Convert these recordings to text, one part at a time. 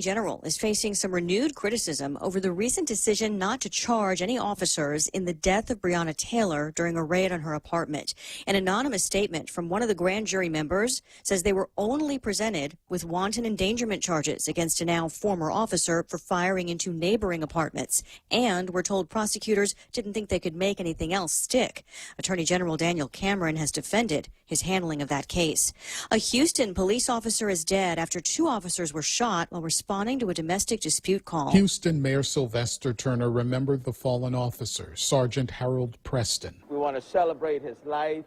General is facing some renewed criticism over the recent decision not to charge any officers in the death of Breonna Taylor during a raid on her apartment. An anonymous statement from one of the grand jury members says they were only presented with wanton endangerment charges against a now former officer for firing into neighboring apartments, and we're told prosecutors didn't think they could make anything else stick. Attorney General Daniel Cameron has defended his handling of that case. A Houston police officer is dead after two officers were shot while responding to a domestic dispute call. Houston Mayor Sylvester Turner remembered the fallen officer, Sergeant Harold Preston. We want to celebrate his life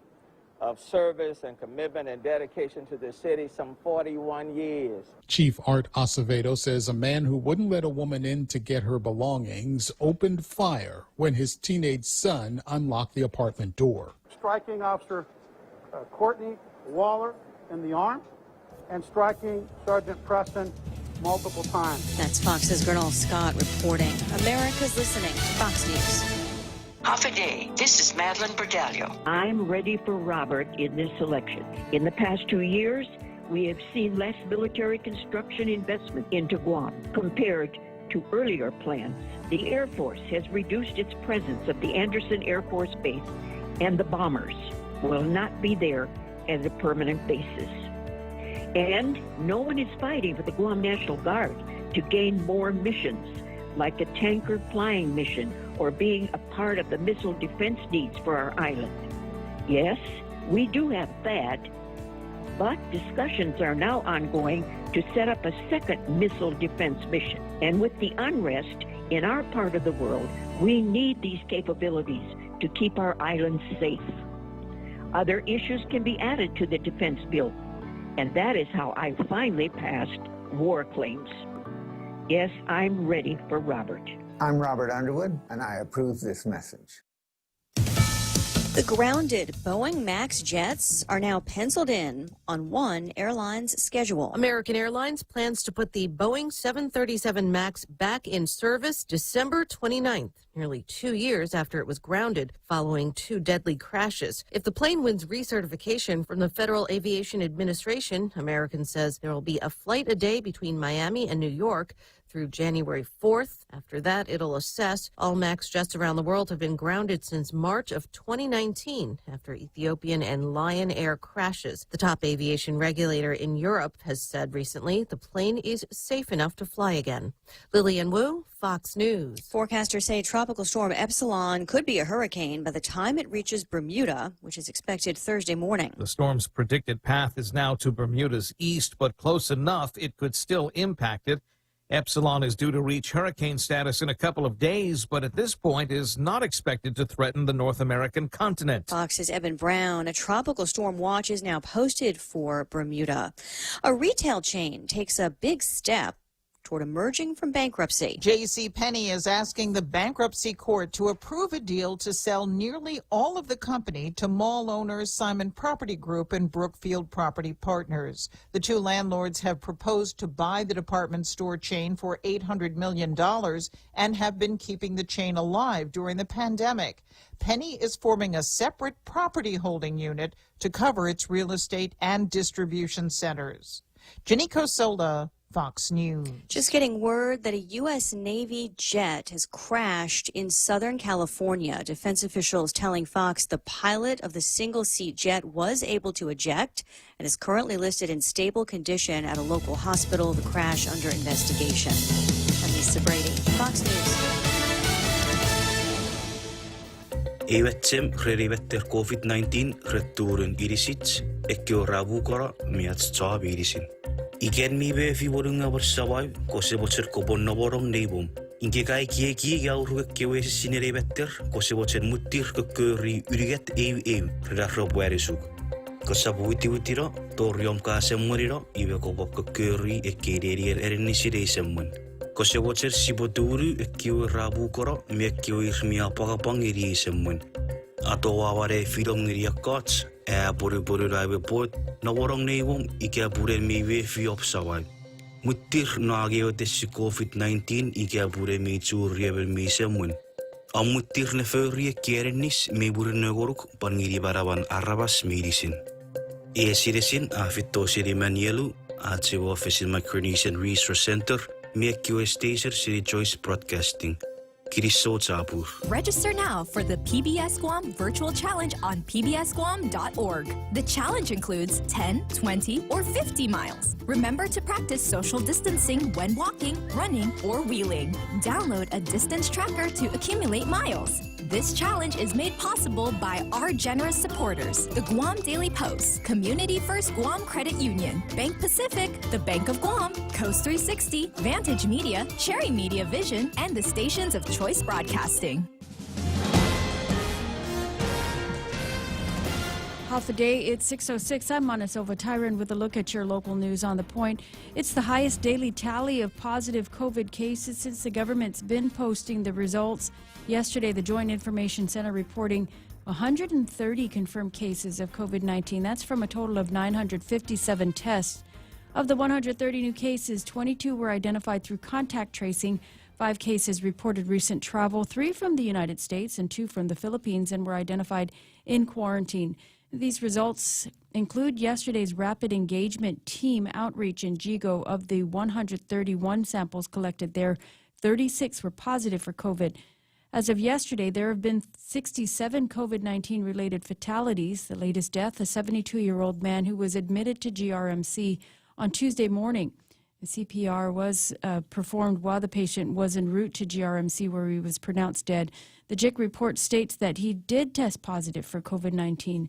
of service and commitment and dedication to the city, some 41 years. Chief Art Acevedo says a man who wouldn't let a woman in to get her belongings opened fire when his teenage son unlocked the apartment door. Striking Officer Courtney Waller in the arm and striking Sergeant Preston multiple times. That's Fox's Gernal Scott reporting. America's listening to Fox News. Half a day. This is Madeline Berdaglio. I'm ready for Robert in this election. In the past 2 years, we have seen less military construction investment into Guam compared to earlier plans. The Air Force has reduced its presence at the Anderson Air Force Base, and the bombers will not be there as a permanent basis. And no one is fighting for the Guam National Guard to gain more missions, like a tanker flying mission or being a part of the missile defense needs for our island. Yes, we do have that, but discussions are now ongoing to set up a second missile defense mission. And with the unrest in our part of the world, we need these capabilities to keep our island safe. Other issues can be added to the defense bill, and that is how I finally passed war claims. Yes, I'm ready for Robert. I'm Robert Underwood, and I approve this message. The grounded Boeing MAX jets are now penciled in on one airline's schedule. American Airlines plans to put the Boeing 737 MAX back in service December 29th, nearly 2 years after it was grounded following two deadly crashes. If the plane wins recertification from the Federal Aviation Administration, American says there will be a flight a day between Miami and New York through January 4th. After that, it'll assess. All MAX jets around the world have been grounded since March of 2019 after Ethiopian and Lion Air crashes. The top aviation regulator in Europe has said recently the plane is safe enough to fly again. Lillian Wu, Fox News. Forecasters say Tropical Storm Epsilon could be a hurricane by the time it reaches Bermuda, which is expected Thursday morning. The storm's predicted path is now to Bermuda's east, but close enough it could still impact it. Epsilon is due to reach hurricane status in a couple of days, but at this point is not expected to threaten the North American continent. Fox's Eben Brown. A tropical storm watch is now posted for Bermuda. A retail chain takes a big step toward emerging from bankruptcy. JCPenney is asking the bankruptcy court to approve a deal to sell nearly all of the company to mall owners Simon Property Group and Brookfield Property Partners. The two landlords have proposed to buy the department store chain for $800 million and have been keeping the chain alive during the pandemic. Penny is forming a separate property holding unit to cover its real estate and distribution centers. Jenny Cosola, Fox News. Just getting word that a U.S. Navy jet has crashed in Southern California. Defense officials telling Fox the pilot of the single-seat jet was able to eject and is currently listed in stable condition at a local hospital. The crash under investigation. I'm Lisa Brady, Fox News. Eivetsem rerivetter COVID-19 rettuuren irisit, ekkio ravukora miat tsaab irisin. Igen mi vefi vorunga varsavai, kose votser koponna vorong neibum. Inke kai kie gaurugek kewesi sinerivetter, kose votser muttir kököri yriget ei, rerafro puerisuk. Kosa puitiutiro, torjom kaasemmoniro, ive kopop kököri ekkeirierier erinnisireisemman. Kose votser siboturu ekkio ravukora, miekkio irmia pakapang irisemman. Atoavare filongiriakats, puri raive pot, na vorong neivum, ikä pure miive fiopsavai. Muttir naageo tessi COVID-19, ikä pure miitsuurievel miisemmun. Ammuttir ne föörie kierennis, miipure nökoruk, pangirivaravan arravas miilisin. Eesiresin, afittosiri manielu, Atsiwo Office in Micronesian Resource Center, Miekkiu Estaser City Choice Broadcasting. Kiriso Zabur. Register now for the PBS Guam Virtual Challenge on pbsguam.org. The challenge includes 10, 20, or 50 miles. Remember to practice social distancing when walking, running, or wheeling. Download a distance tracker to accumulate miles. This challenge is made possible by our generous supporters, the Guam Daily Post, Community First Guam Credit Union, Bank Pacific, the Bank of Guam, Coast 360, Vantage Media, Cherry Media Vision, and the stations of Choice Broadcasting. Half a day, it's 6:06. I'm Mana Silva Tyron with a look at your local news on the point. It's the highest daily tally of positive COVID cases since the government's been posting the results. Yesterday, the Joint Information Center reporting 130 confirmed cases of COVID-19. That's from a total of 957 tests. Of the 130 new cases, 22 were identified through contact tracing. 5 cases reported recent travel, 3 from the United States and 2 from the Philippines, and were identified in quarantine. These results include yesterday's rapid engagement team outreach in Jigo. Of the 131 samples collected there, 36 were positive for COVID. As of yesterday, there have been 67 COVID-19 related fatalities. The latest death, a 72-year-old man who was admitted to GRMC on Tuesday morning. The CPR was performed while the patient was en route to GRMC, where he was pronounced dead. The JIC report states that he did test positive for COVID-19.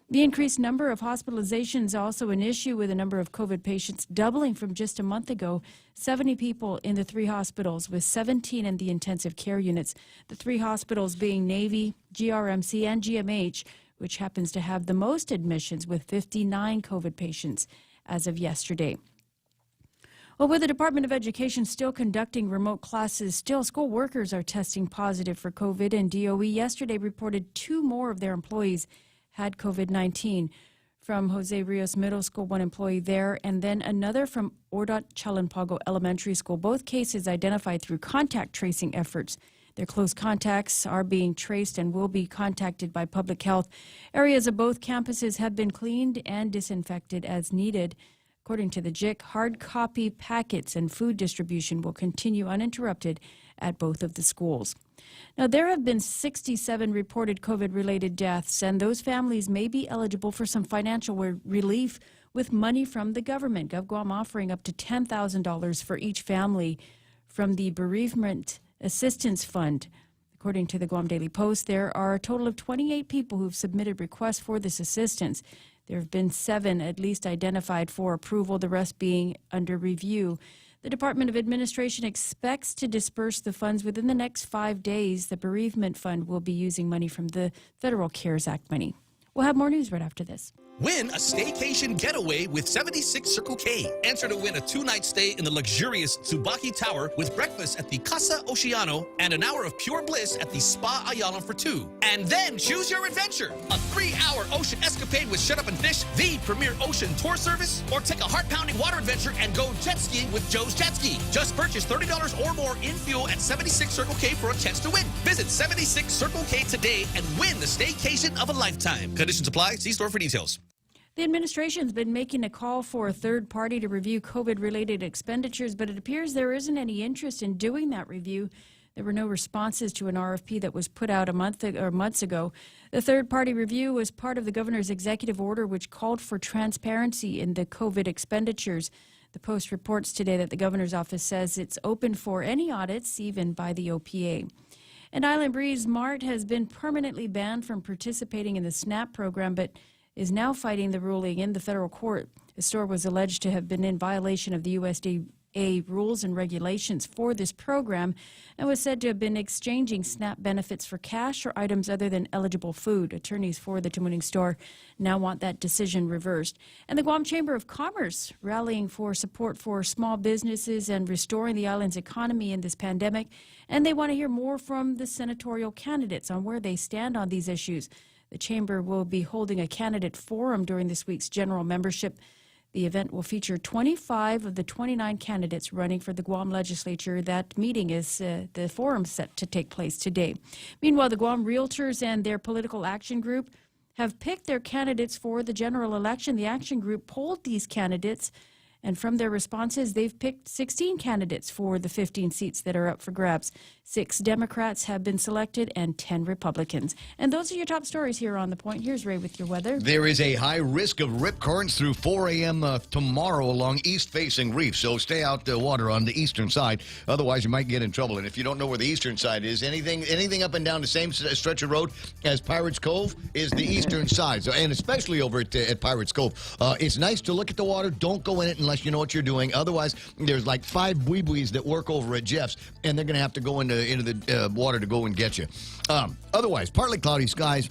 The increased number of hospitalizations also an issue, with the number of COVID patients doubling from just a month ago. 70 people in the 3 hospitals, with 17 in the intensive care units. The 3 hospitals being Navy, GRMC, and GMH, which happens to have the most admissions, with 59 COVID patients as of yesterday. Well, with the Department of Education still conducting remote classes, still school workers are testing positive for COVID, and DOE yesterday reported 2 more of their employees had COVID-19. From Jose Rios Middle School, 1 employee there, and then another from Ordot Chalanpago Elementary School. Both cases identified through contact tracing efforts. Their close contacts are being traced and will be contacted by public health. Areas of both campuses have been cleaned and disinfected as needed. According to the JIC, hard copy packets and food distribution will continue uninterrupted at both of the schools. Now, there have been 67 reported COVID-related deaths, and those families may be eligible for some financial relief with money from the government. GovGuam offering up to $10,000 for each family from the Bereavement Assistance Fund. According to the Guam Daily Post, there are a total of 28 people who've submitted requests for this assistance. There have been 7 at least identified for approval, the rest being under review. The Department of Administration expects to disperse the funds within the next 5 days. The Bereavement Fund will be using money from the Federal CARES Act money. We'll have more news right after this. Win a staycation getaway with 76 Circle K. Enter to win a 2-night stay in the luxurious Tsubaki Tower with breakfast at the Casa Oceano and an hour of pure bliss at the Spa Ayala for 2. And then choose your adventure. A 3-hour ocean escapade with Shut Up and Fish, the premier ocean tour service, or take a heart-pounding water adventure and go jet skiing with Joe's Jet Ski. Just purchase $30 or more in fuel at 76 Circle K for a chance to win. Visit 76 Circle K today and win the staycation of a lifetime. Conditions apply. See store for details. The administration's been making a call for a third party to review COVID-related expenditures, but it appears there isn't any interest in doing that review. There were no responses to an RFP that was put out months ago. The third-party review was part of the governor's executive order, which called for transparency in the COVID expenditures. The Post reports today that the governor's office says it's open for any audits, even by the OPA. And Island Breeze Mart has been permanently banned from participating in the SNAP program, but is now fighting the ruling in the federal court. The store was alleged to have been in violation of the USDA rules and regulations for this program and was said to have been exchanging SNAP benefits for cash or items other than eligible food. Attorneys for the Tumuning store now want that decision reversed. And the Guam Chamber of Commerce rallying for support for small businesses and restoring the island's economy in this pandemic. And they want to hear more from the senatorial candidates on where they stand on these issues. The Chamber will be holding a candidate forum during this week's general membership. The event will feature 25 of the 29 candidates running for the Guam legislature. That meeting is the forum set to take place today. Meanwhile, the Guam Realtors and their political action group have picked their candidates for the general election. The action group polled these candidates And from their responses, they've picked 16 candidates for the 15 seats that are up for grabs. 6 Democrats have been selected and 10 Republicans. And those are your top stories here on The Point. Here's Ray with your weather. There is a high risk of rip currents through 4 a.m. Tomorrow along east-facing reefs, so stay out the water on the eastern side. Otherwise, you might get in trouble. And if you don't know where the eastern side is, anything up and down the same stretch of road as Pirates Cove is the eastern side. So, and especially over at Pirates Cove. It's nice to look at the water. Don't go in it unless you know what you're doing. Otherwise, there's like 5 buoys that work over at Jeff's, and they're going to have to go into the water to go and get you. Otherwise, partly cloudy skies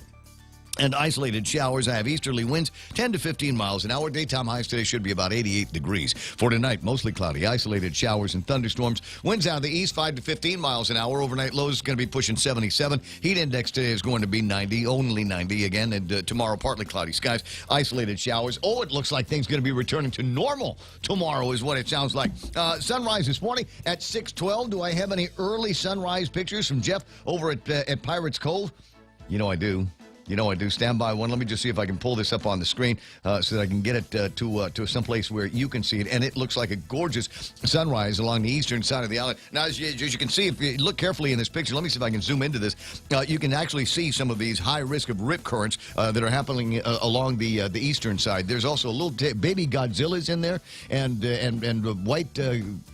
and isolated showers. I have easterly winds 10 to 15 miles an hour. Daytime highs today should be about 88 degrees. For tonight, mostly cloudy, isolated showers and thunderstorms. Winds out of the east 5 to 15 miles an hour. Overnight lows is going to be pushing 77. Heat index today is going to be 90, only 90 again. And tomorrow, partly cloudy skies, isolated showers. Oh, it looks like things going to be returning to normal tomorrow is what it sounds like. Sunrise this morning at 6:12. Do I have any early sunrise pictures from Jeff over at Pirates Cove? You know I do. Stand by one. Let me just see if I can pull this up on the screen so that I can get it to someplace where you can see it. And it looks like a gorgeous sunrise along the eastern side of the island. Now, as you can see, if you look carefully in this picture, let me see if I can zoom into this. You can actually see some of these high risk of rip currents that are happening along the eastern side. There's also a little baby Godzillas in there and white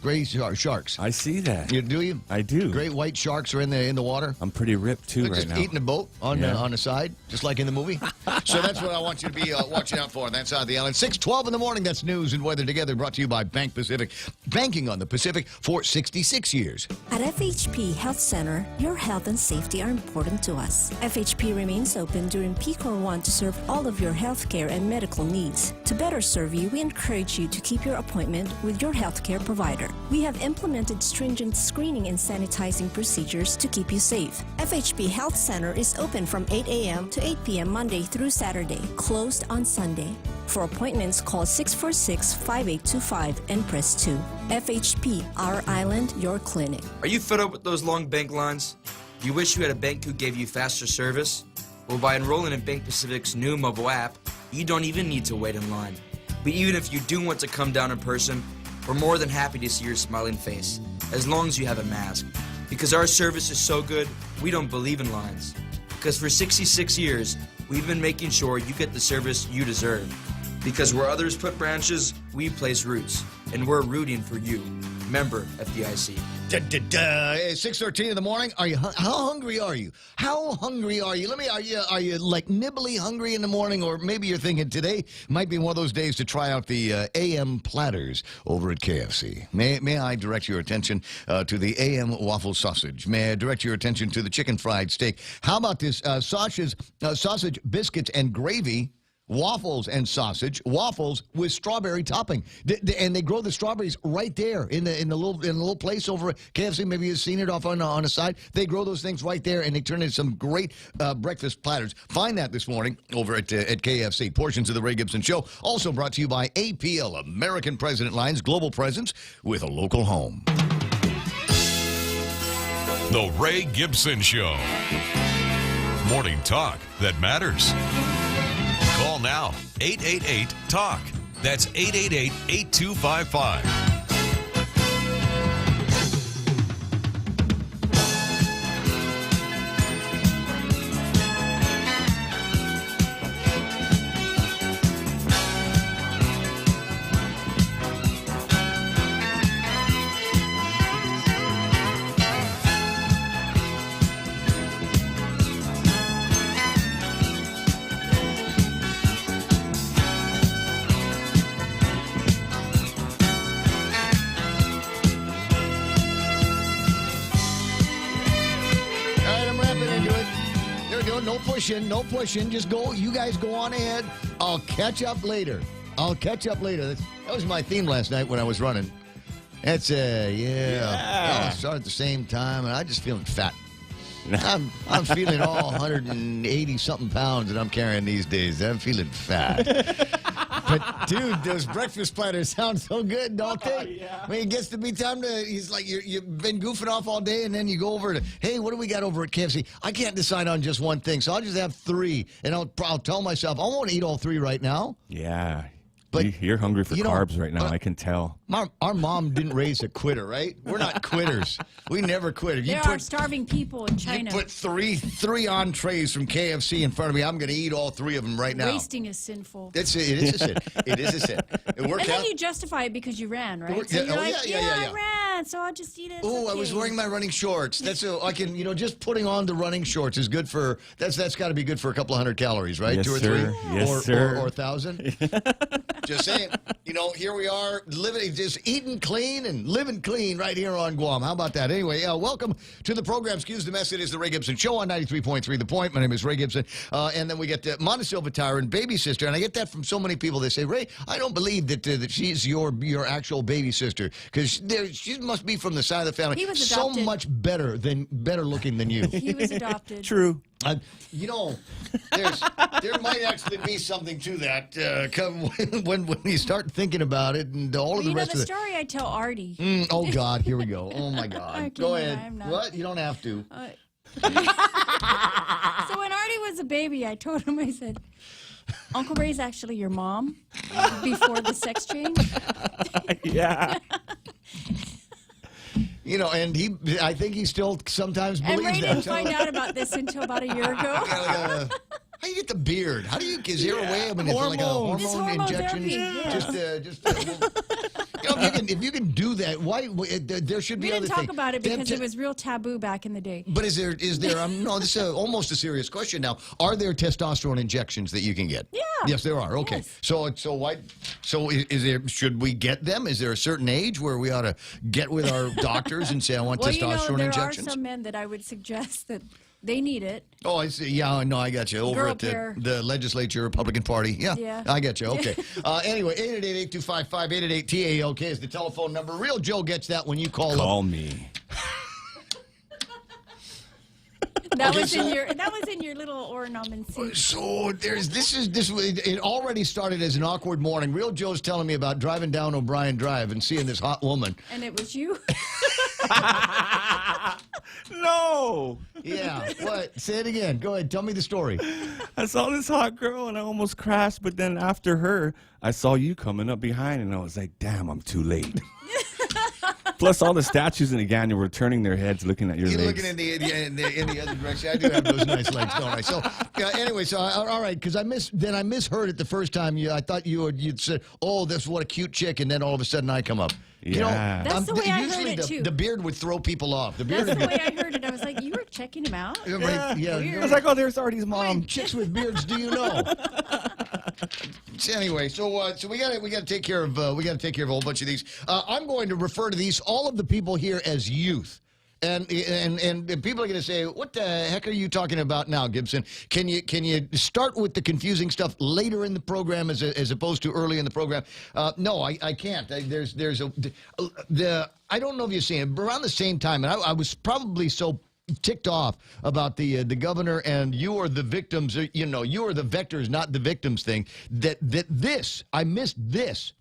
gray sharks. I see that. Do you? I do. Great white sharks are in the water. I'm pretty ripped too They're right just now. eating a boat on the side. Just like in the movie. So that's what I want you to be watching out for on that side of the island. 6:12 in the morning, that's news and weather together, brought to you by Bank Pacific. Banking on the Pacific for 66 years. At FHP Health Center, your health and safety are important to us. FHP remains open during peak hour 1 to serve all of your healthcare and medical needs. To better serve you, we encourage you to keep your appointment with your healthcare provider. We have implemented stringent screening and sanitizing procedures to keep you safe. FHP Health Center is open from 8 a.m. to 8 p.m. Monday through Saturday, closed on Sunday. For appointments, call 646-5825 and press 2. FHP, our island, your clinic. Are you fed up with those long bank lines? Do you wish you had a bank who gave you faster service? Well, by enrolling in Bank Pacific's new mobile app, you don't even need to wait in line. But even if you do want to come down in person, we're more than happy to see your smiling face, as long as you have a mask. Because our service is so good, we don't believe in lines. Because for 66 years, we've been making sure you get the service you deserve. Because where others put branches, we place roots. And we're rooting for you. Member FDIC. 6:13 in the morning. Are you? How hungry are you? How hungry are you? Are you like nibbly hungry in the morning, or maybe you're thinking today might be one of those days to try out the AM platters over at KFC. May I direct your attention to the AM waffle sausage? May I direct your attention to the chicken fried steak? How about this sausage biscuits and gravy? Waffles and sausage, waffles with strawberry topping, and they grow the strawberries right there in the little place over at KFC. Maybe you've seen it off on the side. They grow those things right there, and they turn into some great breakfast platters. Find that this morning over at KFC. Portions of the Ray Gibson Show also brought to you by APL, American President Lines, global presence with a local home. The Ray Gibson Show. Morning talk that matters. Call now, 888-TALK. That's 888-8255. No pushing. Just go. You guys go on ahead. I'll catch up later. That was my theme last night when I was running. That's yeah. I'll start at the same time, and I'm just feeling fat. I'm feeling all 180 something pounds that I'm carrying these days. I'm feeling fat. But dude, those breakfast platters sound so good, don't they? Yeah. I mean, it gets to be time to. He's like you've been goofing off all day, and then you go over to, hey, what do we got over at KFC? I can't decide on just one thing, so I'll just have 3, and I'll tell myself I won't eat all 3 right now. Yeah. But you're hungry for carbs right now. I can tell. Our mom didn't raise a quitter, right? We're not quitters. We never quit. There are starving people in China. You put three entrees from KFC in front of me. I'm going to eat all three of them right now. Wasting is sinful. It is a sin. It is a sin. It worked and then out. you justify it because you ran, right? So Yeah, you're oh, like, yeah. I ran, so I'll just eat it. Oh, I was wearing my running shorts. That's I can, just putting on the running shorts is good for. That's got to be good for a couple of 100 calories, right? Yes, 2 or sir. 3, Yes, sir. or 1,000. Just saying. Here we are living, just eating clean and living clean right here on Guam. How about that? Anyway, welcome to the program. Excuse the mess. It is the Ray Gibson Show on 93.3 The Point. My name is Ray Gibson. And then we get Montesilva Tyron, baby sister. And I get that from so many people. They say, Ray, I don't believe that she's your actual baby sister because she must be from the side of the family. He was so adopted. much better looking than you. He was adopted. True. There might actually be something to that when you start thinking about it and all of the rest of the story I tell Artie. Oh, God, here we go. Oh, my God. Go ahead. I'm not. What? You don't have to. So when Artie was a baby, I told him, I said, Uncle Ray's actually your mom before the sex change. Yeah. And I think he still sometimes And believes Ray that. didn't find out about this until about a year ago. How do you get the beard? Is there a way? I mean, is it like a hormone injection? If you can do that, why? There should be We other didn't talk things. about it because it was real taboo back in the day. But is there? No, this is almost a serious question now. Are there testosterone injections that you can get? Yeah. Yes, there are. Okay. Yes. So why? So is there? Should we get them? Is there a certain age where we ought to get with our doctors and say I want testosterone there injections? are some men that I would suggest that they need it. Oh, I see. Yeah, no, I got you. Over Girl at pair. the legislature, Republican Party. Yeah, I got you. Okay. Anyway, 888-825-5888-TALK is the telephone number. Real Joe gets that when you call up. Call me. That was in your little ornamency. So it already started as an awkward morning. Real Joe's telling me about driving down O'Brien Drive and seeing this hot woman. And it was you? No. Yeah. What? Say it again. Go ahead. Tell me the story. I saw this hot girl and I almost crashed, but then after her, I saw you coming up behind and I was like, damn, I'm too late. Plus, all the statues in the canyon were turning their heads, looking at your You're legs. looking in the other direction. I do have those nice legs, don't I? So, anyway, all right, because I misheard it the first time. I thought you'd said, "Oh, this what a cute chick," and then all of a sudden I come up. Yeah. That's the way I heard it, too. The beard would throw people off. That's the way I heard it. I was like, you were checking him out? Yeah. Weird. I was like, oh, there's Artie's mom. Chicks with beards, do you know? Anyway, so we got to take care of a whole bunch of these. I'm going to refer to all of the people here as youth. And people are going to say, what the heck are you talking about now, Gibson? Can you start with the confusing stuff later in the program as opposed to early in the program? No, I can't. I don't know if you've seen it, but around the same time, and I was probably so ticked off about the governor and you are the victims, you are the vectors, not the victims thing, I missed this.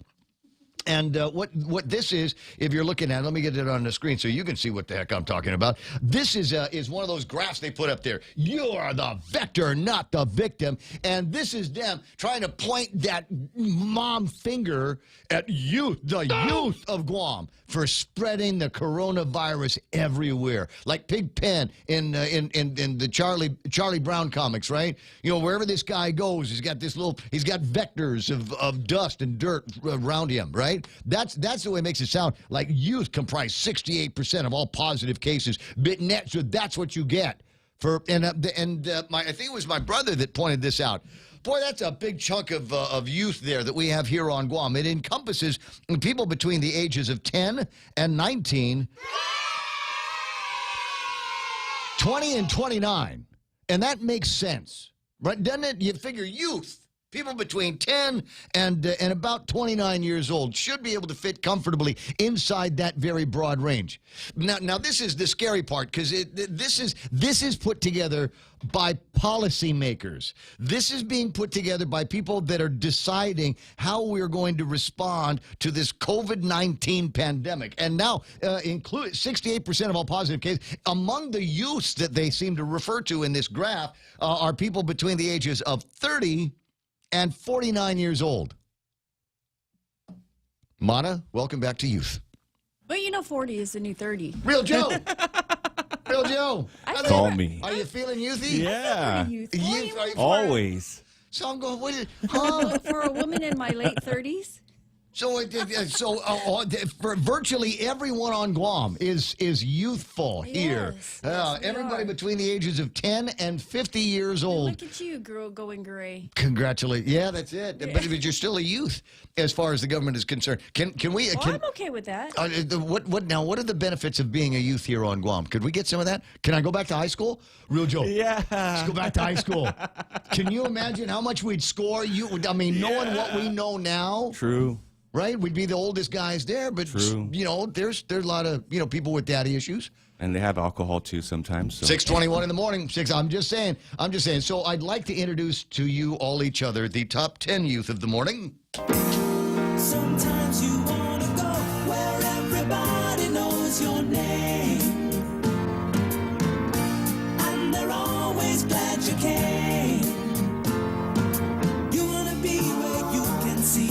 And what this is, if you're looking at it, let me get it on the screen so you can see what the heck I'm talking about. This is one of those graphs they put up there. You are the vector, not the victim. And this is them trying to point that mom finger at youth, the youth of Guam, for spreading the coronavirus everywhere. Like Pigpen in the Charlie Brown comics, right? Wherever this guy goes, he's got vectors of dust and dirt around him, right? That's the way it makes it sound. Like youth comprise 68% of all positive cases. So that's what you get I think it was my brother that pointed this out. Boy, that's a big chunk of youth there that we have here on Guam. It encompasses people between the ages of 10 and 19, 20 and 29, and that makes sense, right? Doesn't it? You figure youth. People between 10 and about 29 years old should be able to fit comfortably inside that very broad range. Now this is the scary part because this is put together by policymakers. This is being put together by people that are deciding how we're going to respond to this COVID-19 pandemic. And now, include 68% of all positive cases among the youths that they seem to refer to in this graph are people between the ages of 30 and 49 years old. Mana, welcome back to youth. But 40 is the new 30. Real Joe. Real Joe. Call me. Are you feeling youthy? Yeah. Youth, Always. So I'm going, what is, For a woman in my late 30s? So, for virtually everyone on Guam is youthful here. Yes, Everybody between the ages of 10 and 50 years old. Look at you, girl, going gray. Congratulations. Yeah, that's it. But you're still a youth as far as the government is concerned. Can we? I'm okay with that. What are the benefits of being a youth here on Guam? Could we get some of that? Can I go back to high school? Real Joe. Yeah. Let's go back to high school. Can you imagine how much we'd score? Knowing what we know now. True. Right? We'd be the oldest guys there, but True. There's a lot of people with daddy issues. And they have alcohol too sometimes. So. 6:21 in the morning. I'm just saying. So I'd like to introduce to you all each other the top 10 youth of the morning. Sometimes you want to go where everybody knows your name, and they're always glad you came. You want to be where you can see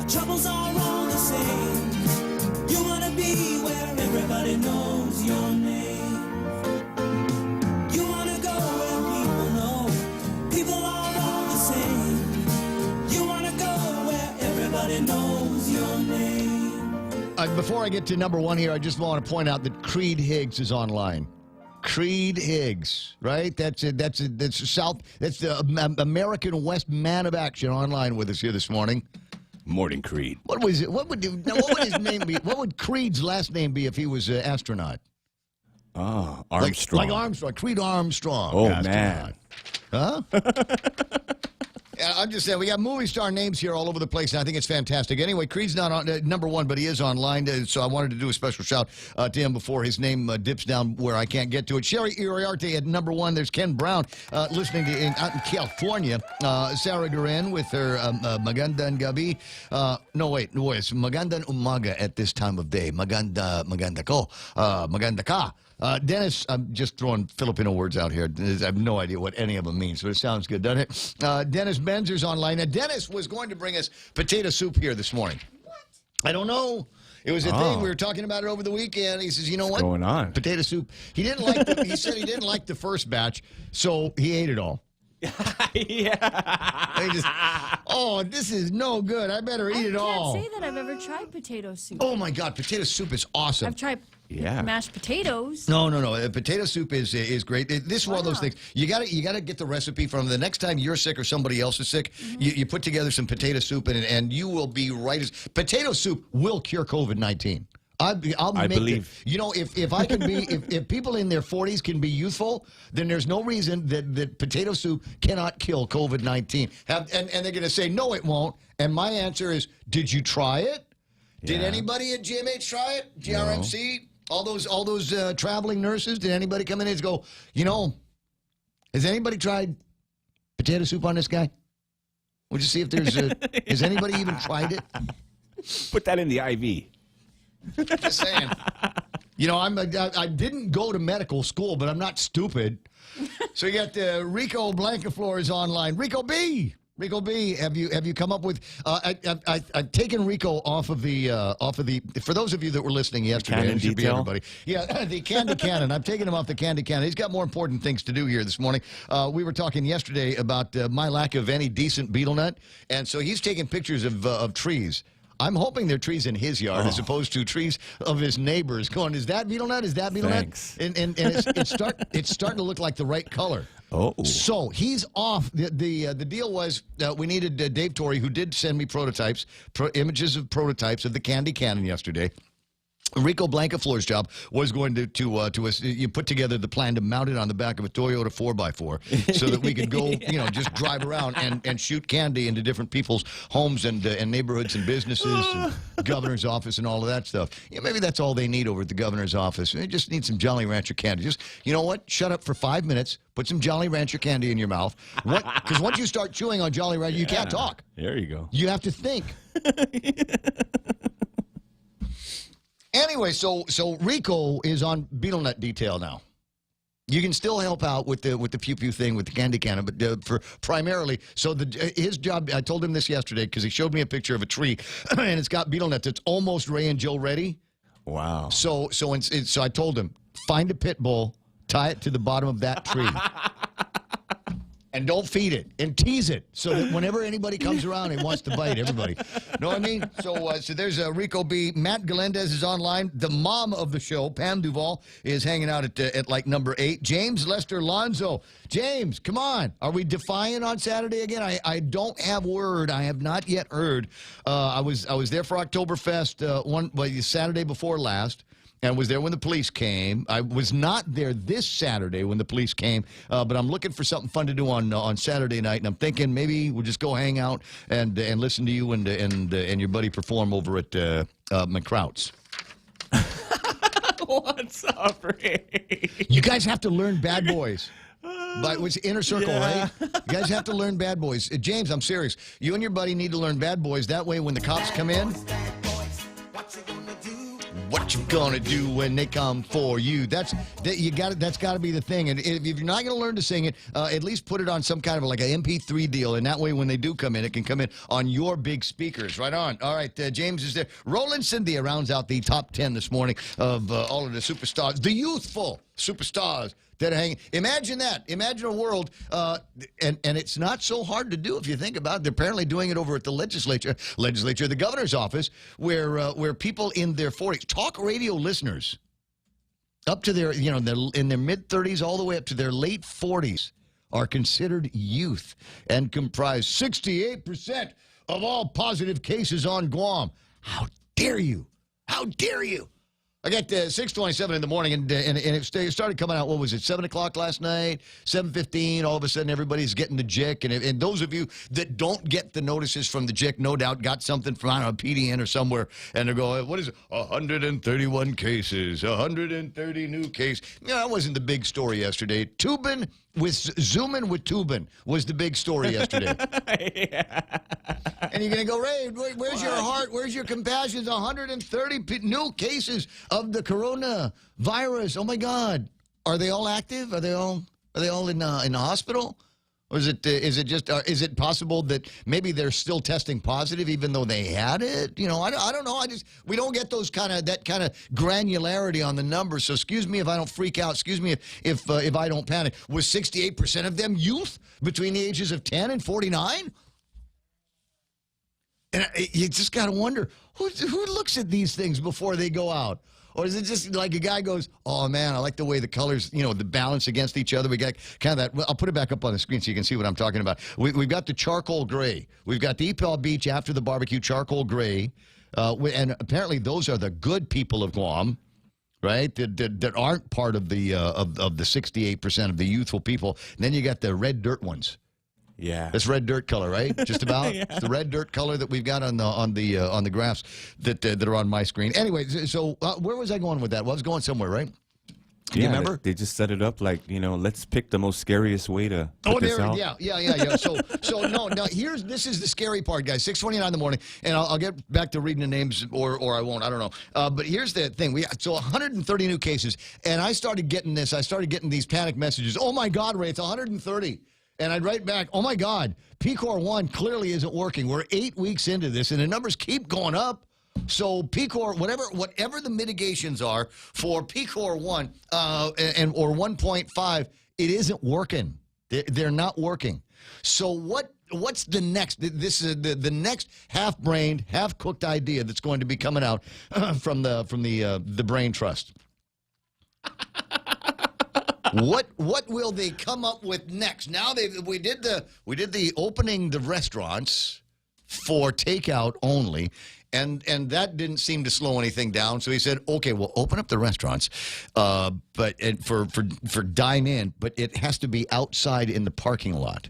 troubles are all the same. You want to be where everybody knows your name. You want to go where people know people are all the same. You want to go where everybody knows your name. Before I get to number one here, I just want to point out that Creed Higgs is online. Creed Higgs, right? That's the American West man of action online with us here this morning. Morning, Creed. What was it? What would his name be? What would Creed's last name be if he was an astronaut? Armstrong. Like Armstrong. Creed Armstrong. Oh, astronaut. man. Huh? Yeah, I'm just saying, we got movie star names here all over the place, and I think it's fantastic. Anyway, Creed's not on number one, but he is online, so I wanted to do a special shout to him before his name dips down where I can't get to it. Sherry Iriarte at number one. There's Ken Brown listening to out in California. Sarah Duran with her Magandang Gabi. No, it's Magandang Umaga at this time of day. Maganda ko. Maganda ka. Dennis, I'm just throwing Filipino words out here. I have no idea what any of them means, but it sounds good, doesn't it? Dennis Benzer's online. Now, Dennis was going to bring us potato soup here this morning. What? I don't know. It was a thing. We were talking about it over the weekend. He says, you know what? What's going on? Potato soup. He didn't like he said he didn't like the first batch, so he ate it all. Yeah. This is no good. I better eat it all. I can't say that I've ever tried potato soup. Oh, my God. Potato soup is awesome. I've tried mashed potatoes. No. Potato soup is great. This is one of those things. You got to get the recipe from the next time you're sick or somebody else is sick. Mm-hmm. You put together some potato soup and you will be right as potato soup will cure COVID-19. I believe. If I can be, if people in their 40s can be youthful, then there's no reason that potato soup cannot kill COVID-19. And they're going to say, no, it won't. And my answer is, did you try it? Yeah. Did anybody at GMH try it? GRMC? No. All those traveling nurses? Did anybody come in and go, has anybody tried potato soup on this guy? Would you see if there's has anybody even tried it? Put that in the IV. Just saying. I didn't go to medical school, but I'm not stupid. So you got Rico Blancaflor is online. Rico B, have you come up with? I've taken Rico off of the. For those of you that were listening yesterday, it should be everybody. Yeah, the Candy Cannon. I've taken him off the Candy Cannon. He's got more important things to do here this morning. We were talking yesterday about my lack of any decent beetle nut, and so he's taking pictures of trees. I'm hoping they're trees in his yard as opposed to trees of his neighbors. Going, is that beetle nut? Is that beetle nut? And it's starting to look like the right color. Oh, so he's off. The deal was we needed Dave Torrey, who did send me images of prototypes of the Candy Cannon yesterday. Rico Blancaflor's job was going to put together the plan to mount it on the back of a Toyota 4x4 so that we could go, just drive around and shoot candy into different people's homes and neighborhoods and businesses and governor's office and all of that stuff. Maybe that's all they need over at the governor's office. They just need some Jolly Rancher candy. Just, you know what? Shut up for 5 minutes. Put some Jolly Rancher candy in your mouth. Because once you start chewing on Jolly Rancher, you can't talk. There you go. You have to think. Anyway, so Rico is on beetle nut detail now. You can still help out with the pew pew thing with the candy cannon, but for primarily, so his job. I told him this yesterday because he showed me a picture of a tree, and it's got beetle nets. It's almost Ray and Joe ready. Wow. So I told him, find a pit bull, tie it to the bottom of that tree. And don't feed it, and tease it, so that whenever anybody comes around and wants to bite everybody. Know what I mean? So there's Rico B. Matt Galendez is online. The mom of the show, Pam Duvall, is hanging out at like number 8. James Lester Lonzo. James, come on. Are we defying on Saturday again? I don't have word. I have not yet heard. I was there for Oktoberfest Saturday before last. And was there when the police came. I was not there this Saturday when the police came, but I'm looking for something fun to do on Saturday night, and I'm thinking maybe we'll just go hang out and listen to you and your buddy perform over at McCrout's. What's up, Ray? You guys have to learn Bad Boys. But it's Inner Circle, right? You guys have to learn Bad Boys. James, I'm serious. You and your buddy need to learn Bad Boys. That way when the cops come in, what you gonna do when they come for you? That's got to be the thing. And if you're not gonna learn to sing it, at least put it on some kind of like an MP3 deal, and that way when they do come in, it can come in on your big speakers. Right on. All right, James is there. Roland Cynthia rounds out the top 10 this morning of all of the superstars, the youthful superstars that are hanging. Imagine that. Imagine a world, and it's not so hard to do if you think about it. They're apparently doing it over at the legislature, the governor's office, where people in their 40s, talk radio listeners, up to their, in their mid-30s all the way up to their late 40s, are considered youth and comprise 68% of all positive cases on Guam. How dare you? How dare you? I got 6:27 in the morning, and it started coming out, what was it, 7 o'clock last night, 7:15, all of a sudden everybody's getting the JIC, and those of you that don't get the notices from the JIC, no doubt got something from, I don't know, PDN or somewhere, and they're going, what is it, 131 cases, 130 new cases. That wasn't the big story yesterday. Zooming with Tubin was the big story yesterday. Yeah. And you're going to go, Ray, where's your heart? Where's your compassion? 130 new cases of the coronavirus. Oh, my God. Are they all active? Are they all in the hospital? Or is it possible that maybe they're still testing positive even though they had it? I don't know. We don't get that kind of granularity on the numbers. So excuse me if I don't freak out. Excuse me if I don't panic. Was 68% of them youth between the ages of 10 and 49? And you just got to wonder, who looks at these things before they go out? Or is it just like a guy goes, oh, man, I like the way the colors, the balance against each other. We got kind of that. Well, I'll put it back up on the screen so you can see what I'm talking about. We've got the charcoal gray. We've got the Epal Beach after the barbecue charcoal gray. And apparently those are the good people of Guam, right, that aren't part of the 68% of the youthful people. And then you got the red dirt ones. Yeah, this red dirt color, right? Just about. Yeah. It's the red dirt color that we've got on the graphs that are on my screen. Anyway, so where was I going with that? Well, I was going somewhere, right? Do you remember? They just set it up like, let's pick the most scariest way to put this out. Yeah. So no. Now this is the scary part, guys. 6:29 in the morning, and I'll get back to reading the names, or I won't. I don't know. But here's the thing: so 130 new cases, and I started getting this. I started getting these panic messages. Oh my God, Ray, it's 130. And I'd write back, oh, my God, PCOR 1 clearly isn't working. We're 8 weeks into this, and the numbers keep going up. So PCOR, whatever the mitigations are for PCOR 1 or 1.5, it isn't working. They're not working. So what's the next? This is the next half-brained, half-cooked idea that's going to be coming out from the Brain Trust. What will they come up with next? Now we did the opening the restaurants for takeout only, and that didn't seem to slow anything down. So he said, okay, we'll open up the restaurants, but for dine in, but it has to be outside in the parking lot.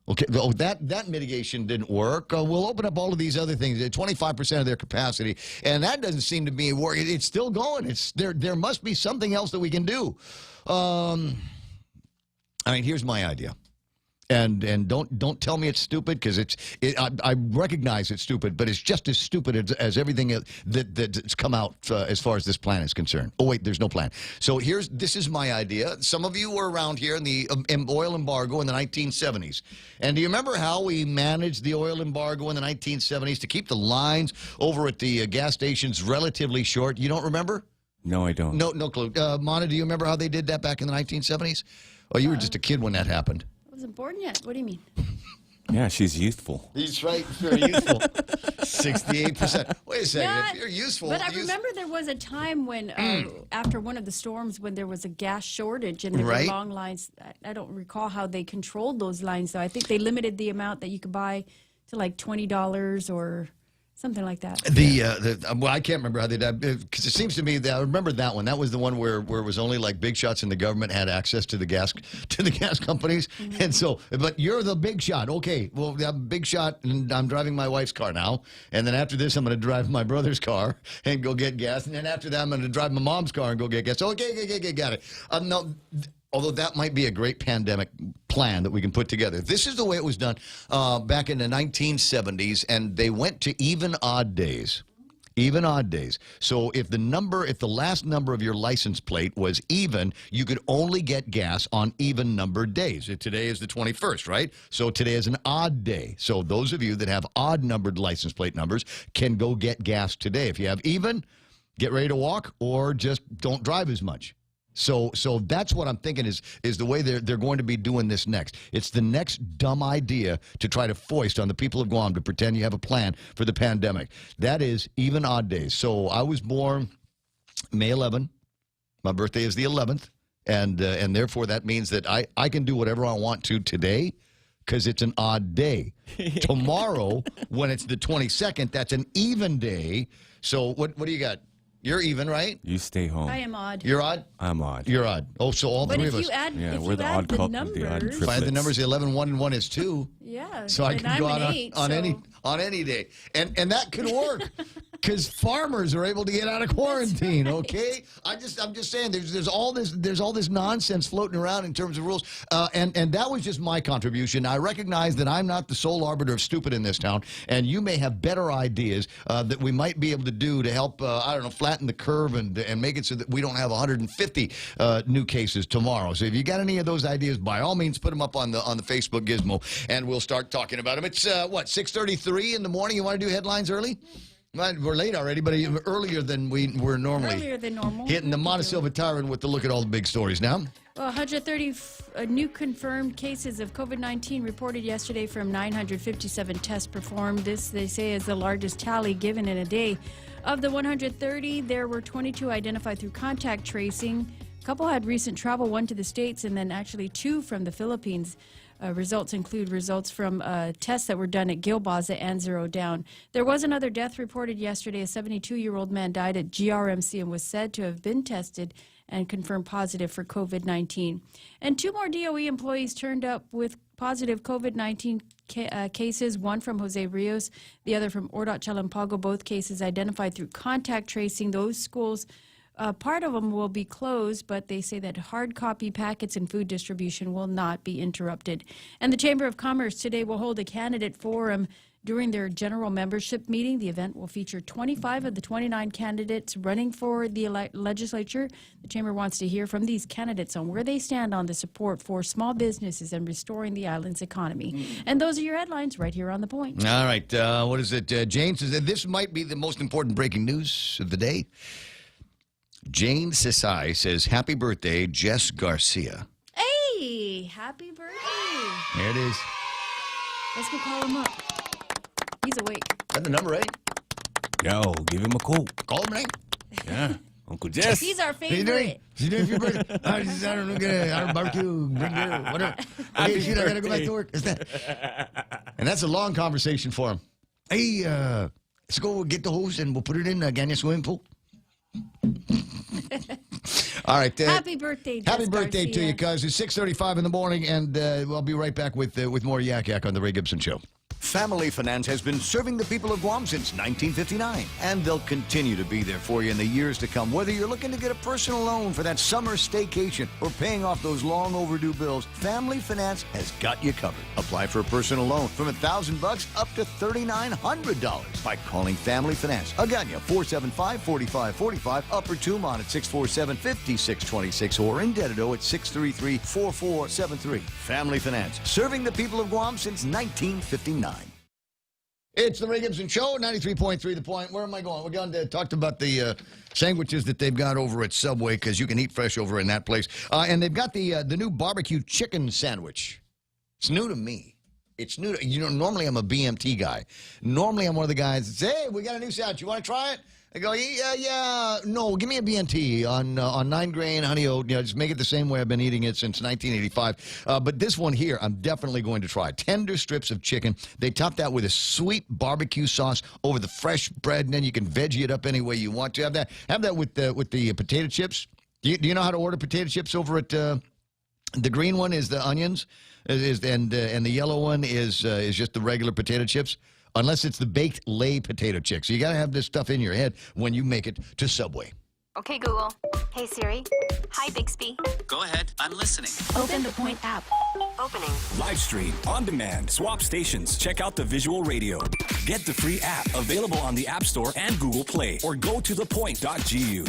Okay, that mitigation didn't work. We'll open up all of these other things, 25% of their capacity, and that doesn't seem to be working. It's still going. There must be something else that we can do. Here's my idea. And don't tell me it's stupid, because I recognize it's stupid, but it's just as stupid as everything that's come out as far as this plan is concerned. Oh wait, there's no plan. So this is my idea. Some of you were around here in the oil embargo in the 1970s, and do you remember how we managed the oil embargo in the 1970s to keep the lines over at the gas stations relatively short? You don't remember? No, I don't. No clue. Mana, do you remember how they did that back in the 1970s? Oh, you were just a kid when that happened. I wasn't born yet. What do you mean? Yeah, she's youthful. He's right. Very useful. 68%. Wait a second. If you're useful. But I remember there was a time when, after one of the storms, when there was a gas shortage and there were long lines. I don't recall how they controlled those lines, though. I think they limited the amount that you could buy to like $20 or something like that. Well, I can't remember how they did, because it seems to me that I remember that one. That was the one where it was only like big shots in the government had access to the gas companies. Mm-hmm. And so, but you're the big shot. Okay, well, I'm a big shot, and I'm driving my wife's car now. And then after this, I'm going to drive my brother's car and go get gas. And then after that, I'm going to drive my mom's car and go get gas. Okay, got it. No. Although that might be a great pandemic plan that we can put together. This is the way it was done back in the 1970s, and they went to even odd days. Even odd days. So if the last number of your license plate was even, you could only get gas on even numbered days. Today is the 21st, right? So today is an odd day. So those of you that have odd numbered license plate numbers can go get gas today. If you have even, get ready to walk or just don't drive as much. So that's what I'm thinking is the way they're going to be doing this next. It's the next dumb idea to try to foist on the people of Guam to pretend you have a plan for the pandemic. That is even odd days. So I was born May 11. My birthday is the 11th, and therefore that means that I can do whatever I want to today, because it's an odd day. Tomorrow, when it's the 22nd, that's an even day. So what do you got? You're even, right? You stay home. I am odd. You're odd? I'm odd. You're odd. Oh, so all three of us. Yeah, we're the odd couple. The odd triplets. If I had the numbers 11, 1, and 1 is 2. Yeah. So I can go out on any day. And that could work. Because farmers are able to get out of quarantine, right. Okay? I'm just saying there's all this nonsense floating around in terms of rules, and that was just my contribution. I recognize that I'm not the sole arbiter of stupid in this town, and you may have better ideas that we might be able to do to help flatten the curve and make it so that we don't have 150 new cases tomorrow. So if you got any of those ideas, by all means, put them up on the Facebook gizmo, and we'll start talking about them. It's 6:33 in the morning. You want to do headlines early? We're late already, but earlier than we were normally. Earlier than normal. Hitting the Montecillo Tyrant with the look at all the big stories now. Well, 130 new confirmed cases of COVID-19 reported yesterday from 957 tests performed. This, they say, is the largest tally given in a day. Of the 130, there were 22 identified through contact tracing. A couple had recent travel, one to the States, and then actually 2 from the Philippines. Results include results from tests that were done at Gilbaza and Zero Down. There was another death reported yesterday. A 72-year-old man died at GRMC and was said to have been tested and confirmed positive for COVID-19. And 2 more DOE employees turned up with positive COVID-19 cases, one from Jose Rios, the other from Ordot Chalampago, both cases identified through contact tracing. Those schools, part of them will be closed, but they say that hard copy packets and food distribution will not be interrupted. And the Chamber of Commerce today will hold a candidate forum during their general membership meeting. The event will feature 25 of the 29 candidates running for the legislature. The Chamber wants to hear from these candidates on where they stand on the support for small businesses and restoring the island's economy. And those are your headlines right here on The Point. All right. What is it? Jane says this might be the most important breaking news of the day. Jane Sisai says, happy birthday, Jess Garcia. Hey, happy birthday. There it is. Let's go call him up. He's awake. Is that the number, right? Yo, give him a call. Call him, right? Yeah. Uncle Jess. He's our favorite. He's doing for your birthday. I don't know, get a barbecue, bring beer, whatever. Okay, shoot, I gotta go back to work. And that's a long conversation for him. Hey, let's go get the hose and we'll put it in Ganya swimming pool. All right. Happy birthday, Jess Happy birthday Garcia. to you, cuz. It's 6:35 in the morning, and we'll be right back with more Yak Yak on the Ray Gibson Show. Family Finance has been serving the people of Guam since 1959, and they'll continue to be there for you in the years to come. Whether you're looking to get a personal loan for that summer staycation or paying off those long overdue bills, Family Finance has got you covered. Apply for a personal loan from $1,000 up to $3,900 by calling Family Finance. Again, 475-4545, Upper Tumon at 647-5626, or in Dededo at 633-4473. Family Finance, serving the people of Guam since 1959. It's the Ray Gibson Show, 93.3 The Point. Where am I going? We're going to talk about the sandwiches that they've got over at Subway, because you can eat fresh over in that place. And they've got the new barbecue chicken sandwich. It's new to me. It's new to, normally I'm a BMT guy. Normally I'm one of the guys that says, hey, we got a new sandwich. You want to try it? I go, yeah, no, give me a BNT on 9-grain honey oat. Just make it the same way I've been eating it since 1985. But this one here, I'm definitely going to try. Tender strips of chicken. They top that with a sweet barbecue sauce over the fresh bread, and then you can veggie it up any way you want to. Have that with the potato chips. Do you know how to order potato chips over at the green one is the onions, and the yellow one is just the regular potato chips. Unless it's the baked lay potato chips. So you got to have this stuff in your head when you make it to Subway. Okay, Google. Hey, Siri. Hi, Bixby. Go ahead. I'm listening. Open the Point app. Opening. Live stream, on demand, swap stations, check out the visual radio. Get the free app available on the App Store and Google Play, or go to thepoint.gu.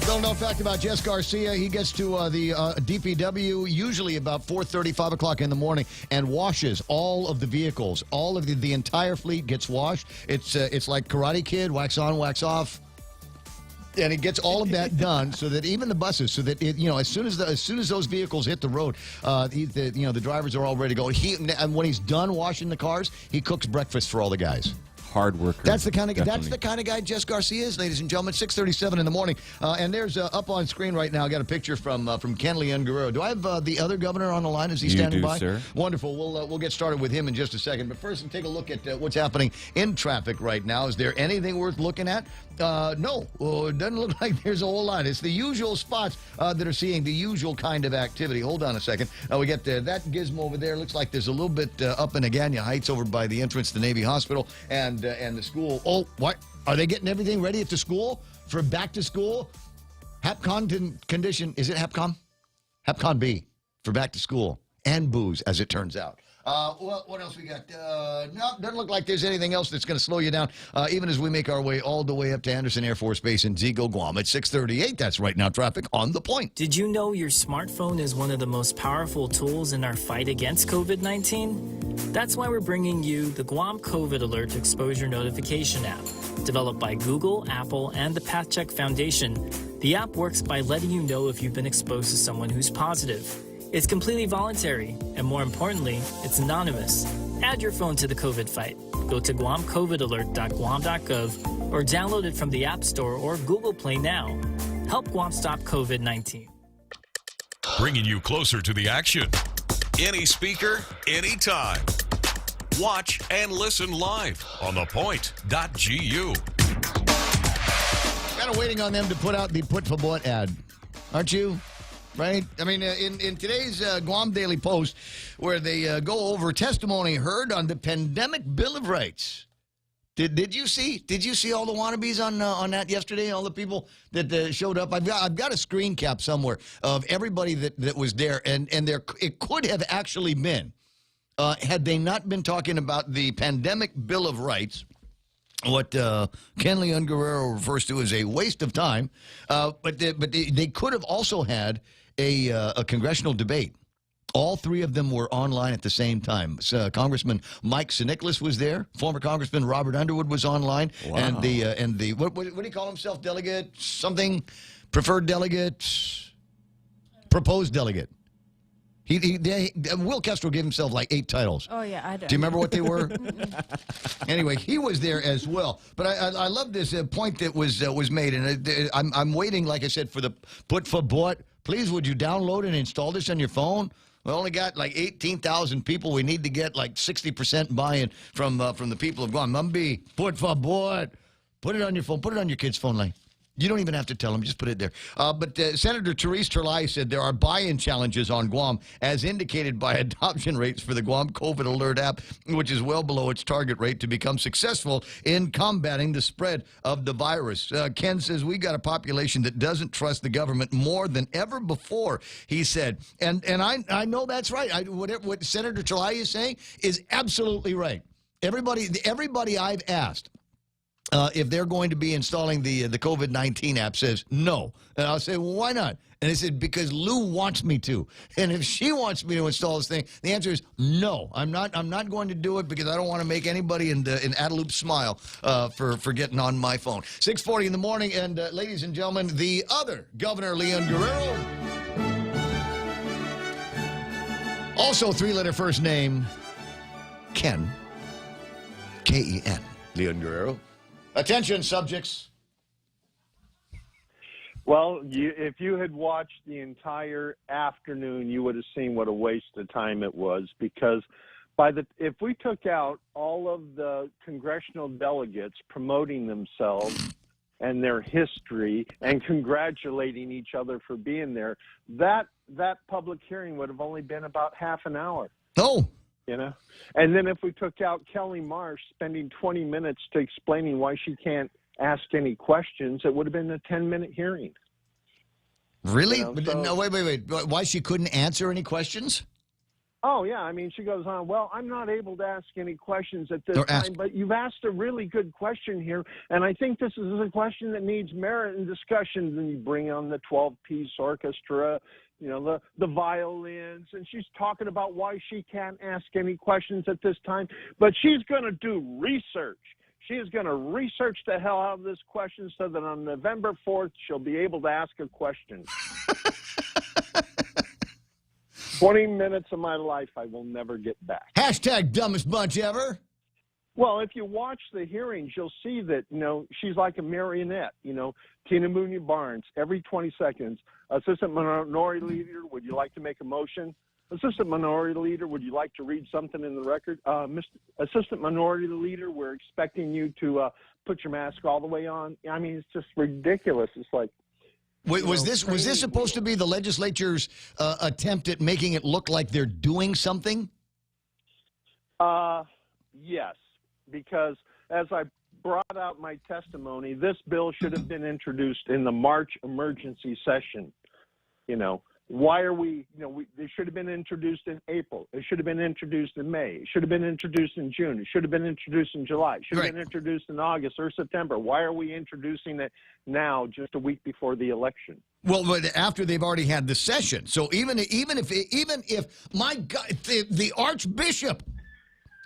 Little known fact about Jess Garcia, he gets to the DPW usually about 4:30, 5 o'clock in the morning, and washes all of the vehicles. All of the entire fleet gets washed. It's like Karate Kid, wax on, wax off. And it gets all of that done, so that even the buses, so that as soon as those vehicles hit the road, the drivers are all ready to go. And when he's done washing the cars, he cooks breakfast for all the guys. Hard worker. That's the kind of guy Jess Garcia is, ladies and gentlemen. 6:37 in the morning, and there's up on screen right now. I got a picture from Ken Leon Guerrero. Do I have the other governor on the line? Is he standing by? Sir. Wonderful. We'll get started with him in just a second. But first, we'll take a look at what's happening in traffic right now. Is there anything worth looking at? No. It doesn't look like there's a whole lot. It's the usual spots that are seeing the usual kind of activity. Hold on a second. We got that gizmo over there. Looks like there's a little bit up in Agana Heights over by the entrance to Navy Hospital and the school. Oh, what? Are they getting everything ready at the school for back to school? HAPCON condition. Is it HAPCON? HAPCON B for back to school and booze, as it turns out. Well, what else we got? No, doesn't look like there's anything else that's going to slow you down, even as we make our way all the way up to Anderson Air Force Base in Zigo, Guam at 6:38. That's right now traffic on the point. Did you know your smartphone is one of the most powerful tools in our fight against COVID-19? That's why we're bringing you the Guam COVID Alert Exposure Notification app. Developed by Google, Apple, and the PathCheck Foundation, the app works by letting you know if you've been exposed to someone who's positive. It's completely voluntary, and more importantly, it's anonymous. Add your phone to the COVID fight. Go to guamcovidalert.guam.gov or download it from the App Store or Google Play now. Help Guam stop COVID-19. Bringing you closer to the action. Any speaker, anytime. Watch and listen live on thepoint.gu. Kind of waiting on them to put out the Put for What ad, aren't you? Right? I mean, in today's Guam Daily Post, where they go over testimony heard on the Pandemic Bill of Rights. Did you see all the wannabes on that yesterday? All the people that showed up. I've got a screen cap somewhere of everybody that was there, and there it could have actually been had they not been talking about the Pandemic Bill of Rights. What Ken Leon Guerrero refers to as a waste of time, but they could have also had a congressional debate. All three of them were online at the same time. Congressman Mike Sinichlis was there. Former Congressman Robert Underwood was online, wow. and the what do you call himself? Delegate something, preferred delegate, proposed delegate. Will Castro gave himself like 8 titles. Oh, yeah, I don't. Do you remember what they were? Anyway, he was there as well. But I love this point that was made, and I'm waiting, like I said, for the Put for What. Please, would you download and install this on your phone? We only got like 18,000 people. We need to get like 60% buy-in from the people of Guam. Put for What. Put it on your phone. Put it on your kid's phone line. You don't even have to tell them. Just put it there. But Senator Therese Terlai said there are buy-in challenges on Guam, as indicated by adoption rates for the Guam COVID Alert app, which is well below its target rate to become successful in combating the spread of the virus. Ken says we got a population that doesn't trust the government more than ever before, he said. And I know that's right. What Senator Terlai is saying is absolutely right. Everybody I've asked, if they're going to be installing the COVID-19 app, says no. And I'll say, well, why not? And they said, because Lou wants me to. And if she wants me to install this thing, the answer is no. I'm not going to do it because I don't want to make anybody in Adelup smile for getting on my phone. 6:40 in the morning, and ladies and gentlemen, the other Governor, Leon Guerrero. Also, three-letter first name, Ken. K-E-N. Leon Guerrero. Attention, subjects. Well, if you had watched the entire afternoon, you would have seen what a waste of time it was, because if we took out all of the congressional delegates promoting themselves and their history and congratulating each other for being there, that public hearing would have only been about half an hour. Oh. You know, and then if we took out Kelly Marsh spending 20 minutes to explaining why she can't ask any questions, it would have been a 10-minute hearing. Really? You know, so, no, wait. Why she couldn't answer any questions? Oh, yeah. I mean, she goes on, well, I'm not able to ask any questions at this time, but you've asked a really good question here, and I think this is a question that needs merit and discussion. And you bring on the 12-piece orchestra, you know, the violins, and she's talking about why she can't ask any questions at this time, but she's going to do research. She is going to research the hell out of this question so that on November 4th, she'll be able to ask a question. 20 minutes of my life I will never get back. Hashtag dumbest bunch ever. Well, if you watch the hearings, you'll see that, you know, she's like a marionette. You know, Tina Mooney Barnes, every 20 seconds, Assistant Minority Leader, would you like to make a motion? Assistant Minority Leader, would you like to read something in the record? Assistant Minority Leader, we're expecting you to put your mask all the way on. I mean, it's just ridiculous. It's like, wait, was this supposed to be the legislature's attempt at making it look like they're doing something? Yes, because as I brought out my testimony, this bill should have been introduced in the March emergency session. You know, why are we, you know, they should have been introduced in April. It should have been introduced in May. It should have been introduced in June. It should have been introduced in July. It should have been introduced in August or September. Why are we introducing it now, just a week before the election? Well, but after they've already had the session. So even if my God, the Archbishop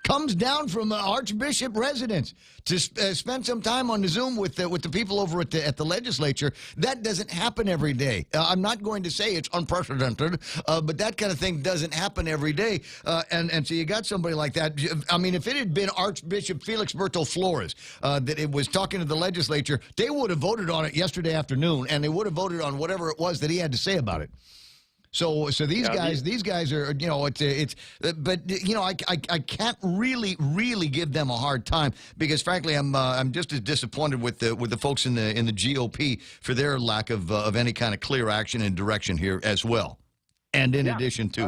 comes down from Archbishop residence to spend some time on the Zoom with the people over at the legislature. That doesn't happen every day. I'm not going to say it's unprecedented, but that kind of thing doesn't happen every day. And so you got somebody like that. I mean, if it had been Archbishop Felix Berto Flores that it was talking to the legislature, they would have voted on it yesterday afternoon, and they would have voted on whatever it was that he had to say about it. So these guys are, you know, but you know, I can't really give them a hard time because frankly I'm just as disappointed with the folks in the GOP for their lack of any kind of clear action and direction here as well. And in addition to,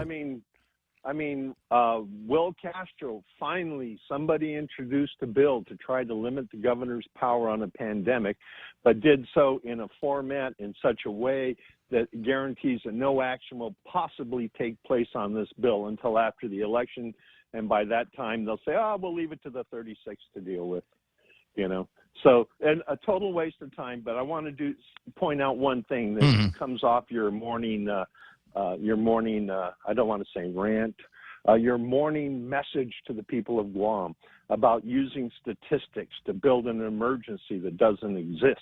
I mean, Will Castro, finally somebody introduced a bill to try to limit the governor's power on a pandemic, but did so in a format in such a way that guarantees that no action will possibly take place on this bill until after the election. And by that time, they'll say, oh, we'll leave it to the 36 to deal with, you know. So, and a total waste of time. But I want to point out one thing that comes off your morning, I don't want to say rant, your morning message to the people of Guam about using statistics to build an emergency that doesn't exist.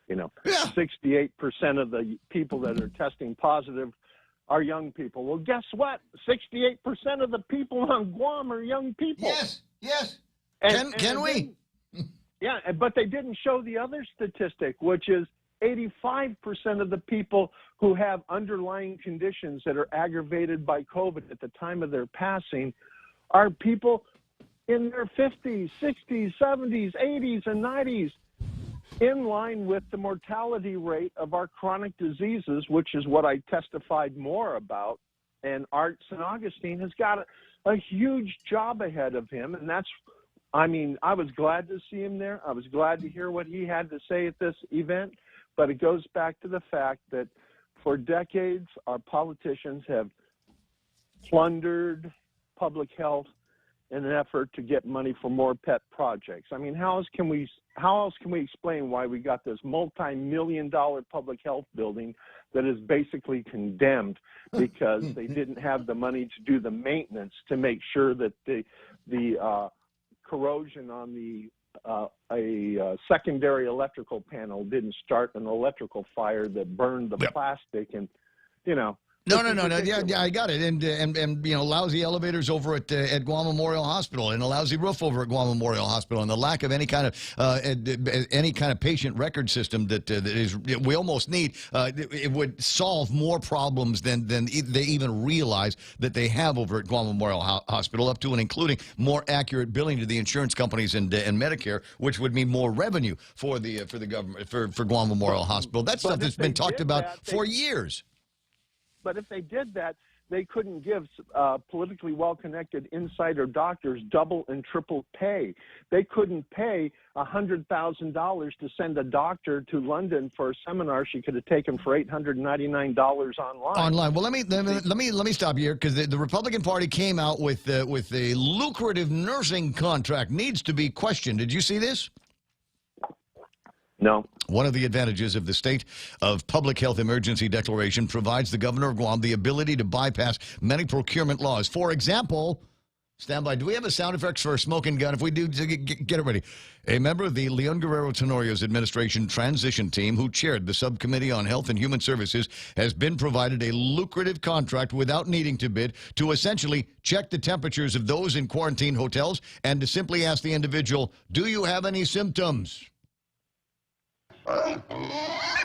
You know, 68% of the people that are testing positive are young people. Well, guess what? 68% of the people on Guam are young people. Yes. Can we? Yeah, but they didn't show the other statistic, which is 85% of the people who have underlying conditions that are aggravated by COVID at the time of their passing are people in their 50s, 60s, 70s, 80s, and 90s. in line with the mortality rate of our chronic diseases, which is what I testified more about. And Art St. Augustine has got a huge job ahead of him. And that's, I mean, I was glad to see him there. I was glad to hear what he had to say at this event. But it goes back to the fact that for decades, our politicians have plundered public health in an effort to get money for more pet projects. I mean, how else can we explain why we got this multi-million-dollar public health building that is basically condemned because they didn't have the money to do the maintenance to make sure that the corrosion on a secondary electrical panel didn't start an electrical fire that burned the plastic, and No. Yeah, I got it. And lousy elevators over at Guam Memorial Hospital, and a lousy roof over at Guam Memorial Hospital, and the lack of any kind of patient record system that we almost need. It would solve more problems than they even realize that they have over at Guam Memorial Hospital, up to and including more accurate billing to the insurance companies and Medicare, which would mean more revenue for the government for Guam Memorial Hospital. That's stuff that's been talked about for years. But if they did that, they couldn't give politically well-connected insider doctors double and triple pay. They couldn't pay $100,000 to send a doctor to London for a seminar she could have taken for $899 online. Well, let me stop you here, because the Republican Party came out with a lucrative nursing contract. Needs to be questioned. Did you see this? No. One of the advantages of the state of public health emergency declaration provides the governor of Guam the ability to bypass many procurement laws. For example, stand by. Do we have a sound effects for a smoking gun? If we do, get it ready. A member of the Leon Guerrero Tenorio's administration transition team, who chaired the subcommittee on health and human services, has been provided a lucrative contract without needing to bid to essentially check the temperatures of those in quarantine hotels and to simply ask the individual, do you have any symptoms?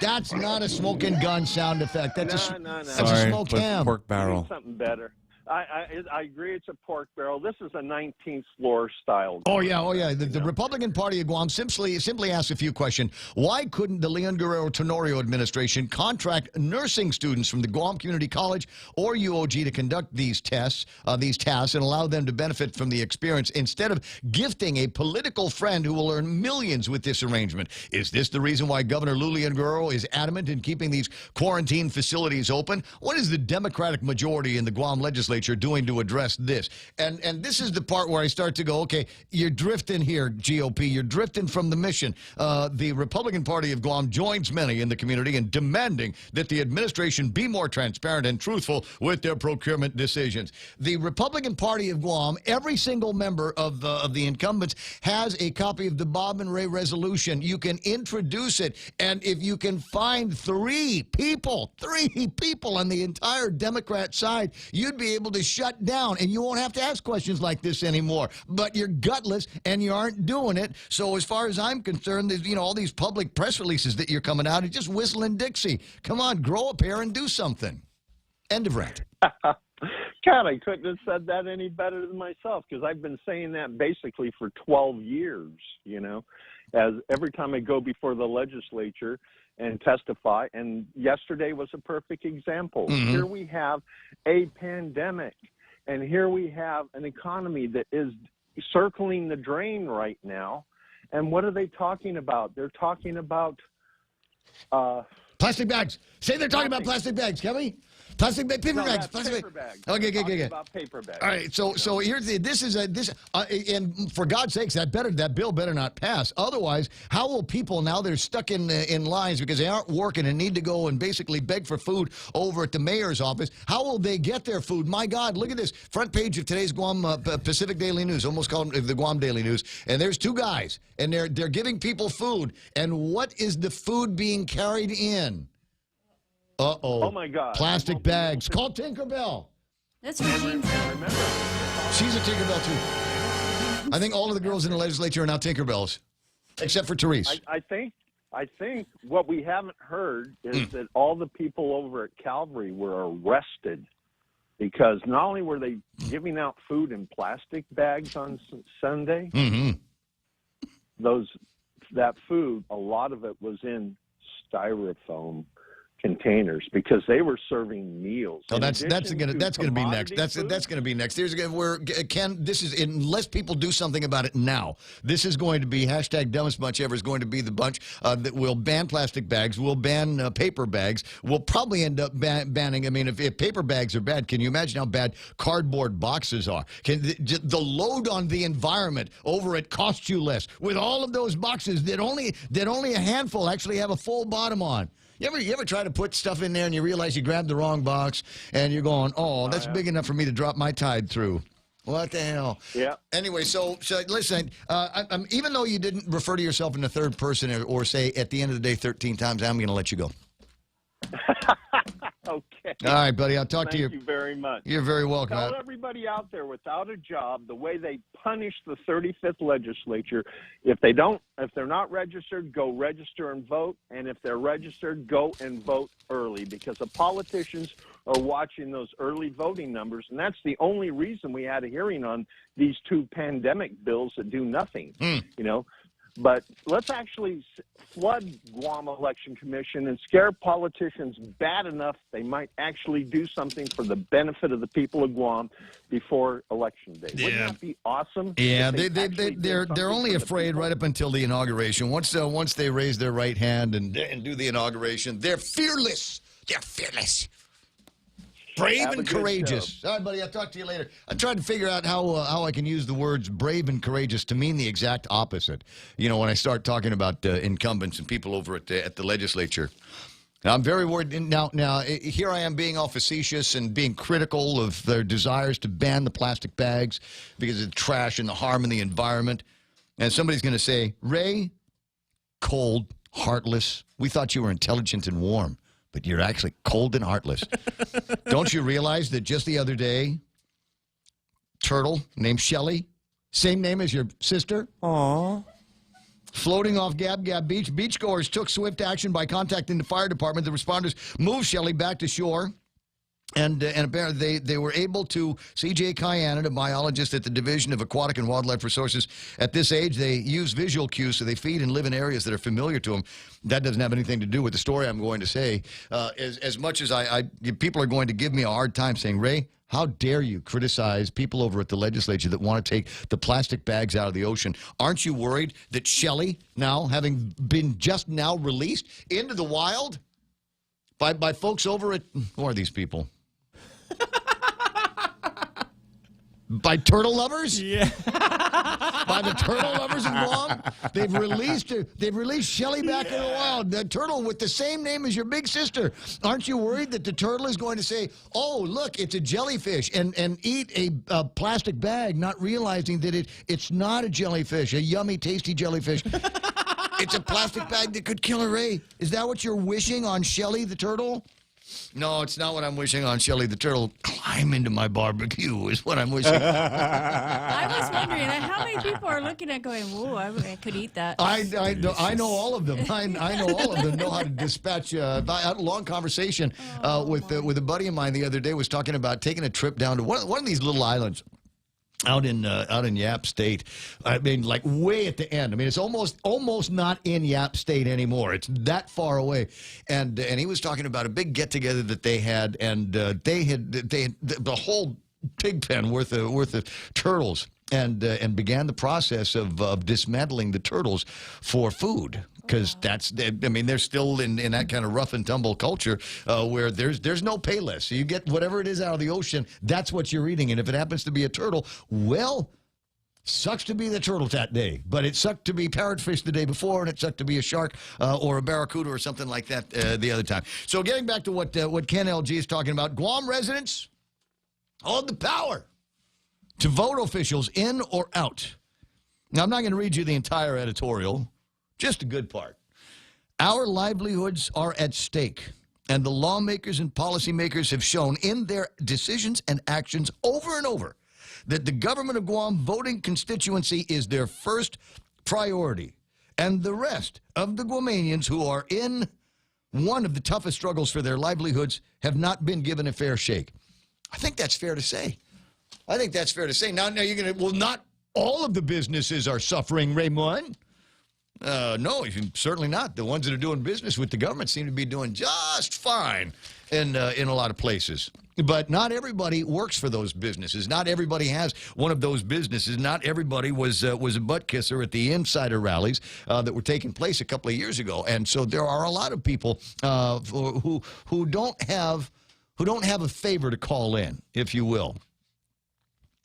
That's not a smoking gun sound effect. That's a smoke ham. Pork barrel. Something better. I agree it's a pork barrel. This is a 19th floor style. Oh, yeah. The Republican Party of Guam simply asks a few questions. Why couldn't the Leon Guerrero Tenorio administration contract nursing students from the Guam Community College or UOG to conduct these tasks and allow them to benefit from the experience instead of gifting a political friend who will earn millions with this arrangement? Is this the reason why Governor Leon Guerrero is adamant in keeping these quarantine facilities open? What is the Democratic majority in the Guam legislature doing to address this? And this is the part where I start to go, okay, you're drifting here, GOP. You're drifting from the mission. The Republican Party of Guam joins many in the community in demanding that the administration be more transparent and truthful with their procurement decisions. The Republican Party of Guam, every single member of the incumbents has a copy of the Bob and Ray resolution. You can introduce it, and if you can find three people on the entire Democrat side, you'd be able to shut down, and you won't have to ask questions like this anymore. But you're gutless, and you aren't doing it. So as far as I'm concerned, there's, all these public press releases that you're coming out, it's just whistling Dixie. Come on, grow up here and do something. End of rant. God, I couldn't have said that any better than myself, because I've been saying that basically for 12 years, as every time I go before the legislature and testify, and yesterday was a perfect example. Mm-hmm. Here we have a pandemic, and here we have an economy that is circling the drain right now. And what are they talking about? They're talking about plastic bags. Say they're talking about plastic bags, Kevin. Plastic bag, paper bags. Paper bags. Okay. About paper bags. All right, so here's and for God's sakes, that bill better not pass. Otherwise, how will people, now they're stuck in lines because they aren't working and need to go and basically beg for food over at the mayor's office? How will they get their food? My God, look at this front page of today's Guam Pacific Daily News, almost called the Guam Daily News, and there's two guys, and they're giving people food, and what is the food being carried in? Uh-oh. Oh, my God. Plastic bags. Call Tinkerbell. That's Regine. She's a Tinkerbell, too. I think all of the girls in the legislature are now Tinkerbells, except for Therese. I think what we haven't heard is that all the people over at Calvary were arrested because not only were they giving out food in plastic bags on Sunday, those that food, a lot of it was in styrofoam containers because they were serving meals. Oh, that's going to be next. That's food, going to be next. This is unless people do something about it now. This is going to be hashtag dumbest bunch ever is going to be the bunch that will ban plastic bags. We'll ban paper bags. We'll probably end up banning. I mean, if paper bags are bad, can you imagine how bad cardboard boxes are? The load on the environment over at Cost You Less with all of those boxes that only a handful actually have a full bottom on. You ever try to put stuff in there and you realize you grabbed the wrong box and you're going, oh, that's big enough for me to drop my Tide through. What the hell? Yeah. Anyway, so listen, even though you didn't refer to yourself in the third person or say at the end of the day 13 times, I'm going to let you go. Okay. All right, buddy. I'll talk to you. Thank you very much. You're very welcome. Tell everybody out there without a job the way they punish the 35th legislature. If they're not registered, go register and vote. And if they're registered, go and vote early because the politicians are watching those early voting numbers. And that's the only reason we had a hearing on these two pandemic bills that do nothing, you know. But let's actually flood Guam Election Commission and scare politicians bad enough they might actually do something for the benefit of the people of Guam before Election Day. Yeah. Wouldn't that be awesome? Yeah, they're only afraid right up until the inauguration. Once they raise their right hand and do the inauguration, they're fearless. They're fearless. Brave and courageous. All right, buddy, I'll talk to you later. I tried to figure out how I can use the words brave and courageous to mean the exact opposite. You know, when I start talking about incumbents and people over at the legislature. I'm very worried. Now, here I am being all facetious and being critical of their desires to ban the plastic bags because of the trash and the harm in the environment. And somebody's going to say, Ray, cold, heartless. We thought you were intelligent and warm. But you're actually cold and heartless. Don't you realize that just the other day, turtle named Shelly, same name as your sister, floating off Gab Gab Beach. Beachgoers took swift action by contacting the fire department. The responders moved Shelly back to shore. And apparently they were able to, C.J. Kyannon, a biologist at the Division of Aquatic and Wildlife Resources, at this age, they use visual cues, so they feed and live in areas that are familiar to them. That doesn't have anything to do with the story I'm going to say. As much as people are going to give me a hard time saying, Ray, how dare you criticize people over at the legislature that want to take the plastic bags out of the ocean? Aren't you worried that Shelly, now, having been just now released into the wild by folks over at, who are these people? By turtle lovers? Yeah. By the turtle lovers in Guam? They've released Shelly back in the wild. The turtle with the same name as your big sister. Aren't you worried that the turtle is going to say, oh, look, it's a jellyfish, and eat a plastic bag, not realizing that it's not a jellyfish, a yummy, tasty jellyfish. It's a plastic bag that could kill her, Ray. Is that what you're wishing on Shelly the turtle? No, it's not what I'm wishing on Shelly the turtle. Climb into my barbecue is what I'm wishing. I was wondering how many people are looking at going, whoa, I could eat that. I know all of them. I know all of them know how to dispatch. I had a long conversation with a buddy of mine the other day. Was talking about taking a trip down to one of these little islands out in Yap State. I mean, like way at the end. I mean, it's almost not in Yap State anymore. It's that far away. And he was talking about a big get together that they had, and they had the whole pig pen worth of turtles, and began the process of dismantling the turtles for food. Because they're still in that kind of rough and tumble culture where there's no payless. So you get whatever it is out of the ocean, that's what you're eating. And if it happens to be a turtle, well, sucks to be the turtle that day. But it sucked to be parrotfish the day before, and it sucked to be a shark or a barracuda or something like that the other time. So getting back to what Ken LG is talking about, Guam residents hold the power to vote officials in or out. Now, I'm not going to read you the entire editorial. Just a good part. Our livelihoods are at stake, and the lawmakers and policymakers have shown in their decisions and actions over and over that the government of Guam voting constituency is their first priority, and the rest of the Guamanians who are in one of the toughest struggles for their livelihoods have not been given a fair shake. I think that's fair to say. Now you're going to, well, not all of the businesses are suffering, Raymond. No, certainly not. The ones that are doing business with the government seem to be doing just fine in a lot of places. But not everybody works for those businesses. Not everybody has one of those businesses. Not everybody was a butt kisser at the insider rallies that were taking place a couple of years ago. And so there are a lot of people who don't have a favor to call in, if you will.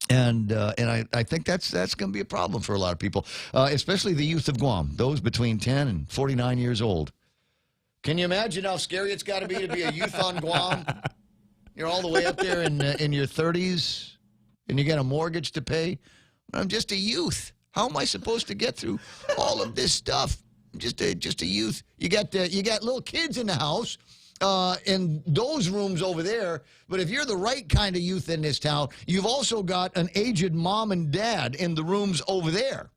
And I think that's going to be a problem for a lot of people, especially the youth of Guam, those between 10 and 49 years old. Can you imagine how scary it's got to be a youth on Guam? You're all the way up there in your 30s, and you got a mortgage to pay. I'm just a youth. How am I supposed to get through all of this stuff? I'm just a youth. You got little kids in the house. In those rooms over there, but if you're the right kind of youth in this town, you've also got an aged mom and dad in the rooms over there,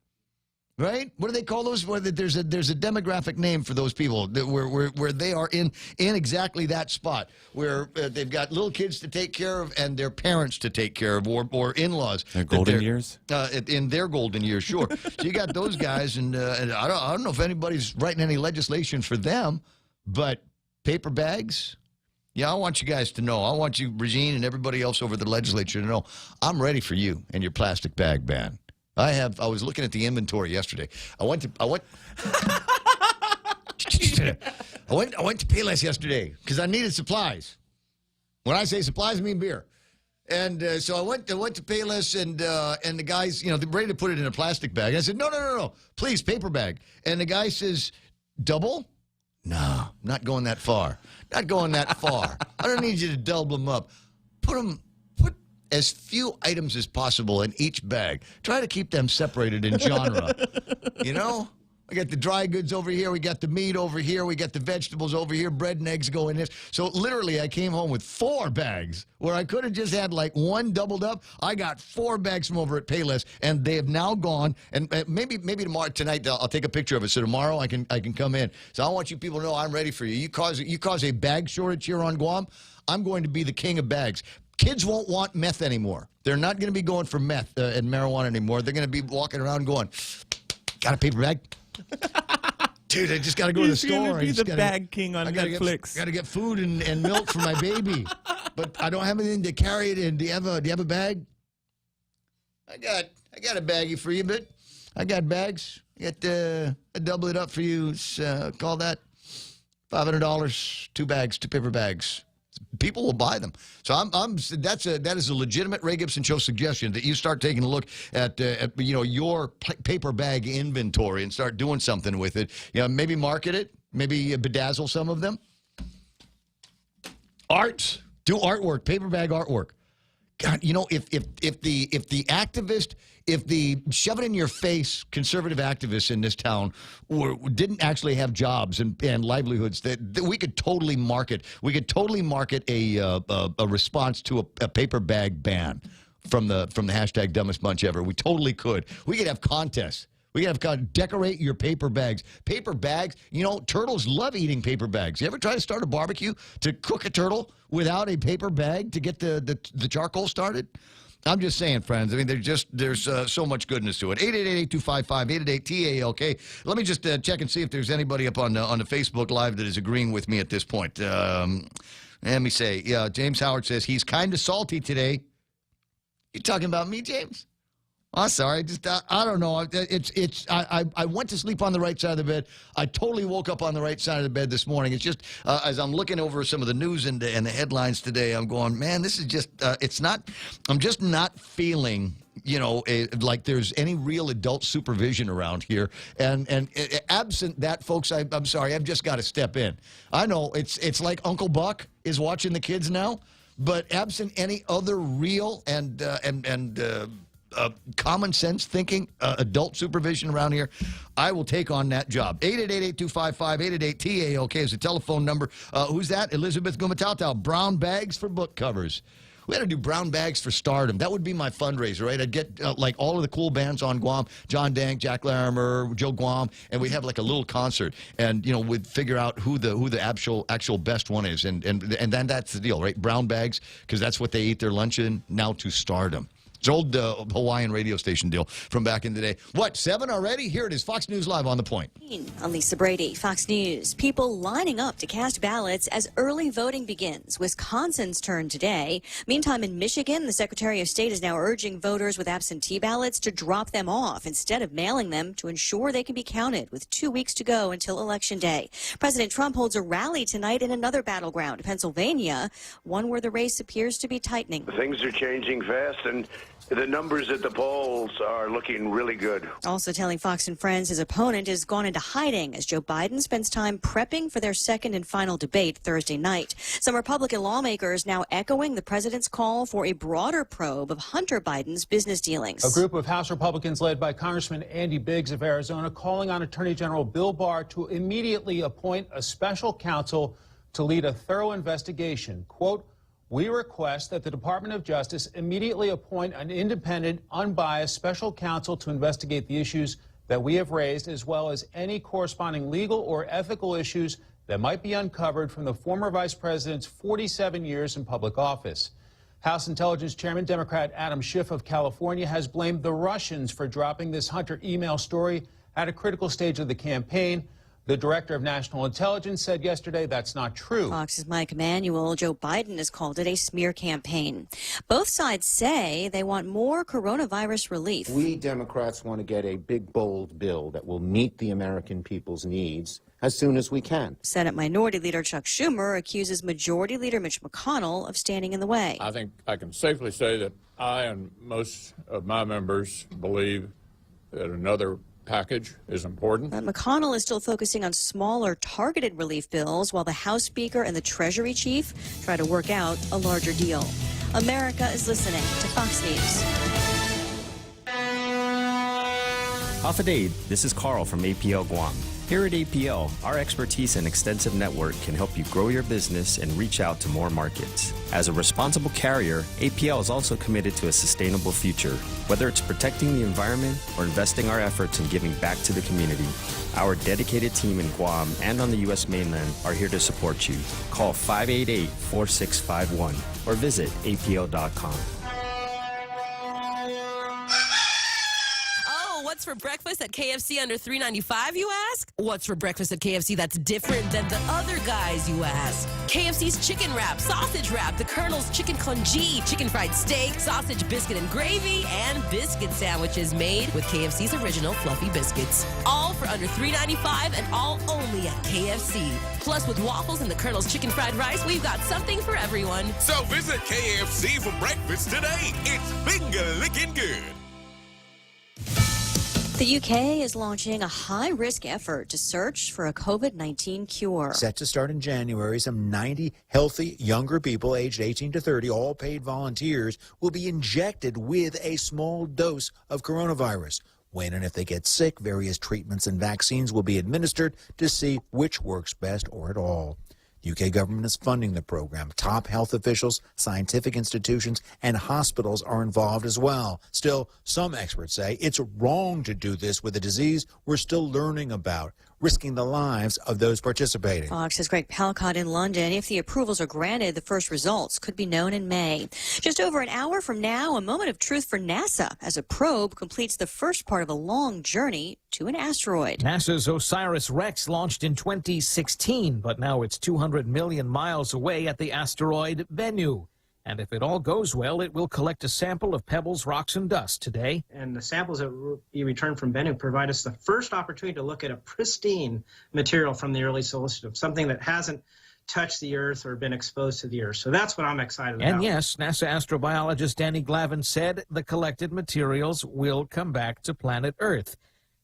right? What do they call those? There's a demographic name for those people where they are in exactly that spot where they've got little kids to take care of and their parents to take care of, or in-laws. Their golden years? In their golden years, sure. So you got those guys, and I don't know if anybody's writing any legislation for them, but paper bags? Yeah, I want you guys to know. I want you, Regine, and everybody else over the legislature to know I'm ready for you and your plastic bag ban. I was looking at the inventory yesterday. I went to Payless yesterday because I needed supplies. When I say supplies, I mean beer. And so I went to Payless, and the guys, they're ready to put it in a plastic bag. I said, no, please, paper bag. And the guy says, double? No, not going that far. Not going that far. I don't need you to double them up. Put as few items as possible in each bag. Try to keep them separated in genre. We got the dry goods over here. We got the meat over here. We got the vegetables over here. Bread and eggs go in this. So literally, I came home with 4 bags where I could have just had like one doubled up. I got 4 bags from over at Payless, and they have now gone. And maybe tomorrow, tonight, I'll take a picture of it. So tomorrow I can come in. So I want you people to know I'm ready for you. You cause a bag shortage here on Guam, I'm going to be the king of bags. Kids won't want meth anymore. They're not going to be going for meth and marijuana anymore. They're going to be walking around going, got a paper bag? Dude, I just got to go to the store. Be the bag king on Netflix. Got to get food and milk for my baby, but I don't have anything to carry it in. Do you have a bag? I got a baggie for you, but I got bags. I double it up for you. Call that $500. 2 bags, 2 paper bags. People will buy them. So that is a legitimate Ray Gibson Show suggestion that you start taking a look at your paper bag inventory and start doing something with it. Maybe market it, maybe bedazzle some of them. Art, do artwork, paper bag artwork. God, if the activist, if the shove it in your face conservative activists in this town didn't actually have jobs and livelihoods, that we could totally market. We could totally market a response to a paper bag ban from the hashtag dumbest bunch ever. We totally could. We could have contests. We could have decorate your paper bags. Paper bags, turtles love eating paper bags. You ever try to start a barbecue to cook a turtle without a paper bag to get the charcoal started? I'm just saying, friends. I mean, there's so much goodness to it. 888-825-5888-TALK. Let me just check and see if there's anybody up on the Facebook Live that is agreeing with me at this point. Let me say, James Howard says he's kind of salty today. You talking about me, James? Oh, sorry. I don't know. I went to sleep on the right side of the bed. I totally woke up on the right side of the bed this morning. It's just as I'm looking over some of the news and the headlines today, I'm going, man, this is just I'm just not feeling like there's any real adult supervision around here. And absent that, folks, I'm sorry, I've just got to step in. I know it's like Uncle Buck is watching the kids now, but absent any other real and common sense thinking, adult supervision around here, I will take on that job. 888-825-5888-TALK is the telephone number. Who's that? Elizabeth Gumatautal. Brown bags for book covers. We had to do brown bags for stardom. That would be my fundraiser, right? I'd get like all of the cool bands on Guam, John Dank, Jack Larimer, Joe Guam, and we'd have like a little concert, and we'd figure out who the actual best one is, and then that's the deal, right? Brown bags, because that's what they eat their lunch in. Now to stardom. It's old Hawaiian radio station deal from back in the day. What, 7 already? Here it is, Fox News Live on the Point. I'm Lisa Brady, Fox News. People lining up to cast ballots as early voting begins. Wisconsin's turn today. Meantime, in Michigan, the Secretary of State is now urging voters with absentee ballots to drop them off instead of mailing them to ensure they can be counted with 2 weeks to go until Election Day. President Trump holds a rally tonight in another battleground, Pennsylvania, one where the race appears to be tightening. Things are changing fast, and the numbers at the polls are looking really good. Also telling Fox and Friends his opponent has gone into hiding as Joe Biden spends time prepping for their second and final debate Thursday night. Some Republican lawmakers now echoing the president's call for a broader probe of Hunter Biden's business dealings. A group of House Republicans led by Congressman Andy Biggs of Arizona calling on Attorney General Bill Barr to immediately appoint a special counsel to lead a thorough investigation. Quote, "We request that the Department of Justice immediately appoint an independent, unbiased special counsel to investigate the issues that we have raised, as well as any corresponding legal or ethical issues that might be uncovered from the former vice president's 47 years in public office." House Intelligence Chairman Democrat Adam Schiff of California has blamed the Russians for dropping this Hunter email story at a critical stage of the campaign. The director of national intelligence said yesterday that's not true. Fox's Mike Emanuel. Joe Biden has called it a smear campaign. Both sides say they want more coronavirus relief. We Democrats want to get a big, bold bill that will meet the American people's needs as soon as we can. Senate Minority Leader Chuck Schumer accuses Majority Leader Mitch McConnell of standing in the way. I think I can safely say that I and most of my members believe that another package is important. But McConnell is still focusing on smaller, targeted relief bills, while the House Speaker and the Treasury Chief try to work out a larger deal. America is listening to Fox News. Hafidade, this is Carl from APL Guam. Here at APL, our expertise and extensive network can help you grow your business and reach out to more markets. As a responsible carrier, APL is also committed to a sustainable future, whether it's protecting the environment or investing our efforts in giving back to the community. Our dedicated team in Guam and on the U.S. mainland are here to support you. Call 588-4651 or visit apl.com. What's for breakfast at KFC under $3.95, you ask? What's for breakfast at KFC that's different than the other guys, you ask? KFC's chicken wrap, sausage wrap, the Colonel's chicken congee, chicken fried steak, sausage biscuit and gravy, and biscuit sandwiches made with KFC's original fluffy biscuits. All for under $3.95 and all only at KFC. Plus, with waffles and the Colonel's chicken fried rice, we've got something for everyone. So visit KFC for breakfast today. It's finger-licking good. The UK is launching a high-risk effort to search for a COVID-19 cure. Set to start in January, some 90 healthy younger people aged 18 to 30, all paid volunteers, will be injected with a small dose of coronavirus. When and if they get sick, various treatments and vaccines will be administered to see which works best or at all. The UK government is funding the program. Top health officials, scientific institutions, and hospitals are involved as well. Still, some experts say it's wrong to do this with a disease we're still learning about, risking the lives of those participating. Fox's Greg Palcott in London. If the approvals are granted, the first results could be known in May. Just over an hour from now, a moment of truth for NASA as a probe completes the first part of a long journey to an asteroid. NASA's OSIRIS-REx launched in 2016, but now it's 200 million miles away at the asteroid Bennu. And if it all goes well, it will collect a sample of pebbles, rocks, and dust today. And the samples that will be returned from Bennu provide us the first opportunity to look at a pristine material from the early solstice, something that hasn't touched the Earth or been exposed to the Earth. So that's what I'm excited about. And yes, NASA astrobiologist Danny Glavin said the collected materials will come back to planet Earth.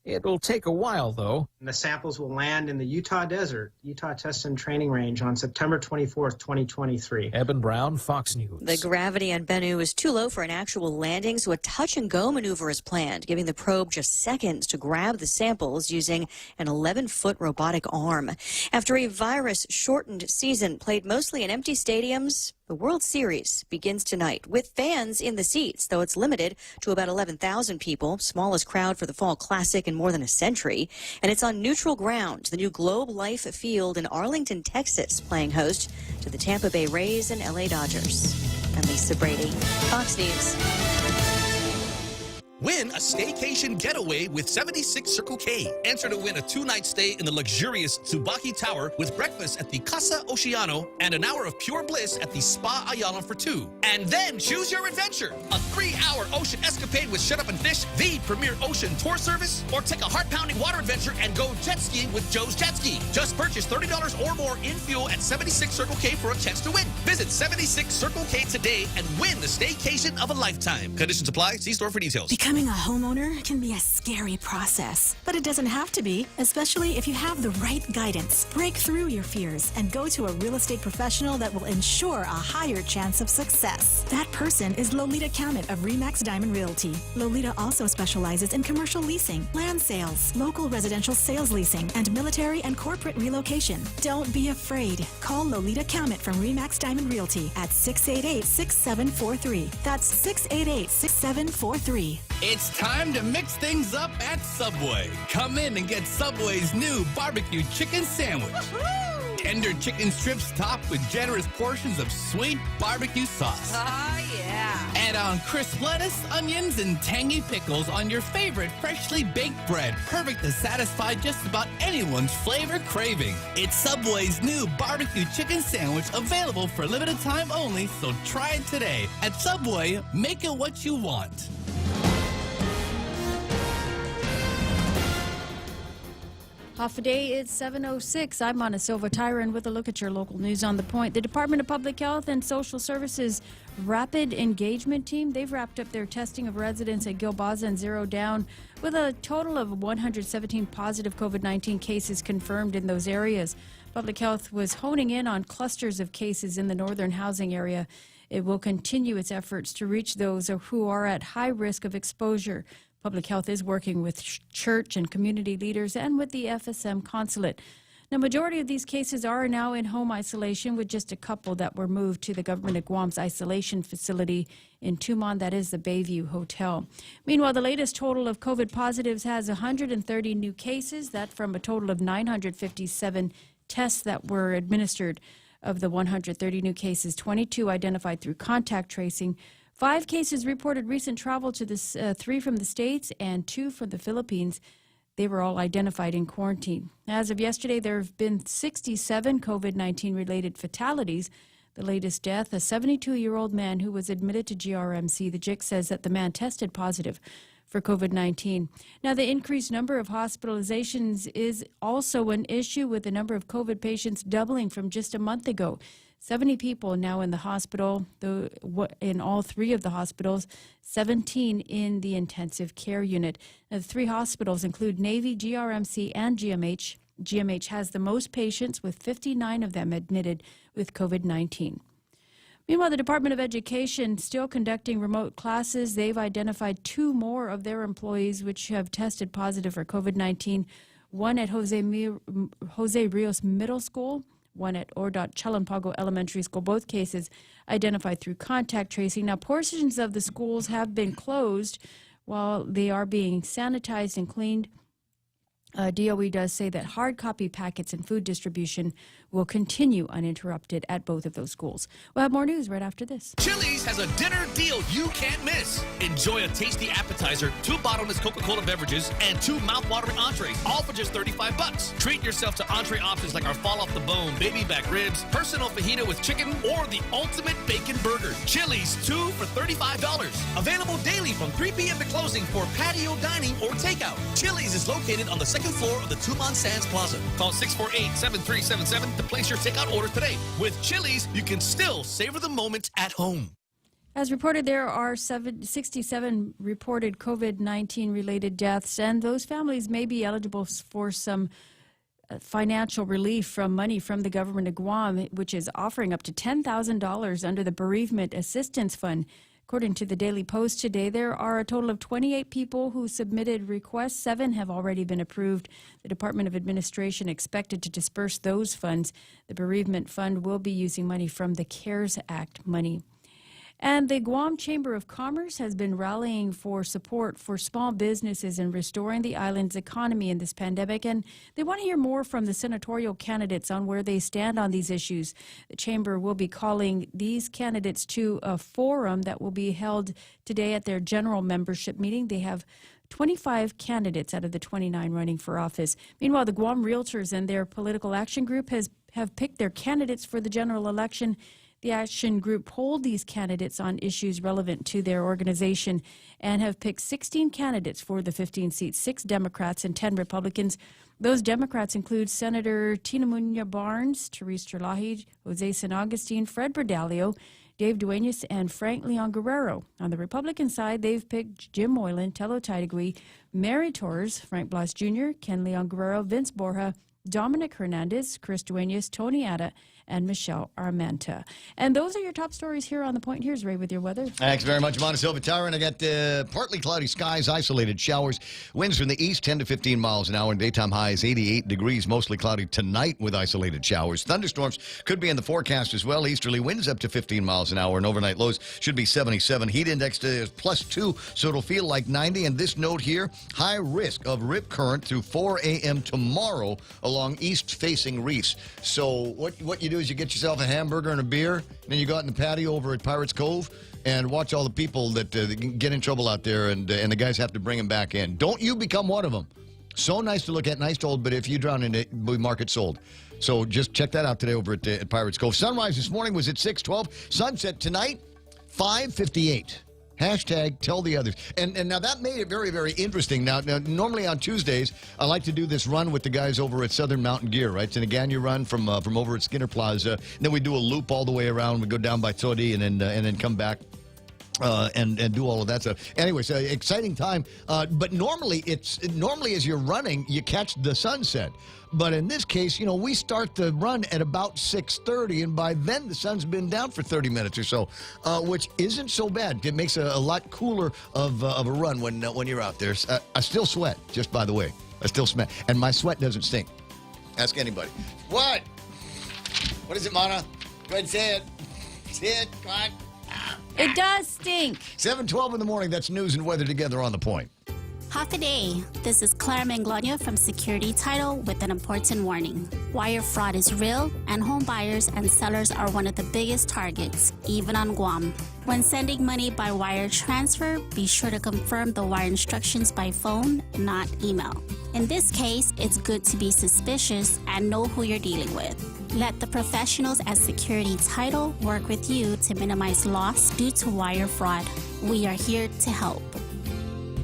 It'll take a while, though. And the samples will land in the Utah desert, Utah Test and Training Range, on September 24th, 2023. Eben Brown, Fox News. The gravity on Bennu is too low for an actual landing, so a touch-and-go maneuver is planned, giving the probe just seconds to grab the samples using an 11-foot robotic arm. After a virus-shortened season played mostly in empty stadiums, the World Series begins tonight with fans in the seats, though it's limited to about 11,000 people, smallest crowd for the Fall Classic in more than a century. And it's on neutral ground, the new Globe Life Field in Arlington, Texas, playing host to the Tampa Bay Rays and LA Dodgers. I'm Lisa Brady, Fox News. Win a staycation getaway with 76 Circle K. Enter to win a 2-night stay in the luxurious Tsubaki Tower with breakfast at the Casa Oceano and an hour of pure bliss at the Spa Ayala for 2. And then choose your adventure. A 3-hour ocean escapade with Shut Up and Fish, the premier ocean tour service, or take a heart-pounding water adventure and go jet skiing with Joe's Jet Ski. Just purchase $30 or more in fuel at 76 Circle K for a chance to win. Visit 76 Circle K today and win the staycation of a lifetime. Conditions apply. See store for details. Becoming a homeowner can be a scary process, but it doesn't have to be, especially if you have the right guidance. Break through your fears and go to a real estate professional that will ensure a higher chance of success. That person is Lolita Kamet of RE/MAX Diamond Realty. Lolita also specializes in commercial leasing, land sales, local residential sales leasing, and military and corporate relocation. Don't be afraid. Call Lolita Kamet from RE/MAX Diamond Realty at 688-6743. That's 688-6743. It's time to mix things up at Subway. Come in and get Subway's new barbecue chicken sandwich. Tender chicken strips topped with generous portions of sweet barbecue sauce. Oh, yeah. Add on crisp lettuce, onions, and tangy pickles on your favorite freshly baked bread. Perfect to satisfy just about anyone's flavor craving. It's Subway's new barbecue chicken sandwich, available for limited time only, so try it today. At Subway, make it what you want. Half a day, it's 7:06. I'm Ana Silva Tyron with a look at your local news on the point. The Department of Public Health and Social Services Rapid Engagement Team, they've wrapped up their testing of residents at Gilboza and Zero Down with a total of 117 positive COVID-19 cases confirmed in those areas. Public Health was honing in on clusters of cases in the northern housing area. It will continue its efforts to reach those who are at high risk of exposure. Public Health is working with church and community leaders and with the FSM consulate. The majority of these cases are now in home isolation, with just a couple that were moved to the government of Guam's isolation facility in Tumon, that is the Bayview Hotel. Meanwhile, the latest total of COVID positives has 130 new cases, that from a total of 957 tests that were administered. Of the 130 new cases, 22 identified through contact tracing. 5 cases reported recent travel to this, 3 from the States and 2 from the Philippines. They were all identified in quarantine. As of yesterday, there have been 67 COVID-19 related fatalities. The latest death, a 72-year-old man who was admitted to GRMC. The JIC says that the man tested positive for COVID-19. Now, the increased number of hospitalizations is also an issue, with the number of COVID patients doubling from just a month ago. 70 people now in the hospital, in all 3 of the hospitals, 17 in the intensive care unit. Now, the 3 hospitals include Navy, GRMC, and GMH. GMH has the most patients, with 59 of them admitted with COVID-19. Meanwhile, the Department of Education still conducting remote classes. They've identified 2 more of their employees which have tested positive for COVID-19, one at Jose Rios Middle School, one at Ordot Chalanpago Elementary School, both cases identified through contact tracing. Now, portions of the schools have been closed while they are being sanitized and cleaned. DOE does say that hard copy packets and food distribution will continue uninterrupted at both of those schools. We'll have more news right after this. Chili's has a dinner deal you can't miss. Enjoy a tasty appetizer, 2 bottomless Coca-Cola beverages, and 2 mouth-watering entrees, all for just $35. Treat yourself to entree options like our fall-off-the-bone baby back ribs, personal fajita with chicken, or the ultimate bacon burger. Chili's, 2 for $35. Available daily from 3 p.m. to closing for patio dining or takeout. Chili's is located on the 2nd floor of the Tumon Sands Plaza. Call 648-7377 to place your takeout order today. With Chili's, you can still savor the moment at home. As reported, there are 67 reported COVID-19 related deaths, and those families may be eligible for some financial relief from money from the government of Guam, which is offering up to $10,000 under the Bereavement Assistance Fund. According to the Daily Post today, there are a total of 28 people who submitted requests. 7 have already been approved. The Department of Administration expected to disperse those funds. The Bereavement Fund will be using money from the CARES Act money. And the Guam Chamber of Commerce has been rallying for support for small businesses in restoring the island's economy in this pandemic. And they want to hear more from the senatorial candidates on where they stand on these issues. The chamber will be calling these candidates to a forum that will be held today at their general membership meeting. They have 25 candidates out of the 29 running for office. Meanwhile, the Guam Realtors and their political action group have picked their candidates for the general election. The action group polled these candidates on issues relevant to their organization and have picked 16 candidates for the 15 seats, 6 Democrats and 10 Republicans. Those Democrats include Senator Tina Muñoz Barnes, Therese Terlahi, Jose San Agustin, Fred Berdalio, Dave Duenas, and Frank Leon Guerrero. On the Republican side, they've picked Jim Moylan, Tello Taitagui, Mary Torres, Frank Blas Jr., Ken Leon Guerrero, Vince Borja, Dominic Hernandez, Chris Duenas, Tony Atta, and Michelle Armenta. And those are your top stories here on The Point. Here's Ray with your weather. Thanks very much, Montecito Tower. And I got partly cloudy skies, isolated showers. Winds from the east, 10 to 15 miles an hour. And daytime highs, 88 degrees. Mostly cloudy tonight with isolated showers. Thunderstorms could be in the forecast as well. Easterly winds up to 15 miles an hour. And overnight lows should be 77. Heat index is +2, so it'll feel like 90. And this note here, high risk of rip current through 4 a.m. tomorrow along east-facing reefs. So what you do is you get yourself a hamburger and a beer, and then you go out in the patio over at Pirates Cove and watch all the people that get in trouble out there, and the guys have to bring them back in. Don't you become one of them. So nice to look at, nice to hold, but if you drown in it, we mark it sold. So just check that out today over at Pirates Cove. Sunrise this morning was at 6:12. Sunset tonight, 5:58. Hashtag tell the others. And now that made it very, very interesting. Now, normally on Tuesdays, I like to do this run with the guys over at Southern Mountain Gear, right? It's an Aganya run from over at Skinner Plaza. And then we do a loop all the way around. We go down by Todi and then come back. And do all of that stuff. Anyway, so exciting time. But normally as you're running, you catch the sunset. But in this case, we start the run at about 6:30, and by then the sun's been down for 30 minutes or so, which isn't so bad. It makes a lot cooler of a run when you're out there. I still sweat, just by the way. I still sweat, and my sweat doesn't stink. Ask anybody. What? What is it, Mana? Go ahead and say it. Say it. Come on. It does stink. 7:12 in the morning. That's news and weather together on The Point. Half a day. This is Clara Manglona from Security Title with an important warning. Wire fraud is real, and home buyers and sellers are one of the biggest targets, even on Guam. When sending money by wire transfer, be sure to confirm the wire instructions by phone, not email. In this case, it's good to be suspicious and know who you're dealing with. Let the professionals at Security Title work with you to minimize loss due to wire fraud. We are here to help.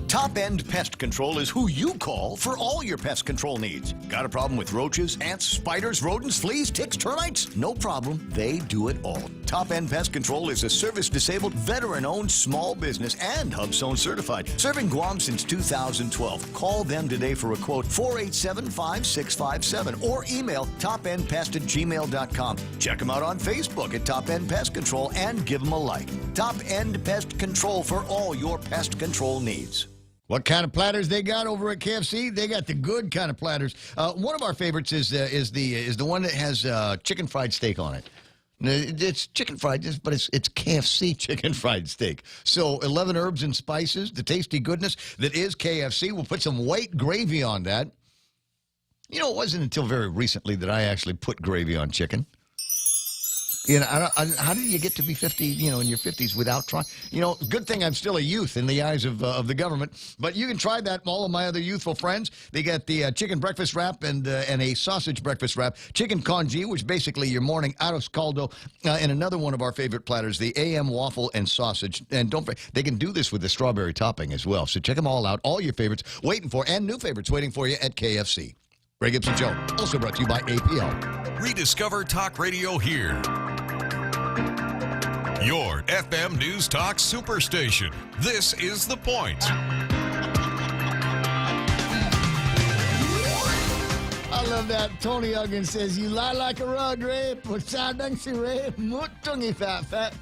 Top End Pest Control is who you call for all your pest control needs. Got a problem with roaches, ants, spiders, rodents, fleas, ticks, termites? No problem. They do it all. Top End Pest Control is a service-disabled, veteran-owned small business and HubZone certified. Serving Guam since 2012. Call them today for a quote, 487-5657, or email topendpest@gmail.com. Check them out on Facebook at Top End Pest Control and give them a like. Top End Pest Control for all your pest control needs. What kind of platters they got over at KFC? They got the good kind of platters. One of our favorites is the one that has chicken fried steak on it. It's chicken fried, but it's KFC chicken fried steak. So 11 herbs and spices, the tasty goodness that is KFC. We'll put some white gravy on that. It wasn't until very recently that I actually put gravy on chicken. How did you get to be 50, in your 50s without trying? Good thing I'm still a youth in the eyes of the government. But you can try that. All of my other youthful friends, they got the chicken breakfast wrap and a sausage breakfast wrap. Chicken congee, which is basically your morning arroz caldo. And another one of our favorite platters, the AM waffle and sausage. And don't forget, they can do this with the strawberry topping as well. So check them all out. All your favorites waiting for, and new favorites waiting for you at KFC. Ray Gibson Show, also brought to you by APL. Rediscover talk radio here. Your FM News Talk Superstation. This is The Point. I love that. Tony Huggins says, "You lie like a rug, Ray. Pusadang si Ray. Mutungi fat.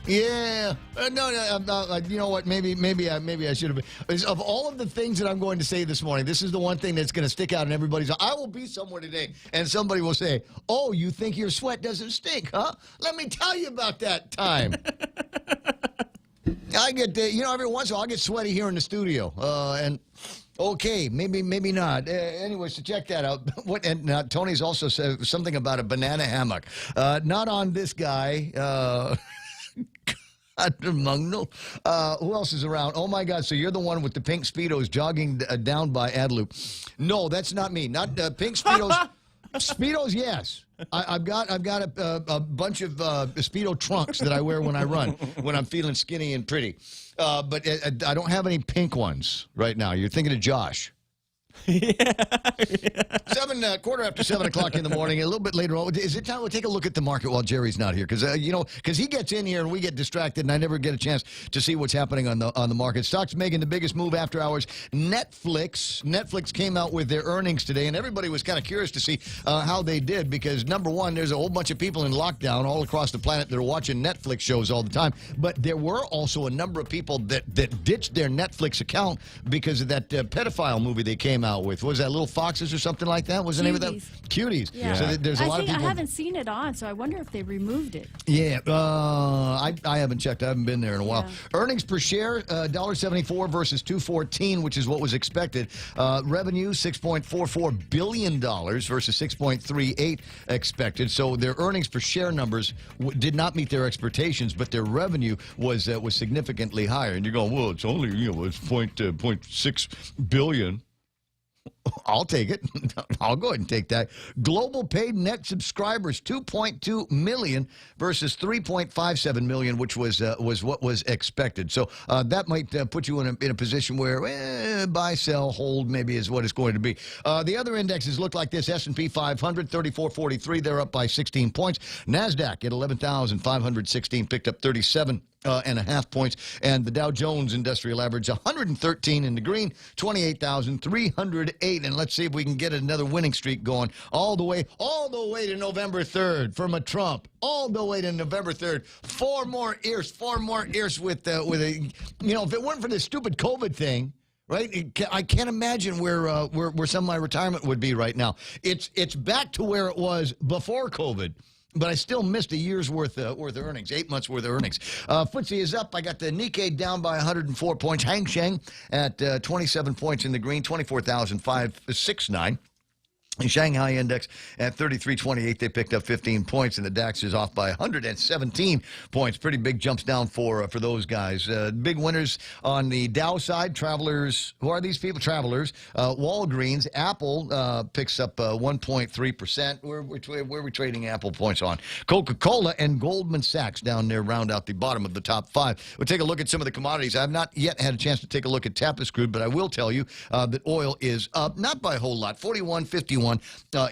Yeah. No, I'm not, you know what? Maybe I should have been. Of all of the things that I'm going to say this morning, this is the one thing that's going to stick out in everybody's. I will be somewhere today, and somebody will say, "Oh, you think your sweat doesn't stink, huh? Let me tell you about that time." I get, every once in a while I get sweaty here in the studio, and. Okay, maybe not. Anyway, so check that out. And now Tony's also said something about a banana hammock. Not on this guy. Who else is around? Oh my God! So you're the one with the pink Speedos jogging down by Adelup. No, that's not me. Not pink Speedos. Speedos, yes. I've got a bunch of Speedo trunks that I wear when I run, when I'm feeling skinny and pretty. But I don't have any pink ones right now. You're thinking of Josh. Quarter after 7 o'clock in the morning, a little bit later on. Is it time to take a look at the market while Jerry's not here? Because he gets in here and we get distracted, and I never get a chance to see what's happening on the market. Stocks making the biggest move after hours. Netflix came out with their earnings today, and everybody was kind of curious to see how they did, because number one, there's a whole bunch of people in lockdown all across the planet that are watching Netflix shows all the time. But there were also a number of people that ditched their Netflix account because of that pedophile movie they came out with. Was that Little Foxes or something like that? Was the name of that? Cuties. Yeah. So there's a lot of people. I haven't seen it on, so I wonder if they removed it. Yeah, I haven't checked. I haven't been there in a while. Yeah. Earnings per share, $1.74 versus $2.14, which is what was expected. Revenue, $6.44 billion versus $6.38 expected. So their earnings per share numbers did not meet their expectations, but their revenue was significantly higher. And you're going, well, it's only it's 0.6 billion. I'll take it. I'll go ahead and take that. Global paid net subscribers, 2.2 million versus 3.57 million, which was what was expected. So that might put you in a position where buy, sell, hold maybe is what it's going to be. The other indexes look like this. S&P 500, 3443. They're up by 16 points. NASDAQ at 11,516, picked up 37 and a half points, and the Dow Jones Industrial Average 113 in the green, 28,308. And let's see if we can get another winning streak going all the way to November 3rd from a Trump, all the way to November 3rd. Four more years with a if it weren't for this stupid COVID thing. Right, I can't imagine where some of my retirement would be right now. It's back to where it was before COVID. But I still missed a year's worth of earnings, 8 months worth of earnings. FTSE is up. I got the Nikkei down by 104 points. Hang Seng at 27 points in the green, 24,569. The Shanghai Index at 3328, they picked up 15 points, and the DAX is off by 117 points. Pretty big jumps down for those guys. Big winners on the Dow side. Travelers, who are these people? Travelers. Walgreens, Apple picks up 1.3%. Where are we trading Apple points on? Coca-Cola and Goldman Sachs down there round out the bottom of the top five. We'll take a look at some of the commodities. I've not yet had a chance to take a look at Tapis crude, but I will tell you that oil is up, not by a whole lot, 41.51.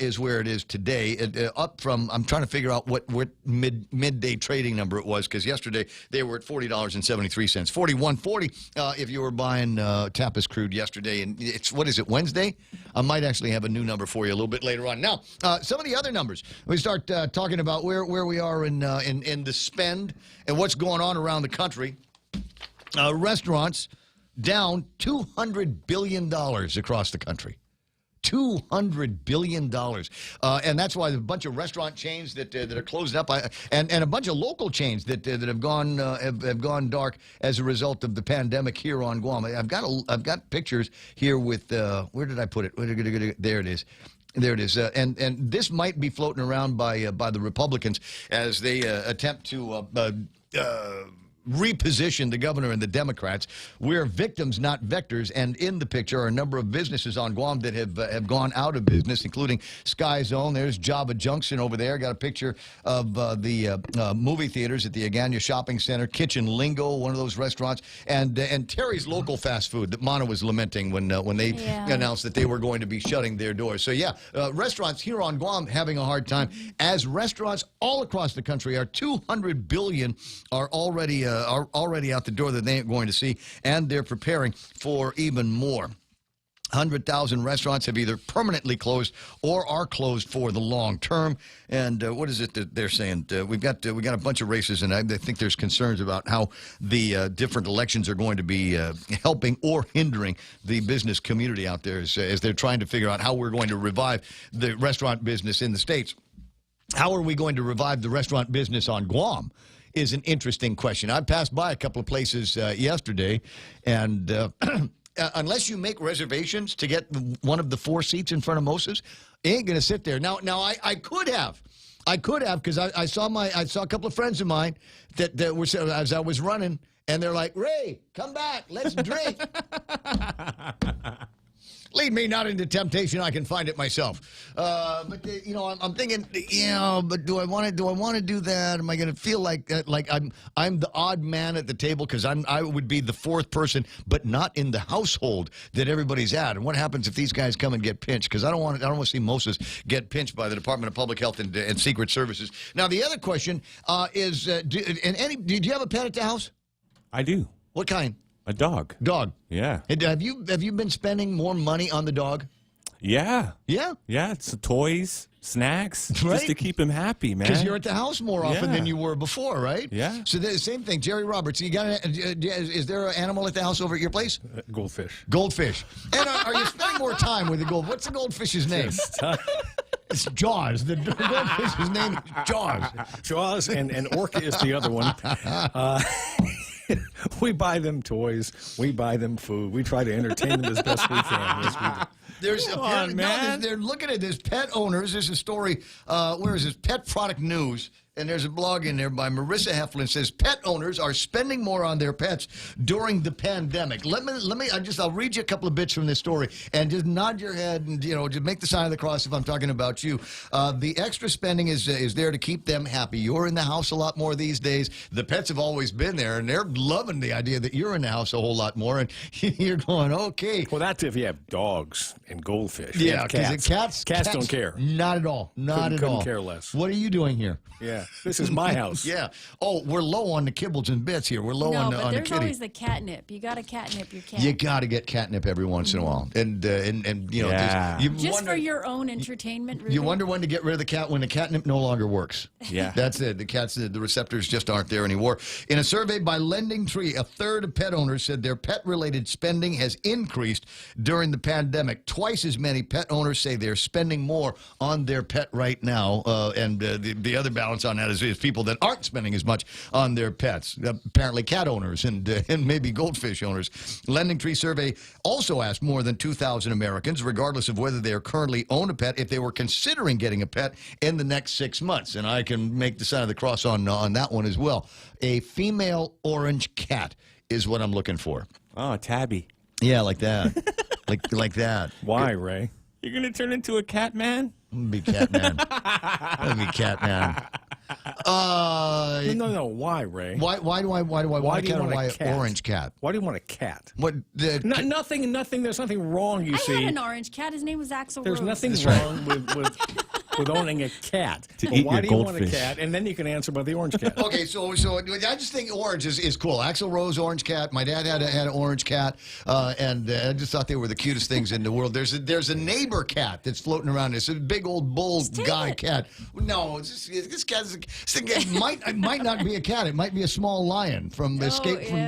Is where it is today. Up from, I'm trying to figure out what midday trading number it was, because yesterday they were at $40.73. 41.40 if you were buying Tapis crude yesterday. And it's, what is it, Wednesday? I might actually have a new number for you a little bit later on. Now, some of the other numbers. We start talking about where we are in the spend and what's going on around the country. Restaurants down $200 billion across the country. $200 billion. And that's why there's a bunch of restaurant chains that are closing up, and a bunch of local chains that have gone dark as a result of the pandemic here on Guam. I've got pictures here with where did I put it? There it is. There it is. And this might be floating around by the Republicans as they attempt to reposition the governor and the Democrats. We're victims, not vectors. And in the picture are a number of businesses on Guam that have gone out of business, including Sky Zone. There's Java Junction over there. Got a picture of the movie theaters at the Agana Shopping Center, Kitchen Lingo, one of those restaurants, and Terry's Local Fast Food that Mana was lamenting when they announced that they were going to be shutting their doors. So yeah, restaurants here on Guam having a hard time, as restaurants all across the country are $200 billion are already out the door that they ain't going to see, and they're preparing for even more. 100,000 restaurants have either permanently closed or are closed for the long term. And what is it that they're saying? We got a bunch of races, and I think there's concerns about how the different elections are going to be helping or hindering the business community out there as they're trying to figure out how we're going to revive the restaurant business in the States. How are we going to revive the restaurant business on Guam is an interesting question. I passed by a couple of places yesterday, and unless you make reservations to get one of the 4 seats in front of Moses, it ain't going to sit there. Now I could have because I saw a couple of friends of mine that were, as I was running, and they're like, Ray, come back, let's drink. Lead me not into temptation, I can find it myself. But I'm thinking, but do I want to do that? Am I going to feel like I'm the odd man at the table because I would be the 4th person, but not in the household that everybody's at? And what happens if these guys come and get pinched? Because I don't want to see Moses get pinched by the Department of Public Health and Secret Services. Now the other question is, did you have a pet at the house? I do. What kind? A dog. Dog. Yeah. And have you been spending more money on the dog? Yeah. Yeah? Yeah, it's toys, snacks, right? just to keep him happy, man. Because you're at the house more often than you were before, right? Yeah. So the same thing, Jerry Roberts. Is there an animal at the house over at your place? Goldfish. Goldfish. And are you spending more time with the gold? What's the goldfish's name? It's Jaws. The goldfish's name is Jaws. Jaws, and Orca is the other one. We buy them toys. We buy them food. We try to entertain them as best we can. Yes, we do. They're looking at this pet owners. There's a story. Where is this? Pet Product News. And there's a blog in there by Marissa Heflin. Says pet owners are spending more on their pets during the pandemic. I'll read you a couple of bits from this story and just nod your head and just make the sign of the cross if I'm talking about you. The extra spending is there to keep them happy. You're in the house a lot more these days. The pets have always been there, and they're loving the idea that you're in the house a whole lot more. And you're going, okay. Well, that's if you have dogs and goldfish. Yeah, because cats don't care. Not at all. Couldn't care less. What are you doing here? Yeah. This is my house. Yeah. Oh, we're low on the kibbles and bits here. We're low on the kitty. There's always the catnip. You got to catnip your cat. You got to get catnip every once in a while, and just for your own entertainment. Really? You wonder when to get rid of the cat when the catnip no longer works. Yeah, that's it. The receptors just aren't there anymore. In a survey by Lending Tree, 1/3 of pet owners said their pet-related spending has increased during the pandemic. Twice as many pet owners say they're spending more on their pet right now, and the other balance on that is people that aren't spending as much on their pets. Apparently cat owners and maybe goldfish owners. Lending Tree survey also asked more than 2,000 Americans, regardless of whether they currently own a pet, if they were considering getting a pet in the next 6 months. And I can make the sign of the cross on that one as well. A female orange cat is what I'm looking for. Oh, Tabby. Yeah, like that. like that. Why, Ray? You're going to turn into a cat man? I'm going to be cat man. I'm going to be cat man. No. Why, Ray? Why do I want a cat? Or why an orange cat? Why do you want a cat? What? Nothing. There's nothing wrong. You see, I had an orange cat. His name was Axl There's Rose. nothing wrong with owning a cat. Why do you want a cat? And then you can answer about the orange cat. Okay, so I just think orange is cool. Axl Rose, orange cat. My dad had an orange cat, and I just thought they were the cutest things in the world. There's a neighbor cat that's floating around. It's a big old bull guy cat. No, this cat might not be a cat. It might be a small lion from Escape from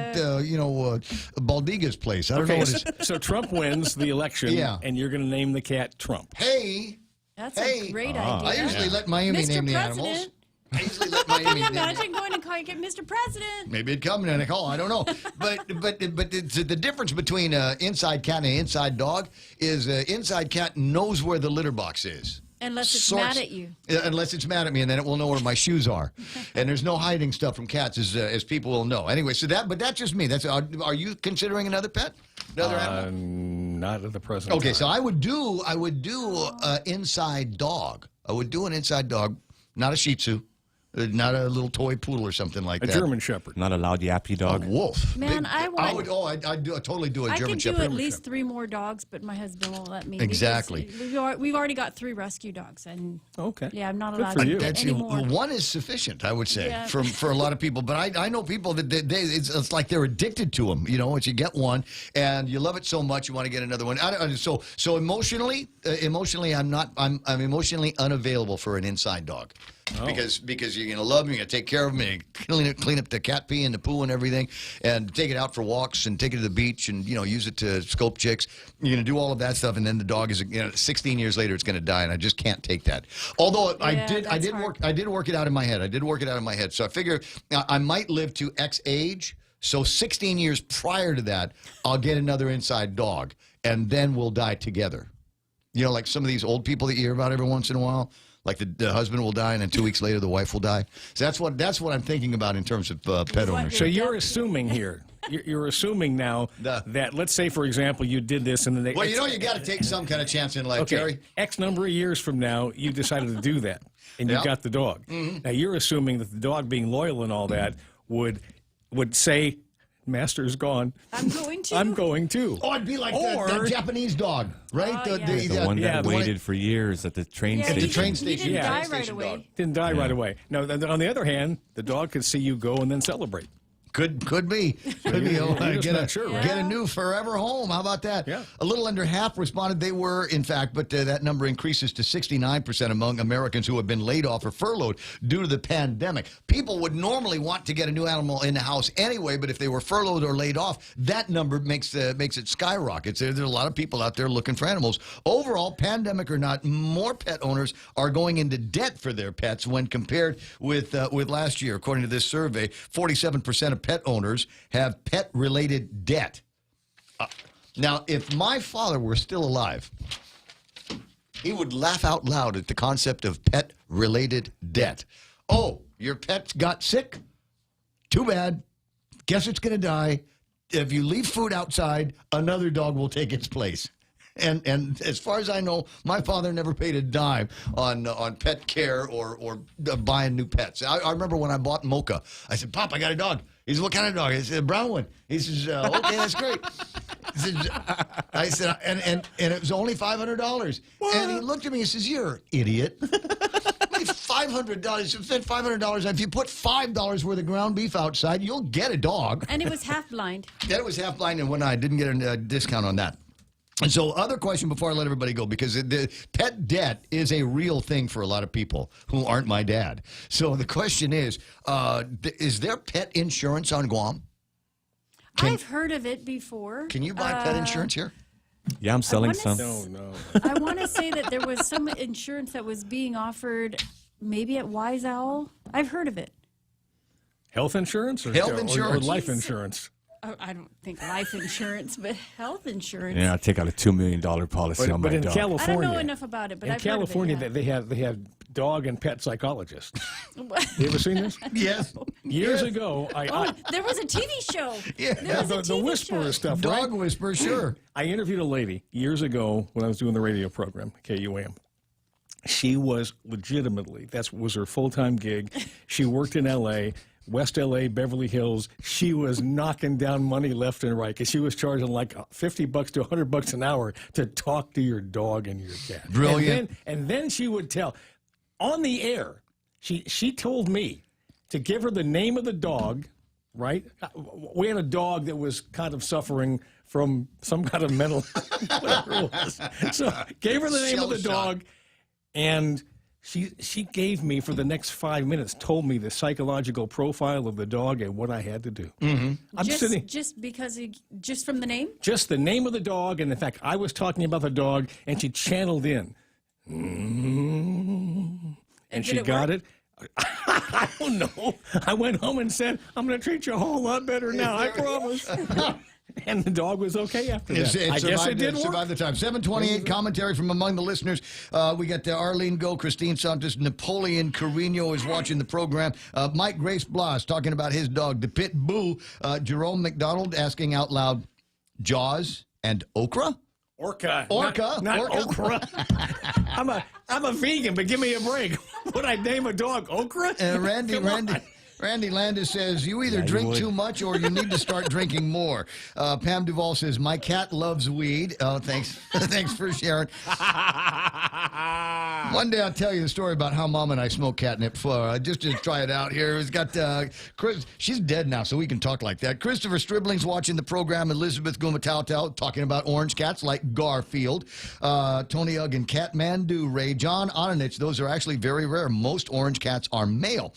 Baldiga's place. I don't know what it is. So Trump wins the election, and you're going to name the cat Trump. Hey. That's a great idea. I usually let Miami name the animals. I usually let Miami Can you name imagine going to call you Mr. President? Maybe it'd come in a call. I don't know. But the difference between inside cat and inside dog is inside cat knows where the litter box is. Unless it's mad at you. Unless it's mad at me, and then it will know where my shoes are. And there's no hiding stuff from cats, as people will know. Anyway, but that's just me. Are you considering another pet? Another animal? Not at the present Okay, time. so I would do inside dog. I would do an inside dog, not a Shih Tzu, Not a little toy poodle or something like that. A German Shepherd. Not a loud yappy dog. A wolf. Man, I'd totally do a German Shepherd. I could do at least 3 more dogs, but my husband won't let me. Exactly. We've already got 3 rescue dogs, and yeah, I'm not allowed to get any more. One is sufficient, I would say, Yeah. for a lot of people. But I know people that it's like they're addicted to them. You know, once you get one and you love it so much, you want to get another one. So emotionally, I'm emotionally unavailable for an inside dog. Oh. Because you're going to love them, you're going to take care of them, and clean up the cat pee and the poo and everything, and take it out for walks and take it to the beach and, use it to scope chicks. You're going to do all of that stuff, and then the dog is, 16 years later, it's going to die, and I just can't take that. Although I did work it out in my head. So I figure I might live to X age. So 16 years prior to that, I'll get another inside dog, and then we'll die together. Like some of these old people that you hear about every once in a while. Like the husband will die, and then 2 weeks later the wife will die. So that's what I'm thinking about in terms of pet ownership. So you're assuming here. You're assuming now that, let's say, for example, you did this, and then you got to take some kind of chance in life, Jerry. X number of years from now, you decided to do that, and you got the dog. Mm-hmm. Now you're assuming that the dog, being loyal and all that, would say, "Master's gone. I'm going to. I'm going to." Oh, it'd be like the Japanese dog, right? The one that waited for years at the train station. At the train station. He didn't die right away. Didn't die right away. No, on the other hand, the dog could see you go and then celebrate. Could be. Could be. Get a new forever home. How about that? Yeah. A little under half responded they were, in fact, but that number increases to 69% among Americans who have been laid off or furloughed due to the pandemic. People would normally want to get a new animal in the house anyway, but if they were furloughed or laid off, that number makes it skyrocket. There's a lot of people out there looking for animals. Overall, pandemic or not, more pet owners are going into debt for their pets when compared with last year. According to this survey, 47% of pet owners have pet-related debt. Now, if my father were still alive, he would laugh out loud at the concept of pet-related debt. Oh, your pet got sick? Too bad. Guess it's going to die. If you leave food outside, another dog will take its place. And as far as I know, my father never paid a dime on pet care or buying new pets. I remember when I bought Mocha, I said, "Pop, I got a dog." He said, "What kind of dog?" I said, "A brown one." He says, "Okay, that's great." I said, and it was only $500. And he looked at me and says, "You're an idiot." $500. You spent $500. If you put $5 worth of ground beef outside, you'll get a dog. And it was half blind. Yeah, it was half blind, and I didn't get a discount on that. And so, other question before I let everybody go, because the pet debt is a real thing for a lot of people who aren't my dad. So the question is there pet insurance on Guam? I've heard of it before. Can you buy pet insurance here? Yeah, I'm selling some. No. I want to say that there was some insurance that was being offered maybe at Wise Owl. I've heard of it. Health insurance or life insurance? I don't think life insurance, but health insurance. Yeah, I'll take out a $2 million policy on my in dog. California, I don't know enough about it, but I've California, heard of it, they have dog and pet psychologists. You ever seen this? Yes. Years ago, there was a TV show. Yeah, the Whisperer stuff, Dog right? Whisperer, sure. I interviewed a lady years ago when I was doing the radio program, KUAM. She was legitimately, that was her full-time gig. She worked in L.A., West L.A., Beverly Hills. She was knocking down money left and right because she was charging like $50 to $100 an hour to talk to your dog and your cat. Brilliant. And then she would tell, on the air, she told me to give her the name of the dog, right? We had a dog that was kind of suffering from some kind of mental, whatever it was. So gave her the name of the dog, and she gave me, for the next 5 minutes, told me the psychological profile of the dog and what I had to do. Mm-hmm. I'm sitting just from the name? Just the name of the dog, and in fact, I was talking about the dog, and she channeled in. And she got it. I don't know. I went home and said, "I'm going to treat you a whole lot better now, I promise." And the dog was okay after that. I guess it did work. Survived the time. 728 commentary from among the listeners. We got Arlene Go, Christine Santos, Napoleon Carino is watching the program. Mike Grace Blas talking about his dog, the Pit Bull. Jerome McDonald asking out loud, Jaws and okra? Orca. Orca. Not Orca. okra. I'm a vegan, but give me a break. Would I name a dog okra? Randy Landis says, you either drink too much or you need to start drinking more. Pam Duvall says, my cat loves weed. Oh, thanks. Thanks for sharing. One day I'll tell you the story about how Mom and I smoke catnip just to try it out here. It's got Chris. She's dead now, so we can talk like that. Christopher Stribling's watching the program. Elizabeth Gumatau talking about orange cats like Garfield. Tony Ugg and Catmandu Ray. John Onanich. Those are actually very rare. Most orange cats are male.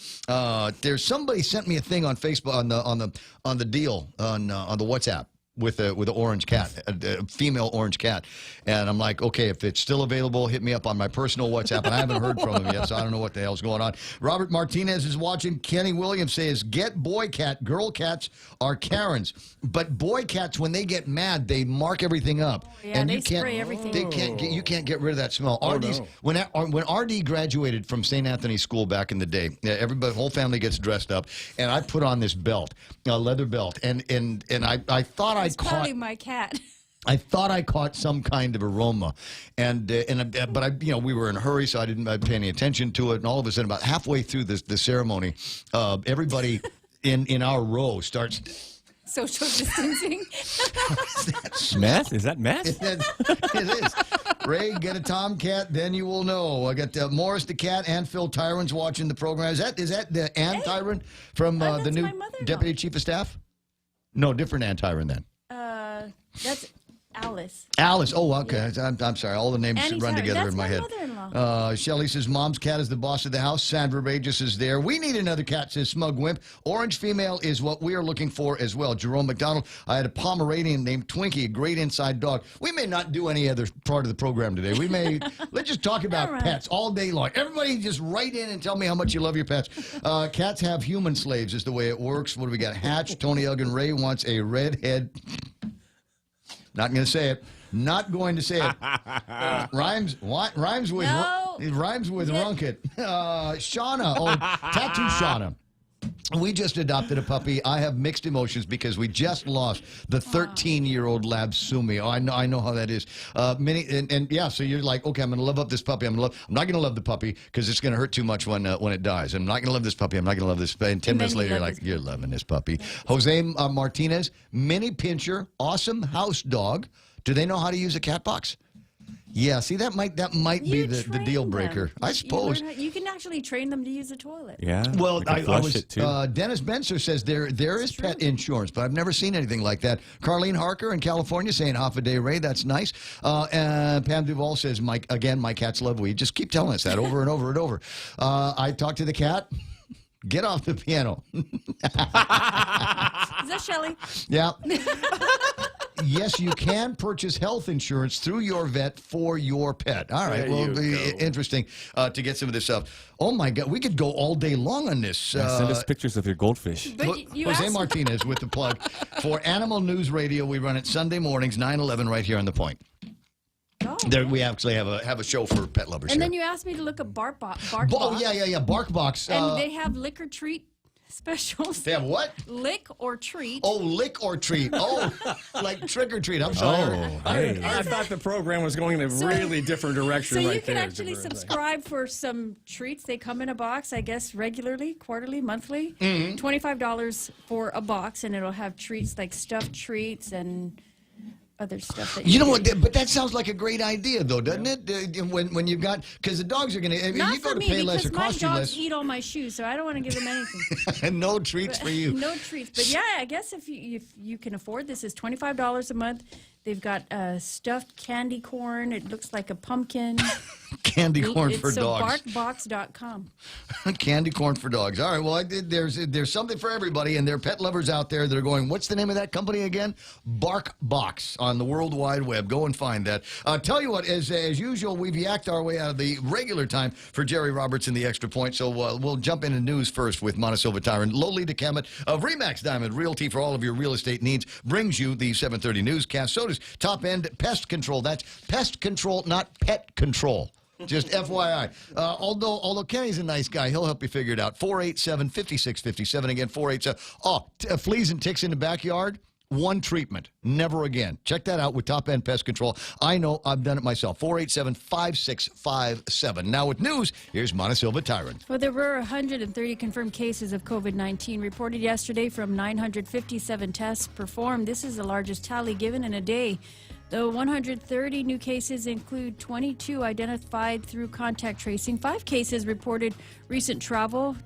There's somebody sent me a thing on Facebook on the deal on the WhatsApp with an orange cat, a female orange cat, and I'm like, okay, if it's still available, hit me up on my personal WhatsApp, and I haven't heard from him yet, so I don't know what the hell's going on. Robert Martinez is watching. Kenny Williams says, get boy cat. Girl cats are Karens, but boy cats, when they get mad, they mark everything up, and they spray everything. You can't get rid of that smell. When RD graduated from St. Anthony's School back in the day, everybody, whole family gets dressed up, and I put on this belt, a leather belt, and I thought I caught. Probably my cat. I thought I caught some kind of aroma, but we were in a hurry, so I didn't pay any attention to it. And all of a sudden, about halfway through the ceremony, everybody in our row starts social distancing. Meth? Is that meth? It is. Ray, get a tomcat, then you will know. I got Morris the cat and Phil Tyron's watching the program. Is that the Ann Tyron from the new Deputy Chief of Staff? No, different Ann Tyron then. That's Alice. Alice. Oh, okay. Yeah. I'm sorry. All the names run together in my head. Mother-in-law. Shelley says, Mom's cat is the boss of the house. Sandra Regis is there. We need another cat, says Smug Wimp. Orange female is what we are looking for as well. Jerome McDonald. I had a Pomeranian named Twinkie, a great inside dog. We may not do any other part of the program today. We may, let's just talk about pets all day long. Everybody just write in and tell me how much you love your pets. Cats have human slaves is the way it works. What do we got? Hatch. Tony Ugg and Ray wants a redhead. Not going to say it. Not going to say it. Rhymes with runket. Shauna. Tattoo Shauna. We just adopted a puppy. I have mixed emotions because we just lost the 13-year-old lab Sumi. Oh, I know how that is. So you're like, okay, I'm going to love up this puppy. I'm not going to love the puppy because it's going to hurt too much when it dies. I'm not going to love this puppy. I'm not going to love this. And 10 minutes later, you're like, you're loving this puppy. Jose Martinez, mini pincher, awesome house dog. Do they know how to use a cat box? Yeah, see, that might be the deal breaker. I suppose. You can actually train them to use a toilet. Yeah. Well, I was. Dennis Benser says there is pet insurance, but I've never seen anything like that. Carlene Harker in California saying half a day, Ray. That's nice. And Pam Duvall says, my cats love weed. Just keep telling us that over and over and over. I talked to the cat. Get off the piano. Is that Shelley? Yeah. Yes, you can purchase health insurance through your vet for your pet. All right, well, it'll be interesting to get some of this stuff. Oh, my God, we could go all day long on this. Send us pictures of your goldfish. Jose Martinez with the plug for Animal News Radio. We run it Sunday mornings, 9/11, right here on The Point. Oh, there, we actually have a show for pet lovers and here. then you asked me to look at BarkBox. Oh, yeah, BarkBox. And they have lick or treat specials. They have what? Lick or treat. Oh, lick or treat. Oh, like trick or treat. I'm sorry. I thought the program was going in a really different direction. So you can actually subscribe for some treats. They come in a box, I guess, regularly, quarterly, monthly. Mm-hmm. $25 for a box, and it'll have treats like stuffed treats and other stuff. That you know what? But that sounds like a great idea, though, doesn't it? When you've got, because the dogs are going to, Not you go for to me, pay less or because cost you my less. dogs eat all my shoes, so I don't want to give them anything. And no treats for you. No treats. But yeah, I guess if you can afford this, it's $25 a month. They've got stuffed candy corn. It looks like a pumpkin. Candy corn for dogs. BarkBox.com. Candy corn for dogs. All right. Well, there's something for everybody, and there are pet lovers out there that are going, what's the name of that company again? BarkBox on the World Wide Web. Go and find that. Tell you what, as usual, we've yacked our way out of the regular time for Jerry Roberts and the Extra Point, so we'll jump into news first with Montecillo Tyron. Lolita Kamet of Remax Diamond Realty for all of your real estate needs brings you the 7:30 newscast. So does Top End Pest Control. That's pest control, not pet control. Just FYI. Although Kenny's a nice guy, he'll help you figure it out. 487-5657. Again, 487. Fleas and ticks in the backyard. one treatment. Never again. Check that out with Top End Pest Control. I know I've done it myself. 487-5657. Now with news, here's Montesilva Tyrant. Well, there were 130 confirmed cases of COVID-19 reported yesterday from 957 tests performed. This is the largest tally given in a day. The 130 new cases include 22 identified through contact tracing, 5 cases reported recent travel,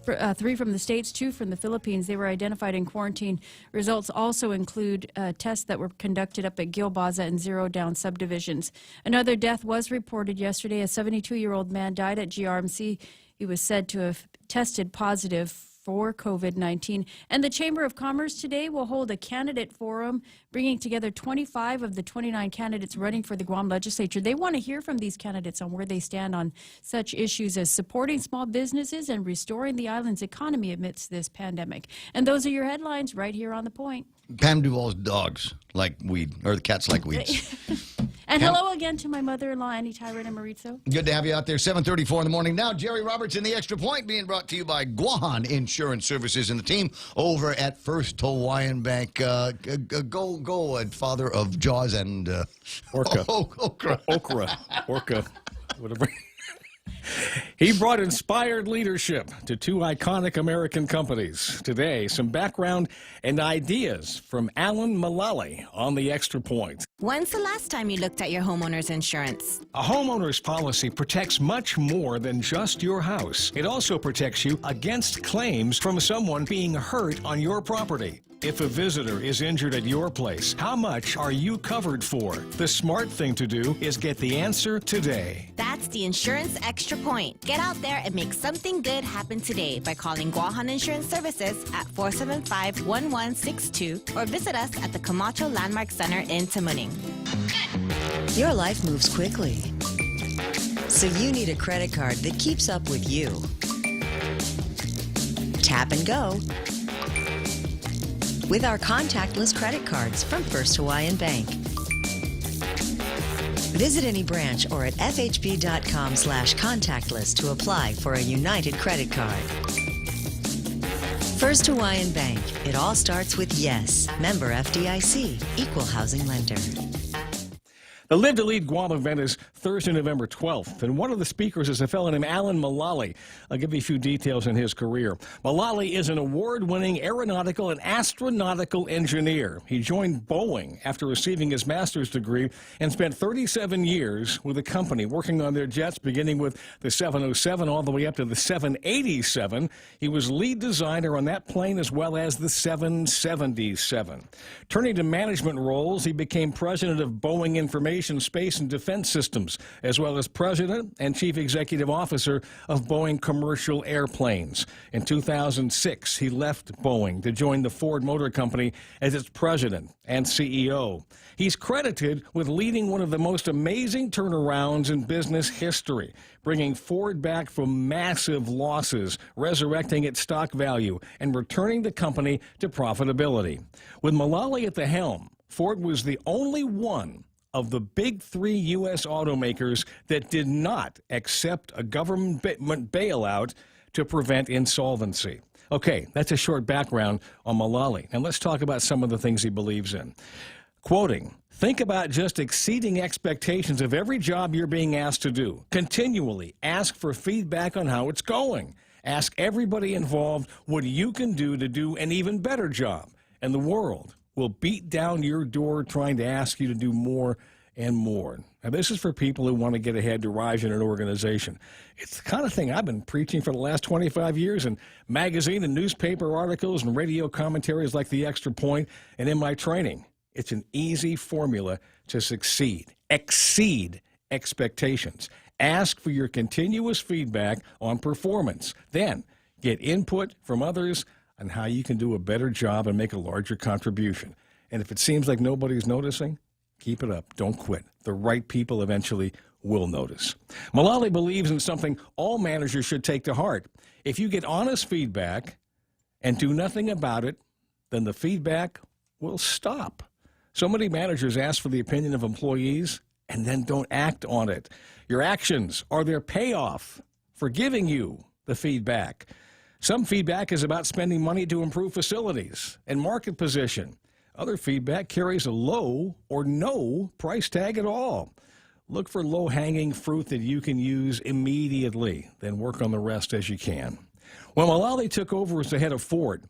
3 from the States, 2 from the Philippines. They were identified in quarantine. Results also include tests that were conducted up at Gilbaza and Zero Down subdivisions. Another death was reported yesterday. A 72-year-old man died at GRMC. He was said to have tested positive for COVID-19. And the Chamber of Commerce today will hold a candidate forum, bringing together 25 of the 29 candidates running for the Guam legislature. They want to hear from these candidates on where they stand on such issues as supporting small businesses and restoring the island's economy amidst this pandemic. And those are your headlines right here on The Point. Pam Duvall's dogs like weed, or the cats like weeds. And hello again to my mother-in-law, Annie Tyrant and Mauricio. Good to have you out there. 7:34 in the morning. Now, Jerry Roberts in the Extra Point being brought to you by Guahan Insurance Services and the team over at First Hawaiian Bank. Go, father of Jaws and Orca. Orca. Whatever. He brought inspired leadership to 2 iconic American companies. Today, some background and ideas from Alan Mullally on the Extra Point. When's the last time you looked at your homeowner's insurance? A homeowner's policy protects much more than just your house. It also protects you against claims from someone being hurt on your property. If a visitor is injured at your place, how much are you covered for? The smart thing to do is get the answer today. That's the Insurance Extra Point. Get out there and make something good happen today by calling Guahan Insurance Services at 475-1162 or visit us at the Camacho Landmark Center in Tamuning. Your life moves quickly, so you need a credit card that keeps up with you. Tap and go with our contactless credit cards from First Hawaiian Bank. Visit any branch or at fhb.com/contactless to apply for a United credit card. First Hawaiian Bank. It all starts with yes. Member FDIC. Equal housing lender. The Live to Lead Guam event is Thursday, November 12th, and one of the speakers is a fellow named Alan Mullally. I'll give you a few details in his career. Mullally is an award-winning aeronautical and astronautical engineer. He joined Boeing after receiving his master's degree and spent 37 years with the company working on their jets, beginning with the 707 all the way up to the 787. He was lead designer on that plane as well as the 777. Turning to management roles, he became president of Boeing Information, Space, and Defense Systems, as well as President and Chief Executive Officer of Boeing Commercial Airplanes. In 2006, he left Boeing to join the Ford Motor Company as its President and CEO. He's credited with leading one of the most amazing turnarounds in business history, bringing Ford back from massive losses, resurrecting its stock value, and returning the company to profitability. With Mullally at the helm, Ford was the only one of the big 3 U.S. automakers that did not accept a government bailout to prevent insolvency. Okay, that's a short background on Mullally. And let's talk about some of the things he believes in. Quoting, think about just exceeding expectations of every job you're being asked to do. Continually ask for feedback on how it's going. Ask everybody involved what you can do to do an even better job. And the world will beat down your door trying to ask you to do more and more. Now, this is for people who want to get ahead to rise in an organization. It's the kind of thing I've been preaching for the last 25 years in magazine and newspaper articles and radio commentaries like The Extra Point and in my training. It's an easy formula to succeed. Exceed expectations. Ask for your continuous feedback on performance. Then get input from others on how you can do a better job and make a larger contribution. And if it seems like nobody's noticing, keep it up. Don't quit. The right people eventually will notice. Mullally believes in something all managers should take to heart. If you get honest feedback and do nothing about it, then the feedback will stop. So many managers ask for the opinion of employees and then don't act on it. Your actions are their payoff for giving you the feedback. Some feedback is about spending money to improve facilities and market position. Other feedback carries a low or no price tag at all. Look for low-hanging fruit that you can use immediately, then work on the rest as you can. When Mullally took over as the head of Ford,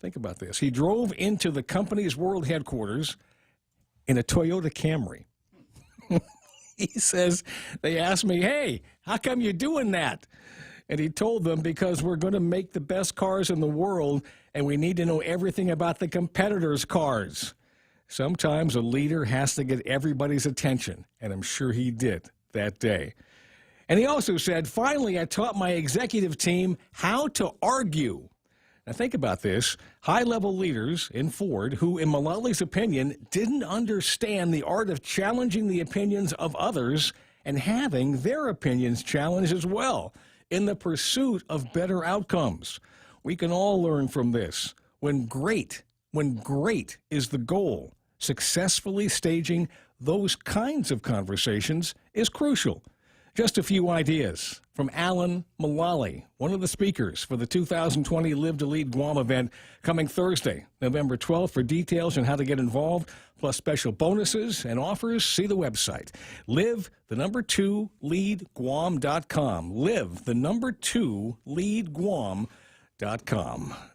think about this. He drove into the company's world headquarters in a Toyota Camry. He says, they asked me, hey, how come you're doing that? And he told them, because we're going to make the best cars in the world, and we need to know everything about the competitors' cars. Sometimes a leader has to get everybody's attention, and I'm sure he did that day. And he also said, finally, I taught my executive team how to argue. Now, think about this. High-level leaders in Ford who, in Mullally's opinion, didn't understand the art of challenging the opinions of others and having their opinions challenged as well in the pursuit of better outcomes. We can all learn from this. When great is the goal, successfully staging those kinds of conversations is crucial. Just a few ideas from Alan Mullally, one of the speakers for the 2020 Live to Lead Guam event coming Thursday, November 12th. For details on how to get involved, plus special bonuses and offers, see the website. Live2leadguam.com. Live2leadguam.com.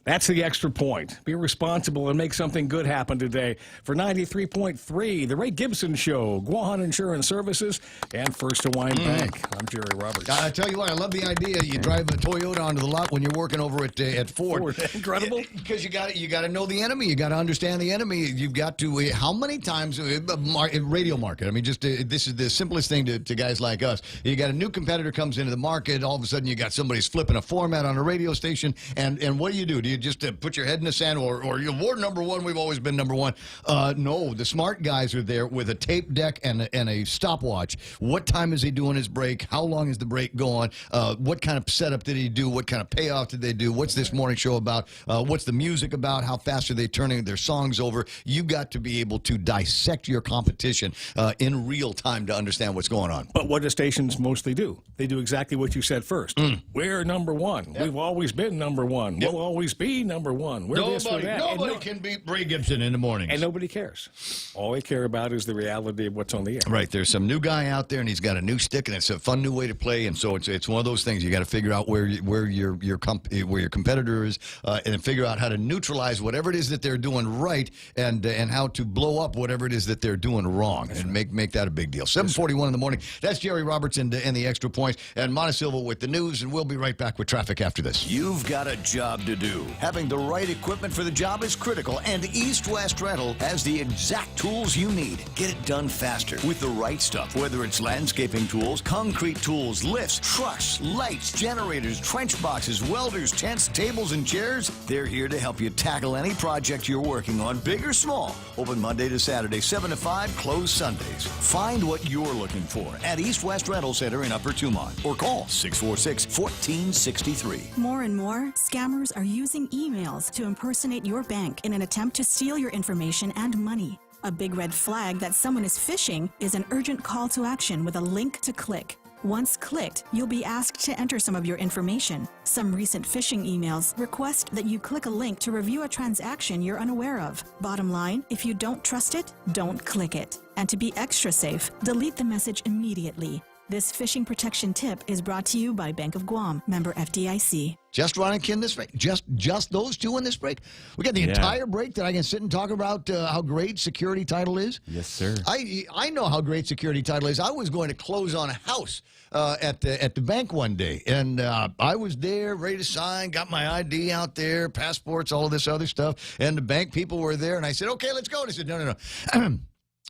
That's the extra point. Be responsible and make something good happen today. For 93.3, The Ray Gibson Show, Guam Insurance Services, and First Hawaiian Bank. I'm Jerry Roberts. I tell you what, I love the idea. You drive a Toyota onto the lot when you're working over at Ford. Incredible. Because you got to know the enemy. You got to understand the enemy. You've got to. How many times radio market? I mean, just this is the simplest thing to guys like us. You got a new competitor comes into the market. All of a sudden, you got somebody's flipping a format on a radio station, and what do? Do you just put your head in the sand, or we're number one? We've always been number one. No, the smart guys are there with a tape deck and a stopwatch. What time is he doing his break? How long is the break going? What kind of setup did he do? What kind of payoff did they do? What's this morning show about? What's the music about? How fast are they turning their songs over? You got to be able to dissect your competition in real time to understand what's going on. But what do stations mostly do? They do exactly what you said first. We're number one. Yep. We've always been number one. Yep. We'll always be number one. We're nobody can beat Ray Gibson in the mornings. And nobody cares. All they care about is the reality of what's on the air. Right. There's some new guy out there, and he's got a new stick, and it's a fun new way to play. And so it's one of those things you got to figure out where your competitor is, and then figure out how to neutralize whatever it is that they're doing right, and how to blow up whatever it is that they're doing wrong, and make that a big deal. 7:41 in the morning. That's Jerry Roberts and the Extra Points, and Montesilva with the news, and we'll be right back with traffic after this. You've got a job to do. Having the right equipment for the job is critical, and East West Rental has the exact tools you need. Get it done faster with the right stuff, whether it's landscaping tools, concrete tools, lifts, trucks, lights, generators, trench boxes, welders, tents, tables, and chairs. They're here to help you tackle any project you're working on, big or small. Open Monday to Saturday, 7 to 5, closed Sundays. Find what you're looking for at East West Rental Center in Upper Tumon, or call 646-1463. More and more, scammers are using emails to impersonate your bank in an attempt to steal your information and money. A big red flag that someone is phishing is an urgent call to action with a link to click. Once clicked, you'll be asked to enter some of your information. Some recent phishing emails request that you click a link to review a transaction you're unaware of. Bottom line, if you don't trust it, don't click it. And to be extra safe, delete the message immediately. This phishing protection tip is brought to you by Bank of Guam, member FDIC. Just Ron and Kim this break? Just those two in this break? We got the entire break that I can sit and talk about how great Security Title is? Yes, sir. I know how great Security Title is. I was going to close on a house at the bank one day, and I was there ready to sign, got my ID out there, passports, all of this other stuff, and the bank people were there, and I said, okay, let's go. And they said, no.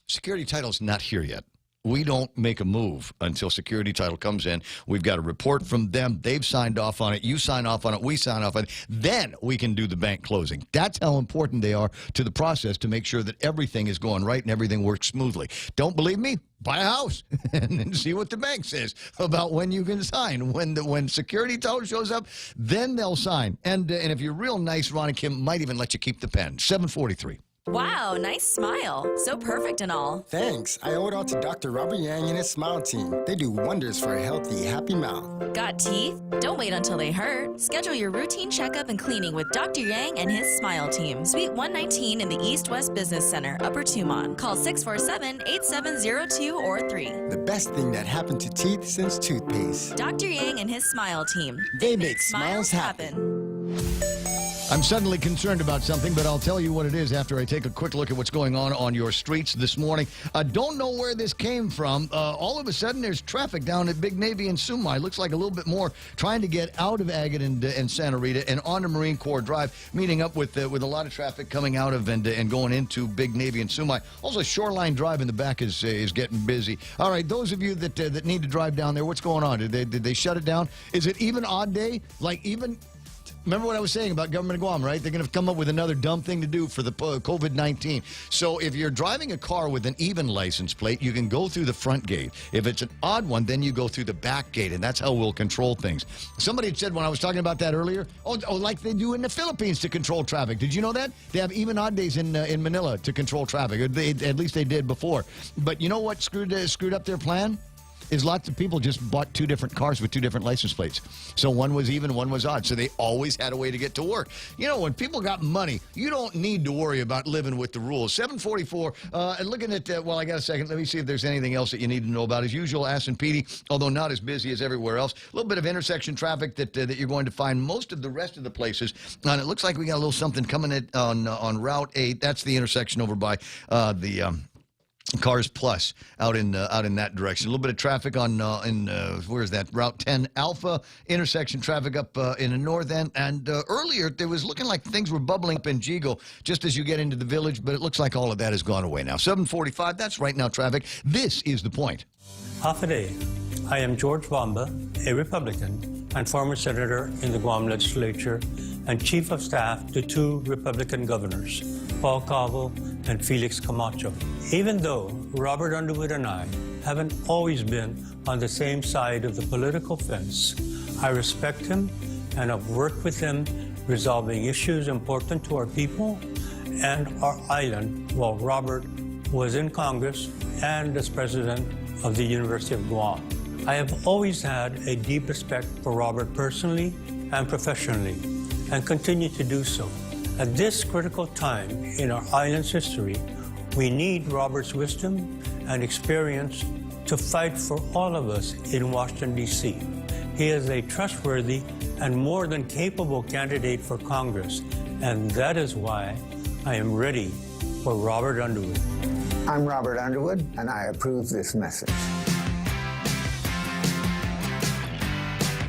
Security Title's not here yet. We don't make a move until Security Title comes in. We've got a report from them. They've signed off on it. You sign off on it. We sign off on it. Then we can do the bank closing. That's how important they are to the process to make sure that everything is going right and everything works smoothly. Don't believe me? Buy a house and see what the bank says about when you can sign. When Security Title shows up, then they'll sign. And if you're real nice, Ron and Kim might even let you keep the pen. 743. Wow, nice smile. So perfect and all. Thanks. I owe it all to Dr. Robert Yang and his smile team. They do wonders for a healthy, happy mouth. Got teeth? Don't wait until they hurt. Schedule your routine checkup and cleaning with Dr. Yang and his smile team. Suite 119 in the East West Business Center, Upper Tumon. Call 647-8702 or 3. The best thing that happened to teeth since toothpaste. Dr. Yang and his smile team. They make smiles happen. I'm suddenly concerned about something, but I'll tell you what it is after I take a quick look at what's going on your streets this morning. I don't know where this came from. All of a sudden, there's traffic down at Big Navy and Sumai. Looks like a little bit more trying to get out of Agate and Santa Rita and onto Marine Corps Drive, meeting up with a lot of traffic coming out of and going into Big Navy and Sumai. Also, Shoreline Drive in the back is getting busy. All right, those of you that need to drive down there, what's going on? Did they shut it down? Is it even odd day? Like even... Remember what I was saying about government of Guam, right? They're going to come up with another dumb thing to do for the COVID-19. So if you're driving a car with an even license plate, you can go through the front gate. If it's an odd one, then you go through the back gate, and that's how we'll control things. Somebody had said when I was talking about that earlier, oh, like they do in the Philippines to control traffic. Did you know that? They have even odd days in Manila to control traffic. At least they did before. But you know what screwed up their plan? Is lots of people just bought two different cars with two different license plates. So one was even, one was odd. So they always had a way to get to work. You know, when people got money, you don't need to worry about living with the rules. 744, and looking at, well, I got a second. Let me see if there's anything else that you need to know about. As usual, Ass and Petey, although not as busy as everywhere else. A little bit of intersection traffic that you're going to find most of the rest of the places. And it looks like we got a little something coming on Route 8. That's the intersection over by Cars Plus out in that direction. A little bit of traffic on where is that? Route 10 Alpha intersection traffic up in the north end. And earlier there was looking like things were bubbling up in Jigo just as you get into the village, but it looks like all of that has gone away now. 745. That's right now traffic. This is The Point. Half a day. I am George Bamba, a Republican and former senator in the Guam legislature and chief of staff to two Republican governors, Paul Cavo and Felix Camacho. Even though Robert Underwood and I haven't always been on the same side of the political fence, I respect him and have worked with him resolving issues important to our people and our island while Robert was in Congress and as president of the University of Guam. I have always had a deep respect for Robert personally and professionally, and continue to do so. At this critical time in our island's history, we need Robert's wisdom and experience to fight for all of us in Washington, D.C. He is a trustworthy and more than capable candidate for Congress, and that is why I am ready for Robert Underwood. I'm Robert Underwood, and I approve this message.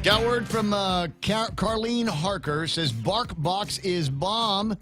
Got word from Carlene Harker. Says, Bark Box is bomb.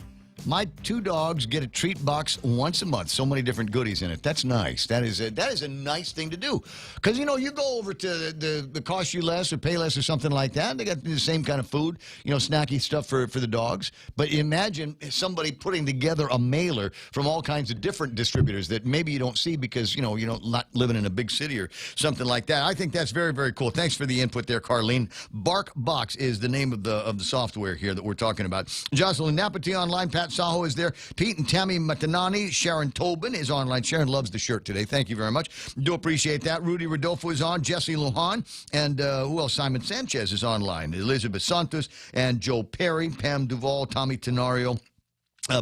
My two dogs get a treat box once a month. So many different goodies in it. That's nice. That is a nice thing to do. Because, you know, you go over to the cost you less or pay less or something like that. They got the same kind of food, you know, snacky stuff for the dogs. But imagine somebody putting together a mailer from all kinds of different distributors that maybe you don't see because, you know, you're not living in a big city or something like that. I think that's very, very cool. Thanks for the input there, Carlene. Bark Box is the name of the software here that we're talking about. Jocelyn Napati online. Pat Saho is there. Pete and Tammy Matanani. Sharon Tobin is online. Sharon loves the shirt today. Thank you very much. Do appreciate that. Rudy Rodolfo is on. Jesse Lujan. And who else? Simon Sanchez is online. Elizabeth Santos and Joe Perry. Pam Duvall. Tommy Tenario.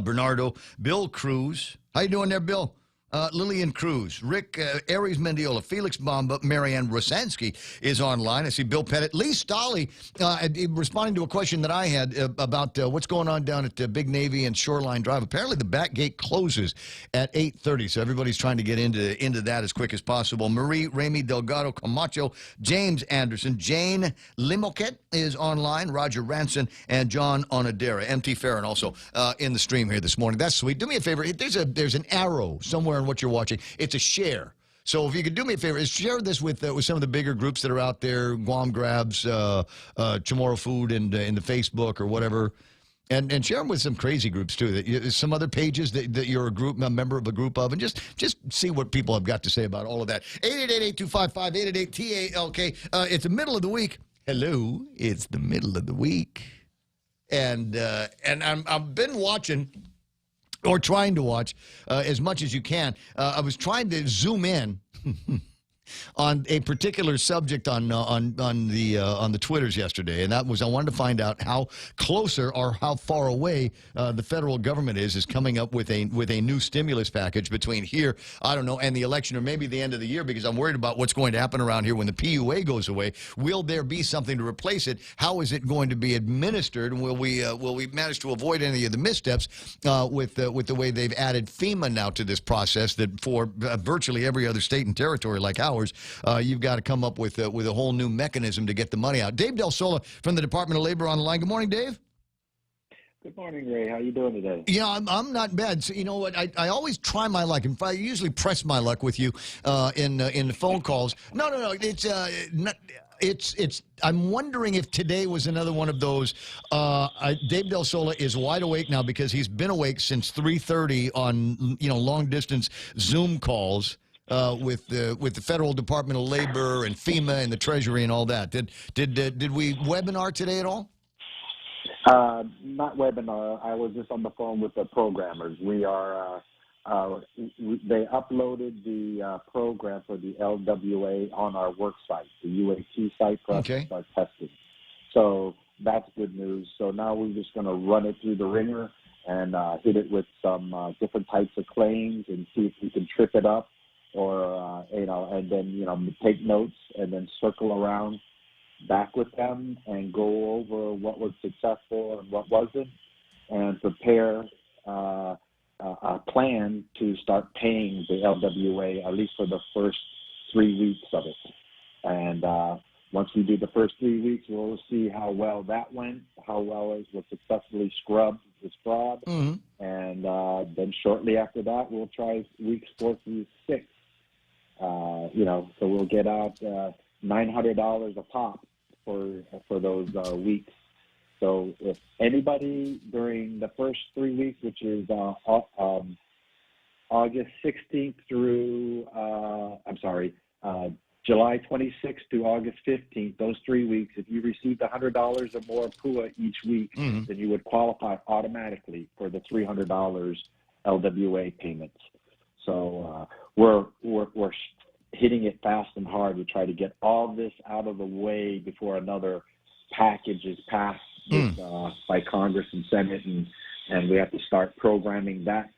Bernardo. Bill Cruz. How you doing there, Bill? Lillian Cruz, Rick Aries Mendiola, Felix Bamba, Marianne Rosansky is online. I see Bill Pettit. Lee Stolley responding to a question that I had about what's going on down at Big Navy and Shoreline Drive. Apparently the back gate closes at 8:30, so everybody's trying to get into that as quick as possible. Marie Ramey Delgado Camacho, James Anderson, Jane Limoket is online, Roger Ranson, and John Onadera. MT Farron also in the stream here this morning. That's sweet. Do me a favor. There's an arrow somewhere in what you're watching. It's a share. So if you could do me a favor, is share this with some of the bigger groups that are out there, Guam Grabs, Chamorro Food, and in the Facebook or whatever. And share them with some crazy groups, too. Some other pages that you're a member of a group of, and just see what people have got to say about all of that. 888-825-5888-TALK. It's the middle of the week. Hello. It's the middle of the week. And I've been watching or trying to watch as much as you can. I was trying to zoom in on a particular subject on the Twitters yesterday, and that was I wanted to find out how closer or how far away the federal government is coming up with a new stimulus package between here, I don't know, and the election, or maybe the end of the year, because I'm worried about what's going to happen around here when the PUA goes away. Will there be something to replace it? How is it going to be administered? And will we manage to avoid any of the missteps with the way they've added FEMA now to this process? That for virtually every other state and territory like ours, you've got to come up with a whole new mechanism to get the money out. Dave Del Sola from the Department of Labor on the line. Good morning, Dave. Good morning, Ray. How you doing today? Yeah, I'm not bad. So, you know what? I always try my luck. I usually press my luck with you in the phone calls. No. It's. I'm wondering if today was another one of those. Dave Del Sola is wide awake now because he's been awake since 3:30 on long distance Zoom calls. With the Federal Department of Labor and FEMA and the Treasury and all that. Did we webinar today at all? Not webinar. I was just on the phone with the programmers. We are. They uploaded the program for the LWA on our work site, the UAT site, for us to start testing. So that's good news. So now we're just going to run it through the ringer and hit it with some different types of claims and see if we can trip it up. Or, and then, take notes and then circle around back with them and go over what was successful and what wasn't, and prepare a plan to start paying the LWA, at least for the first 3 weeks of it. And once we do the first 3 weeks, we'll see how well that went, how well it was successfully scrubbed this fraud. Mm-hmm. And then shortly after that, we'll try weeks 4 through 6. So we'll get out $900 a pop for those weeks. So if anybody during the first 3 weeks, which is August 16th through July 26th to August 15th, those 3 weeks, if you received $100 or more PUA each week, then you would qualify automatically for the $300 LWA payments. So we're hitting it fast and hard to try to get all this out of the way before another package is passed by Congress and Senate, and we have to start programming that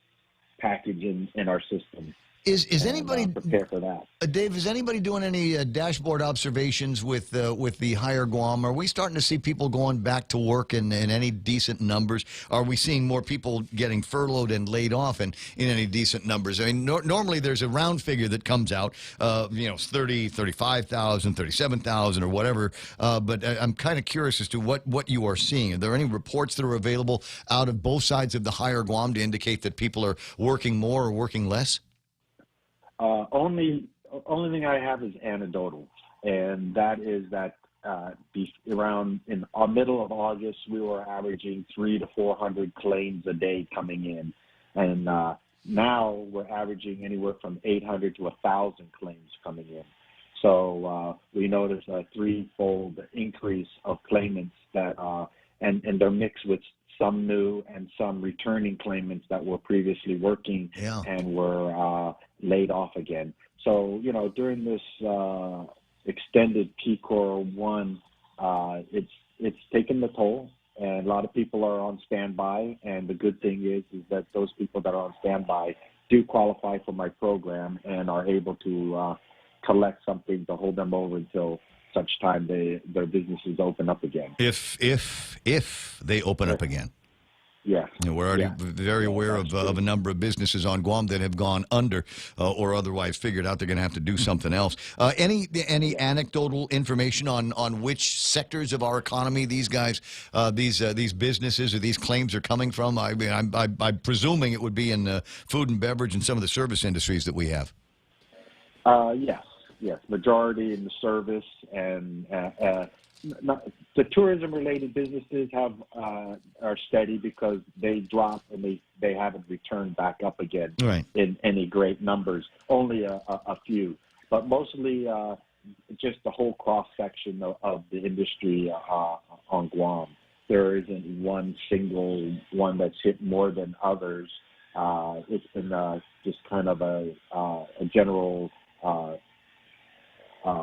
package in our system. Is anybody prepare for that? Dave, is anybody doing any dashboard observations with the higher Guam? Are we starting to see people going back to work in any decent numbers? Are we seeing more people getting furloughed and laid off in any decent numbers? I mean, normally there's a round figure that comes out, 30, 35,000, 37,000 or whatever. But I'm kind of curious as to what you are seeing. Are there any reports that are available out of both sides of the higher Guam to indicate that people are working more or working less? Only thing I have is anecdotal, and that is that around in the middle of August, we were averaging 300 to 400 claims a day coming in, and now we're averaging anywhere from 800 to 1,000 claims coming in. So we noticed a threefold increase of claimants that, and they're mixed with some new and some returning claimants that were previously working and were laid off again. So, during this extended PCOR 1, it's taken the toll, and a lot of people are on standby. And the good thing is that those people that are on standby do qualify for my program and are able to collect something to hold them over until such time their businesses open up again. If they open up again. Yeah. We're already very aware of a number of businesses on Guam that have gone under or otherwise figured out they're going to have to do something else. Any anecdotal information on which sectors of our economy these guys, these businesses or these claims are coming from? I mean, I'm presuming it would be in food and beverage and some of the service industries that we have. Yes. Majority in the service and the tourism-related businesses are steady because they drop and they haven't returned back up again in any great numbers. Only a few, but mostly just the whole cross-section of the industry on Guam. There isn't one single one that's hit more than others. it's been just kind of a general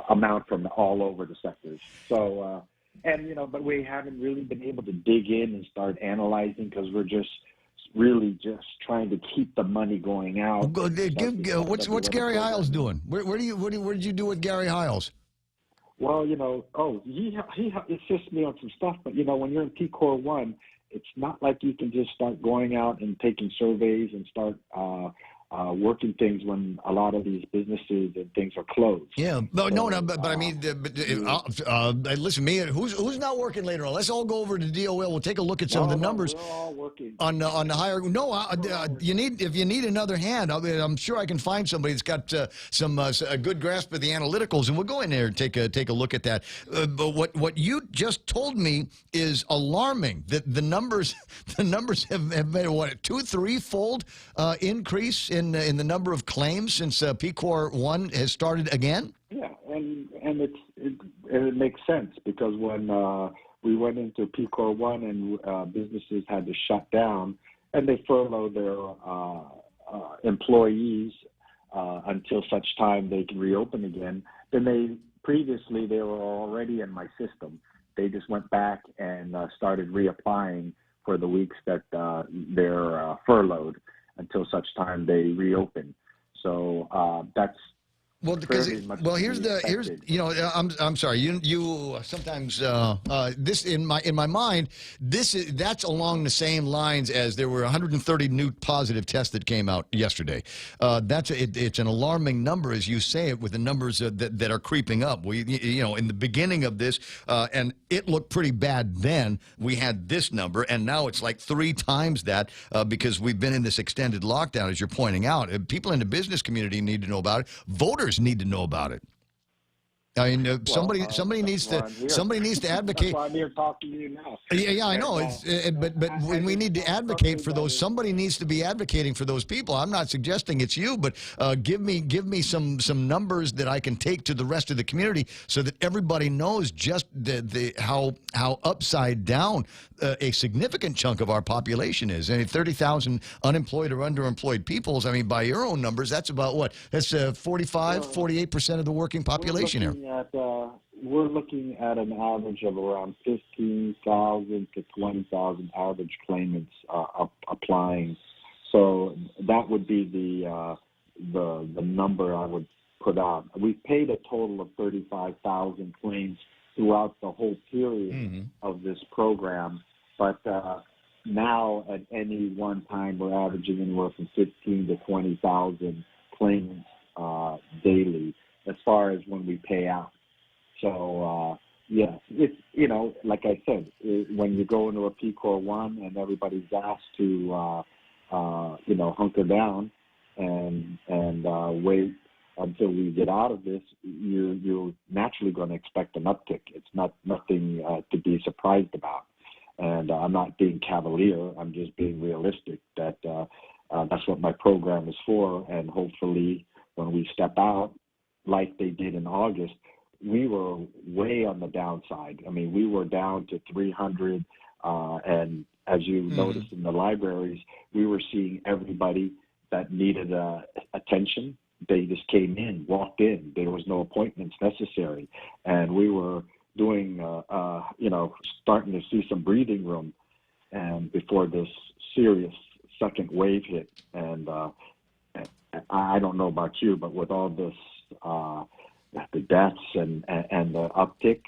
amount from all over the sectors. So, but we haven't really been able to dig in and start analyzing because we're just really just trying to keep the monny going out. What's Gary Hiles doing? What did you do with Gary Hiles? Well, he assists me on some stuff, but when you're in P-Core 1, it's not like you can just start going out and taking surveys and start working things when a lot of these businesses and things are closed. Yeah, but I mean, listen, who's not working later on? Let's all go over to DOL. We'll take a look at some of the numbers. We're all working on the higher. No, if you need another hand, I'm sure I can find somebody that's got a good grasp of the analyticals, and we'll go in there and take a look at that. But what you just told me is alarming. That the numbers have made what, a 2-3-fold increase in the number of claims since P-Core 1 has started again? Yeah, and it makes sense because when we went into P-Core 1 and businesses had to shut down and they furloughed their employees until such time they can reopen again, then previously they were already in my system. They just went back and started reapplying for the weeks that they're furloughed until such time they reopen. So that's I'm sorry. You sometimes this in my mind that's along the same lines as there were 130 new positive tests that came out yesterday. It's an alarming number, as you say it, with the numbers that are creeping up. We in the beginning of this and it looked pretty bad then. We had this number, and now it's like 3 times that because we've been in this extended lockdown, as you're pointing out. People in the business community need to know about it. Voters need to know about it. I mean, somebody needs to advocate. That's why I'm here talking to you now. Yeah, I know. But when we need to advocate for those, somebody needs to be advocating for those people. I'm not suggesting it's you, but give me some numbers that I can take to the rest of the community so that everybody knows just how upside down a significant chunk of our population is. And 30,000 unemployed or underemployed peoples. I mean, by your own numbers, that's about what? That's 48% of the working population here. We're looking at an average of around 15,000 to 20,000 average claimants applying. So that would be the number I would put out. We've paid a total of 35,000 claims throughout the whole period of this program, but now at any one time we're averaging anywhere from 15 to 20,000 claims daily as far as when we pay out. So, it's, like I said, when you go into a P-Core 1 and everybody's asked to, hunker down and wait until we get out of this, you're naturally going to expect an uptick. It's nothing to be surprised about. And I'm not being cavalier. I'm just being realistic that that's what my program is for. And hopefully when we step out, like they did in August, we were way on the downside. I mean, we were down to 300, and as you noticed in the libraries, we were seeing everybody that needed attention. They just came in, walked in. There was no appointments necessary, and we were doing, starting to see some breathing room, and before this serious second wave hit. And I don't know about you, but with all this, the deaths and the uptick,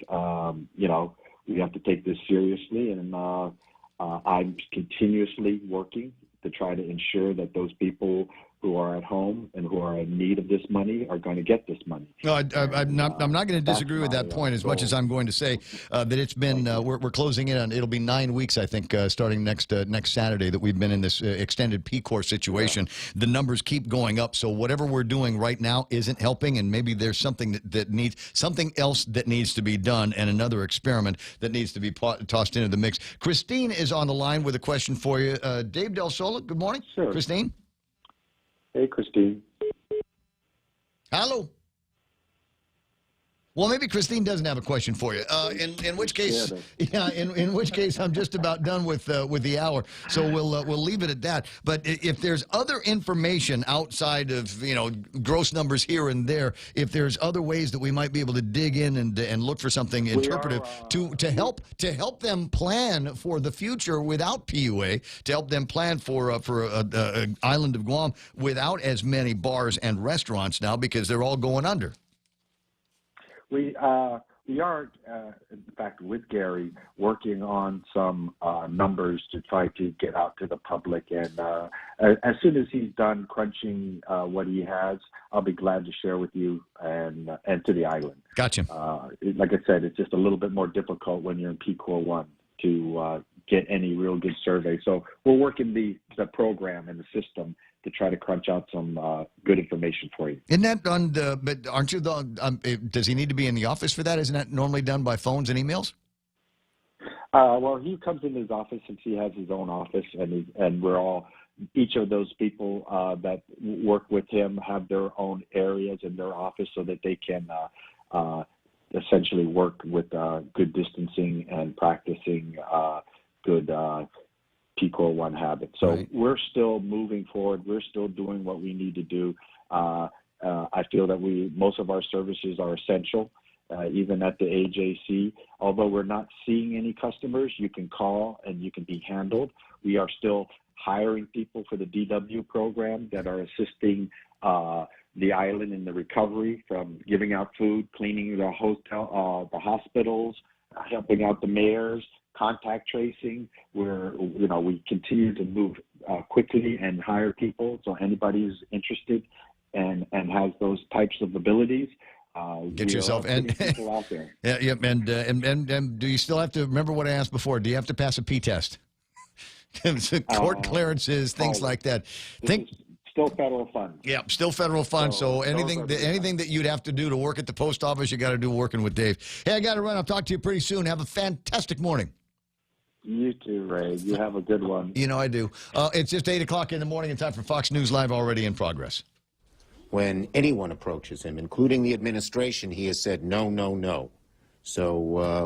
we have to take this seriously. And I'm continuously working to try to ensure that those people who are at home and who are in need of this money are going to get this money. No, I'm not going to disagree with that point as much as I'm going to say that it's been we're closing in on, it'll be 9 weeks, I think, starting next Saturday, that we've been in this extended P-Core situation. Yeah. The numbers keep going up, so whatever we're doing right now isn't helping, and maybe there's something that needs something else that needs to be done, and another experiment that needs to be tossed into the mix. Christine is on the line with a question for you. Dave Del Sola, good morning. Sure. Christine. Hey, Christine. Hello. Well, maybe Christine doesn't have a question for you. In which case, in which case, I'm just about done with the hour. So we'll leave it at that. But if there's other information outside of gross numbers here and there, if there's other ways that we might be able to dig in and look for something interpretive to help them plan for the future without PUA, to help them plan for island of Guam without as many bars and restaurants now because they're all going under. We are, in fact, with Gary, working on some numbers to try to get out to the public. And as soon as he's done crunching what he has, I'll be glad to share with you and to the island. Gotcha. Like I said, it's just a little bit more difficult when you're in PCOR 1 to get any real good survey. So we're working the program and the system to try to crunch out some good information for you. Isn't that on the? But aren't you the? Does he need to be in the office for that? Isn't that normally done by phones and emails? Well, he comes in his office since he has his own office, and we're all. Each of those people that work with him have their own areas in their office so that they can essentially work with good distancing and practicing good PCOR 1 habits. So we're still moving forward. We're still doing what we need to do. I feel that most of our services are essential, even at the AJC. Although we're not seeing any customers, you can call and you can be handled. We are still hiring people for the DW program that are assisting the island in the recovery from giving out food, cleaning the hotel, the hospitals, helping out the mayors, contact tracing. We continue to move quickly and hire people. So anybody who's interested and has those types of abilities, get yourself and people out there. Yeah. And do you still have to remember what I asked before? Do you have to pass a P test? Court clearances, things like that. Still federal funds. Yeah, still federal funds. So anything that you'd have to do to work at the post office, you got to do working with Dave. Hey, I got to run. I'll talk to you pretty soon. Have a fantastic morning. You too, Ray. You have a good one. I do. It's just 8 o'clock in the morning and time for Fox News Live, already in progress. When anyone approaches him, including the administration, he has said no, no, no. So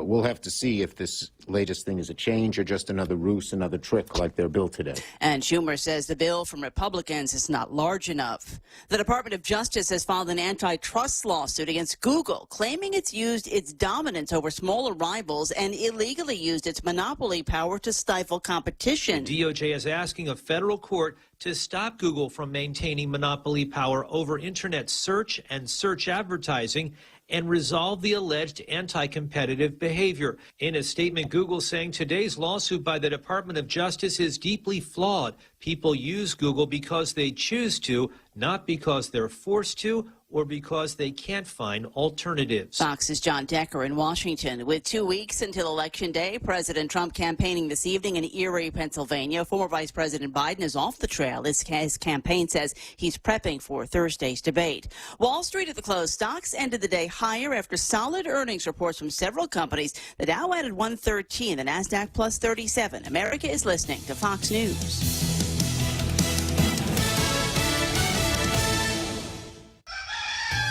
we'll have to see if this latest thing is a change or just another ruse, another trick like their bill today. And Schumer says the bill from Republicans is not large enough. The Department of Justice has filed an antitrust lawsuit against Google, claiming it's used its dominance over smaller rivals and illegally used its monopoly power to stifle competition. The DOJ is asking a federal court to stop Google from maintaining monopoly power over Internet search and search advertising and resolve the alleged anti-competitive behavior. In a statement, Google saying today's lawsuit by the Department of Justice is deeply flawed. People use Google because they choose to, not because they're forced to or because they can't find alternatives. Fox's John Decker in Washington. With 2 weeks until Election Day, President Trump campaigning this evening in Erie, Pennsylvania. Former Vice President Biden is off the trail. His campaign says he's prepping for Thursday's debate. Wall Street at the close. Stocks ended the day higher after solid earnings reports from several companies. The Dow added 113, the NASDAQ plus 37. America is listening to Fox News.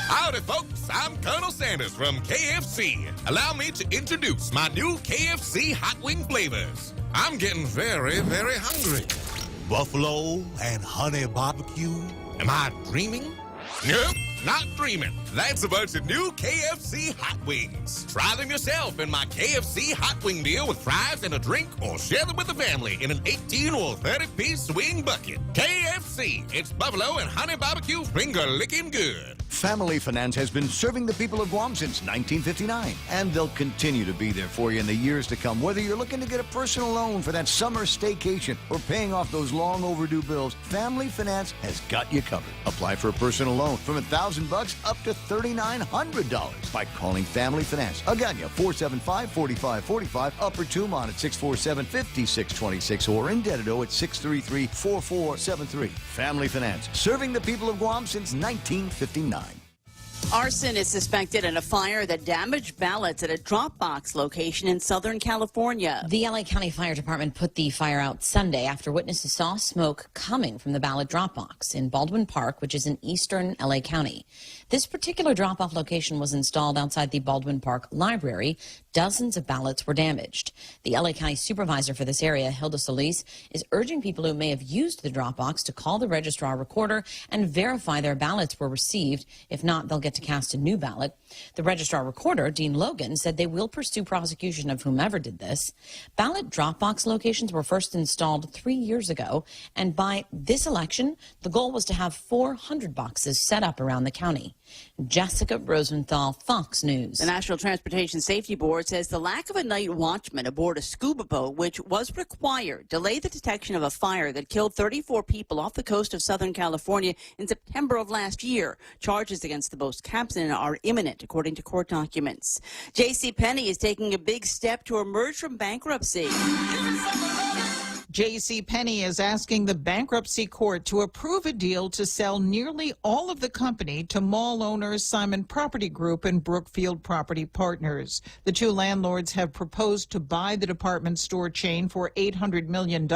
Howdy, folks. I'm Colonel Sanders from KFC. Allow me to introduce my new KFC hot wing flavors. I'm getting very, very hungry. Buffalo and honey barbecue. Am I dreaming? Nope, not dreaming. That's a bunch of new KFC hot wings. Try them yourself in my KFC hot wing deal with fries and a drink, or share them with the family in an 18 or 30-piece swing bucket. KFC, it's buffalo and honey barbecue finger licking good. Family Finance has been serving the people of Guam since 1959, and they'll continue to be there for you in the years to come. Whether you're looking to get a personal loan for that summer staycation or paying off those long overdue bills, Family Finance has got you covered. Apply for a personal loan from $1,000 up to $3,900 by calling Family Finance. Agana 475-4545, Upper Tumon at 647-5626, or in Dededo at 633-4473. Family Finance, serving the people of Guam since 1959. Arson is suspected in a fire that damaged ballots at a Dropbox location in Southern California. The LA County Fire Department put the fire out Sunday after witnesses saw smoke coming from the ballot drop box in Baldwin Park, which is in eastern LA County. This particular drop-off location was installed outside the Baldwin Park Library. Dozens of ballots were damaged. The LA County supervisor for this area, Hilda Solis, is urging people who may have used the drop box to call the registrar recorder and verify their ballots were received. If not, they'll get to cast a new ballot. The registrar recorder, Dean Logan, said they will pursue prosecution of whomever did this. Ballot drop box locations were first installed 3 years ago, and by this election, the goal was to have 400 boxes set up around the county. Jessica Rosenthal, Fox News. The National Transportation Safety Board says the lack of a night watchman aboard a scuba boat, which was required, delayed the detection of a fire that killed 34 people off the coast of Southern California in September of last year. Charges against the boat's captain are imminent, according to court documents. JCPenney is taking a big step to emerge from bankruptcy. JCPenney is asking the bankruptcy court to approve a deal to sell nearly all of the company to mall owners Simon Property Group and Brookfield Property Partners. The two landlords have proposed to buy the department store chain for $800 million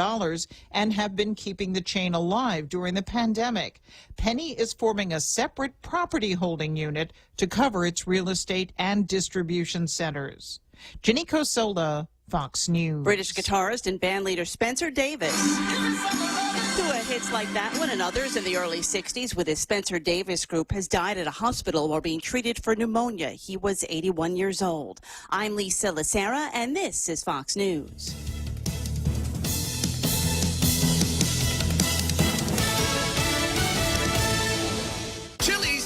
and have been keeping the chain alive during the pandemic. Penny is forming a separate property holding unit to cover its real estate and distribution centers. Ginny Cosola, Fox News. British guitarist and bandleader Spencer Davis, who had hits like that one and others in the early 60s with his Spencer Davis Group, has died at a hospital while being treated for pneumonia. He was 81 years old. I'm Lisa Lacera, and this is Fox News.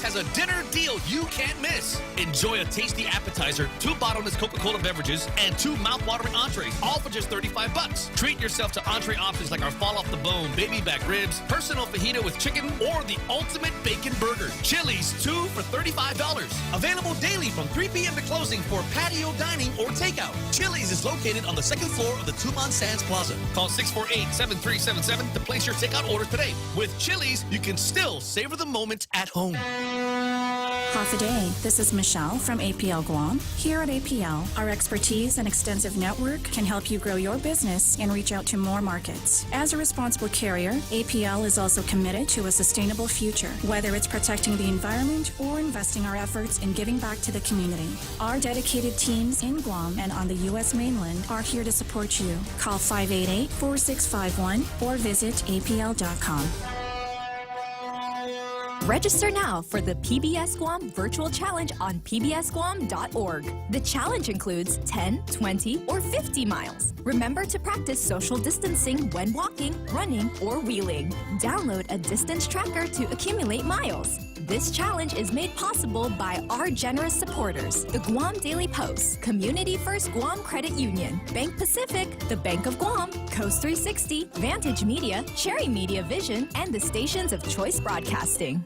Has a dinner deal you can't miss. Enjoy a tasty appetizer, 2 bottomless Coca-Cola beverages, and 2 mouth-watering entrees, all for just $35. Treat yourself to entree options like our fall-off-the-bone baby back ribs, personal fajita with chicken, or the ultimate bacon burger. Chili's, 2 for $35. Available daily from 3 p.m. to closing for patio dining or takeout. Chili's is located on the 2nd floor of the Tucumán Sands Plaza. Call 648-7377 to place your takeout order today. With Chili's, you can still savor the moment at home. Half a day. This is Michelle from APL Guam. Here at APL, our expertise and extensive network can help you grow your business and reach out to more markets. As a responsible carrier, APL is also committed to a sustainable future, whether it's protecting the environment or investing our efforts in giving back to the community. Our dedicated teams in Guam and on the U.S. mainland are here to support you. Call 588-4651 or visit apl.com. Register now for the PBS Guam Virtual Challenge on pbsguam.org. The challenge includes 10, 20, or 50 miles. Remember to practice social distancing when walking, running, or wheeling. Download a distance tracker to accumulate miles. This challenge is made possible by our generous supporters, the Guam Daily Post, Community First Guam Credit Union, Bank Pacific, the Bank of Guam, Coast 360, Vantage Media, Cherry Media Vision, and the stations of Choice Broadcasting.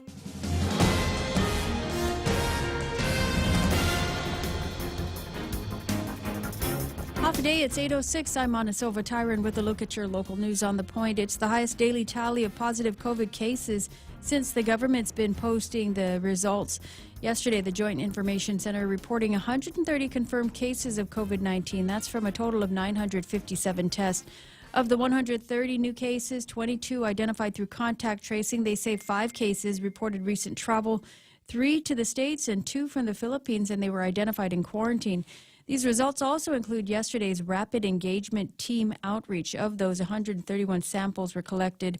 Half a day, it's 8:06. I'm Ana Silva Tyron with a look at your local news on the point. It's the highest daily tally of positive COVID cases since the government's been posting the results. Yesterday, the Joint Information Center reporting 130 confirmed cases of COVID-19. That's from a total of 957 tests. Of the 130 new cases, 22 identified through contact tracing. They say 5 cases reported recent travel, 3 to the States and 2 from the Philippines, and they were identified in quarantine. These results also include yesterday's rapid engagement team outreach. Of those 131 samples were collected,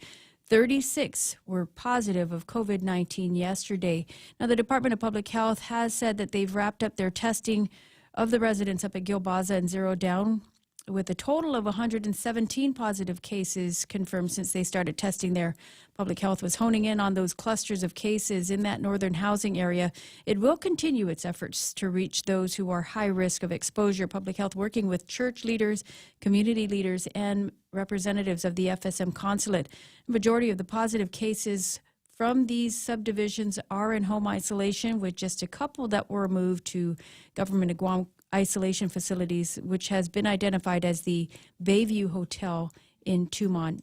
36 were positive of COVID-19 yesterday. Now, the Department of Public Health has said that they've wrapped up their testing of the residents up at Gilbaza and Zero Down, with a total of 117 positive cases confirmed since they started testing there. Public Health was honing in on those clusters of cases in that northern housing area. It will continue its efforts to reach those who are high risk of exposure. Public Health working with church leaders, community leaders, and representatives of the FSM consulate. The majority of the positive cases from these subdivisions are in home isolation, with just a couple that were moved to Government of Guam isolation facilities, which has been identified as the Bayview Hotel in Tumon.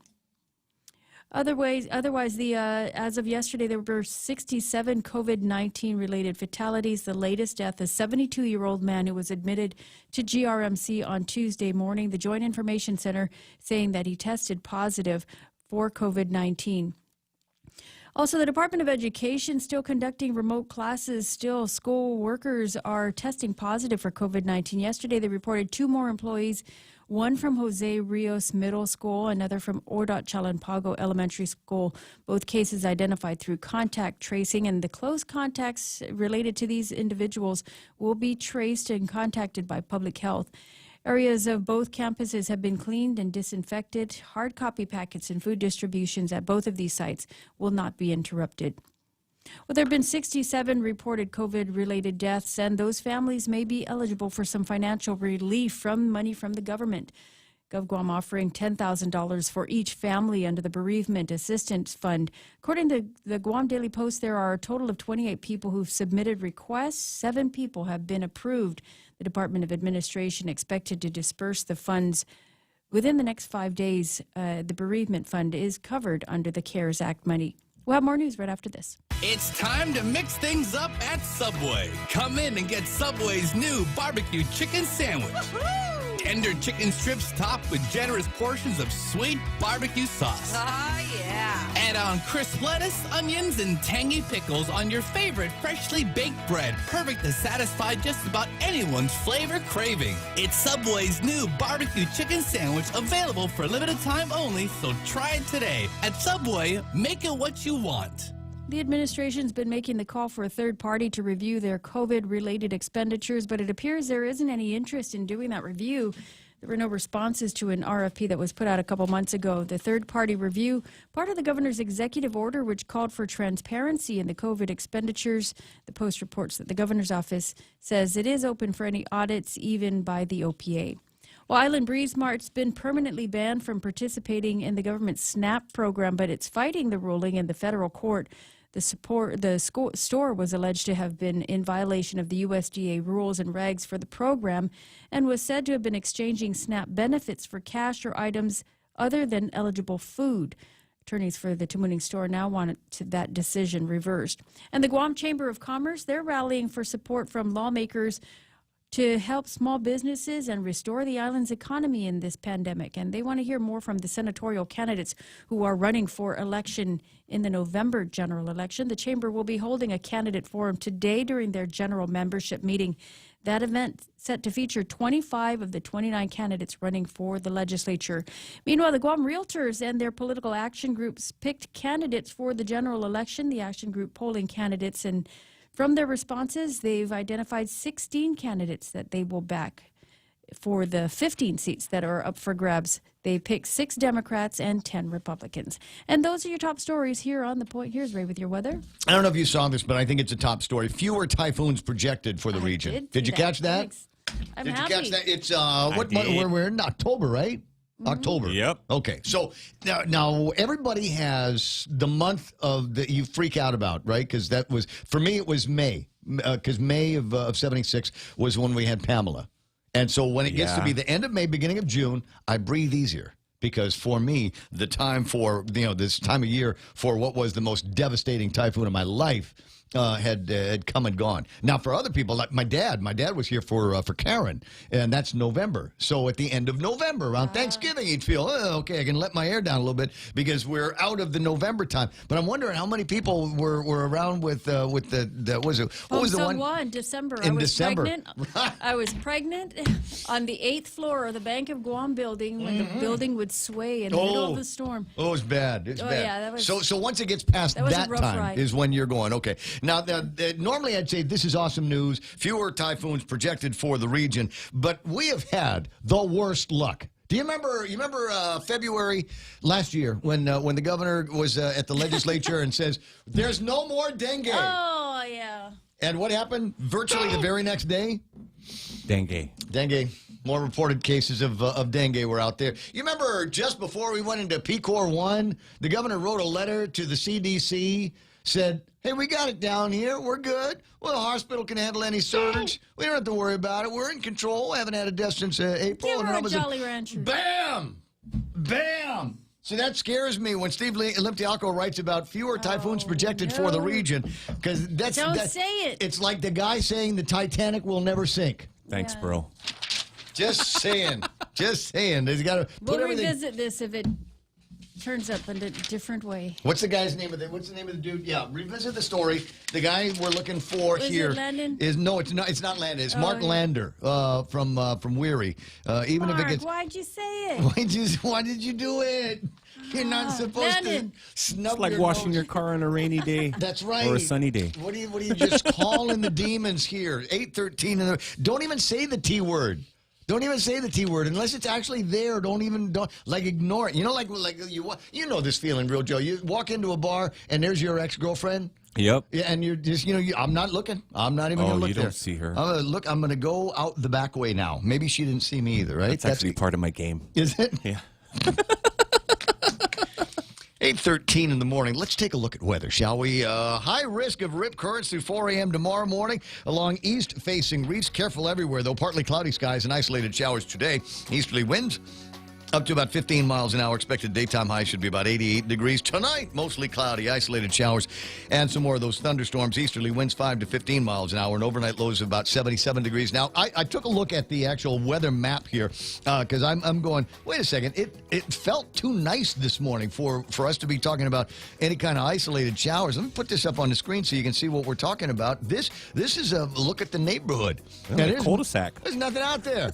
Otherwise, as of yesterday, there were 67 COVID-19 related fatalities. The latest death, a 72-year-old man who was admitted to GRMC on Tuesday morning. The Joint Information Center saying that he tested positive for COVID-19. Also, the Department of Education still conducting remote classes. Still, school workers are testing positive for COVID-19. Yesterday, they reported 2 more employees, one from Jose Rios Middle School, another from Ordot Chalampago Elementary School. Both cases identified through contact tracing, and the close contacts related to these individuals will be traced and contacted by public health. Areas of both campuses have been cleaned and disinfected. Hard copy packets and food distributions at both of these sites will not be interrupted. Well, there have been 67 reported COVID-related deaths, and those families may be eligible for some financial relief from money from the government. GovGuam offering $10,000 for each family under the Bereavement Assistance Fund. According to the Guam Daily Post, there are a total of 28 people who've submitted requests. 7 people have been approved. The Department of Administration expected to disperse the funds within the next 5 days. The Bereavement Fund is covered under the CARES Act money. We'll have more news right after this. It's time to mix things up at Subway. Come in and get Subway's new barbecue chicken sandwich. Tender chicken strips topped with generous portions of sweet barbecue sauce. Oh, yeah. Add on crisp lettuce, onions, and tangy pickles on your favorite freshly baked bread. Perfect to satisfy just about anyone's flavor craving. It's Subway's new barbecue chicken sandwich, available for a limited time only, so try it today. At Subway, make it what you want. The administration's been making the call for a third party to review their COVID-related expenditures, but it appears there isn't any interest in doing that review. There were no responses to an RFP that was put out a couple months ago. The third-party review, part of the governor's executive order, which called for transparency in the COVID expenditures. The Post reports that the governor's office says it is open for any audits, even by the OPA. Well, Island Breeze Mart's been permanently banned from participating in the government's SNAP program, but it's fighting the ruling in the federal court. The store was alleged to have been in violation of the USDA rules and regs for the program and was said to have been exchanging SNAP benefits for cash or items other than eligible food. Attorneys for the Tumuning store now want that decision reversed. And the Guam Chamber of Commerce, they're rallying for support from lawmakers to help small businesses and restore the island's economy in this pandemic. And they want to hear more from the senatorial candidates who are running for election in the November general election. The Chamber will be holding a candidate forum today during their general membership meeting. That event set to feature 25 of the 29 candidates running for the legislature. Meanwhile, the Guam Realtors and their political action groups picked candidates for the general election. The action group polling candidates, and from their responses, they've identified 16 candidates that they will back for the 15 seats that are up for grabs. They picked 6 Democrats and 10 Republicans. And those are your top stories here on The Point. Here's Ray with your weather. I don't know if you saw this, but I think it's a top story. Fewer typhoons projected for the region. Did you catch that? I'm Did happy. you catch that? It's we're in October, right? October. Yep. Okay. So now everybody has the month of that you freak out about, right? Because that was, for me, it was May. Because May of 76 was when we had Pamela. And so when it gets to be the end of May, beginning of June, I breathe easier. Because for me, the time for, this time of year for what was the most devastating typhoon of my life had come and gone. Now, for other people, like my dad was here for Karen, and that's November. So at the end of November, around Thanksgiving, he'd feel, okay, I can let my hair down a little bit because we're out of the November time. But I'm wondering how many people were around with the what was the one? In December. In December. I was pregnant on the 8th floor of the Bank of Guam building when the building would sway in the middle of the storm. Oh, it was bad. It's bad. Yeah, that was, so once it gets past that time ride. is when you're going, okay. Now, normally I'd say this is awesome news. Fewer typhoons projected for the region, but we have had the worst luck. Do you remember? February last year when the governor was at the legislature and says there's no more dengue? Oh yeah. And what happened? Virtually the very next day, Dengue. More reported cases of dengue were out there. You remember just before we went into PCOR 1, the governor wrote a letter to the CDC. Said, hey, we got it down here. We're good. Well, the hospital can handle any surge. We don't have to worry about it. We're in control. We haven't had a death since April. Give her a Jolly Rancher. Bam! Bam! See, that scares me when Steve Limpiaco writes about fewer typhoons projected for the region, because Don't say it. It's like the guy saying the Titanic will never sink. Thanks, bro. Just saying. Just saying. He's got to We'll put everything. revisit this if it turns up in a different way. What's the guy's name of What's the name of the dude? Yeah, revisit the story. The guy we're looking for Is here it Landon? is no, it's not. It's not Landon. It's Mark yeah. Lander from Weary. Even Mark, if it gets. why'd you say it? Why did you do it? You're not supposed Landon. to snub It's like your washing nose. your car on a rainy day. That's right. Or a sunny day. What do you just calling the demons here? 8:13. Don't even say the T word. Don't even say the T word unless it's actually there. Don't ignore it. You know, like you know this feeling, real Joe. You walk into a bar and there's your ex-girlfriend. Yep. Yeah, and you're just I'm not looking. I'm not even gonna look you there. don't see her. I'm gonna go out the back way now. Maybe she didn't see me either, right? That's actually part of my game. Is it? Yeah. 8:13 in the morning. Let's take a look at weather, shall we? High risk of rip currents through 4 a.m. tomorrow morning along east-facing reefs. Careful everywhere, though. Partly cloudy skies and isolated showers today. Easterly winds up to about 15 miles an hour. Expected daytime high should be about 88 degrees. Tonight, mostly cloudy, isolated showers, and some more of those thunderstorms. Easterly winds 5 to 15 miles an hour, and overnight lows of about 77 degrees. Now, I took a look at the actual weather map here because I'm going, wait a second. It felt too nice this morning for us to be talking about any kind of isolated showers. Let me put this up on the screen so you can see what we're talking about. This is a look at the neighborhood. A cul-de-sac. There's nothing out there.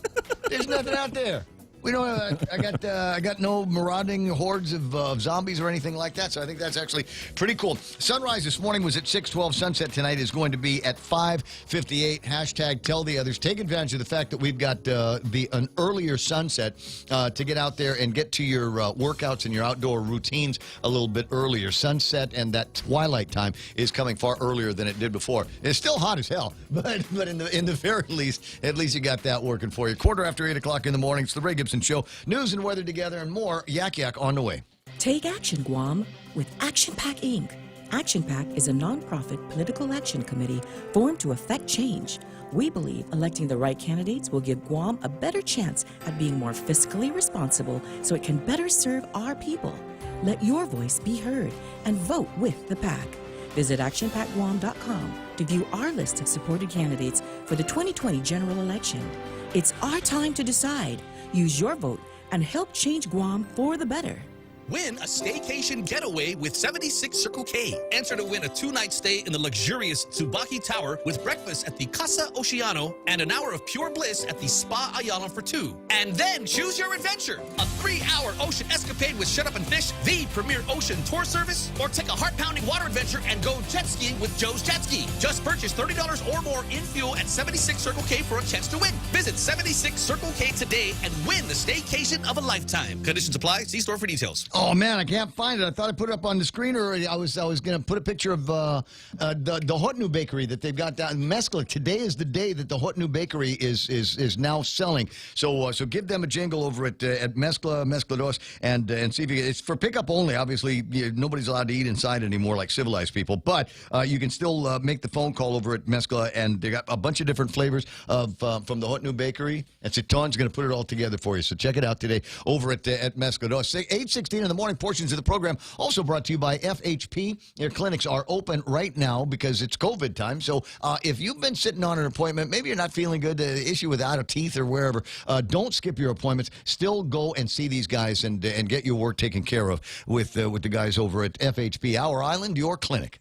There's nothing out there. We don't. I got no marauding hordes of zombies or anything like that. So I think that's actually pretty cool. Sunrise this morning was at 6:12. Sunset tonight is going to be at 5:58. Hashtag tell the others. Take advantage of the fact that we've got an earlier sunset to get out there and get to your workouts and your outdoor routines a little bit earlier. Sunset and that twilight time is coming far earlier than it did before. It's still hot as hell, but in the very least, at least you got that working for you. 8:15 in the morning. It's the Ray Gibson Show. News and weather together and more. Yak Yak on the way. Take action, Guam, with Action PAC Inc. Action PAC is a nonprofit political action committee formed to effect change. We believe electing the right candidates will give Guam a better chance at being more fiscally responsible so it can better serve our people. Let your voice be heard and vote with the PAC. Visit actionpacguam.com to view our list of supported candidates for the 2020 general election. It's our time to decide. Use your vote and help change Guam for the better. Win a staycation getaway with 76 Circle K. Enter to win a 2-night stay in the luxurious Tsubaki Tower with breakfast at the Casa Oceano and an hour of pure bliss at the Spa Ayala for 2. And then choose your adventure. A 3-hour ocean escapade with Shut Up and Fish, the premier ocean tour service, or take a heart-pounding water adventure and go jet skiing with Joe's Jet Ski. Just purchase $30 or more in fuel at 76 Circle K for a chance to win. Visit 76 Circle K today and win the staycation of a lifetime. Conditions apply. See store for details. Oh man, I can't find it. I thought I put it up on the screen, or I was going to put a picture of the Hotnu Bakery that they've got down in Mescla. Today is the day that the Hotnu Bakery is now selling. So give them a jingle over at Mescla Dos, and see if you it's for pickup only. Obviously, nobody's allowed to eat inside anymore like civilized people, but you can still make the phone call over at Mescla, and they got a bunch of different flavors of from the Hotnu Bakery. And Citon's going to put it all together for you. So check it out today over at Mescla Dos. 8:16 in the morning. Portions of the program also brought to you by FHP. Their clinics are open right now because it's COVID time. So if you've been sitting on an appointment, maybe you're not feeling good, issue with out of teeth or wherever, don't skip your appointments. Still go and see these guys and get your work taken care of with the guys over at FHP. Our Island, your clinic.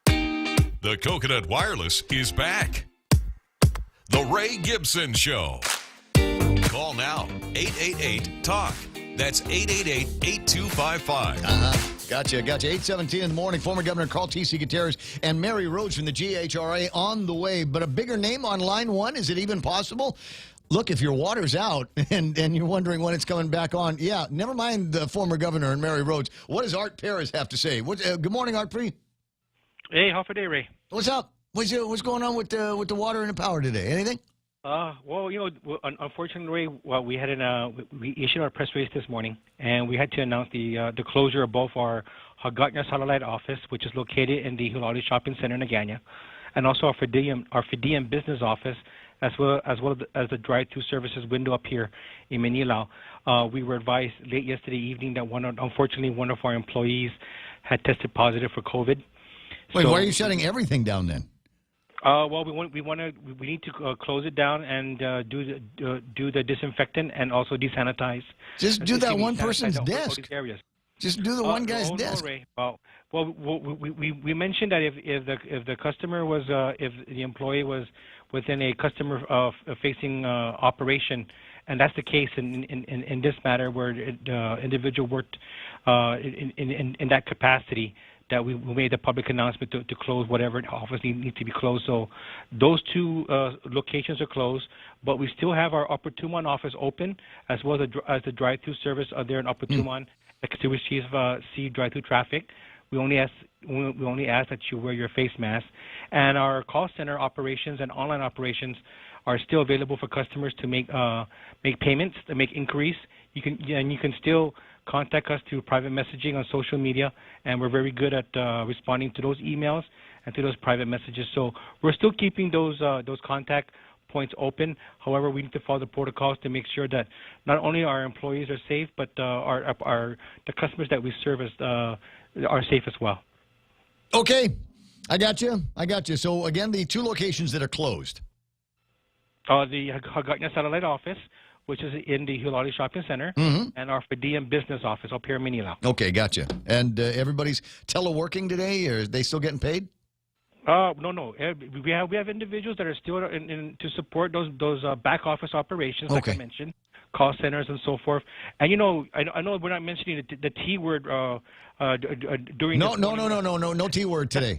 The Coconut Wireless is back. The Ray Gibson Show. Call now, 888-TALK. That's 888-8255. Gotcha. 8:17 in the morning. Former Governor Carl T.C. Gutierrez and Mary Rhodes from the GHRA on the way. But a bigger name on line one, is it even possible? Look, if your water's out and you're wondering when it's coming back on, yeah, never mind the former governor and Mary Rhodes. What does Art Perez have to say? Good morning, Art Pre. Hey, half a day, Ray. What's up? What's going on with the water and the power today? Anything? Well, unfortunately, we issued our press release this morning, and we had to announce the closure of both our Hagatna satellite office, which is located in the Hulali Shopping Center in Agana, and also our Fidium business office as well as the drive-through services window up here in Manila. We were advised late yesterday evening that unfortunately one of our employees had tested positive for COVID. Wait, why are you shutting everything down then? Well, we need to close it down and do the disinfectant and also desanitize. Just do that one person's desk. Just do the one guy's desk. No, Ray. Well, we mentioned that if the customer was if the employee was within a customer facing operation, and that's the case in this matter where the individual worked in that capacity, that we made a public announcement to close whatever office needs to be closed. So those two locations are closed, but we still have our Upper Tumon office open, as well as the drive-through service there in Upper Tumon to receive drive-through traffic. We only ask that you wear your face mask, and our call center operations and online operations are still available for customers to make payments, to make inquiries. You can still contact us through private messaging on social media, and we're very good at responding to those emails and to those private messages. So we're still keeping those contact points open. However, we need to follow the protocols to make sure that not only our employees are safe, but the customers that we service are safe as well. Okay, I got you. So again, the two locations that are closed. The Hagåtña Satellite office, which is in the Hilali Shopping Center, and our FDM business office up here in Manila. Okay, gotcha. And everybody's teleworking today, or are they still getting paid? No. We have individuals that are still to support those back office operations, like I mentioned, call centers and so forth. And I know we're not mentioning the T word during. No T word today.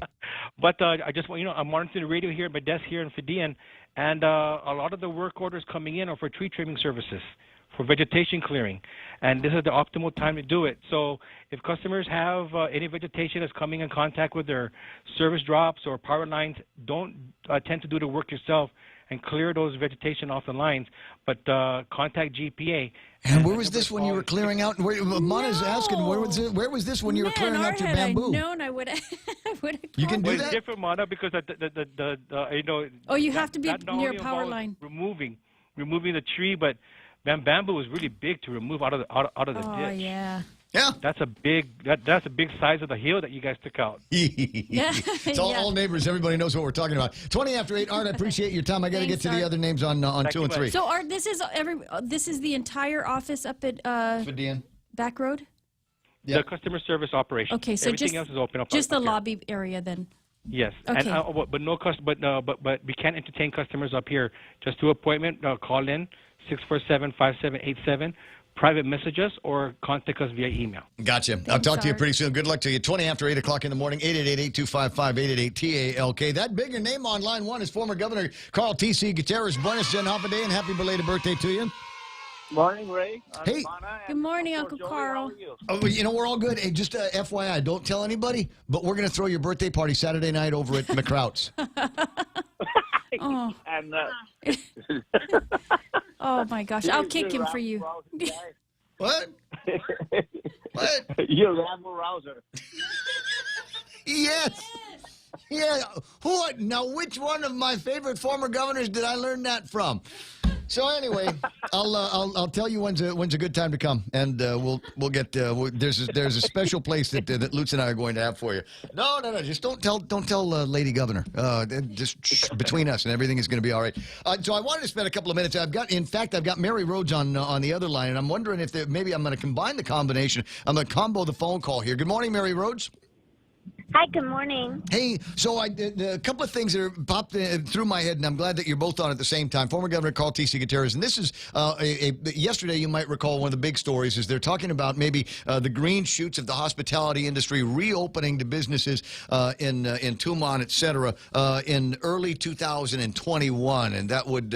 But I just want I'm monitoring the radio here at my desk here in Fidian, and a lot of the work orders coming in are for tree trimming services, for vegetation clearing, and this is the optimal time to do it. So if customers have any vegetation that's coming in contact with their service drops or power lines, don't attempt to do the work yourself and clear those vegetation off the lines, but contact GPA. And where was this when you were clearing out? Mana's asking, where was this when you were clearing out your bamboo? Had I known, I would have. You can do It's that? different, Mana, because Oh, you have to be that not near only a power involves line. removing the tree, but bamboo is really big to remove out of the ditch. Oh yeah. Yeah, that's a big size of the hill that you guys took out. It's all neighbors. Everybody knows what we're talking about. 20 after 8. Art, I appreciate your time. I got to get to the other names on 2 and 3. So Art, this is the entire office up at Back Road. The customer service operation. Okay, so everything else is open up. Just the up here. lobby area then. Yes, Okay. and but we can't entertain customers up here. Just do appointment. Call in 647-5787. Private message us or contact us via email. Gotcha. I'll talk to you pretty soon. Good luck to you. 20 after 8 o'clock in the morning, 888-825-5888-TALK. That bigger name on line one is former Governor Carl T.C. Gutierrez. Buenos Gen Day and happy belated birthday to you. Morning, Ray. Hey. Good morning, Uncle Carl. Oh, we're all good. Hey, just FYI, don't tell anybody, but we're going to throw your birthday party Saturday night over at McCrout's. Oh. And Oh my gosh, I'll kick him for you. What? What? You're a rabble rouser. Yes. Yeah. What? Now, which one of my favorite former governors did I learn that from? So anyway, I'll tell you when's a good time to come, and we'll get there's a special place that Lutz and I are going to have for you. No, just don't tell Lady Governor. Just between us, and everything is going to be all right. So I wanted to spend a couple of minutes. I've got Mary Rhodes on the other line, and I'm wondering if maybe I'm going to combine the combination. I'm going to combo the phone call here. Good morning, Mary Rhodes. Hi, good morning. Hey, so a couple of things that are popped through my head, and I'm glad that you're both on at the same time. Former Governor Carl T.C. Gutierrez, and this is yesterday, you might recall, one of the big stories is they're talking about maybe the green shoots of the hospitality industry reopening to businesses in Tumon, et cetera, in early 2021, and that would,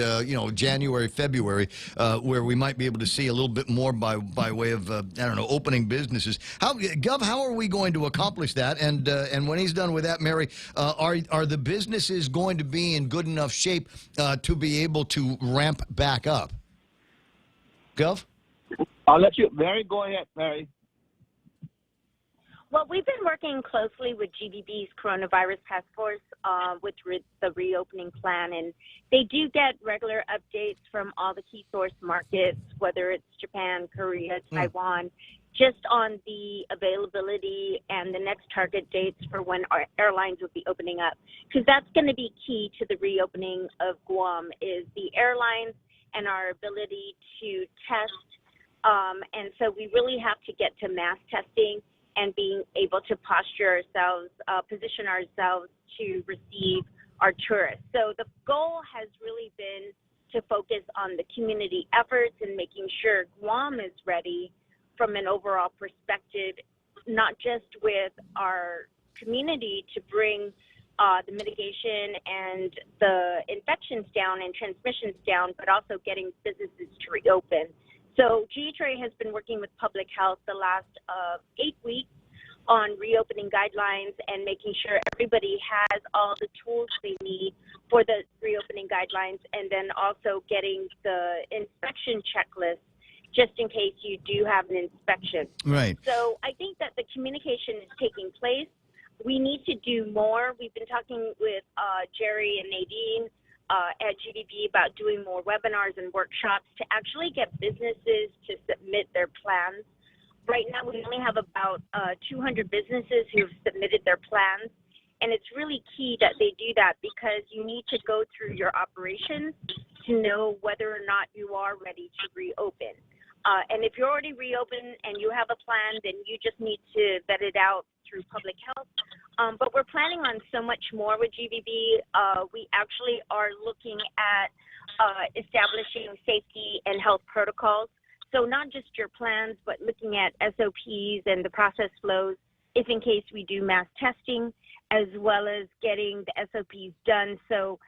January, February, where we might be able to see a little bit more by way of, opening businesses. Gov, how are we going to accomplish that? And when he's done with that, Mary, are the businesses going to be in good enough shape to be able to ramp back up? Gov? I'll let you, Mary, go ahead, Mary. Well, we've been working closely with GBB's Coronavirus Task Force with the reopening plan, and they do get regular updates from all the key source markets, whether it's Japan, Korea, Taiwan, just on the availability and the next target dates for when our airlines will be opening up. Because that's going to be key to the reopening of Guam is the airlines and our ability to test. And so we really have to get to mass testing and being able to position ourselves to receive our tourists. So the goal has really been to focus on the community efforts and making sure Guam is ready from an overall perspective, not just with our community to bring the mitigation and the infections down and transmissions down, but also getting businesses to reopen. So GHRA has been working with public health the last 8 weeks on reopening guidelines and making sure everybody has all the tools they need for the reopening guidelines, and then also getting the inspection checklist just in case you do have an inspection. Right. So I think that the communication is taking place. We need to do more. We've been talking with Jerry and Nadine at GDB about doing more webinars and workshops to actually get businesses to submit their plans. Right now, we only have about 200 businesses who have submitted their plans, and it's really key that they do that because you need to go through your operations to know whether or not you are ready to reopen. And if you're already reopened and you have a plan, then you just need to vet it out through public health. But we're planning on so much more with GBB. We actually are looking at establishing safety and health protocols. So not just your plans, but looking at SOPs and the process flows if in case we do mass testing, as well as getting the SOPs done. So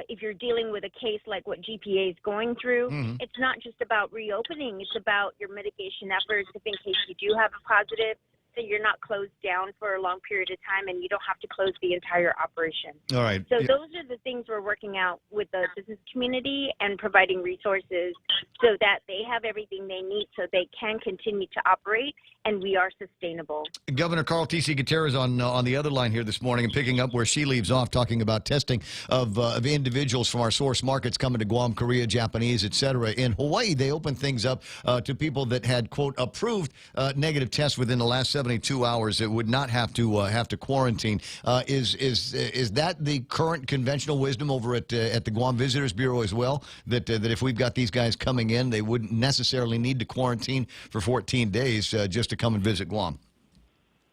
if you're dealing with a case like what GPA is going through, it's not just about reopening, it's about your mitigation efforts if in case you do have a positive, so you're not closed down for a long period of time and you don't have to close the entire operation. All right. So those are the things we're working out with the business community and providing resources so that they have everything they need so they can continue to operate and we are sustainable. Governor Carl T.C. Gutierrez on the other line here this morning and picking up where she leaves off, talking about testing of individuals from our source markets coming to Guam, Korea, Japanese, etc. In Hawaii, they opened things up to people that had, quote, approved negative tests within the last 72 hours that would not have to quarantine. Is that the current conventional wisdom over at the Guam Visitors Bureau as well? That if we've got these guys coming in, they wouldn't necessarily need to quarantine for 14 days just to come and visit Guam?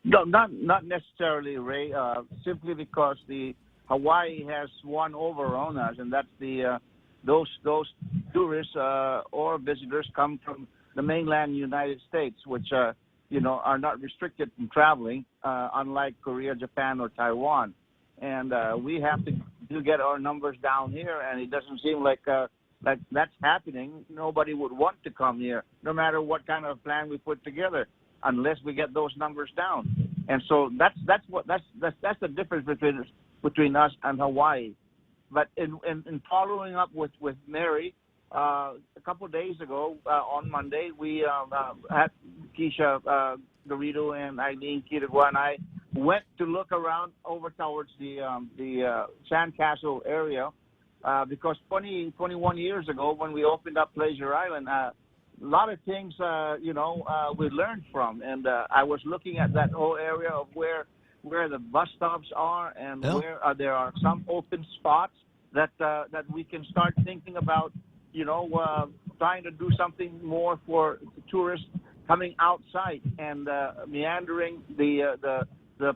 No, not necessarily, Ray. Simply because the Hawaii has one over on us, and that's the those tourists or visitors come from the mainland United States, which are not restricted from traveling, unlike Korea, Japan, or Taiwan. And we have to get our numbers down here, and it doesn't seem like that's happening. Nobody would want to come here, no matter what kind of plan we put together, unless we get those numbers down. And so that's the difference between us and Hawaii. But in following up with Mary, a couple of days ago on Monday, we had Keisha Garrido and Eileen Kirigua and I went to look around over towards the Sandcastle area because 21 years ago when we opened up Pleasure Island, a lot of things we learned from, and I was looking at that whole area of where the bus stops are and where there are some open spots that we can start thinking about, trying to do something more for tourists coming outside and meandering the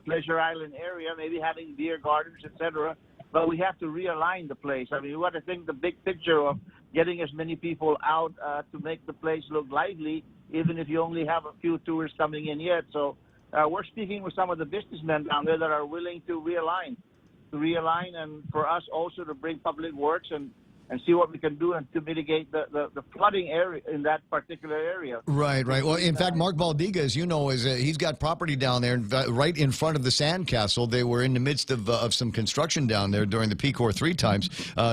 Pleasure Island area, maybe having beer gardens, etc. But we have to realign the place. I mean, we want to think the big picture of getting as many people out to make the place look lively, even if you only have a few tourists coming in yet. So we're speaking with some of the businessmen down there that are willing to realign, and for us also to bring public works and and see what we can do and to mitigate the flooding area in that particular area. Right. Well, in fact, Mark Baldiga, as you know, he's got property down there right in front of the sandcastle. They were in the midst of some construction down there during the P-Corps 3 times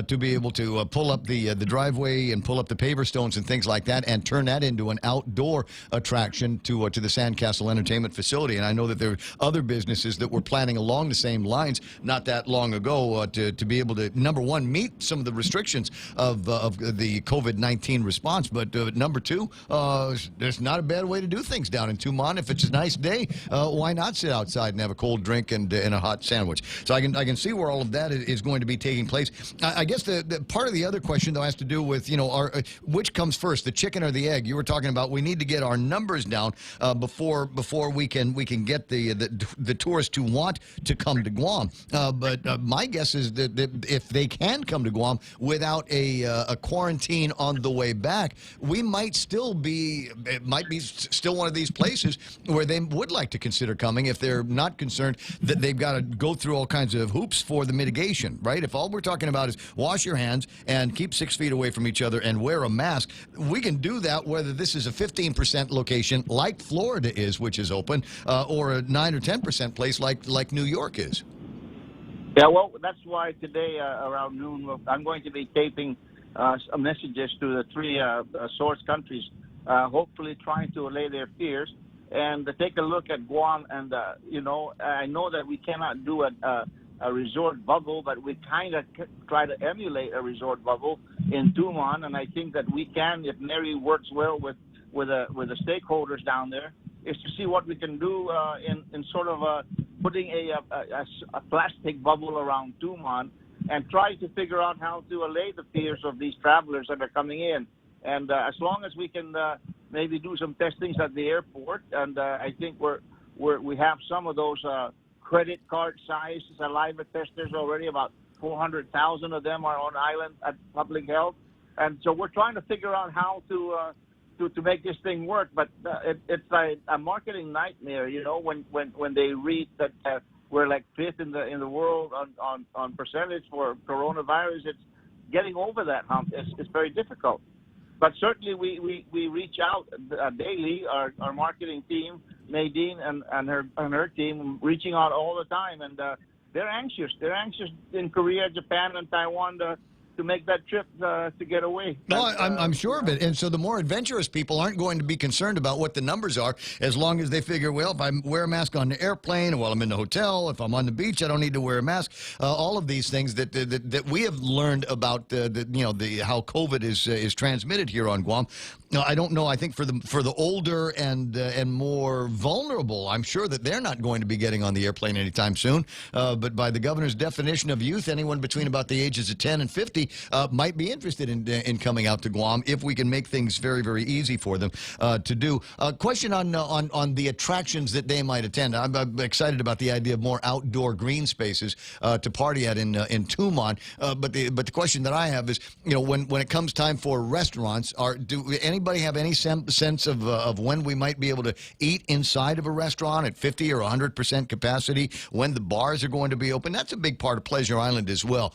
to be able to pull up the driveway and pull up the paver stones and things like that and turn that into an outdoor attraction to the Sandcastle Entertainment Facility. And I know that there are other businesses that were planning along the same lines not that long ago to be able to, number one, meet some of the restrictions of the COVID-19 response, but number two, there's not a bad way to do things down in Tumon. If it's a nice day, why not sit outside and have a cold drink and a hot sandwich? So I can see where all of that is going to be taking place. I guess the part of the other question though has to do with which comes first, the chicken or the egg? You were talking about we need to get our numbers down before we can get the tourists who want to come to Guam. But my guess is that if they can come to Guam without a quarantine on the way back, it might be still one of these places where they would like to consider coming if they're not concerned that they've got to go through all kinds of hoops for the mitigation, right? If all we're talking about is wash your hands and keep 6 feet away from each other and wear a mask, we can do that whether this is a 15% location like Florida is, which is open, or a 9 or 10% place like New York is. Yeah, well, that's why today around noon I'm going to be taping some messages to the three source countries, hopefully trying to allay their fears and take a look at Guam. And I know that we cannot do a resort bubble, but we kind of try to emulate a resort bubble in Tumon. And I think that we can, if Mary works well with the stakeholders down there, is to see what we can do in sort of putting a plastic bubble around Tumon and try to figure out how to allay the fears of these travelers that are coming in. And as long as we can maybe do some testings at the airport, and I think we have some of those credit card size saliva testers already. About 400,000 of them are on island at public health, and so we're trying to figure out how to make this thing work. But it's a marketing nightmare, when they read that we're like fifth in the world on percentage for coronavirus. It's getting over that hump. It's very difficult. But certainly we reach out daily. Our marketing team, Nadine and her team, reaching out all the time, and they're anxious. They're anxious in Korea, Japan, and Taiwan to make that trip to get away. No, I'm sure of it. And so the more adventurous people aren't going to be concerned about what the numbers are, as long as they figure, well, if I wear a mask on the airplane, or while I'm in the hotel, if I'm on the beach, I don't need to wear a mask. All of these things that we have learned about how COVID is transmitted here on Guam. I don't know. I think for the older and more vulnerable, I'm sure that they're not going to be getting on the airplane anytime soon. But by the governor's definition of youth, anyone between about the ages of 10 and 50 might be interested in coming out to Guam if we can make things very, very easy for them to do. Question on the attractions that they might attend. I'm excited about the idea of more outdoor green spaces to party at in Tumon. But the question that I have is, when it comes time for restaurants, do anybody have any sense of when we might be able to eat inside of a restaurant at 50 or 100% capacity? When the bars are going to be open? That's a big part of Pleasure Island as well.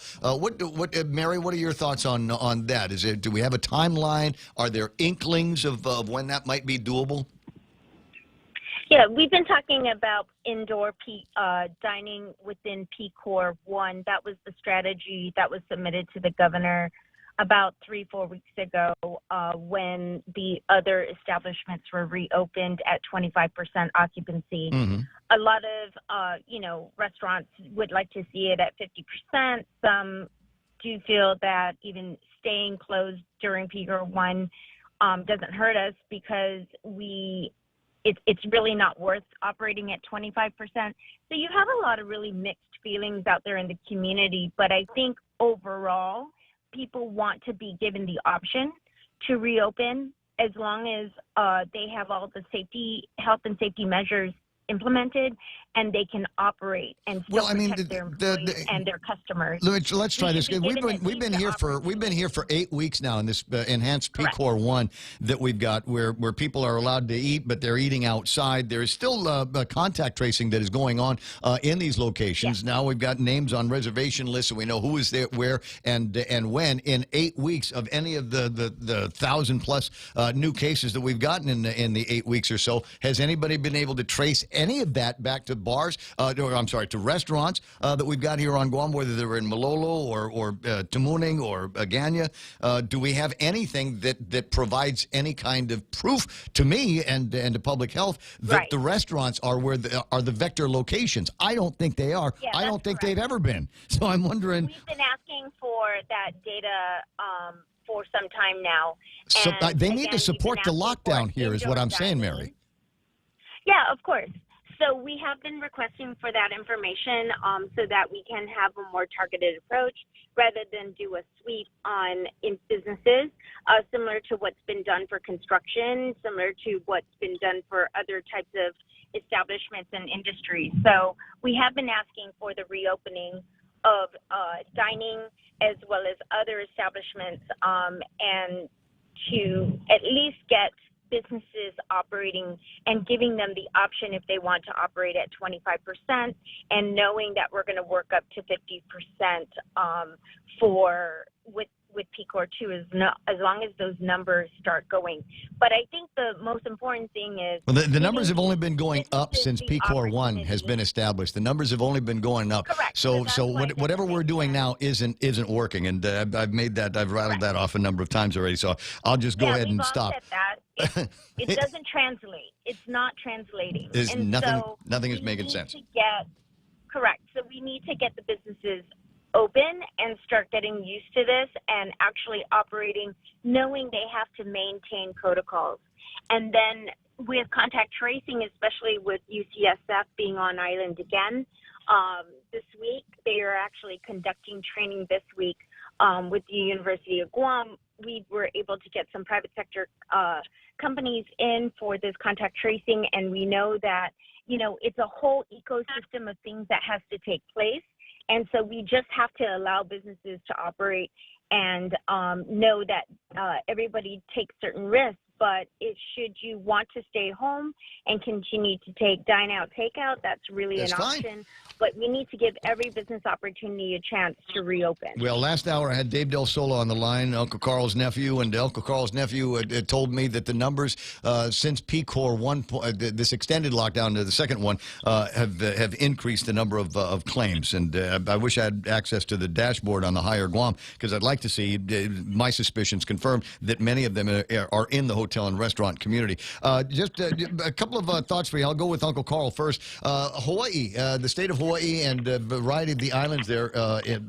Mary, what are your thoughts on that? Do we have a timeline? Are there inklings of when that might be doable? Yeah, we've been talking about indoor dining within P-Corps 1. That was the strategy that was submitted to the governor about 3-4 weeks ago when the other establishments were reopened at 25% occupancy. Mm-hmm. A lot of, restaurants would like to see it at 50%. Some do feel that even staying closed during P-Corps 1 doesn't hurt us because it's really not worth operating at 25%. So you have a lot of really mixed feelings out there in the community. But I think overall, people want to be given the option to reopen as long as they have all the health and safety measures implemented, and they can operate and still protect their employees and their customers. Let's try this. We've been here for 8 weeks now in this enhanced PCOR 1 that we've got, where people are allowed to eat, but they're eating outside. There is still contact tracing that is going on in these locations. Now we've got names on reservation lists, and we know who is there, where, and when. In 8 weeks of any of the 1,000+ new cases that we've gotten in the 8 weeks or so, has anybody been able to trace any of that back to bars, to restaurants that we've got here on Guam, whether they're in Malolo or Tamuning or Agana? Do we have anything that provides any kind of proof to me and to public health that the restaurants are where are the vector locations? I don't think they are. I don't think they've ever been. So I'm wondering. We've been asking for that data for some time now. So they need to support the lockdown here, is what I'm saying, Mary. Yeah, of course. So we have been requesting for that information so that we can have a more targeted approach rather than do a sweep in businesses, similar to what's been done for construction, similar to what's been done for other types of establishments and industries. So we have been asking for the reopening of dining as well as other establishments and to at least get businesses operating and giving them the option if they want to operate at 25% and knowing that we're going to work up to 50% with PCOR 2 as long as those numbers start going. But I think the most important thing is... Well, the numbers have only been going up since PCOR 1 has been established. The numbers have only been going up. Correct. So whatever we're doing now isn't working. And I've rattled that off a number of times already. So I'll just go ahead and stop. It doesn't translate. It's not translating. Nothing is making sense. Correct. So we need to get the businesses open and start getting used to this and actually operating, knowing they have to maintain protocols. And then with contact tracing, especially with UCSF being on island again, this week, they are actually conducting training this week with the University of Guam. We were able to get some private sector companies in for this contact tracing, and we know that, it's a whole ecosystem of things that has to take place. And so we just have to allow businesses to operate and know that everybody takes certain risks. But should you want to stay home and continue to take dine-out, takeout, that's really an option. But we need to give every business opportunity a chance to reopen. Well, last hour I had Dave Del Solo on the line, Uncle Carl's nephew, and Uncle Carl's nephew told me that the numbers since PCOR 1, this extended lockdown to the second one, have increased the number of claims. And I wish I had access to the dashboard on the Higher Guam, because I'd like to see my suspicions confirmed that many of them are in the hotel and restaurant community. Just a couple of thoughts for you. I'll go with Uncle Carl first. Hawaii, the state of Hawaii and a variety of the islands there,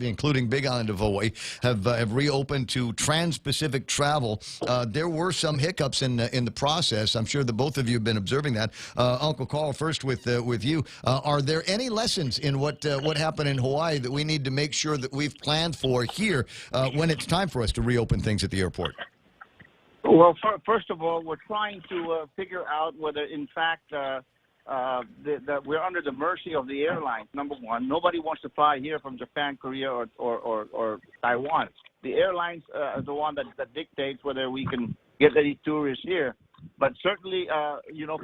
including Big Island of Hawaii, have reopened to trans-Pacific travel. There were some hiccups in the process. I'm sure that both of you have been observing that. Uncle Carl, first with you. Are there any lessons in what happened in Hawaii that we need to make sure that we've planned for here when it's time for us to reopen things at the airport? Well, first of all, we're trying to figure out whether, in fact, that we're under the mercy of the airlines. Number one, nobody wants to fly here from Japan, Korea, or Taiwan. The airlines are the one that dictates whether we can get any tourists here. But certainly,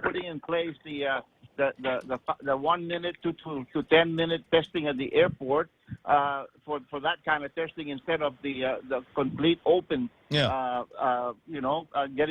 putting in place the 1 minute to 10 minute testing at the airport for that kind of testing instead of the complete open. Getting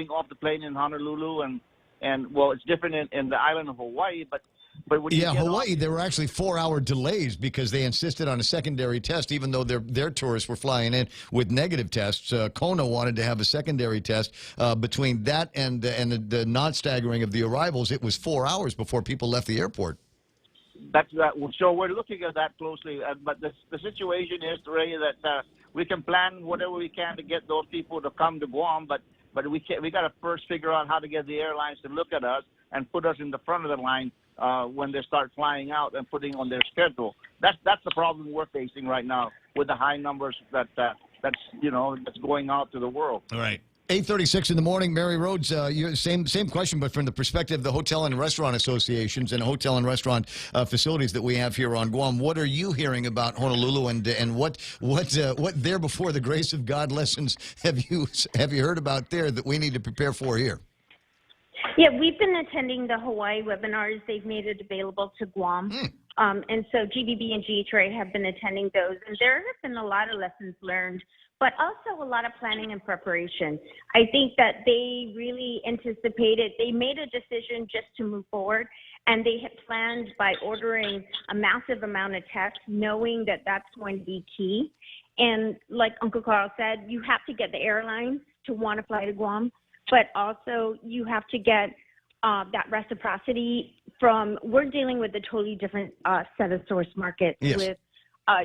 off the plane in Honolulu and well, it's different in the island of Hawaii, but when you get Hawaii, there were actually 4-hour delays because they insisted on a secondary test, even though their tourists were flying in with negative tests. Kona wanted to have a secondary test. Between that and the non-staggering of the arrivals, it was 4 hours before people left the airport. So we're looking at that closely. But the situation is, Ray, that we can plan whatever we can to get those people to come to Guam, but we got to first figure out how to get the airlines to look at us and put us in the front of the line when they start flying out and putting on their schedule. That's the problem we're facing right now with the high numbers that's going out to the world. All right. 8:36 in the morning, Mary Rhodes. Same question, but from the perspective of the hotel and restaurant associations and hotel and restaurant facilities that we have here on Guam. What are you hearing about Honolulu, and what there before the grace of God lessons have you heard about there that we need to prepare for here? Yeah, we've been attending the Hawaii webinars. They've made it available to Guam. And so GBB and GHRA have been attending those. And there have been a lot of lessons learned, but also a lot of planning and preparation. I think that they really anticipated, they made a decision just to move forward, and they had planned by ordering a massive amount of tests, knowing that that's going to be key. And like Uncle Carl said, you have to get the airlines to want to fly to Guam, but also you have to get that reciprocity from, we're dealing with a totally different set of source markets with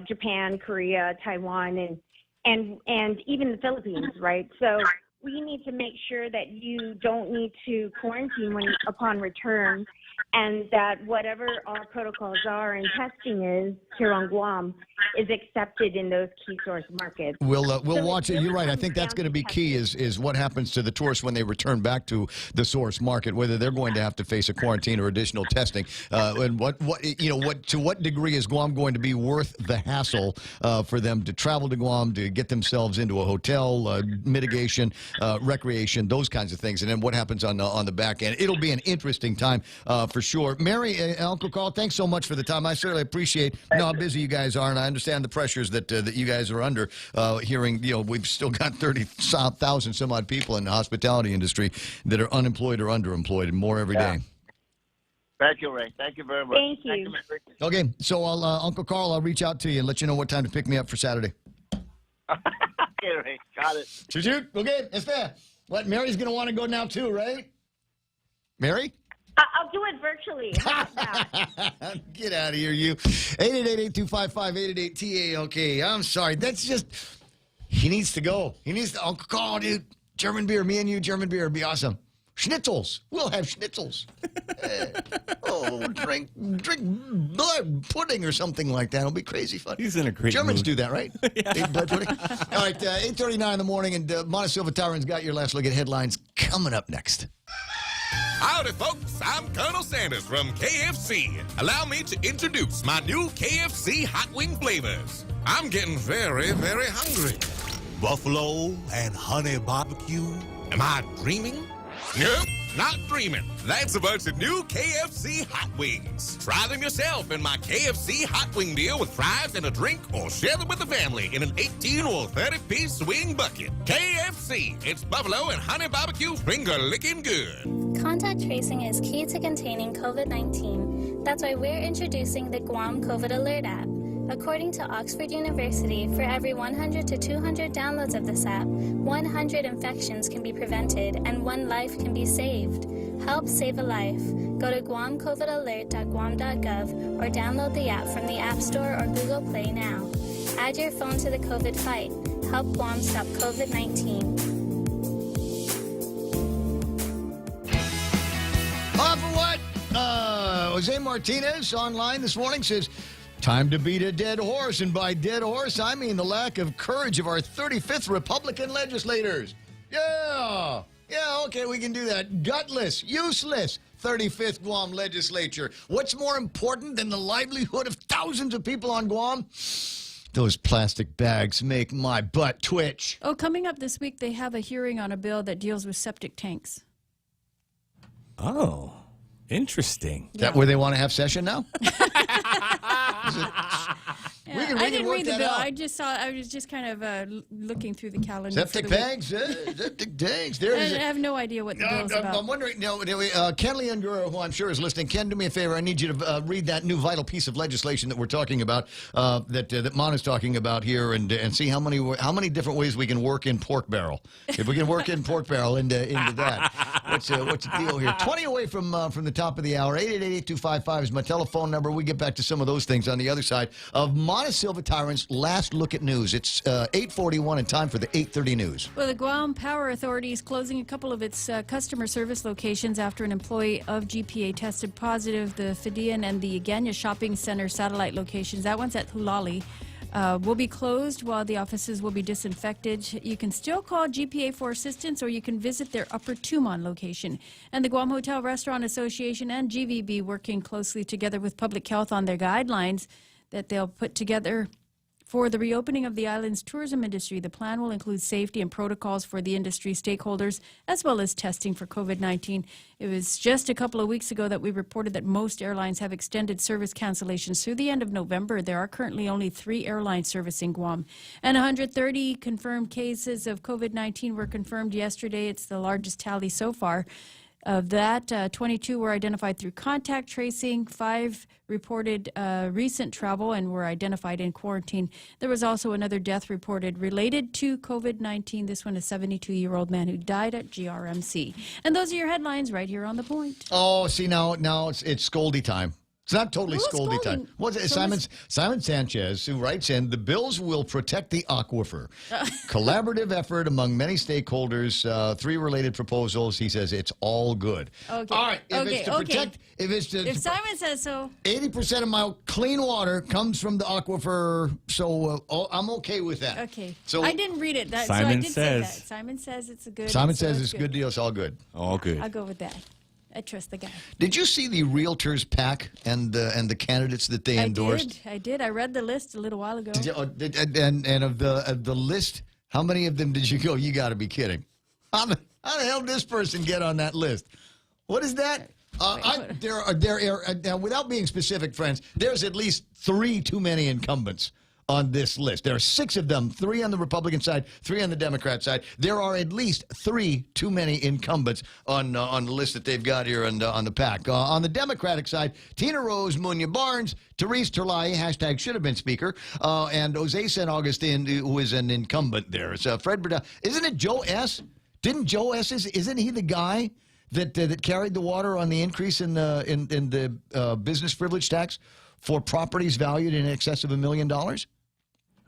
Japan, Korea, Taiwan, and even the Philippines, right? So we need to make sure that you don't need to quarantine upon return, and that whatever our protocols are and testing is here on Guam is accepted in those key source markets. We'll watch it. You're right. I think that's going to be key is what happens to the tourists when they return back to the source market, whether they're going to have to face a quarantine or additional testing, and to what degree is Guam going to be worth the hassle for them to travel to Guam, to get themselves into a hotel, mitigation, recreation, those kinds of things, and then what happens on the back end. It'll be an interesting time for sure. Mary, Uncle Carl, thanks so much for the time. I certainly appreciate how busy you guys are, and I understand the pressures that you guys are under. Hearing, we've still got 30,000 some odd people in the hospitality industry that are unemployed or underemployed, and more every day. Thank you, Ray. Thank you very much. Thank you. Mary. Okay, so Uncle Carl, I'll reach out to you and let you know what time to pick me up for Saturday. Okay, Ray. Got it. Shoot. Okay, it's fair. What, Mary's going to want to go now too, right? Mary? I'll do it virtually. How about that? Get out of here, you. 888-825-5888-TA. I'm sorry. That's just, he needs to go. He needs to, Uncle Carl, dude. German beer. Me and you, German beer would be awesome. Schnitzels. We'll have schnitzels. Drink blood pudding or something like that. It'll be crazy fun. He's in a great Germans mood. do that, right? Blood pudding. All right, 8:39 in the morning, and Montecillo Tyrant's got your last look at headlines coming up next. Howdy, folks. I'm Colonel Sanders from KFC. Allow me to introduce my new KFC hot wing flavors. I'm getting very, very hungry. Buffalo and honey barbecue. Am I dreaming? Nope, not dreaming. That's a bunch of new KFC hot wings. Try them yourself in my KFC hot wing deal with fries and a drink, or share them with the family in an 18 or 30-piece swing bucket. KFC, it's buffalo and honey barbecue finger licking good. Contact tracing is key to containing COVID-19. That's why we're introducing the Guam COVID Alert app. According to Oxford University, for every 100 to 200 downloads of this app, 100 infections can be prevented and 1 life can be saved. Help save a life. Go to guamcovidalert.guam.gov or download the app from the App Store or Google Play now. Add your phone to the COVID fight. Help Guam stop COVID-19. For what? Jose Martinez online this morning says, time to beat a dead horse, and by dead horse, I mean the lack of courage of our 35th Republican legislators. Yeah, okay, we can do that. Gutless, useless 35th Guam legislature. What's more important than the livelihood of thousands of people on Guam? Those plastic bags make my butt twitch. Oh, coming up this week, they have a hearing on a bill that deals with septic tanks. Oh, interesting. Is that where they want to have session now? I didn't read the bill. I was just kind of looking through the calendar. Septic bags? Septic tanks. There I is have no idea what the bill's about. I'm wondering, Ken Leangura, who I'm sure is listening. Ken, do me a favor. I need you to read that new vital piece of legislation that we're talking about, that Mon is talking about here, and see how many different ways we can work in pork barrel. If we can work in pork barrel into that. What's the deal here? 20 away from the top of the hour. 888-8255 is my telephone number. We get back to some of those things on the other side of Montecillo Tyrant's last look at news. It's 8:41 and time for the 8:30 news. Well, the Guam Power Authority is closing a couple of its customer service locations after an employee of GPA tested positive. The Fidian and the Agana Shopping Center satellite locations, that one's at Hulali. will be closed while the offices will be disinfected. You can still call GPA for assistance, or you can visit their Upper Tumon location. And the Guam Hotel Restaurant Association and GVB working closely together with Public Health on their guidelines that they'll put together for the reopening of the island's tourism industry. The plan will include safety and protocols for the industry stakeholders, as well as testing for COVID-19. It was just a couple of weeks ago that we reported that most airlines have extended service cancellations through the end of November. There are currently only 3 airlines servicing Guam. And 130 confirmed cases of COVID-19 were confirmed yesterday. It's the largest tally so far. Of that, 22 were identified through contact tracing, 5 reported recent travel and were identified in quarantine. There was also another death reported related to COVID-19. This one, a 72-year-old man who died at GRMC. And those are your headlines right here on The Point. Oh, see, now it's Scoldy time. It's not totally Scoldy time. What's it? Simon Sanchez, who writes in, the bills will protect the aquifer. Collaborative effort among many stakeholders, 3 related proposals. He says it's all good. Okay. All right. If Simon says so. 80% of my clean water comes from the aquifer, so I'm okay with that. Okay. So I didn't read it. Simon say says. that. Simon says it's a good. Simon says it's a good deal. It's all good. All good. I'll go with that. I trust the guy. Did you see the realtors pack and the candidates that they endorsed? I did. I read the list a little while ago. And of the list, how many of them did you go? You got to be kidding! How the hell did this person get on that list? What is that? Without being specific, friends, there's at least 3 too many incumbents on this list. There are 6 of them, 3 on the Republican side, 3 on the Democrat side. There are at least 3 too many incumbents on the list that they've got here on the pack. On the Democratic side, Tina Rose, Munya Barnes, Therese Terlai, hashtag should have been speaker, and Jose San Augustin, who is an incumbent there. It's Fred Burdell. Isn't it Joe S? Didn't Joe S, isn't he the guy that carried the water on the increase in the business privilege tax for properties valued in excess of $1 million?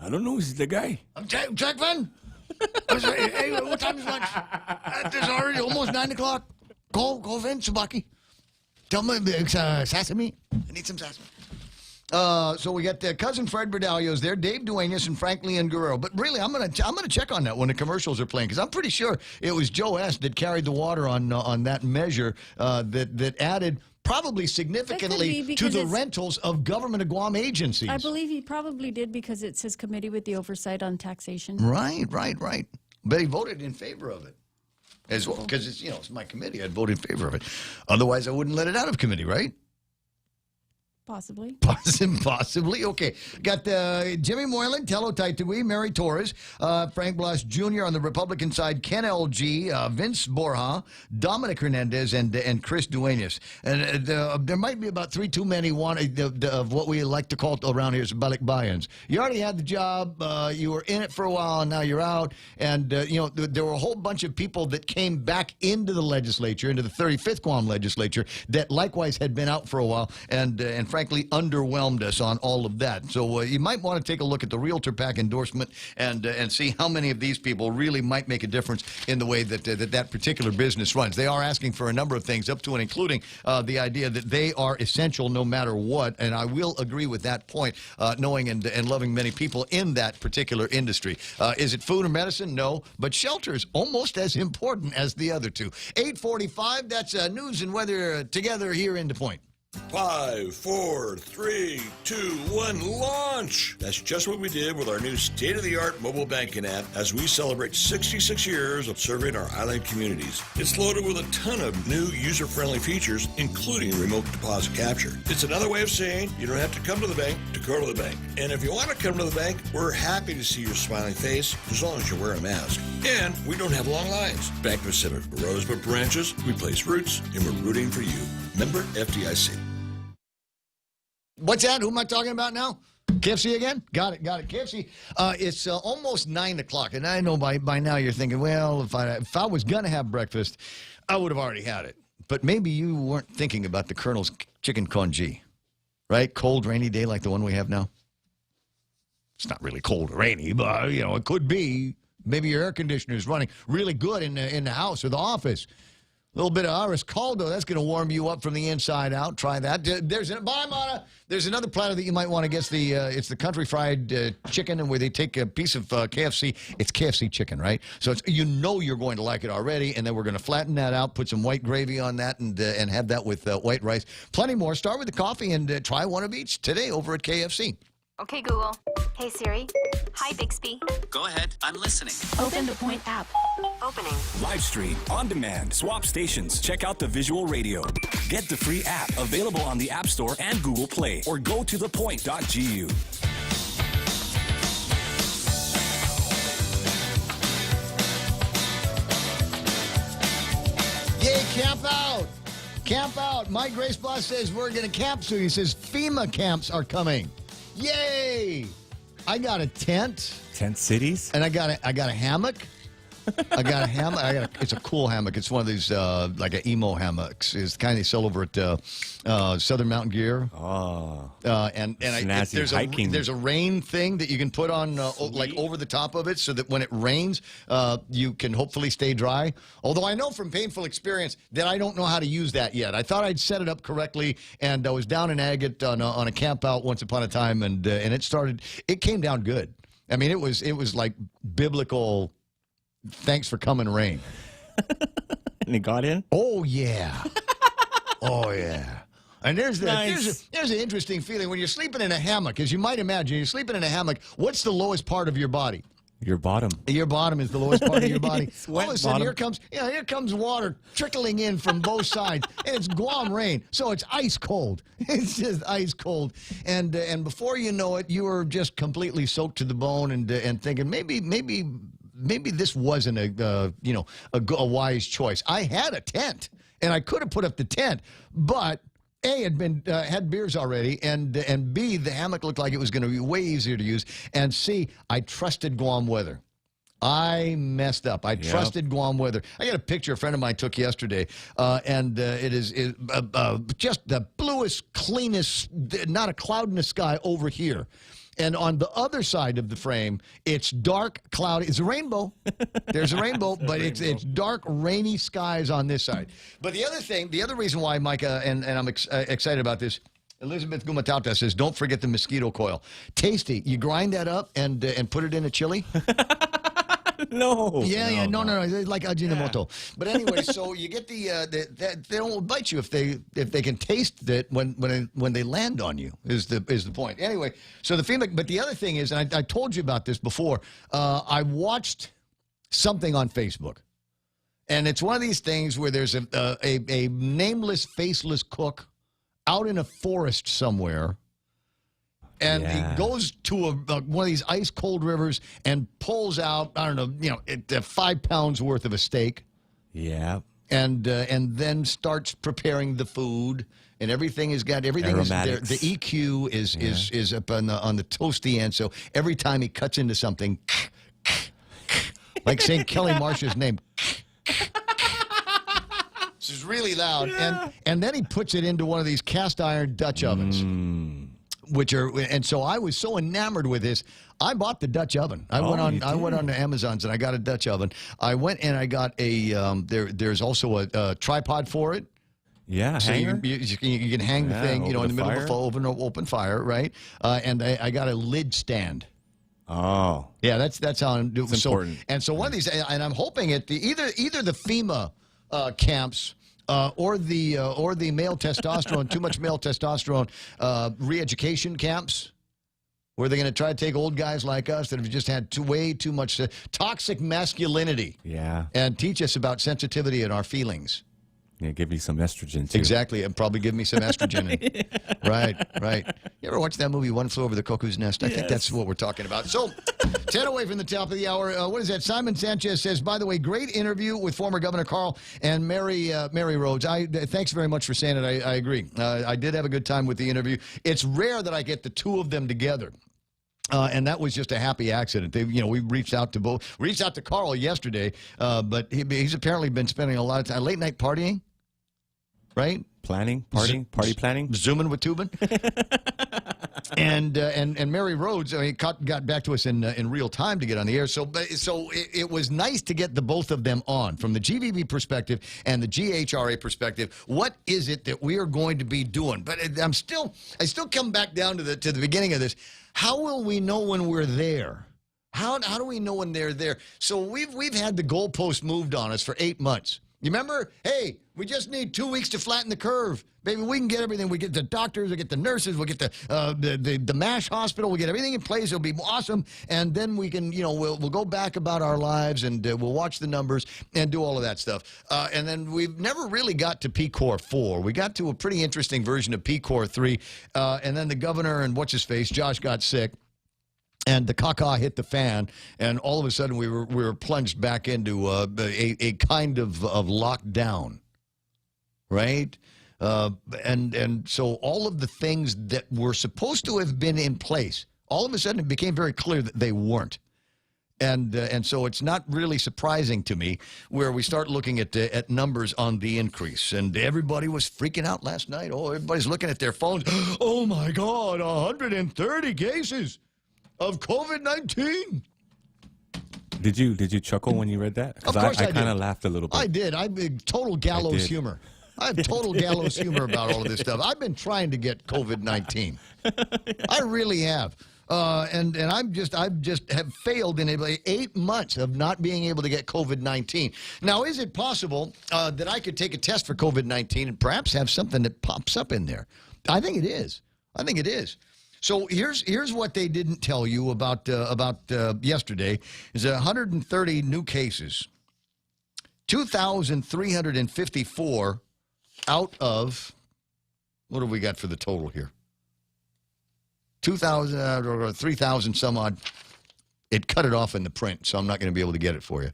I don't know. He's the guy. I'm Jack Van. Hey, what time is lunch? It's already almost 9 o'clock. Go, Vin, Sabaki. Tell me, sesame. I need some sesame. So we got cousin Fred Berdalio's there, Dave Duenas, and Frank Leon Guerrero. But really, I'm gonna check on that when the commercials are playing, because I'm pretty sure it was Joe S. that carried the water on that measure that added probably significantly to the rentals of government of Guam agencies. I believe he probably did because it's his committee with the oversight on taxation. Right. But he voted in favor of it as well, because it's my committee. I'd vote in favor of it. Otherwise, I wouldn't let it out of committee, right? Possibly. Possibly. Okay. Got Jimmy Moylan, Tello Taitui, Mary Torres, Frank Blas Jr. on the Republican side, Ken L.G., Vince Borja, Dominic Hernandez, and Chris Duenas. And there might be about 3 too many of what we like to call around here symbolic buy-ins. You already had the job. You were in it for a while, and now you're out. And, there were a whole bunch of people that came back into the legislature, into the 35th Guam legislature, that likewise had been out for a while and frankly underwhelmed us on all of that. So you might want to take a look at the Realtor PAC endorsement and see how many of these people really might make a difference in the way that that particular business runs. They are asking for a number of things, up to and including the idea that they are essential no matter what, and I will agree with that point, knowing and loving many people in that particular industry. Is it food or medicine? No, but shelter is almost as important as the other two. 8:45, that's news and weather together here in Des Moines. 5, 4, 3, 2, 1, launch! That's just what we did with our new state-of-the-art mobile banking app as we celebrate 66 years of serving our island communities. It's loaded with a ton of new user-friendly features, including remote deposit capture. It's another way of saying you don't have to come to the bank to go to the bank. And if you want to come to the bank, we're happy to see your smiling face as long as you're wearing a mask. And we don't have long lines. Bank Pacific Rosebud branches, we place roots, and we're rooting for you. Member FDIC. What's that? Who am I talking about now? KFC again? Got it. KFC. It's almost 9 o'clock, and I know by now you're thinking, well, if I was going to have breakfast, I would have already had it. But maybe you weren't thinking about the Colonel's Chicken Congee, right? Cold, rainy day like the one we have now. It's not really cold or rainy, but, it could be. Maybe your air conditioner is running really good in the house or the office. A little bit of Aris Caldo. That's going to warm you up from the inside out. Try that. Bye, Mana. There's another platter that you might want to get. It's the country fried chicken, and where they take a piece of KFC. It's KFC chicken, right? So you're going to like it already, and then we're going to flatten that out, put some white gravy on that, and have that with white rice. Plenty more. Start with the coffee and try one of each today over at KFC. Okay, Google. Hey, Siri. Hi, Bixby. Go ahead. I'm listening. Open the Point app. Opening. Live stream, on demand, swap stations, check out the visual radio. Get the free app available on the App Store and Google Play, or go to thepoint.gu. Yay, camp out. Camp out. Mike Grace Boss says we're going to camp soon. He says FEMA camps are coming. Yay! I got a tent. Tent cities? And I got a hammock. I got a hammock. It's a cool hammock. It's one of these like an emo hammocks. It's the kind they sell over at Southern Mountain Gear. Oh. There's a rain thing that you can put on like over the top of it, so that when it rains, you can hopefully stay dry. Although I know from painful experience that I don't know how to use that yet. I thought I'd set it up correctly, and I was down in Agate on a camp out once upon a time, and it came down good. I mean, it was like biblical. Thanks for coming, rain. And it got in? Oh, yeah. Oh, yeah. And there's an interesting feeling when you're sleeping in a hammock. As you might imagine, you're sleeping in a hammock. What's the lowest part of your body? Your bottom. Your bottom is the lowest part of your body. All of a sudden, here comes water trickling in from both sides, and it's Guam rain, so it's ice cold. It's just ice cold, and before you know it, you are just completely soaked to the bone, and thinking maybe this wasn't a wise choice. I had a tent, and I could have put up the tent, but A, had beers already, and B, the hammock looked like it was going to be way easier to use, and C, I trusted Guam weather. I messed up. I trusted Guam weather. I got a picture a friend of mine took yesterday, and it is just the bluest, cleanest, not a cloud in the sky over here. And on the other side of the frame, it's dark, cloudy. It's a rainbow. There's a rainbow, but it's dark, rainy skies on this side. But the other reason why, Micah, and I'm excited about this, Elizabeth Gumatauta says, don't forget the mosquito coil. Tasty. You grind that up and put it in a chili. No. Yeah, no. It's like Ajinomoto. Yeah. But anyway, so you get they don't bite you if they can taste it when they land on you is the point. Anyway, so the FEMA. But the other thing is, and I told you about this before. I watched something on Facebook, and it's one of these things where there's a nameless, faceless cook out in a forest somewhere. And he goes to one of these ice-cold rivers and pulls out, 5 pounds worth of a steak. Yeah. And then starts preparing the food, and everything is there. The EQ is up on the toasty end. So every time he cuts into something, like saying Kelly Marsh's name. This is really loud. Yeah. And then he puts it into one of these cast iron Dutch ovens. And so I was so enamored with this, I bought the Dutch oven. I went on the Amazons and I got a Dutch oven. I went and I got there's also a tripod for it. Yeah, so hanger? You can hang the thing, in the middle of an open fire, right? And I got a lid stand. Oh, yeah, that's how I'm doing. It's important. And so one of these, and I'm hoping either the FEMA camps. Or the male testosterone, too much male testosterone re-education camps, where they're going to try to take old guys like us that have just had way too much toxic masculinity, and teach us about sensitivity and our feelings. Yeah, give me some estrogen, too. Exactly, and probably give me some estrogen. Right. You ever watch that movie, One Flew Over the Cuckoo's Nest? I think that's what we're talking about. So, 10 away from the top of the hour. What is that? Simon Sanchez says, by the way, great interview with former Governor Carl and Mary Rhodes. Thanks very much for saying it. I agree. I did have a good time with the interview. It's rare that I get the two of them together. And that was just a happy accident. We reached out to Carl yesterday, but he's apparently been spending a lot of time late night partying. Right? Party planning? Zooming with Tubin? And Mary Rhodes, I mean, got back to us in real time to get on the air. So it was nice to get the both of them on from the GVB perspective and the GHRA perspective. What is it that we are going to be doing? But I still come back down to the beginning of this. How will we know when we're there? How do we know when they're there? So we've had the goalpost moved on us for 8 months. You remember? Hey, we just need 2 weeks to flatten the curve. Baby, we can get everything. We get the doctors, we get the nurses, we get the MASH hospital, we get everything in place. It'll be awesome. And then we can, we'll go back about our lives and we'll watch the numbers and do all of that stuff. And then we've never really got to PCOR 4. We got to a pretty interesting version of PCOR 3. And then the governor and what's-his-face, Josh, got sick. And the caca hit the fan, and all of a sudden we were plunged back into a kind of lockdown, right? And so all of the things that were supposed to have been in place, all of a sudden it became very clear that they weren't. And so it's not really surprising to me where we start looking at numbers on the increase. And everybody was freaking out last night. Oh, everybody's looking at their phones. Oh, my God, 130 cases of COVID-19. Did you chuckle when you read that? Of course I kind of laughed a little bit. I did. I total gallows humor. I have total gallows humor about all of this stuff. I've been trying to get COVID-19. I really have. And I've just have failed in 8 months of not being able to get COVID-19. Now, is it possible that I could take a test for COVID-19 and perhaps have something that pops up in there? I think it is. I think it is. So here's what they didn't tell you about yesterday is 130 new cases, 2,354 out of, what have we got for the total here? 2,000 or 3,000 some odd. It cut it off in the print, so I'm not going to be able to get it for you.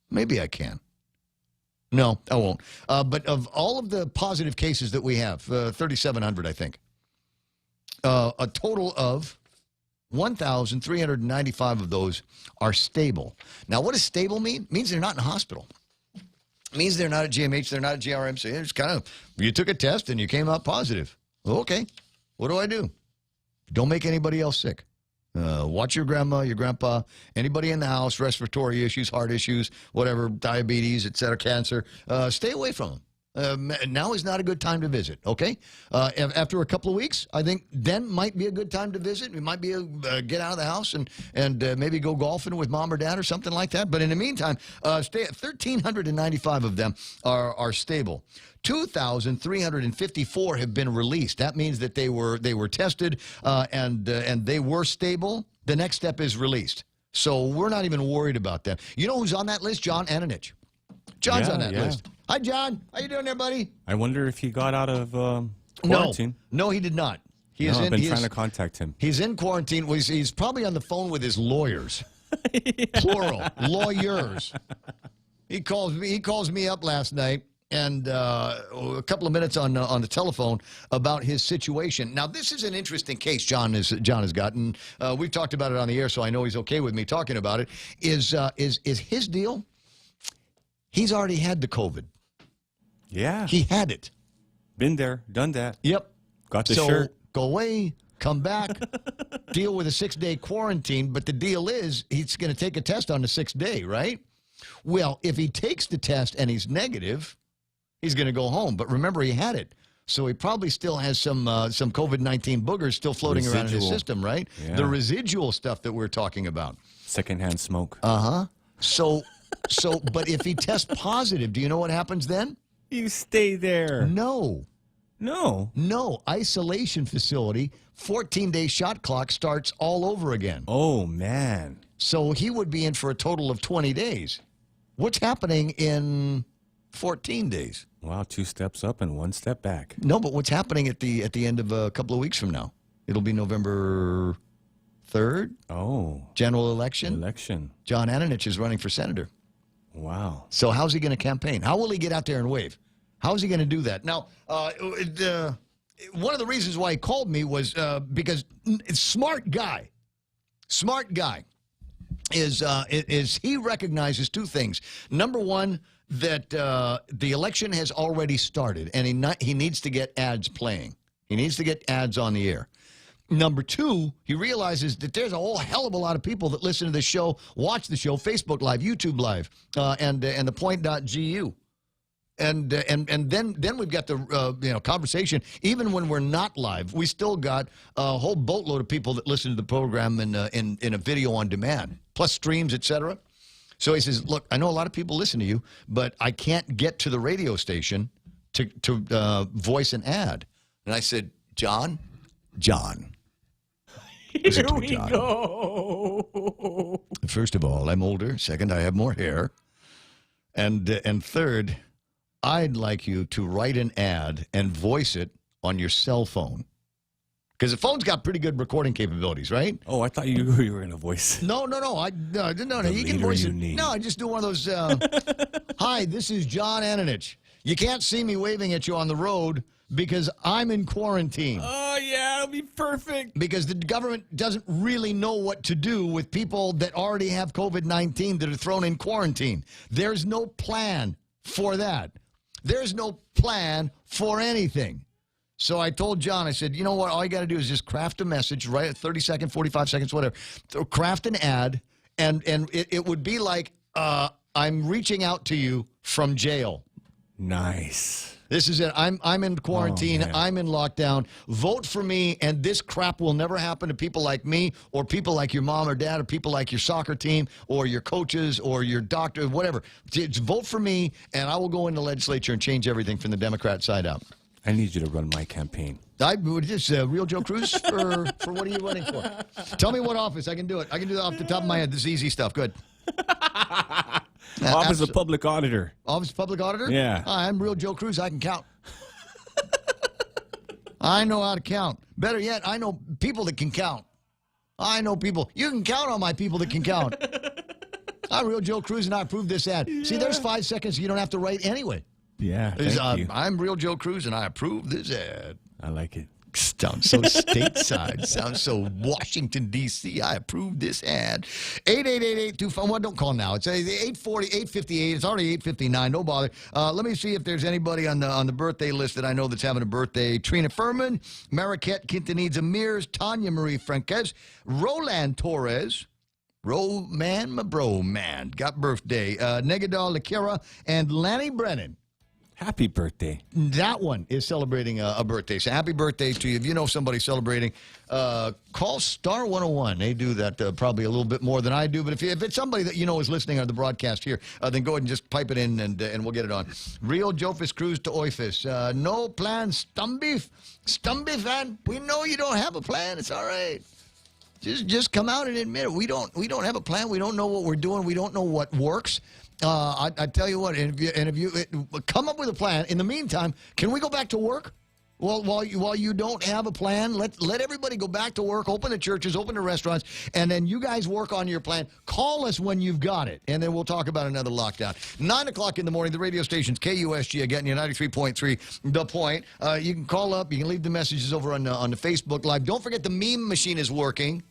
Maybe I can. No, I won't. But of all of the positive cases that we have, 3,700, I think. A total of 1,395 of those are stable. Now, what does stable mean? It means they're not in a hospital. It means they're not at GMH, they're not at GRMC. It's kind of, you took a test and you came out positive. Okay, what do? Don't make anybody else sick. Watch your grandma, your grandpa, anybody in the house, respiratory issues, heart issues, whatever, diabetes, etc., cancer. Stay away from them. Now is not a good time to visit, okay? After a couple of weeks, I think then might be a good time to visit. We might be get out of the house and maybe go golfing with mom or dad or something like that. But in the meantime, 1,395 of them are stable. 2,354 have been released. That means that they were tested and they were stable. The next step is released. So we're not even worried about them. You know who's on that list? John Ananich. John's on that list. Hi, John. How you doing there, buddy? I wonder if he got out of quarantine. No, he did not. I've been trying to contact him. He's in quarantine. He's probably on the phone with his lawyers. Plural. Lawyers. He calls me up last night and a couple of minutes on the telephone about his situation. Now, this is an interesting case John has gotten. We've talked about it on the air, so I know he's okay with me talking about it. Is his deal? He's already had the COVID. Yeah. He had it. Been there, done that. Yep. Got the shirt. Go away, come back, deal with a 6-day quarantine. But the deal is he's going to take a test on the 6th day, right? Well, if he takes the test and he's negative, he's going to go home. But remember, he had it. So he probably still has some COVID-19 boogers still floating around in his system, right? Yeah. The residual stuff that we're talking about. Secondhand smoke. Uh-huh. So, but if he tests positive, do you know what happens then? You stay there. No. Isolation facility, 14-day shot clock starts all over again. Oh, man. So he would be in for a total of 20 days. What's happening in 14 days? Wow, 2 steps up and 1 step back. No, but what's happening at the end of a couple of weeks from now? It'll be November 3rd. Oh. General election. John Ananich is running for senator. Wow. So how's he going to campaign? How will he get out there and wave? How is he going to do that? Now, one of the reasons why he called me was because smart guy is he recognizes 2 things. Number one, that the election has already started, and he needs to get ads playing. He needs to get ads on the air. Number two, he realizes that there's a whole hell of a lot of people that listen to the show, watch the show, Facebook Live, YouTube Live, and the point.gu. And then we've got the conversation. Even when we're not live, we still got a whole boatload of people that listen to the program in a video on demand, plus streams, etc. So he says, "Look, I know a lot of people listen to you, but I can't get to the radio station to voice an ad." And I said, John. Here we go. First of all, I'm older. Second, I have more hair. And third, I'd like you to write an ad and voice it on your cell phone. Because the phone's got pretty good recording capabilities, right? Oh, I thought you were going to voice. No. No. You can voice it. No, I just do one of those. Hi, this is John Ananich. You can't see me waving at you on the road because I'm in quarantine. Oh, yeah, it'll be perfect. Because the government doesn't really know what to do with people that already have COVID-19 that are thrown in quarantine. There's no plan for that. There's no plan for anything. So I told John, I said, you know what? All you got to do is just craft a message, right? 30 seconds, 45 seconds, whatever. Craft an ad, and it would be like, I'm reaching out to you from jail. Nice. This is it. I'm in quarantine. Oh, I'm in lockdown. Vote for me, and this crap will never happen to people like me or people like your mom or dad or people like your soccer team or your coaches or your doctor, whatever. Just vote for me, and I will go in the legislature and change everything from the Democrat side out. I need you to run my campaign. Just Real Joe Cruz for what are you running for? Tell me what office. I can do it. I can do it off the top of my head. This is easy stuff. Good. Office of Public Auditor. Office of Public Auditor? Yeah. Hi, I'm Real Joe Cruz. I can count. I know how to count. Better yet, I know people that can count. I know people. You can count on my people that can count. I'm Real Joe Cruz, and I approve this ad. Yeah. See, there's 5 seconds you don't have to write anyway. Yeah, thank you. I'm Real Joe Cruz, and I approve this ad. I like it. Sounds so stateside. Sounds so Washington, D.C. I approve this ad. 888-825. Well, don't call now. It's 840, 858. It's already 859. No bother. Let me see if there's anybody on the birthday list that I know that's having a birthday. Trina Furman, Mariquette Quintanilla Mears, Tanya Marie Franquez, Roland Torres. Man, my bro, man. Got birthday. Negadal Lakira and Lanny Brennan. Happy birthday. That one is celebrating a birthday. So happy birthday to you. If you know somebody celebrating, call Star 101. They do that probably a little bit more than I do. But if it's somebody that you know is listening on the broadcast here, then go ahead and just pipe it in and we'll get it on. Real Jofis Cruz to Oifis. No plan, Stumbeef. Stumbeef, man. We know you don't have a plan. It's all right. Just come out and admit it. We don't have a plan. We don't know what we're doing. We don't know what works. I tell you what, and if you come up with a plan. In the meantime, can we go back to work? Well, while you don't have a plan, let everybody go back to work. Open the churches, open the restaurants, and then you guys work on your plan. Call us when you've got it, and then we'll talk about another lockdown. 9 o'clock in the morning, the radio stations KUSG again, 93.3. The Point. You can call up. You can leave the messages over on the Facebook Live. Don't forget the meme machine is working.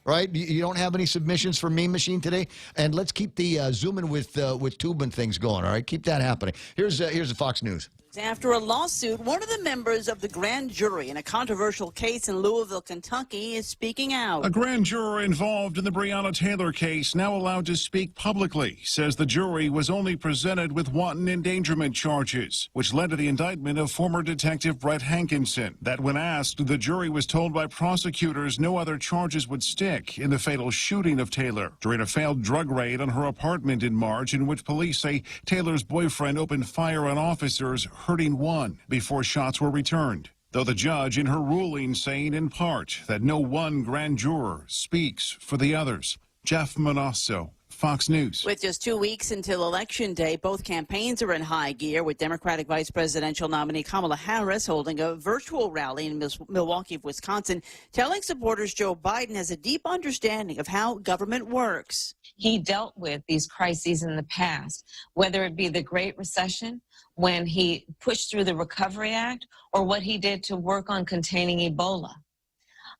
Right? You don't have any submissions for Meme Machine today? And let's keep the zooming with Tubin things going, all right? Keep that happening. Here's the Fox News. After a lawsuit, one of the members of the grand jury in a controversial case in Louisville, Kentucky, is speaking out. A grand juror involved in the Breonna Taylor case, now allowed to speak publicly, says the jury was only presented with wanton endangerment charges, which led to the indictment of former Detective Brett Hankinson. That when asked, the jury was told by prosecutors no other charges would stick in the fatal shooting of Taylor during a failed drug raid on her apartment in March, in which police say Taylor's boyfriend opened fire on officers, hurting one before shots were returned. Though the judge in her ruling saying in part that no one grand juror speaks for the others. Jeff Manasso, Fox News. With just 2 weeks until Election Day, both campaigns are in high gear, with Democratic Vice Presidential nominee Kamala Harris holding a virtual rally in Milwaukee, Wisconsin, telling supporters Joe Biden has a deep understanding of how government works. He dealt with these crises in the past, whether it be the Great Recession, when he pushed through the Recovery Act, or what he did to work on containing Ebola.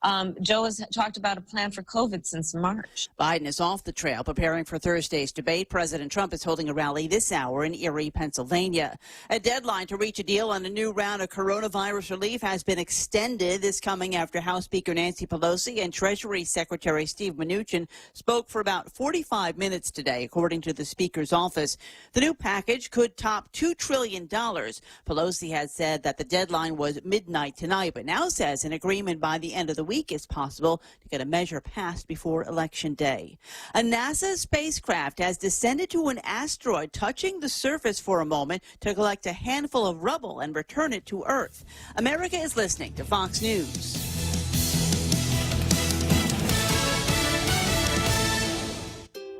Joe has talked about a plan for COVID since March. Biden is off the trail preparing for Thursday's debate. President Trump is holding a rally this hour in Erie, Pennsylvania. A deadline to reach a deal on a new round of coronavirus relief has been extended. This coming after House Speaker Nancy Pelosi and Treasury Secretary Steve Mnuchin spoke for about 45 minutes today, according to the Speaker's office. The new package could top $2 trillion. Pelosi had said that the deadline was midnight tonight, but now says an agreement by the end of the week is possible to get a measure passed before Election Day. A NASA spacecraft has descended to an asteroid, touching the surface for a moment to collect a handful of rubble and return it to Earth. America is listening to Fox News.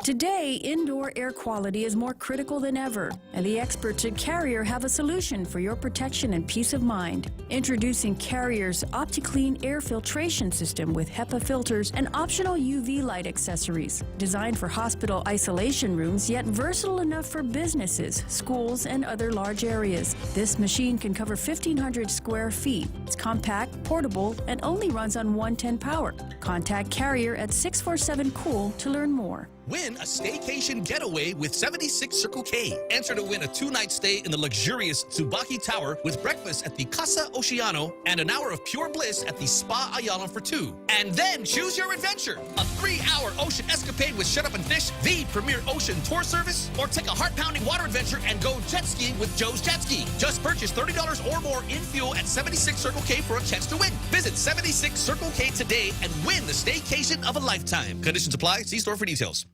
Today, indoor air quality is more critical than ever, and the experts at Carrier have a solution for your protection and peace of mind. Introducing Carrier's OptiClean air filtration system with HEPA filters and optional UV light accessories. Designed for hospital isolation rooms, yet versatile enough for businesses, schools, and other large areas. This machine can cover 1,500 square feet. It's compact, portable, and only runs on 110 power. Contact Carrier at 647-COOL to learn more. Win a staycation getaway with 76 Circle K. Enter to win a 2-night stay in the luxurious Tsubaki Tower with breakfast at the Casa Oceano and an hour of pure bliss at the Spa Ayala for 2. And then choose your adventure. A 3-hour ocean escapade with Shut Up and Fish, the premier ocean tour service, or take a heart-pounding water adventure and go jet skiing with Joe's Jet Ski. Just purchase $30 or more in fuel at 76 Circle K for a chance to win. Visit 76 Circle K today and win the staycation of a lifetime. Conditions apply. See store for details.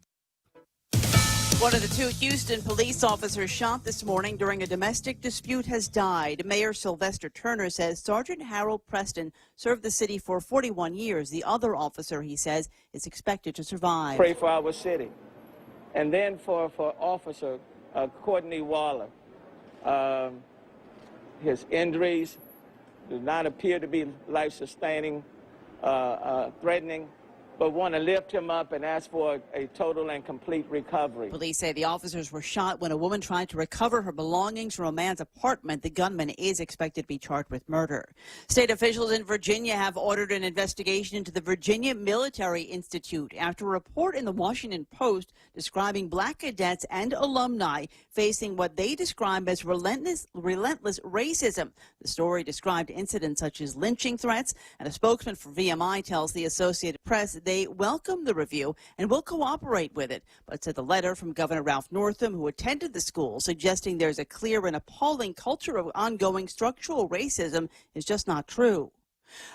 One of the 2 Houston police officers shot this morning during a domestic dispute has died. Mayor Sylvester Turner says Sergeant Harold Preston served the city for 41 years. The other officer, he says, is expected to survive. Pray for our city. And then for Officer Courtney Waller, his injuries do not appear to be life-sustaining, threatening, but want to lift him up and ask for a total and complete recovery. Police say the officers were shot when a woman tried to recover her belongings from a man's apartment. The gunman is expected to be charged with murder. State officials in Virginia have ordered an investigation into the Virginia Military Institute after a report in the Washington Post describing black cadets and alumni facing what they describe as relentless racism. The story described incidents such as lynching threats, and a spokesman for VMI tells the Associated Press they welcome the review and will cooperate with it, but said the letter from Governor Ralph Northam, who attended the school, suggesting there's a clear and appalling culture of ongoing structural racism, is just not true.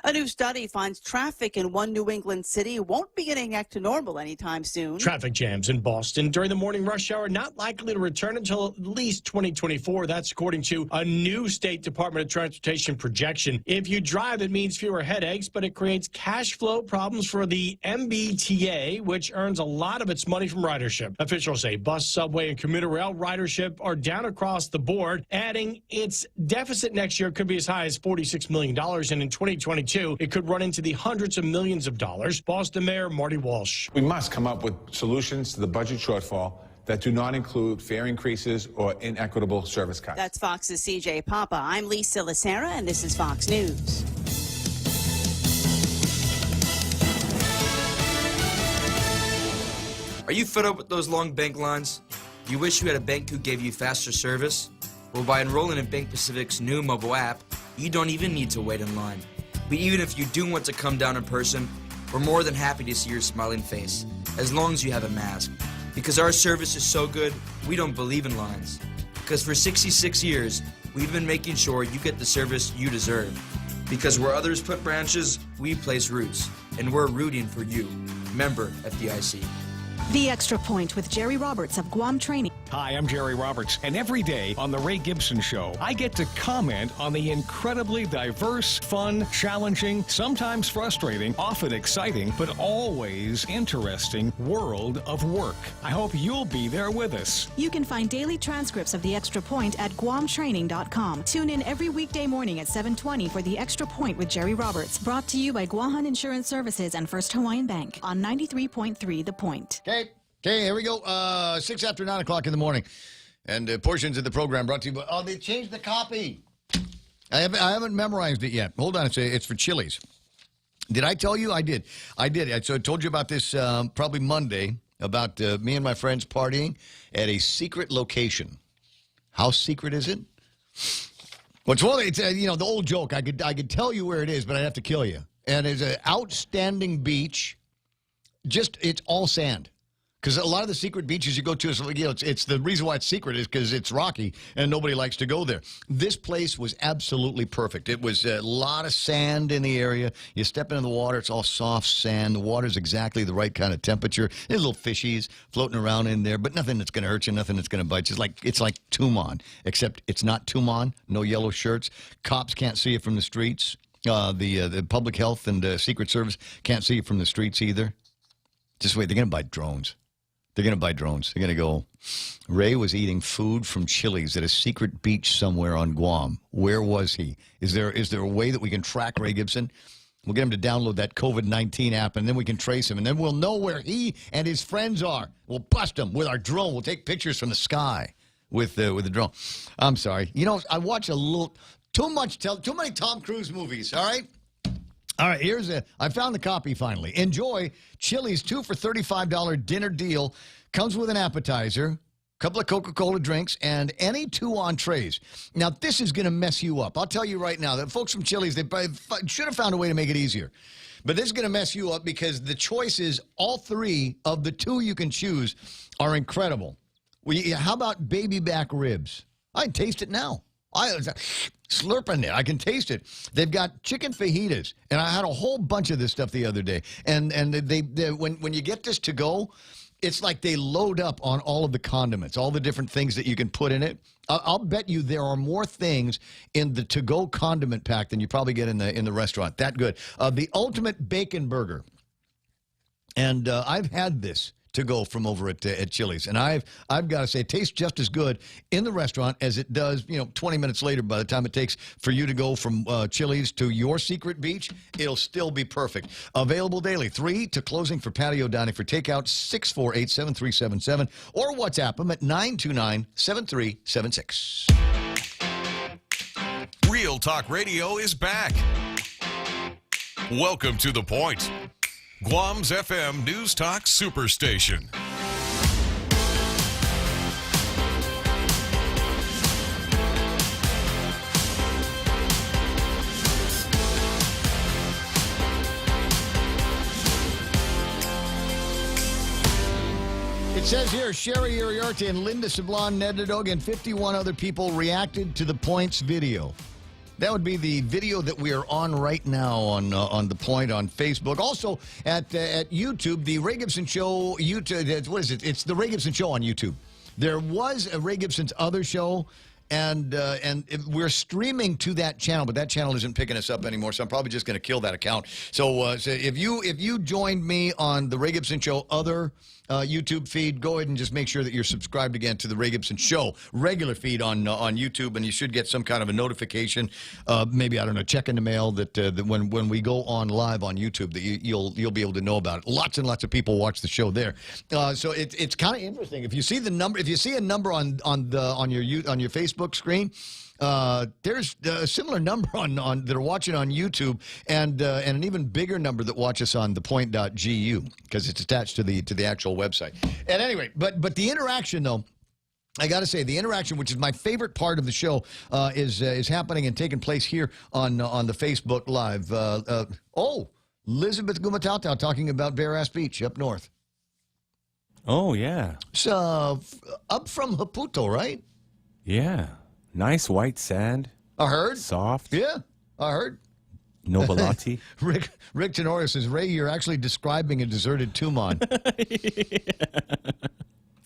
A new study finds traffic in one New England city won't be getting back to normal anytime soon. Traffic jams in Boston during the morning rush hour not likely to return until at least 2024. That's according to a new State Department of Transportation projection. If you drive, it means fewer headaches, but it creates cash flow problems for the MBTA, which earns a lot of its money from ridership. Officials say bus, subway, and commuter rail ridership are down across the board, adding its deficit next year could be as high as $46 million, and in 2022, it could run into the hundreds of millions of dollars. Boston Mayor Marty Walsh. We must come up with solutions to the budget shortfall that do not include fare increases or inequitable service cuts. That's Fox's CJ Papa. I'm Lisa Lacera, and this is Fox News. Are you fed up with those long bank lines? Do you wish you had a bank who gave you faster service? Well, by enrolling in Bank Pacific's new mobile app, you don't even need to wait in line. But even if you do want to come down in person, we're more than happy to see your smiling face, as long as you have a mask. Because our service is so good, we don't believe in lines. Because for 66 years, we've been making sure you get the service you deserve. Because where others put branches, we place roots. And we're rooting for you. Member FDIC. The Extra Point with Jerry Roberts of Guam Training. Hi, I'm Jerry Roberts, and every day on The Ray Gibson Show, I get to comment on the incredibly diverse, fun, challenging, sometimes frustrating, often exciting, but always interesting world of work. I hope you'll be there with us. You can find daily transcripts of The Extra Point at GuamTraining.com. Tune in every weekday morning at 7:20 for The Extra Point with Jerry Roberts, brought to you by Guahan Insurance Services and First Hawaiian Bank on 93.3 The Point. Okay, here we go. 6 after 9 o'clock in the morning. And portions of the program brought to you by... Oh, they changed the copy. I haven't memorized it yet. Hold on. It's for Chili's. Did I tell you? I did. So I told you about this probably Monday, about me and my friends partying at a secret location. How secret is it? It's the old joke. I could tell you where it is, but I'd have to kill you. And it's an outstanding beach. It's all sand. Because a lot of the secret beaches you go to, it's the reason why it's secret is because it's rocky and nobody likes to go there. This place was absolutely perfect. It was a lot of sand in the area. You step into the water, it's all soft sand. The water's exactly the right kind of temperature. There's little fishies floating around in there, but nothing that's going to hurt you, nothing that's going to bite you. It's like Tumon, except it's not Tumon. No yellow shirts. Cops can't see you from the streets. The public health and Secret Service can't see you from the streets either. Just wait, they're going to buy drones. They're going to buy drones. They're going to go, Ray was eating food from Chili's at a secret beach somewhere on Guam. Where was he? Is there a way that we can track Ray Gibson? We'll get him to download that COVID-19 app, and then we can trace him, and then we'll know where he and his friends are. We'll bust them with our drone. We'll take pictures from the sky with the drone. I'm sorry. I watch too many Tom Cruise movies, all right? All right, I found the copy finally. Enjoy Chili's 2 for $35 dinner deal. Comes with an appetizer, a couple of Coca-Cola drinks, and any 2 entrees. Now, this is going to mess you up. I'll tell you right now, the folks from Chili's, they should have found a way to make it easier. But this is going to mess you up because the choices, all 3 of the 2 you can choose, are incredible. How about baby back ribs? I can taste it now. I was slurping it. I can taste it. They've got chicken fajitas, and I had a whole bunch of this stuff the other day. And when you get this to go, it's like they load up on all of the condiments, all the different things that you can put in it. I'll bet you there are more things in the to-go condiment pack than you probably get in the restaurant. That good. The ultimate bacon burger, and I've had this to go from over at Chili's. And I've got to say, it tastes just as good in the restaurant as it does, 20 minutes later by the time it takes for you to go from Chili's to your secret beach. It'll still be perfect. Available daily, 3 to closing for patio dining. For takeout, 648-7377, or WhatsApp them at 929-7376. Real Talk Radio is back. Welcome to The Point, Guam's FM News Talk Superstation. It says here, Sherry Uriarte and Linda Sablon Nedadog and 51 other people reacted to The Point's video. That would be the video that we are on right now on The Point on Facebook. Also at YouTube, the Ray Gibson Show YouTube. What is it? It's the Ray Gibson Show on YouTube. There was a Ray Gibson's other show, and we're streaming to that channel, but that channel isn't picking us up anymore. So I'm probably just going to kill that account. So if you joined me on the Ray Gibson Show other YouTube feed, go ahead and just make sure that you're subscribed again to the Ray Gibson Show regular feed on YouTube, and you should get some kind of a notification. Maybe, I don't know, check in the mail that when we go on live on YouTube, that you'll be able to know about it. Lots and lots of people watch the show there, so it's kind of interesting. If you see the number, if you see a number on your Facebook screen. There's a similar number on that are watching on YouTube, and an even bigger number that watch us on thepoint.gu, because it's attached to the actual website. And anyway, but the interaction, though, I got to say, the interaction, which is my favorite part of the show, is happening and taking place here on the Facebook Live. Elizabeth Gumatauta talking about Bear Ass Beach up north. Oh, yeah. So up from Haputo, right? Yeah. Nice white sand. I heard. Soft. Yeah, I heard. Nobilati. Rick Tenorio says, Ray, you're actually describing a deserted Tumon.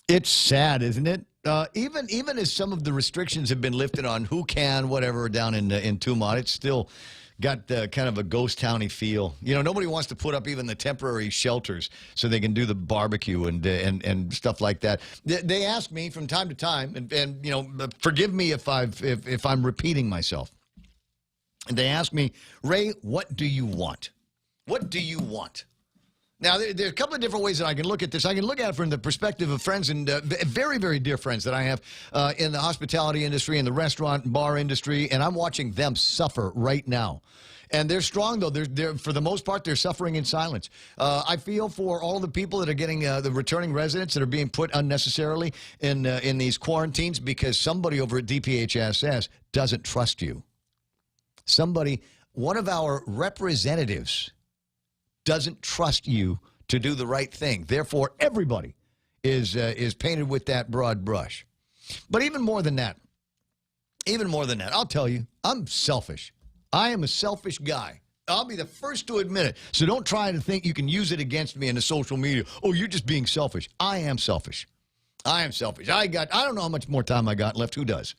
It's sad, isn't it? Even as some of the restrictions have been lifted on who can, whatever, down in Tumon, it's still got kind of a ghost towny feel. Nobody wants to put up even the temporary shelters so they can do the barbecue and stuff like that. They ask me from time to time, and forgive me if I'm repeating myself. And they ask me, Ray, what do you want? What do you want? Now, there are a couple of different ways that I can look at this. I can look at it from the perspective of friends and very, very dear friends that I have in the hospitality industry, in the restaurant and bar industry, and I'm watching them suffer right now. And they're strong, though. They're for the most part, they're suffering in silence. I feel for all the people that are getting the returning residents that are being put unnecessarily in these quarantines because somebody over at DPHSS doesn't trust you. Somebody, one of our representatives, doesn't trust you to do the right thing. Therefore, everybody is painted with that broad brush. But even more than that, I'll tell you, I'm selfish. I am a selfish guy. I'll be the first to admit it. So don't try to think you can use it against me in the social media. Oh, you're just being selfish. I am selfish. I am selfish. I don't know how much more time I got left. Who does?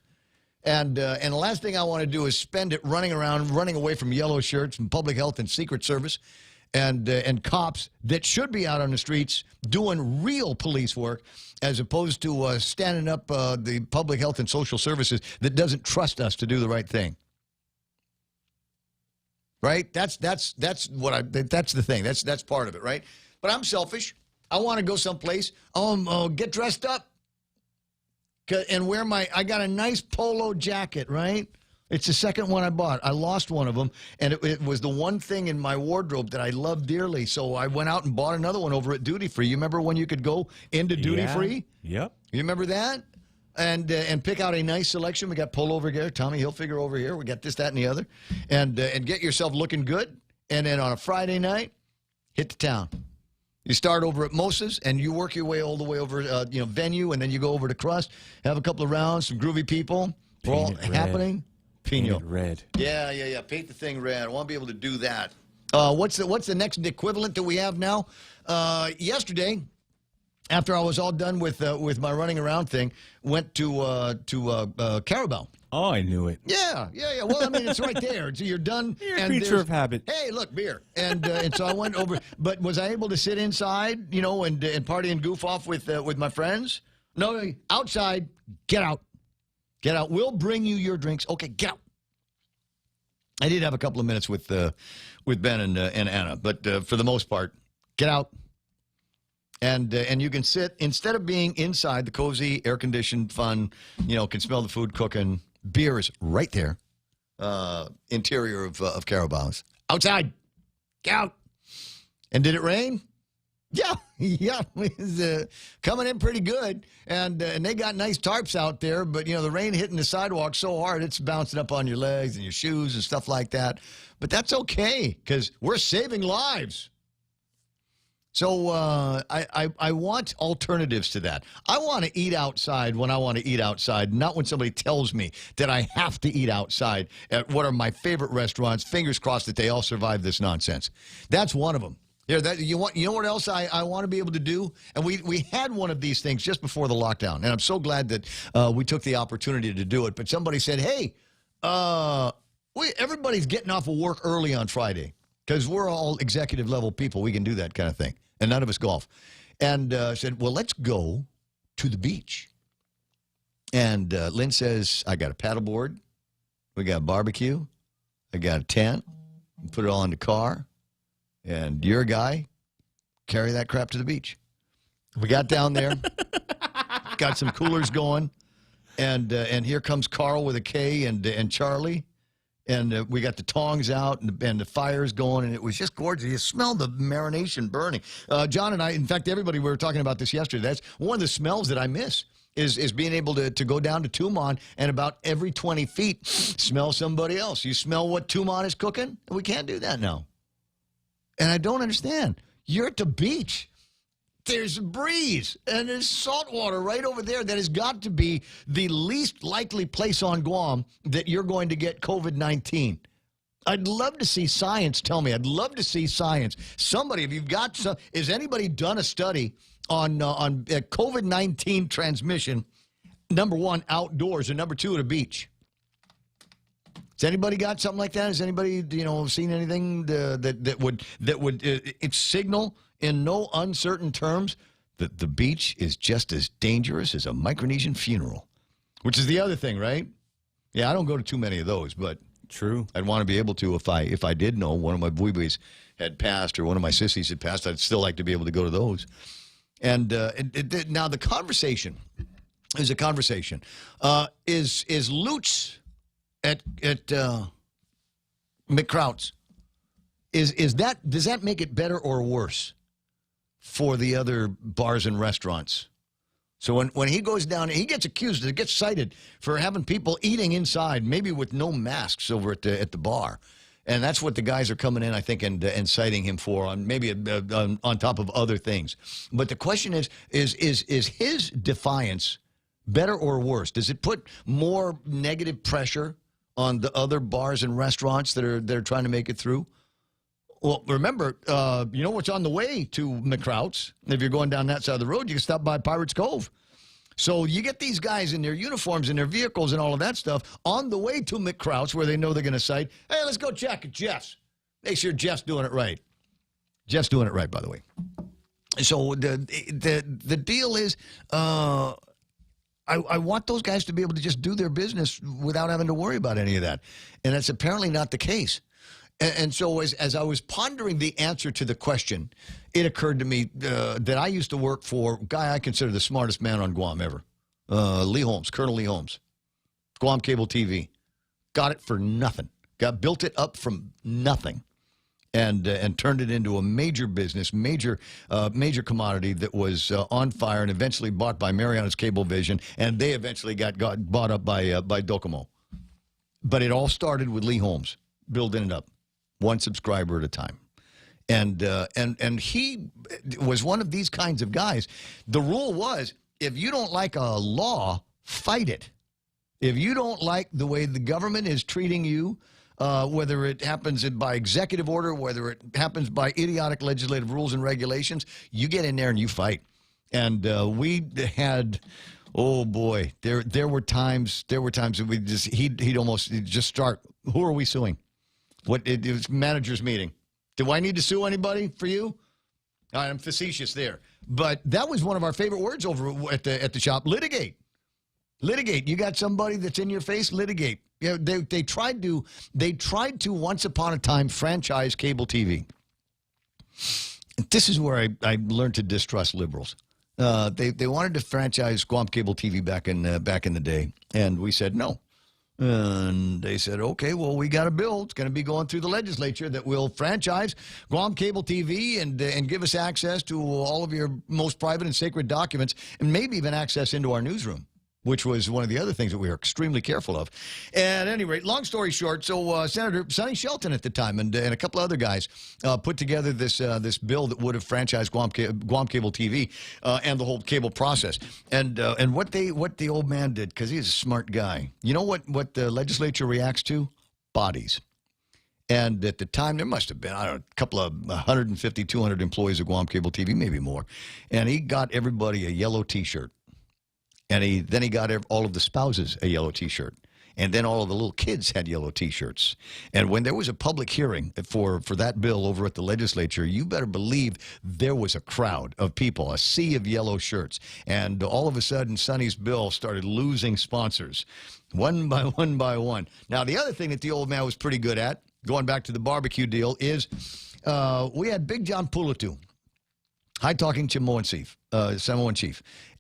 And the last thing I want to do is spend it running around, running away from yellow shirts and public health and Secret Service and cops that should be out on the streets doing real police work as opposed to standing up the public health and social services that doesn't trust us to do the right thing. Right? That's the thing. That's part of it, right? But I'm selfish. I want to go someplace. Get dressed up and wear I got a nice polo jacket, right? It's the second one I bought. I lost one of them, and it was the one thing in my wardrobe that I love dearly. So I went out and bought another one over at Duty Free. You remember when you could go into Duty Free? Yep. You remember that? And pick out a nice selection. We got Polo over here, Tommy Hilfiger over here. We got this, that, and the other. And get yourself looking good. And then on a Friday night, hit the town. You start over at Mosa's, and you work your way all the way over, Venue, and then you go over to Crust, have a couple of rounds, some groovy people. We're all happening. Pino. Red. Yeah. Paint the thing red. I want to be able to do that. What's the next equivalent that we have now? Yesterday, after I was all done with my running around thing, went to Carabao. Oh, I knew it. Yeah. Well, I mean, it's right there. So you're done. You're a creature of habit. Hey, look, beer. And so I went over. But was I able to sit inside, and party and goof off with my friends? No, outside. Get out. Get out. We'll bring you your drinks. Okay, get out. I did have a couple of minutes with Ben and Anna, but for the most part, get out. And you can sit, instead of being inside the cozy, air-conditioned, fun, can smell the food cooking, beer is right there, interior of Carabao's. Outside. Get out. And did it rain? Yeah, it was coming in pretty good, and they got nice tarps out there, but, the rain hitting the sidewalk so hard, it's bouncing up on your legs and your shoes and stuff like that. But that's okay, because we're saving lives. So I want alternatives to that. I want to eat outside when I want to eat outside, not when somebody tells me that I have to eat outside at what are my favorite restaurants. Fingers crossed that they all survive this nonsense. That's one of them. Yeah, you know what else I want to be able to do? And we had one of these things just before the lockdown, and I'm so glad that we took the opportunity to do it. But somebody said, hey, everybody's getting off of work early on Friday because we're all executive level people. We can do that kind of thing, and none of us golf. And said, well, let's go to the beach. And Lynn says, I got a paddleboard. We got a barbecue. I got a tent. Put it all in the car. And you're a guy, carry that crap to the beach. We got down there, got some coolers going, and here comes Carl with a K and Charlie, and we got the tongs out and the fire's going, and it was just gorgeous. You smelled the marination burning. John and I, in fact, everybody, we were talking about this yesterday. That's one of the smells that I miss. Is being able to go down to Tumon and about every 20 feet smell somebody else. You smell what Tumon is cooking? We can't do that now. And I don't understand. You're at the beach. There's a breeze, and there's salt water right over there. That has got to be the least likely place on Guam that you're going to get COVID-19. I'd love to see science tell me. I'd love to see science. Somebody, if you've got some, has anybody done a study on COVID-19 transmission, number one, outdoors, and number two, at a beach? Has anybody got something like that? Has anybody, seen anything that would signal in no uncertain terms that the beach is just as dangerous as a Micronesian funeral? Which is the other thing, right? Yeah, I don't go to too many of those, but true. I'd want to be able to if I did know one of my buibis had passed or one of my sissies had passed, I'd still like to be able to go to those. And now the conversation is a conversation. Is Lutz at McCrouts, does that make it better or worse for the other bars and restaurants? So when he goes down, he gets accused, gets cited for having people eating inside, maybe with no masks over at the bar. And that's what the guys are coming in, I think, and citing him for, on maybe on top of other things. But the question is his defiance better or worse? Does it put more negative pressure on the other bars and restaurants that are trying to make it through? Well, remember, you know what's on the way to McCrouts? If you're going down that side of the road, you can stop by Pirates Cove. So you get these guys in their uniforms and their vehicles and all of that stuff on the way to McCrouts, where they know they're going to cite, hey, let's go check at Jeff's. Make sure Jeff's doing it right. Jeff's doing it right, by the way. So the deal is, I want those guys to be able to just do their business without having to worry about any of that. And that's apparently not the case. And so as I was pondering the answer to the question, it occurred to me that I used to work for a guy I consider the smartest man on Guam ever, Lee Holmes, Colonel Lee Holmes, Guam Cable TV. Got it for nothing. Built it up from nothing, and turned it into a major business, major commodity that was on fire, and eventually bought by Mariana's Cablevision, and they eventually got bought up by Docomo. But it all started with Lee Holmes building it up, one subscriber at a time. And he was one of these kinds of guys. The rule was, if you don't like a law, fight it. If you don't like the way the government is treating you, whether it happens by executive order, whether it happens by idiotic legislative rules and regulations, you get in there and you fight. And we had, oh boy, there were times that we he'd almost just start, who are we suing? It was manager's meeting. Do I need to sue anybody for you? I'm facetious there. But that was one of our favorite words over at the shop. Litigate. Litigate. You got somebody that's in your face? Litigate. You know, they tried to once upon a time franchise cable TV. This is where I learned to distrust liberals. They wanted to franchise Guam Cable TV back in the day, and we said no. And they said, okay, well, we got a bill. It's going to be going through the legislature that will franchise Guam Cable TV and give us access to all of your most private and sacred documents, and maybe even access into our newsroom, which was one of the other things that we were extremely careful of. At any rate, long story short, so Senator Sonny Shelton at the time and a couple of other guys put together this bill that would have franchised Guam Cable TV and the whole cable process. And what the old man did, because he's a smart guy, you know what the legislature reacts to? Bodies. And at the time, there must have been, I don't know, a couple of 150, 200 employees of Guam Cable TV, maybe more. And he got everybody a yellow T-shirt. And then he got all of the spouses a yellow T-shirt. And then all of the little kids had yellow T-shirts. And when there was a public hearing for that bill over at the legislature, you better believe there was a crowd of people, a sea of yellow shirts. And all of a sudden, Sonny's bill started losing sponsors, one by one by one. Now, the other thing that the old man was pretty good at, going back to the barbecue deal, is we had Big John Pulatu, high-talking Samoan chief.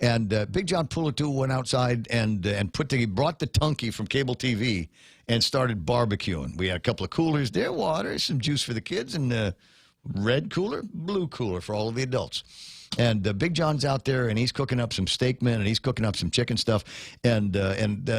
And Big John Pulatu went outside and brought the tunky from cable TV and started barbecuing. We had a couple of coolers there, water, some juice for the kids, and red cooler, blue cooler for all of the adults. And Big John's out there, and he's cooking up some steak, man, and he's cooking up some chicken stuff. And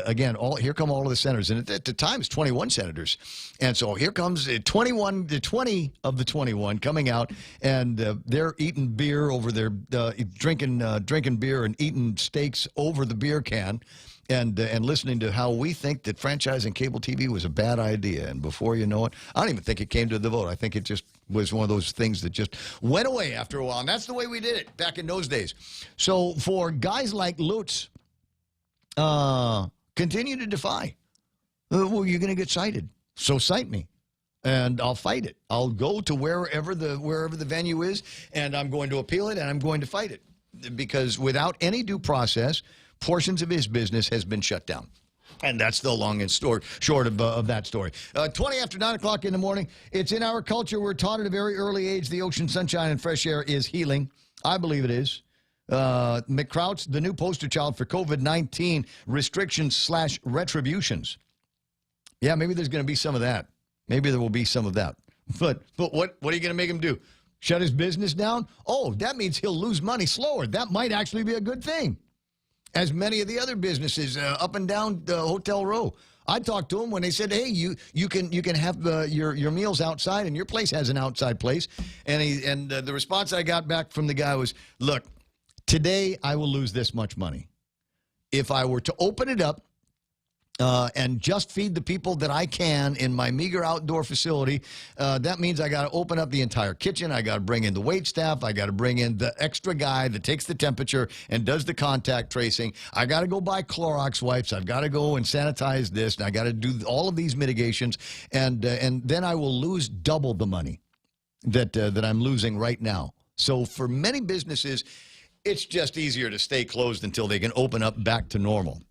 again, here come all of the senators. And at the time, it's 21 senators. And so here comes 20 of the 21 coming out, and they're eating beer over their, drinking beer and eating steaks over the beer can. And listening to how we think that franchising cable TV was a bad idea. And before you know it, I don't even think it came to the vote. I think it just was one of those things that just went away after a while. And that's the way we did it back in those days. So for guys like Lutz, continue to defy. Well, you're going to get cited. So cite me. And I'll fight it. I'll go to wherever the venue is, and I'm going to appeal it, and I'm going to fight it. Because without any due process, portions of his business has been shut down. And that's the long and short of that story. 20 after 9 o'clock in the morning. It's in our culture. We're taught at a very early age the ocean, sunshine, and fresh air is healing. I believe it is. McCrouch, the new poster child for COVID-19 restrictions / retributions. Yeah, maybe there's going to be some of that. Maybe there will be some of that. But what are you going to make him do? Shut his business down? Oh, that means he'll lose money slower. That might actually be a good thing. As many of the other businesses up and down the Hotel Row. I talked to them when they said, hey, you can have your meals outside, and your place has an outside place. And the response I got back from the guy was, look, today I will lose this much money. If I were to open it up and just feed the people that I can in my meager outdoor facility, that means I got to open up the entire kitchen. I got to bring in the wait staff. I got to bring in the extra guy that takes the temperature and does the contact tracing. I got to go buy Clorox wipes. I've got to go and sanitize this. And I got to do all of these mitigations. And then I will lose double the money that I'm losing right now. So for many businesses, it's just easier to stay closed until they can open up back to normal.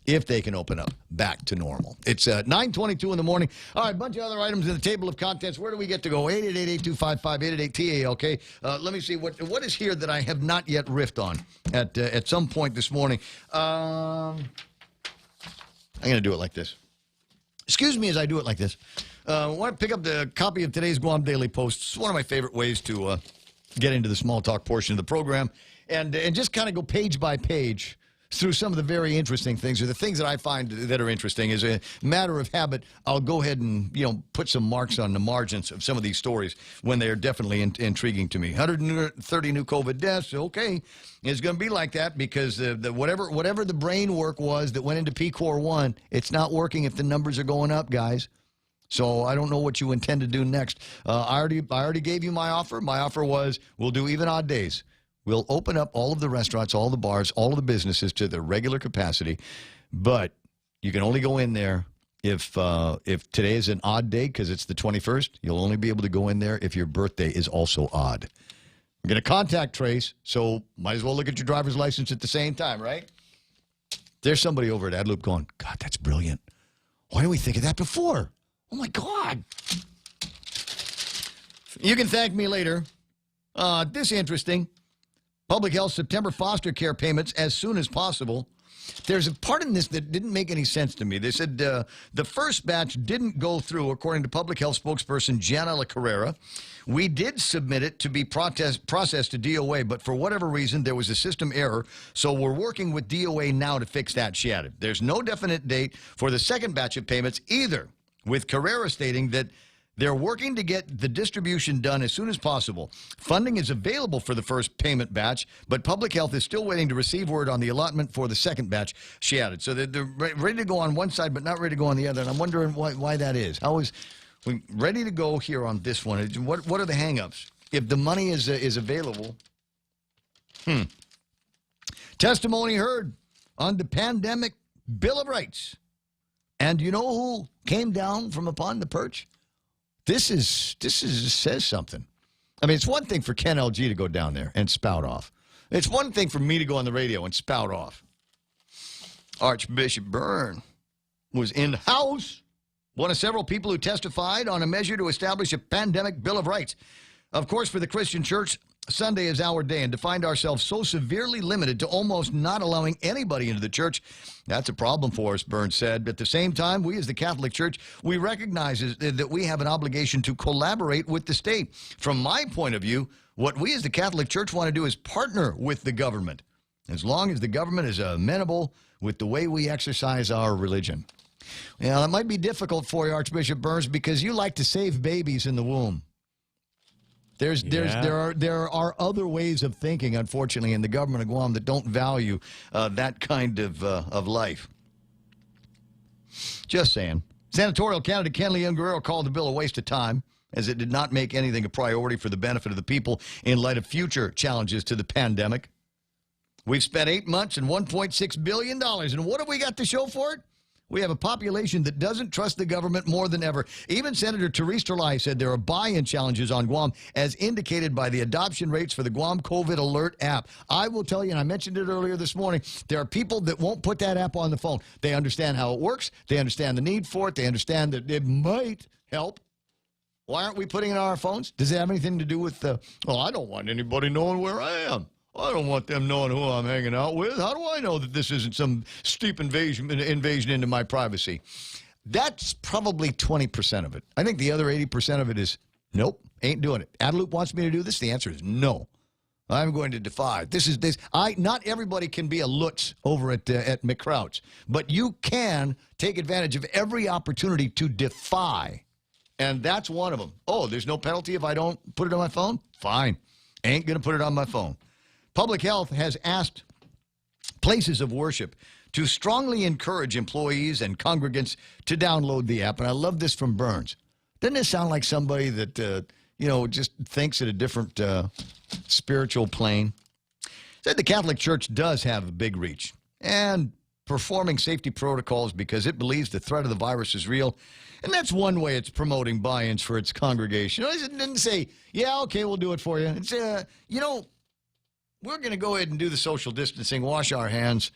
If they can open up back to normal. It's 9:22 in the morning. All right, a bunch of other items in the table of contents. Where do we get to go? 888-825-5888-TALK. Let me see what is here that I have not yet riffed on at some point this morning. I'm going to do it like this. Excuse me as I do it like this. I want to pick up the copy of today's Guam Daily Post. It's one of my favorite ways to get into the small talk portion of the program and just kind of go page by page through some of the very interesting things, or the things that I find that are interesting. As a matter of habit, I'll go ahead and put some marks on the margins of some of these stories when they're definitely intriguing to me. 130 new COVID deaths. Okay, it's going to be like that because whatever the brain work was that went into PCOR 1, it's not working if the numbers are going up, guys. So I don't know what you intend to do next. I already gave you my offer. My offer was we'll do even odd days. We'll open up all of the restaurants, all the bars, all of the businesses to their regular capacity, but you can only go in there if today is an odd day because it's the 21st. You'll only be able to go in there if your birthday is also odd. We're going to contact trace, so might as well look at your driver's license at the same time, right? There's somebody over at AdLoop going, God, that's brilliant. Why didn't we think of that before? Oh, my God. You can thank me later. This is interesting. Public Health September foster care payments as soon as possible. There's a part in this that didn't make any sense to me. They said the first batch didn't go through, according to Public Health spokesperson Jana La Carrera. We did submit it to be processed to DOA, but for whatever reason, there was a system error, so we're working with DOA now to fix that, she added. There's no definite date for the second batch of payments either, with Carrera stating that they're working to get the distribution done as soon as possible. Funding is available for the first payment batch, but Public Health is still waiting to receive word on the allotment for the second batch, she added. So they're ready to go on one side, but not ready to go on the other. And I'm wondering why that is. How is we ready to go here on this one? What are the hang-ups? If the money is available. Testimony heard on the pandemic Bill of Rights. And you know who came down from upon the perch? This says something. I mean, it's one thing for Ken LG to go down there and spout off. It's one thing for me to go on the radio and spout off. Archbishop Byrne was in the house, one of several people who testified on a measure to establish a pandemic Bill of Rights. Of course, for the Christian church, Sunday is our day, and to find ourselves so severely limited to almost not allowing anybody into the church, that's a problem for us, Burns said. At the same time, we as the Catholic Church, we recognize that we have an obligation to collaborate with the state. From my point of view, what we as the Catholic Church want to do is partner with the government, as long as the government is amenable with the way we exercise our religion. Yeah, that might be difficult for you, Archbishop Burns, because you like to save babies in the womb. There are other ways of thinking, unfortunately, in the government of Guam that don't value that kind of life. Just saying. Senatorial candidate Ken Leon Guerrero called the bill a waste of time, as it did not make anything a priority for the benefit of the people in light of future challenges to the pandemic. We've spent 8 months and $1.6 billion, and what have we got to show for it? We have a population that doesn't trust the government more than ever. Even Senator Therese Terlai said there are buy-in challenges on Guam, as indicated by the adoption rates for the Guam COVID Alert app. I will tell you, and I mentioned it earlier this morning, there are people that won't put that app on the phone. They understand how it works. They understand the need for it. They understand that it might help. Why aren't we putting it on our phones? Does it have anything to do with, well, I don't want anybody knowing where I am. I don't want them knowing who I'm hanging out with. How do I know that this isn't some steep invasion into my privacy? That's probably 20% of it. I think the other 80% of it is, nope, ain't doing it. Adeloop wants me to do this? The answer is no. I'm going to defy. Not everybody can be a Lutz over at McCrouch, but you can take advantage of every opportunity to defy, and that's one of them. Oh, there's no penalty if I don't put it on my phone? Fine. Ain't going to put it on my phone. Public Health has asked places of worship to strongly encourage employees and congregants to download the app. And I love this from Burns. Doesn't this sound like somebody that, just thinks at a different spiritual plane? Said the Catholic Church does have a big reach and performing safety protocols because it believes the threat of the virus is real. And that's one way it's promoting buy-ins for its congregation. It didn't say, yeah, okay, we'll do it for you. It's, we're going to go ahead and do the social distancing, wash our hands,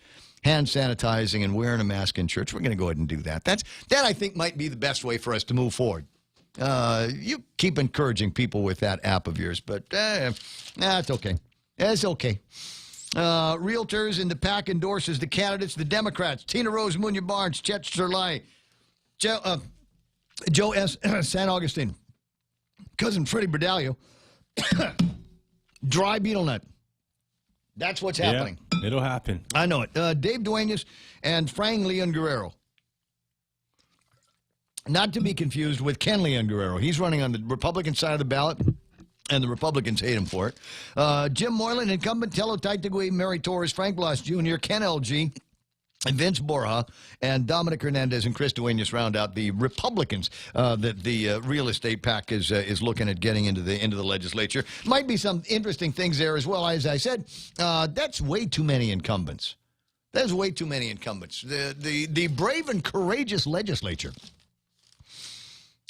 hand sanitizing, and wearing a mask in church. We're going to go ahead and do that. That, I think, might be the best way for us to move forward. You keep encouraging people with that app of yours, but it's okay. It's okay. Realtors in the PAC endorses the candidates, the Democrats, Tina Rose, Munya Barnes, Chet Sterlai, Joe S. San Augustine, cousin Freddie Berdalio, dry beetle nut. That's what's happening. Yeah, it'll happen. I know it. Dave Duenas and Frank Leon Guerrero. Not to be confused with Ken Leon Guerrero. He's running on the Republican side of the ballot, and the Republicans hate him for it. Jim Moylan, incumbent, Tello Taitagui, Mary Torres, Frank Blas Jr., Ken LG, and Vince Borja, and Dominic Hernandez and Chris Duenas round out the Republicans that the real estate PAC is looking at getting into the legislature. Might be some interesting things there as well. As I said, that's way too many incumbents. There's way too many incumbents. The brave and courageous legislature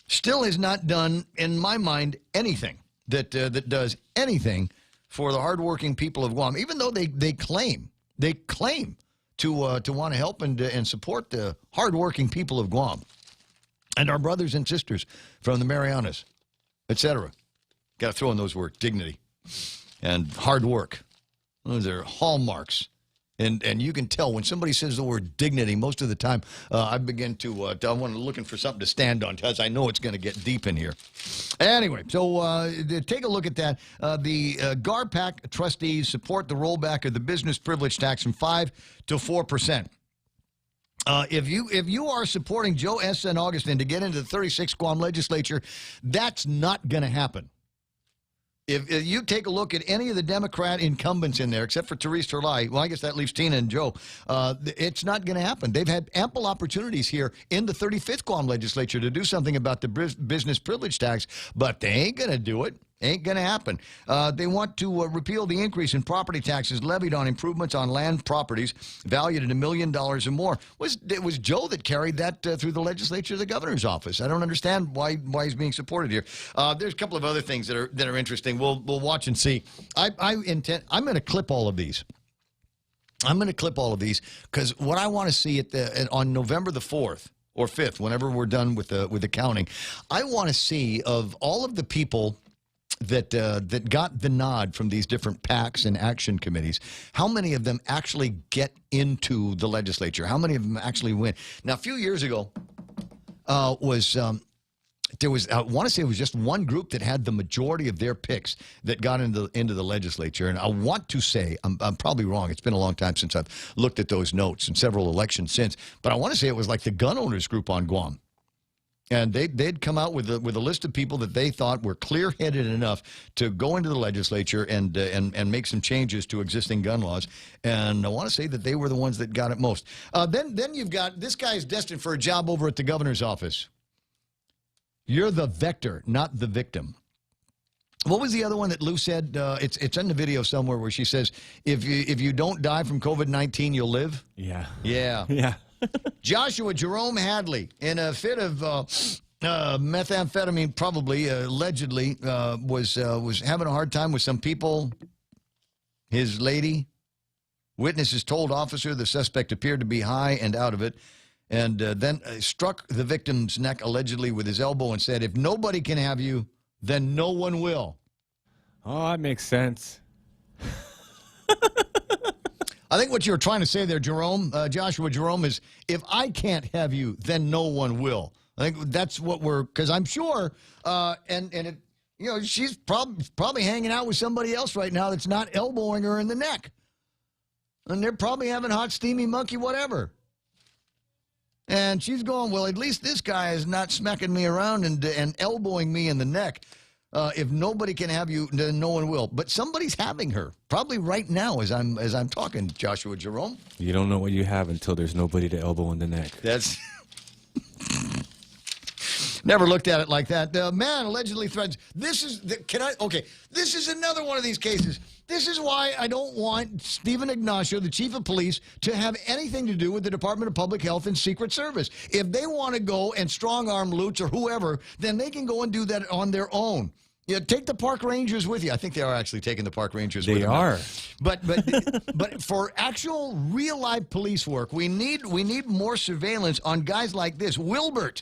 still has not done, in my mind, anything that does anything for the hardworking people of Guam, even though they claim to want to help and support the hardworking people of Guam and our brothers and sisters from the Marianas, etc. Got to throw in those words, dignity and hard work. Those are hallmarks. And you can tell when somebody says the word dignity, most of the time I begin to I want to looking for something to stand on because I know it's going to get deep in here. Anyway, so take a look at that. The GARPAC trustees support the rollback of the business privilege tax from 5 to 4%. If you are supporting Joe S. San Augustine to get into the 36th Guam legislature, that's not going to happen. If you take a look at any of the Democrat incumbents in there, except for Therese Terlai, well, I guess that leaves Tina and Joe, it's not going to happen. They've had ample opportunities here in the 35th Guam legislature to do something about the business privilege tax, but they ain't going to do it. Ain't going to happen. They want to repeal the increase in property taxes levied on improvements on land properties valued at $1 million or more. It was Joe that carried that through the legislature, the governor's office. I don't understand why he's being supported here. There's a couple of other things that are interesting. We'll watch and see. I'm going to clip all of these. I'm going to clip all of these because what I want to see on November the 4th or 5th, whenever we're done with the counting, I want to see of all of the people that got the nod from these different PACs and action committees, how many of them actually get into the legislature? How many of them actually win? Now, a few years ago, I want to say it was just one group that had the majority of their picks that got into the legislature. And I want to say, I'm probably wrong. It's been a long time since I've looked at those notes and several elections since. But I want to say it was like the gun owners group on Guam. And they'd come out with a list of people that they thought were clear-headed enough to go into the legislature and make some changes to existing gun laws. And I want to say that they were the ones that got it most. Then you've got this guy's destined for a job over at the governor's office. You're the vector, not the victim. What was the other one that Lou said? It's in the video somewhere where she says, if you don't die from COVID-19, you'll live. Yeah. Yeah. Yeah. Joshua Jerome Hadley, in a fit of methamphetamine, probably, allegedly, was having a hard time with some people. His lady. Witnesses told officer the suspect appeared to be high and out of it, and then struck the victim's neck, allegedly, with his elbow and said, "If nobody can have you, then no one will." Oh, that makes sense. I think what you were trying to say there, Jerome, Joshua Jerome, is if I can't have you, then no one will. I think that's what because I'm sure, and if, she's probably hanging out with somebody else right now that's not elbowing her in the neck. And they're probably having hot, steamy monkey, whatever. And she's going, well, at least this guy is not smacking me around and elbowing me in the neck. If nobody can have you, then no one will. But somebody's having her, probably right now as I'm talking, Joshua Jerome. You don't know what you have until there's nobody to elbow in the neck. That's... Never looked at it like that. The man allegedly threatens. This is another one of these cases. This is why I don't want Stephen Ignacio, the chief of police, to have anything to do with the Department of Public Health and Secret Service. If they want to go and strong-arm Lutz or whoever, then they can go and do that on their own. Take the park rangers with you. I think they are actually taking the park rangers with them. They are. But for actual real-life police work, we need more surveillance on guys like this. Wilbert,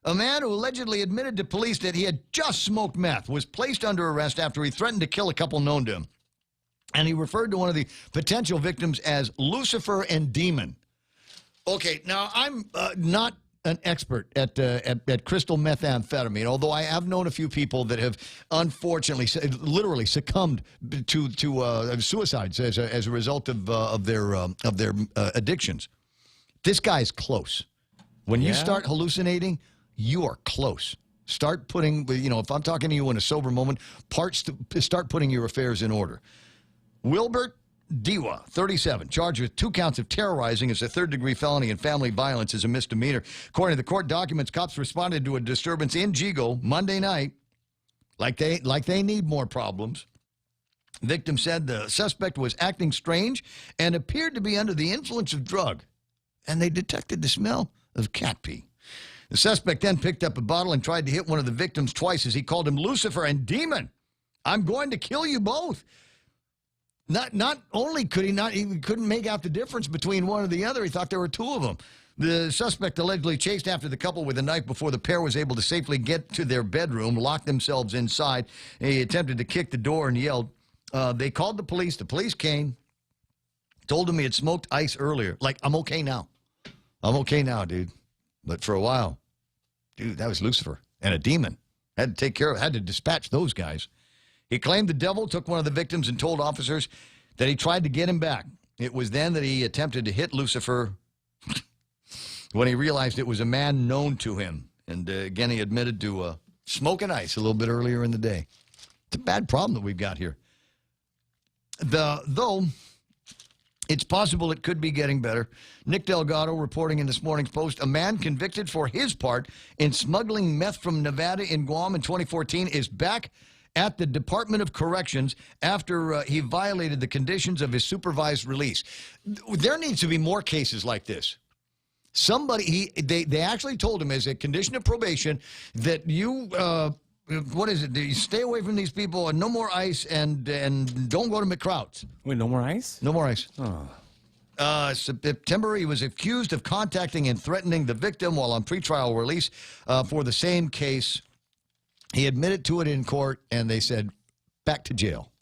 a man who allegedly admitted to police that he had just smoked meth, was placed under arrest after he threatened to kill a couple known to him. And he referred to one of the potential victims as Lucifer and Demon. Okay, now I'm not an expert at crystal methamphetamine, although I have known a few people that have unfortunately, literally succumbed to suicides as a result of their addictions. This guy's close. When you start hallucinating, you are close. Start putting, if I'm talking to you in a sober moment, start putting your affairs in order. Wilbert Diwa, 37, charged with 2 counts of terrorizing as a third-degree felony and family violence as a misdemeanor. According to the court documents, cops responded to a disturbance in Jigo Monday night, like they need more problems. Victim said the suspect was acting strange and appeared to be under the influence of drug, and they detected the smell of cat pee. The suspect then picked up a bottle and tried to hit one of the victims twice as he called him Lucifer and Demon. "I'm going to kill you both." Not only could he couldn't make out the difference between one or the other, he thought there were 2 of them. The suspect allegedly chased after the couple with a knife before the pair was able to safely get to their bedroom, lock themselves inside. He attempted to kick the door and yelled. They called the police. The police came, told him he had smoked ice earlier. Like, I'm okay now. I'm okay now, dude. But for a while, dude, that was Lucifer and a demon. Had to take care of, had to dispatch those guys. He claimed the devil took one of the victims and told officers that he tried to get him back. It was then that he attempted to hit Lucifer when he realized it was a man known to him. And again, he admitted to smoking ice a little bit earlier in the day. It's a bad problem that we've got here. Though it's possible it could be getting better. Nick Delgado reporting in this morning's Post, a man convicted for his part in smuggling meth from Nevada in Guam in 2014 is back at the Department of Corrections after he violated the conditions of his supervised release. There needs to be more cases like this. They actually told him as a condition of probation that you, you stay away from these people and no more ice and don't go to McCrouts. Wait, no more ice? No more ice. Oh. September, he was accused of contacting and threatening the victim while on pretrial release for the same case. He admitted to it in court, and they said, back to jail.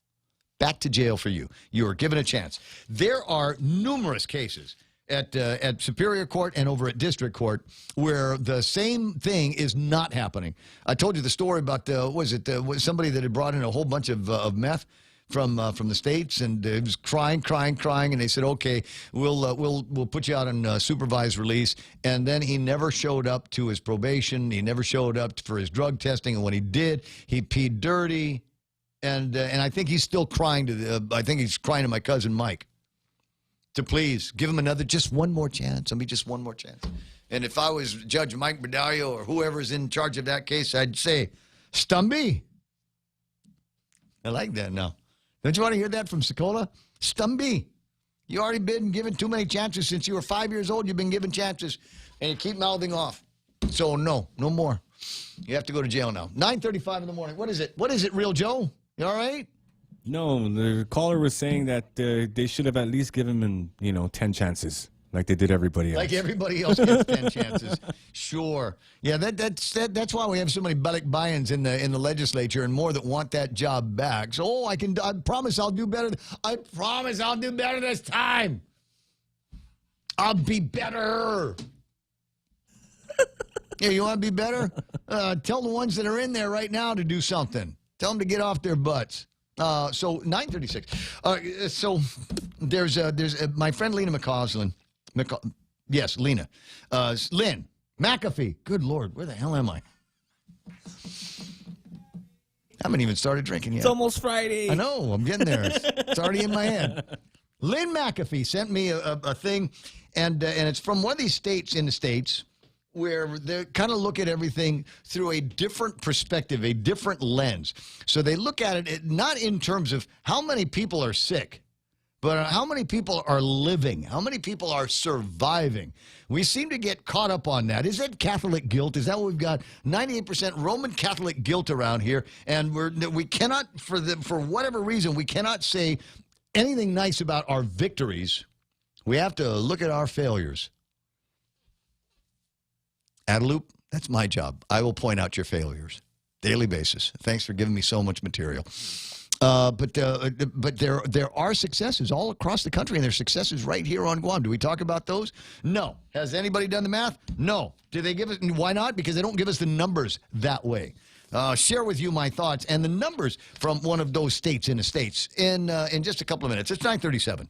Back to jail for you. You were given a chance. There are numerous cases at Superior Court and over at District Court where the same thing is not happening. I told you the story about, was somebody that had brought in a whole bunch of meth from the States, and it was crying, and they said, okay, we'll put you out on supervised release. And then he never showed up to his probation. He never showed up for his drug testing, and when he did, he peed dirty. And I think he's still crying to my cousin Mike to please give him just one more chance. Just one more chance. And if I was Judge Mike Badario or whoever's in charge of that case, I'd say, Stumby. I like that now. Don't you want to hear that from Sokola? Stumby. You already been given too many chances since you were 5 years old. You've been given chances, and you keep mouthing off. So no more. You have to go to jail now. 9:35 in the morning. What is it? What is it, Real Joe? You all right? No, the caller was saying that they should have at least given him, 10 chances, like they did everybody else. Like everybody else gets 10 chances. Sure. Yeah, that's why we have so many buy-ins in the legislature and more that want that job back. So, I promise I'll do better. I promise I'll do better this time. I'll be better. Yeah, you want to be better? Tell the ones that are in there right now to do something. Tell them to get off their butts. So 9:36. So there's my friend Lena McCausland. Yes, Lena. Lynn McAfee. Good Lord, where the hell am I? I haven't even started drinking yet. It's almost Friday. I know. I'm getting there. It's already in my head. Lynn McAfee sent me a thing, and it's from one of these states in the States where they kind of look at everything through a different perspective, a different lens. So they look at it not in terms of how many people are sick, but how many people are living, how many people are surviving. We seem to get caught up on that. Is that Catholic guilt? Is that what we've got? 98% Roman Catholic guilt around here, and we cannot, for whatever reason, we cannot say anything nice about our victories. We have to look at our failures. Adeloop, that's my job. I will point out your failures. Daily basis. Thanks for giving me so much material. But there are successes all across the country, and there's successes right here on Guam. Do we talk about those? No. Has anybody done the math? No. Do they give us? Why not? Because they don't give us the numbers that way. Share with you my thoughts and the numbers from one of those states in the States in just a couple of minutes. It's 9:37.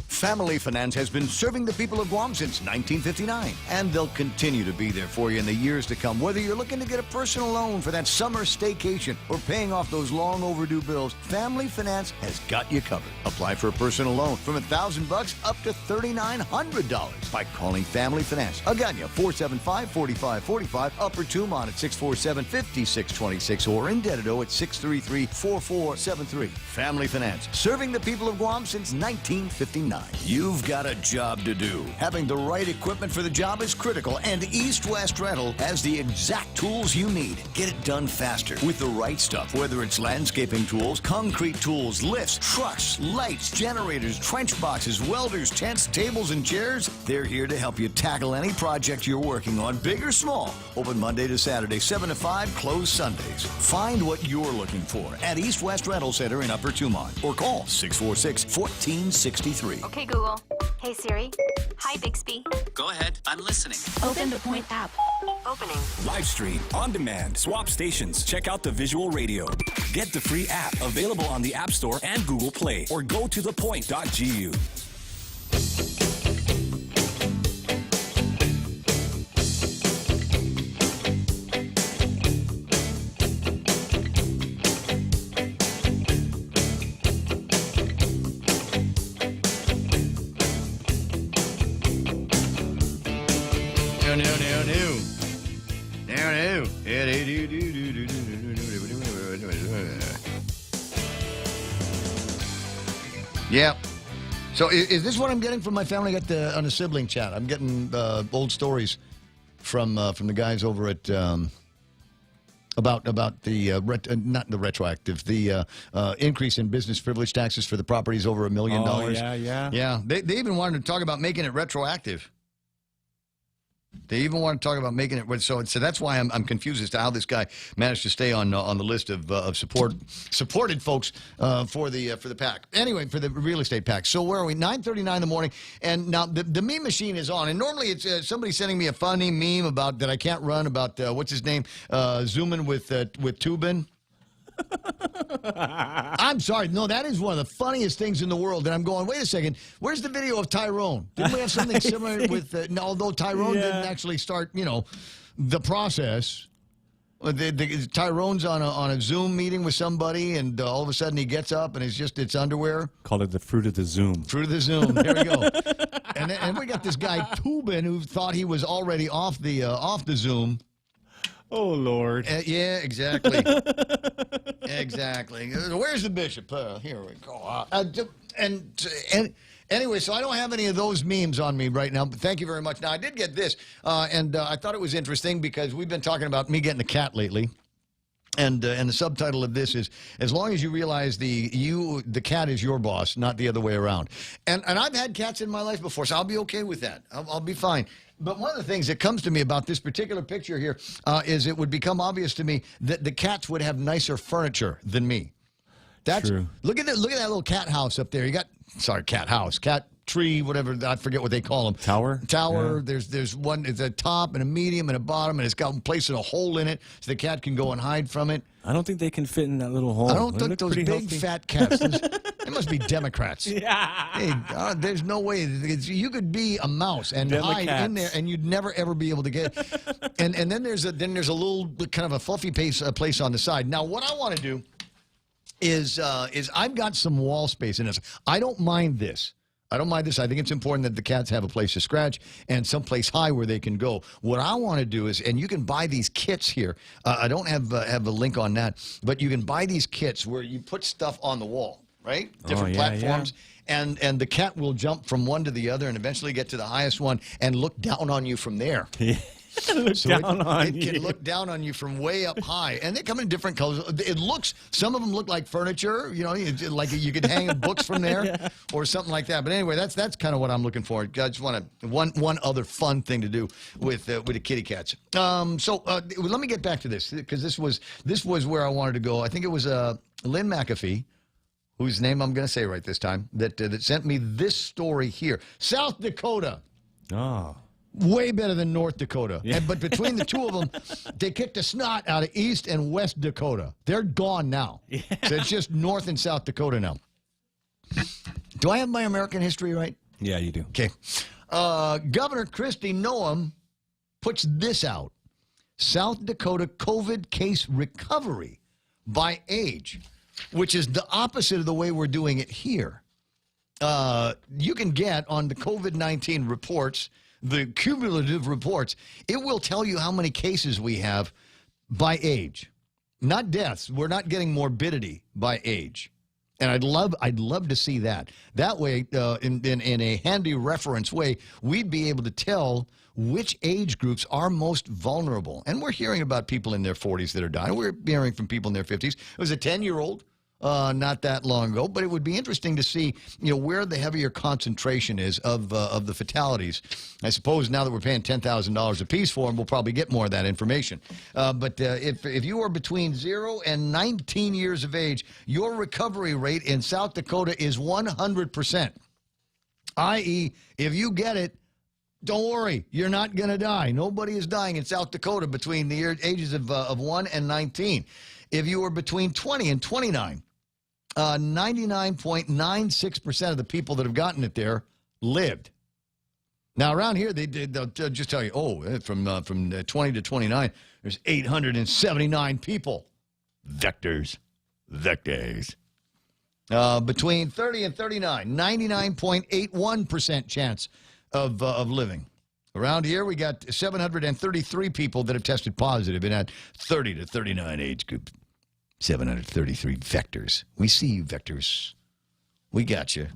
Family Finance has been serving the people of Guam since 1959, and they'll continue to be there for you in the years to come. Whether you're looking to get a personal loan for that summer staycation or paying off those long overdue bills, Family Finance has got you covered. Apply for a personal loan from $1,000 up to $3,900 by calling Family Finance. Agana 475-4545, Upper Tumon at 647-5626, or in Dededo at 633-4473. Family Finance, serving the people of Guam since 1959. You've got a job to do. Having the right equipment for the job is critical, and East West Rental has the exact tools you need. Get it done faster with the right stuff, whether it's landscaping tools, concrete tools, lifts, trucks, lights, generators, trench boxes, welders, tents, tables, and chairs. They're here to help you tackle any project you're working on, big or small. Open Monday to Saturday, 7 to 5, closed Sundays. Find what you're looking for at East West Rental Center in Upper Tumon, or call 646-1463. Okay, Google. Hey, Siri. Hi, Bixby. Go ahead. I'm listening. Open the Point app. Opening. Live stream, on demand, swap stations. Check out the visual radio. Get the free app available on the App Store and Google Play, or go to thepoint.gu. Yeah. So is this what I'm getting from my family? On the sibling chat, I'm getting old stories from the guys over at about the not the retroactive, the increase in business privilege taxes for the properties over $1 million. Yeah. They even wanted to talk about making it retroactive. They even want to talk about making it so that's why I'm confused as to how this guy managed to stay on the list of supported folks for the PAC. Anyway, for the real estate PAC. So where are we? 9:39 in the morning, and now the meme machine is on. And normally it's somebody sending me a funny meme about that I can't run about what's his name zooming with Tubin. I'm sorry. No, that is one of the funniest things in the world. And I'm going, wait a second. Where's the video of Tyrone? Didn't we have something similar with, although Tyrone didn't actually start, the process. Tyrone's on a Zoom meeting with somebody, and all of a sudden he gets up and it's underwear. Call it the fruit of the Zoom. Fruit of the Zoom. There we go. and we got this guy Tubin who thought he was already off the Zoom. Oh, Lord. Yeah, exactly. Exactly. Where's the bishop? Here we go. And Anyway, so I don't have any of those memes on me right now, but thank you very much. Now, I did get this, and I thought it was interesting because we've been talking about me getting a cat lately. And the subtitle of this is, as long as you realize the cat is your boss, not the other way around. And I've had cats in my life before, so I'll be okay with that. I'll be fine. But one of the things that comes to me about this particular picture here is it would become obvious to me that the cats would have nicer furniture than me. That's true. Look at that little cat house up there. You got, sorry, cat house, cat tree, whatever, I forget what they call them. Tower? Yeah. There's one, it's a top and a medium and a bottom, and it's got placing a hole in it so the cat can go and hide from it. I don't think they can fit in that little hole. I don't think those big fat cats, they must be Democrats. Yeah. Hey, there's no way. You could be a mouse and hide in there, and you'd never, ever be able to get and then there's a little kind of a fluffy place on the side. Now, what I want to do is I've got some wall space in this. I don't mind this. I think it's important that the cats have a place to scratch and someplace high where they can go. What I want to do is, and you can buy these kits here. I don't have a link on that, but you can buy these kits where you put stuff on the wall, right? Different platforms. Yeah. And the cat will jump from one to the other and eventually get to the highest one and look down on you from there. It can look down on you from way up high, and they come in different colors. Some of them look like furniture, like you could hang books from there or something like that. But anyway, that's kind of what I'm looking for. I just want one other fun thing to do with the kitty cats. So let me get back to this because this was where I wanted to go. I think it was Lynn McAfee, whose name I'm going to say right this time, that sent me this story here. South Dakota. Oh. Way better than North Dakota. Yeah. But between the two of them, they kicked the snot out of East and West Dakota. They're gone now. Yeah. So it's just North and South Dakota now. Do I have my American history right? Yeah, you do. Okay. Governor Kristi Noem puts this out. South Dakota COVID case recovery by age, which is the opposite of the way we're doing it here. You can get on the COVID-19 reports, the cumulative reports, it will tell you how many cases we have by age, not deaths. We're not getting morbidity by age, and I'd love to see that. That way, in a handy reference way, we'd be able to tell which age groups are most vulnerable. And we're hearing about people in their 40s that are dying. We're hearing from people in their 50s. It was a 10-year-old. Not that long ago, but it would be interesting to see, where the heavier concentration is of the fatalities. I suppose now that we're paying $10,000 a piece for them, we'll probably get more of that information. But if you are between 0 and 19 years of age, your recovery rate in South Dakota is 100%. I.e., if you get it, don't worry, you're not going to die. Nobody is dying in South Dakota between the ages of 1 and 19. If you are between 20 and 29, 99.96% of the people that have gotten it there lived. Now, around here, they'll just tell you, from 20 to 29, there's 879 people. Vectors. Between 30 and 39, 99.81% chance of living. Around here, we got 733 people that have tested positive in that 30 to 39 age group. 733 vectors. We see you, vectors. We got you.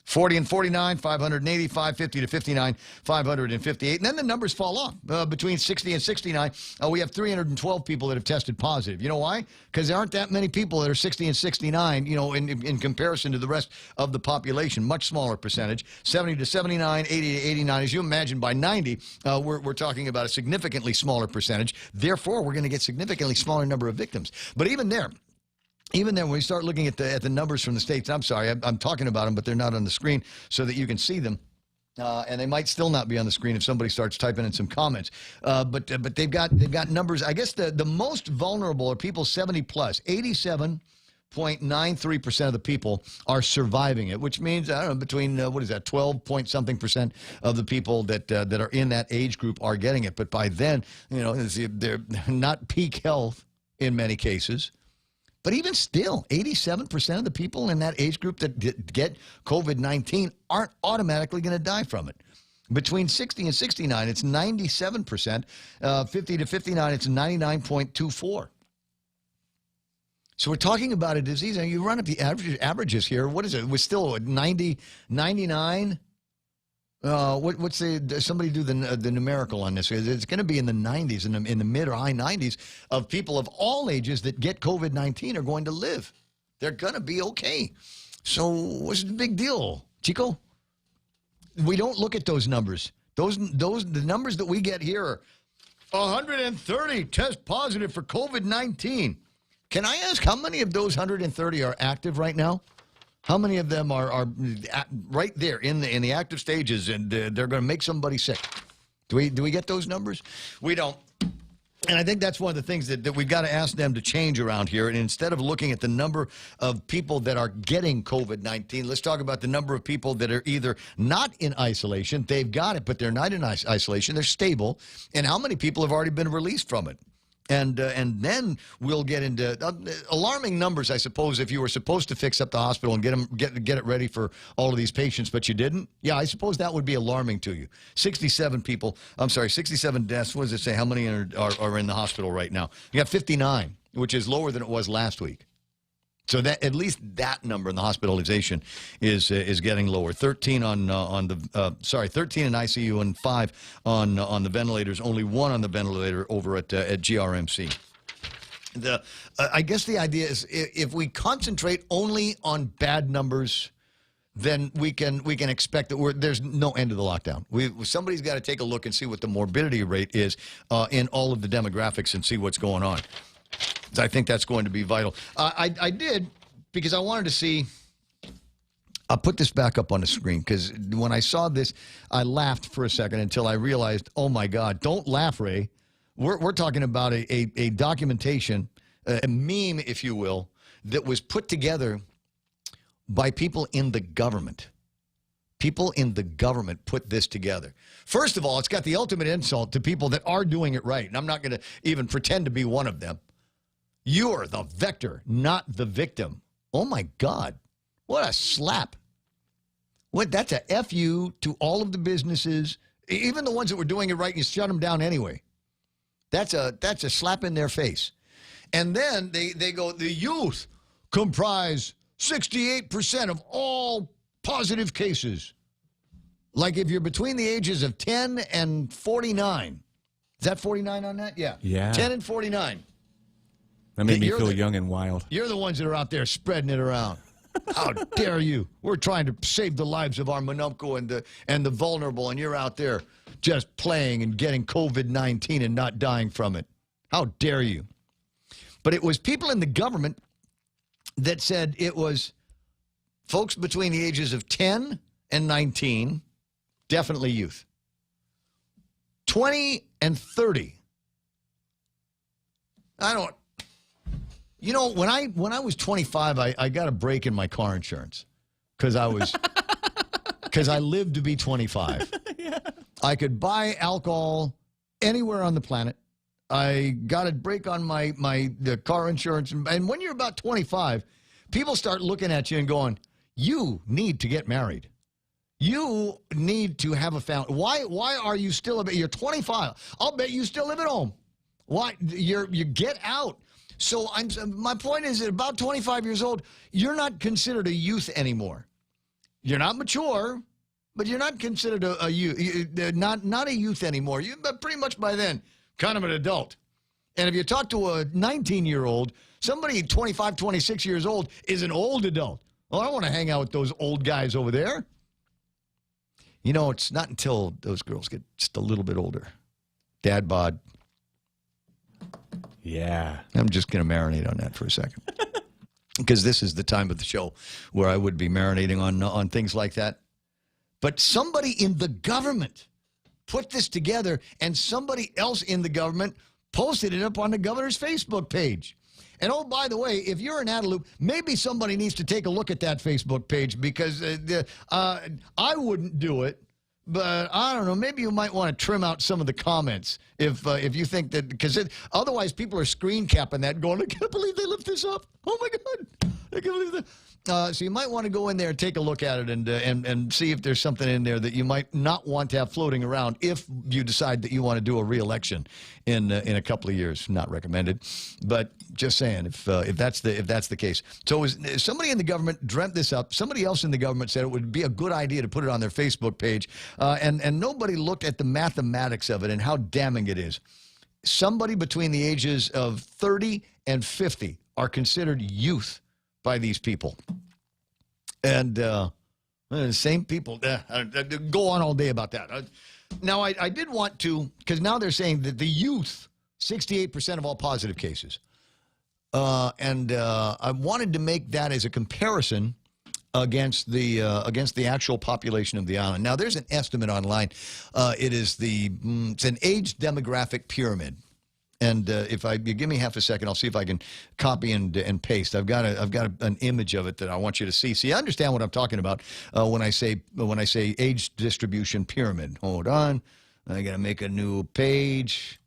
40 and 49, 585, 50 to 59, 558. And then the numbers fall off. Between 60 and 69, we have 312 people that have tested positive. You know why? Because there aren't that many people that are 60 and 69, in comparison to the rest of the population. Much smaller percentage. 70 to 79, 80 to 89. As you imagine, by 90, we're talking about a significantly smaller percentage. Therefore, we're going to get significantly smaller number of victims. But even there, when we start looking at the numbers from the states, I'm sorry, I'm talking about them, but they're not on the screen so that you can see them. And they might still not be on the screen if somebody starts typing in some comments. But they've got numbers. I guess the most vulnerable are people 70 plus. 87.93% of the people are surviving it, which means, I don't know, between 12 point something percent of the people that are in that age group are getting it. But by then, they're not peak health in many cases. But even still, 87% of the people in that age group that get COVID-19 aren't automatically going to die from it. Between 60 and 69, it's 97%. 50 to 59, it's 99.24. So we're talking about a disease, and you run up the averages here. What is it? We're still at 90, 99. What's somebody do the numerical on this? It's going to be in the 90s, in the mid or high 90s of people of all ages that get COVID-19 are going to live. They're going to be okay. So what's the big deal, Chico? We don't look at those numbers. The numbers that we get here are 130 test positive for COVID-19. Can I ask how many of those 130 are active right now? How many of them are right there in the active stages, and they're going to make somebody sick? Do we get those numbers? We don't. And I think that's one of the things that we've got to ask them to change around here. And instead of looking at the number of people that are getting COVID-19, let's talk about the number of people that are either not in isolation, they've got it, but they're not in isolation, they're stable, and how many people have already been released from it. And then we'll get into alarming numbers, I suppose, if you were supposed to fix up the hospital and get it ready for all of these patients, but you didn't. Yeah, I suppose that would be alarming to you. 67 deaths. What does it say? How many are in the hospital right now? You got 59, which is lower than it was last week. So that at least that number in the hospitalization is getting lower. 13 13 in ICU and 5 on the ventilators. Only 1 on the ventilator over at GRMC. I guess the idea is if we concentrate only on bad numbers, then we can expect that there's no end to the lockdown. Somebody's got to take a look and see what the morbidity rate is in all of the demographics and see what's going on. I think that's going to be vital. I did, because I wanted to see, I'll put this back up on the screen, because when I saw this, I laughed for a second until I realized, oh my God, don't laugh, Ray. We're talking about a documentation, a meme, if you will, that was put together by people in the government. People in the government put this together. First of all, it's got the ultimate insult to people that are doing it right, and I'm not going to even pretend to be one of them. You're the vector, not the victim. Oh, my God. What a slap. That's a F-U to all of the businesses, even the ones that were doing it right, and you shut them down anyway. That's a slap in their face. And then they go, the youth comprise 68% of all positive cases. Like if you're between the ages of 10 and 49. Is that 49 on that? Yeah. 10 and 49. That made me feel young and wild. You're the ones that are out there spreading it around. How dare you? We're trying to save the lives of our Manumco and the vulnerable, and you're out there just playing and getting COVID-19 and not dying from it. How dare you? But it was people in the government that said it was folks between the ages of 10 and 19, definitely youth. 20 and 30. You know, when I was 25, I got a break in my car insurance because I lived to be 25. Yeah. I could buy alcohol anywhere on the planet. I got a break on the car insurance, and when you're about 25, people start looking at you and going, "You need to get married. You need to have a family. Why are you still you're 25? I'll bet you still live at home. Why you get out." So my point is, at about 25 years old, you're not considered a youth anymore. You're not mature, but you're not considered a youth, not a youth anymore. You're pretty much by then kind of an adult. And if you talk to a 19-year-old, somebody 25, 26 years old is an old adult. Well, I don't want to hang out with those old guys over there. You know, it's not until those girls get just a little bit older. Dad bod. Yeah. I'm just going to marinate on that for a second. Because this is the time of the show where I would be marinating on things like that. But somebody in the government put this together, and somebody else in the government posted it up on the governor's Facebook page. And oh, by the way, if you're in Adelup, maybe somebody needs to take a look at that Facebook page, because I wouldn't do it. But I don't know. Maybe you might want to trim out some of the comments if you think that, because otherwise people are screen capping that, going, "I can't believe they left this up. Oh my God, I can't believe that. So you might want to go in there and take a look at it and see if there's something in there that you might not want to have floating around if you decide that you want to do a re-election in a couple of years. Not recommended, but just saying if that's the case. So somebody in the government dreamt this up. Somebody else in the government said it would be a good idea to put it on their Facebook page, and nobody looked at the mathematics of it and how damning it is. Somebody between the ages of 30 and 50 are considered youth by these people. And same people, go on all day about that. Now, I did want to, because now they're saying that the youth, 68% of all positive cases. And I wanted to make that as a comparison against the actual population of the island. Now, there's an estimate online. It's an age demographic pyramid. And if you give me half a second, I'll see if I can copy and paste. I've got an image of it that I want you to see. See, I understand what I'm talking about when I say age distribution pyramid. Hold on, I got to make a new page.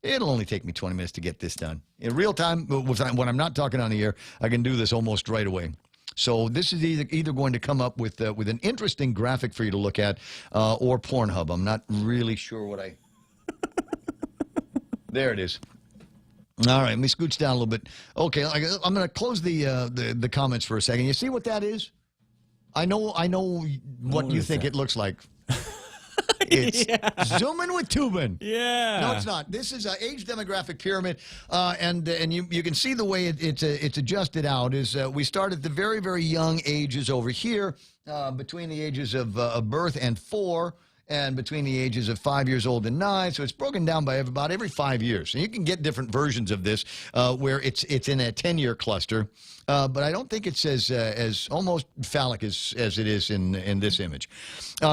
It'll only take me 20 minutes to get this done in real time. When I'm not talking on the air, I can do this almost right away. So this is either going to come up with an interesting graphic for you to look at, or Pornhub. I'm not really sure what I. There it is. All right, let me scooch down a little bit. Okay, I'm going to close the comments for a second. You see what that is? I know what you think it looks like. It's zooming with tubing. Yeah. No, it's not. This is an age demographic pyramid, and you can see the way it's adjusted out. Is we start at the very, very young ages over here, between the ages of birth and 4. And between the ages of 5 years old and 9, so it's broken down by about every 5 years. And you can get different versions of this where it's in a 10-year cluster, but I don't think it's as almost phallic as it is in this image.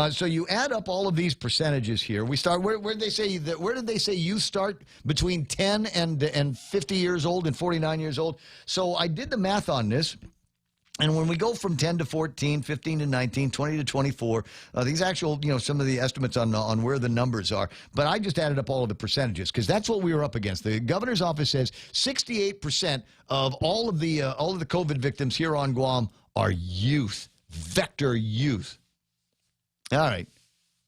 So you add up all of these percentages here. We start where did they say that? Where did they say you start between 10 and 50 years old and 49 years old? So I did the math on this. And when we go from 10 to 14, 15 to 19, 20 to 24, these actual, some of the estimates on where the numbers are. But I just added up all of the percentages because that's what we were up against. The governor's office says 68% of all of the COVID victims here on Guam are youth, vector youth. All right.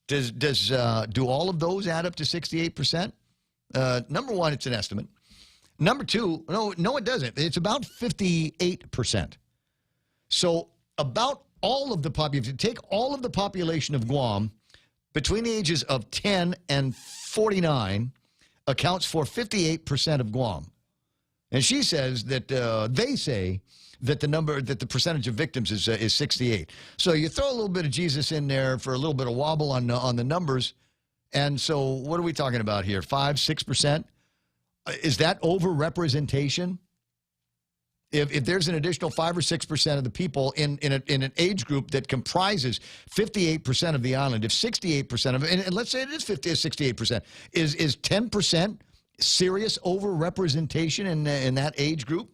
Do all of those add up to 68%? Number one, it's an estimate. Number two, no, it doesn't. It's about 58%. So about all of the population, if you take all of the population of Guam between the ages of 10 and 49 accounts for 58% of Guam. And she says that they say that the percentage of victims is 68. So you throw a little bit of Jesus in there for a little bit of wobble on the numbers. And so what are we talking about here? 5, 6%? Is that overrepresentation? If there's an additional 5 or 6% of the people in an age group that comprises 58% of the island, if 68% of it, and let's say it is 68%, is 10% serious overrepresentation in that age group?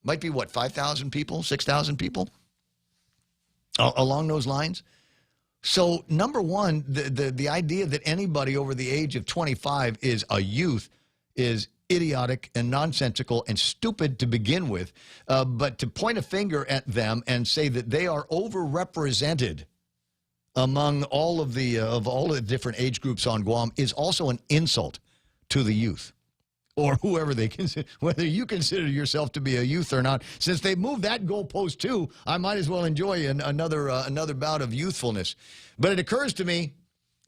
Might be what, 5,000 people, 6,000 people, along those lines. So number one, the idea that anybody over the age of 25 is a youth is idiotic and nonsensical and stupid to begin with, but to point a finger at them and say that they are overrepresented among all of the different age groups on Guam is also an insult to the youth, or whoever they consider, whether you consider yourself to be a youth or not. Since they moved that goalpost too, I might as well enjoy another bout of youthfulness. But it occurs to me,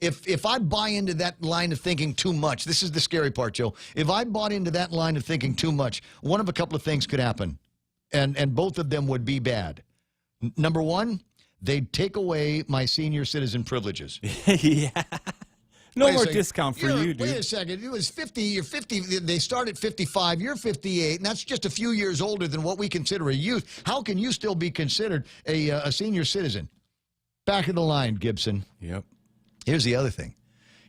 If I buy into that line of thinking too much, this is the scary part, Joe. If I bought into that line of thinking too much, one of a couple of things could happen, and both of them would be bad. Number one, they'd take away my senior citizen privileges. Yeah. No more discount for you, dude. Wait a second. It was 50. You're 50. They start at 55. You're 58, and that's just a few years older than what we consider a youth. How can you still be considered a senior citizen? Back of the line, Gibson. Yep. Here's the other thing.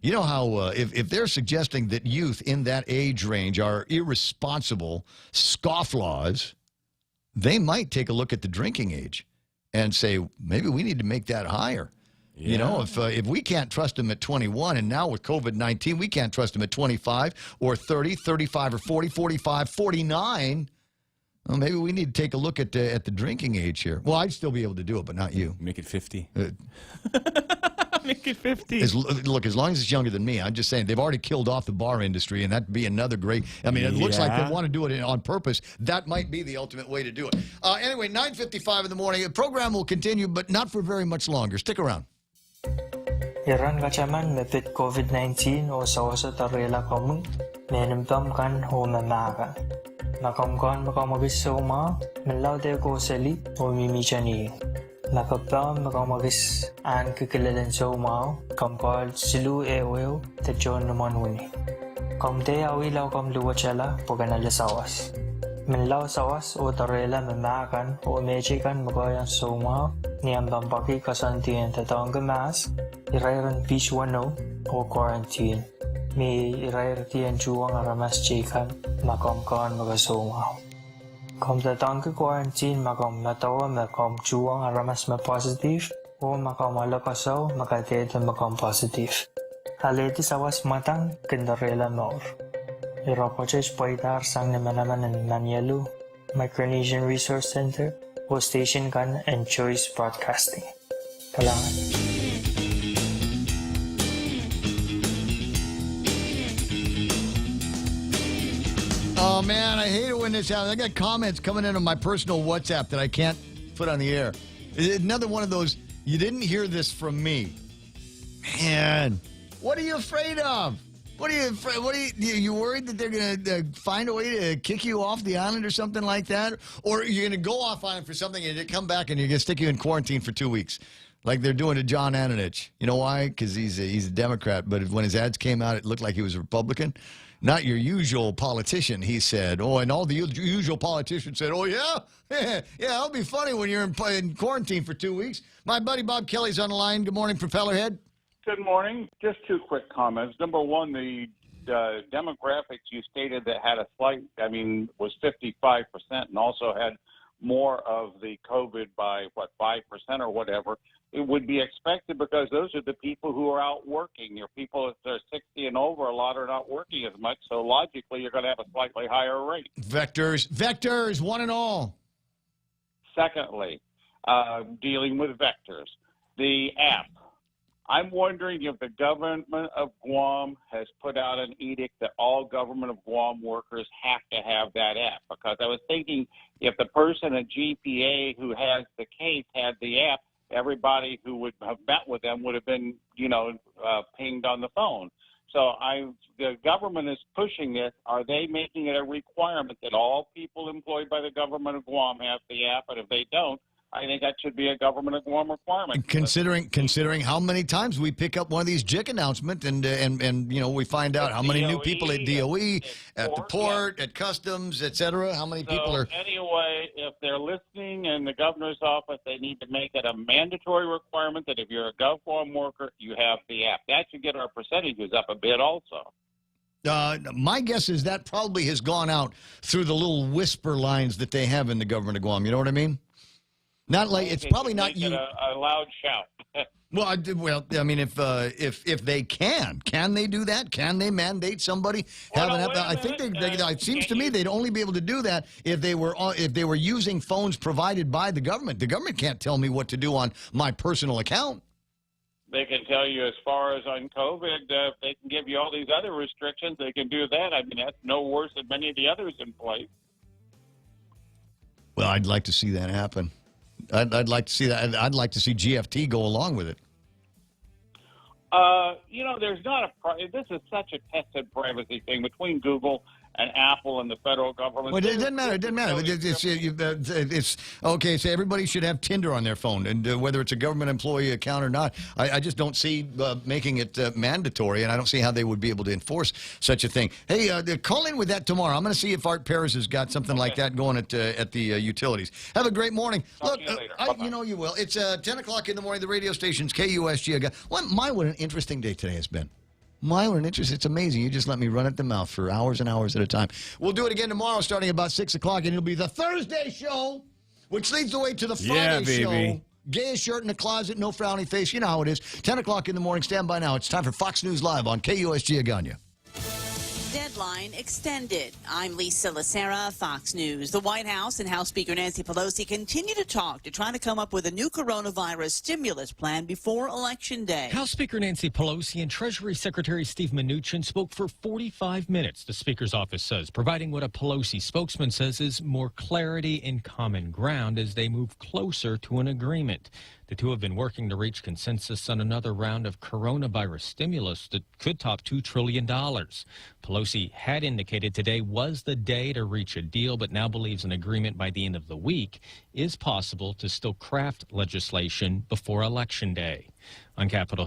You know how if they're suggesting that youth in that age range are irresponsible scofflaws, they might take a look at the drinking age and say, maybe we need to make that higher. Yeah. You know, if we can't trust them at 21, and now with COVID-19, we can't trust them at 25 or 30, 35 or 40, 45, 49, Well, maybe we need to take a look at the drinking age here. Well, I'd still be able to do it, but not you. Make it 50. Make it 50. Look, as long as it's younger than me, I'm just saying, they've already killed off the bar industry, and that'd be another great... I mean, it looks like they want to do it on purpose. That might be the ultimate way to do it. Anyway, 9:55 in the morning. The program will continue, but not for very much longer. Stick around. Iran kacaman mepit COVID-19 o sawasa tarela kamu menempam kan ho memaka. Makamkan makamagis sa uma menlaw de ko sali o mimichani. Makapam makamagis an kikilalan sa uma kampal silu eweo te John naman huni. Kamte awilaw kam luwachala paganala sawas. Menlaw sawas o tarela memakan o mechikan magayan sa uma niyang bampaki kasantiyan tatawang gamas irairan peace 10 o quarantine. May irairtiyan juwang aramas chikan makamkan magasungaw. Kom tatang ke quarantine makam matawa makam juwang aramas ma positive o makam malakasaw makatete makam positive. Haleti sawas matang kendarela maur. Iropoches poidar sang naman ng Manialu, Micronesian Resource Center o Station Kan and Choice Broadcasting. Kailangan. Oh, man, I hate it when this happens. I got comments coming in on my personal WhatsApp that I can't put on the air. Another one of those, you didn't hear this from me. Man, what are you afraid of? What are you afraid? You worried that they're going to find a way to kick you off the island or something like that? Or you're going to go off island for something and they come back and you're going to stick you in quarantine for 2 weeks? Like they're doing to John Ananich. You know why? Because he's a Democrat. But when his ads came out, it looked like he was a Republican. Not your usual politician, he said. Oh, and all the usual politicians said, oh, yeah? Yeah, it'll be funny when you're in quarantine for 2 weeks. My buddy Bob Kelly's on the line. Good morning, Propellerhead. Good morning. Just two quick comments. Number one, the demographics you stated that had was 55% and also had more of the COVID by, 5% or whatever. It would be expected because those are the people who are out working. Your people, if they're 60 and over, a lot are not working as much. So logically, you're going to have a slightly higher rate. Vectors, one and all. Secondly, dealing with vectors, the app. I'm wondering if the government of Guam has put out an edict that all government of Guam workers have to have that app. Because I was thinking if the person at GPA who has the case had the app, everybody who would have met with them would have been, pinged on the phone. So the government is pushing this. Are they making it a requirement that all people employed by the government of Guam have the app? And if they don't, I think that should be a government of Guam requirement. Considering how many times we pick up one of these JIC announcements and we find out how many new people at DOE, at the port, at customs, etc. How many people are... Anyway, if they're listening in the governor's office, they need to make it a mandatory requirement that if you're a GovForm worker, you have the app. That should get our percentages up a bit also. My guess is that probably has gone out through the little whisper lines that they have in the government of Guam. You know what I mean? Not like it's probably not you. A loud shout. Well, I mean, if they can they do that? Can they mandate somebody have an app? I think it seems to me they'd only be able to do that if they were using phones provided by the government. The government can't tell me what to do on my personal account. They can tell you as far as on COVID, if they can give you all these other restrictions, they can do that. I mean, that's no worse than many of the others in place. Well, I'd like to see that happen. I'd like to see that. I'd like to see GFT go along with it. There's not this is such a tested privacy thing between Google and Apple and the federal government. Well, it doesn't matter. It doesn't matter. It's okay. So everybody should have Tinder on their phone, and whether it's a government employee account or not, I just don't see making it mandatory, and I don't see how they would be able to enforce such a thing. Hey, call in with that tomorrow. I'm going to see if Art Perez has got something like that going at the utilities. Have a great morning. Look, you will. It's 10 o'clock in the morning. The radio station's KUSG. What an interesting day today has been. It's amazing. You just let me run at the mouth for hours and hours at a time. We'll do it again tomorrow starting about 6 o'clock, and it'll be the Thursday show, which leads the way to the Friday show. Gayest shirt in the closet, no frowny face. You know how it is. 10 o'clock in the morning. Stand by now. It's time for Fox News Live on KUSG Agana. deadline extended. I'm Lisa Lacera, Fox News. The White House and House Speaker Nancy Pelosi continue to talk to try to come up with a new coronavirus stimulus plan before Election Day. House Speaker Nancy Pelosi and Treasury Secretary Steve Mnuchin spoke for 45 minutes, the Speaker's office says, providing what a Pelosi spokesman says is more clarity and common ground as they move closer to an agreement. The two have been working to reach consensus on another round of coronavirus stimulus that could top $2 trillion. Pelosi had indicated today was the day to reach a deal, but now believes an agreement by the end of the week is possible to still craft legislation before Election Day. On Capitol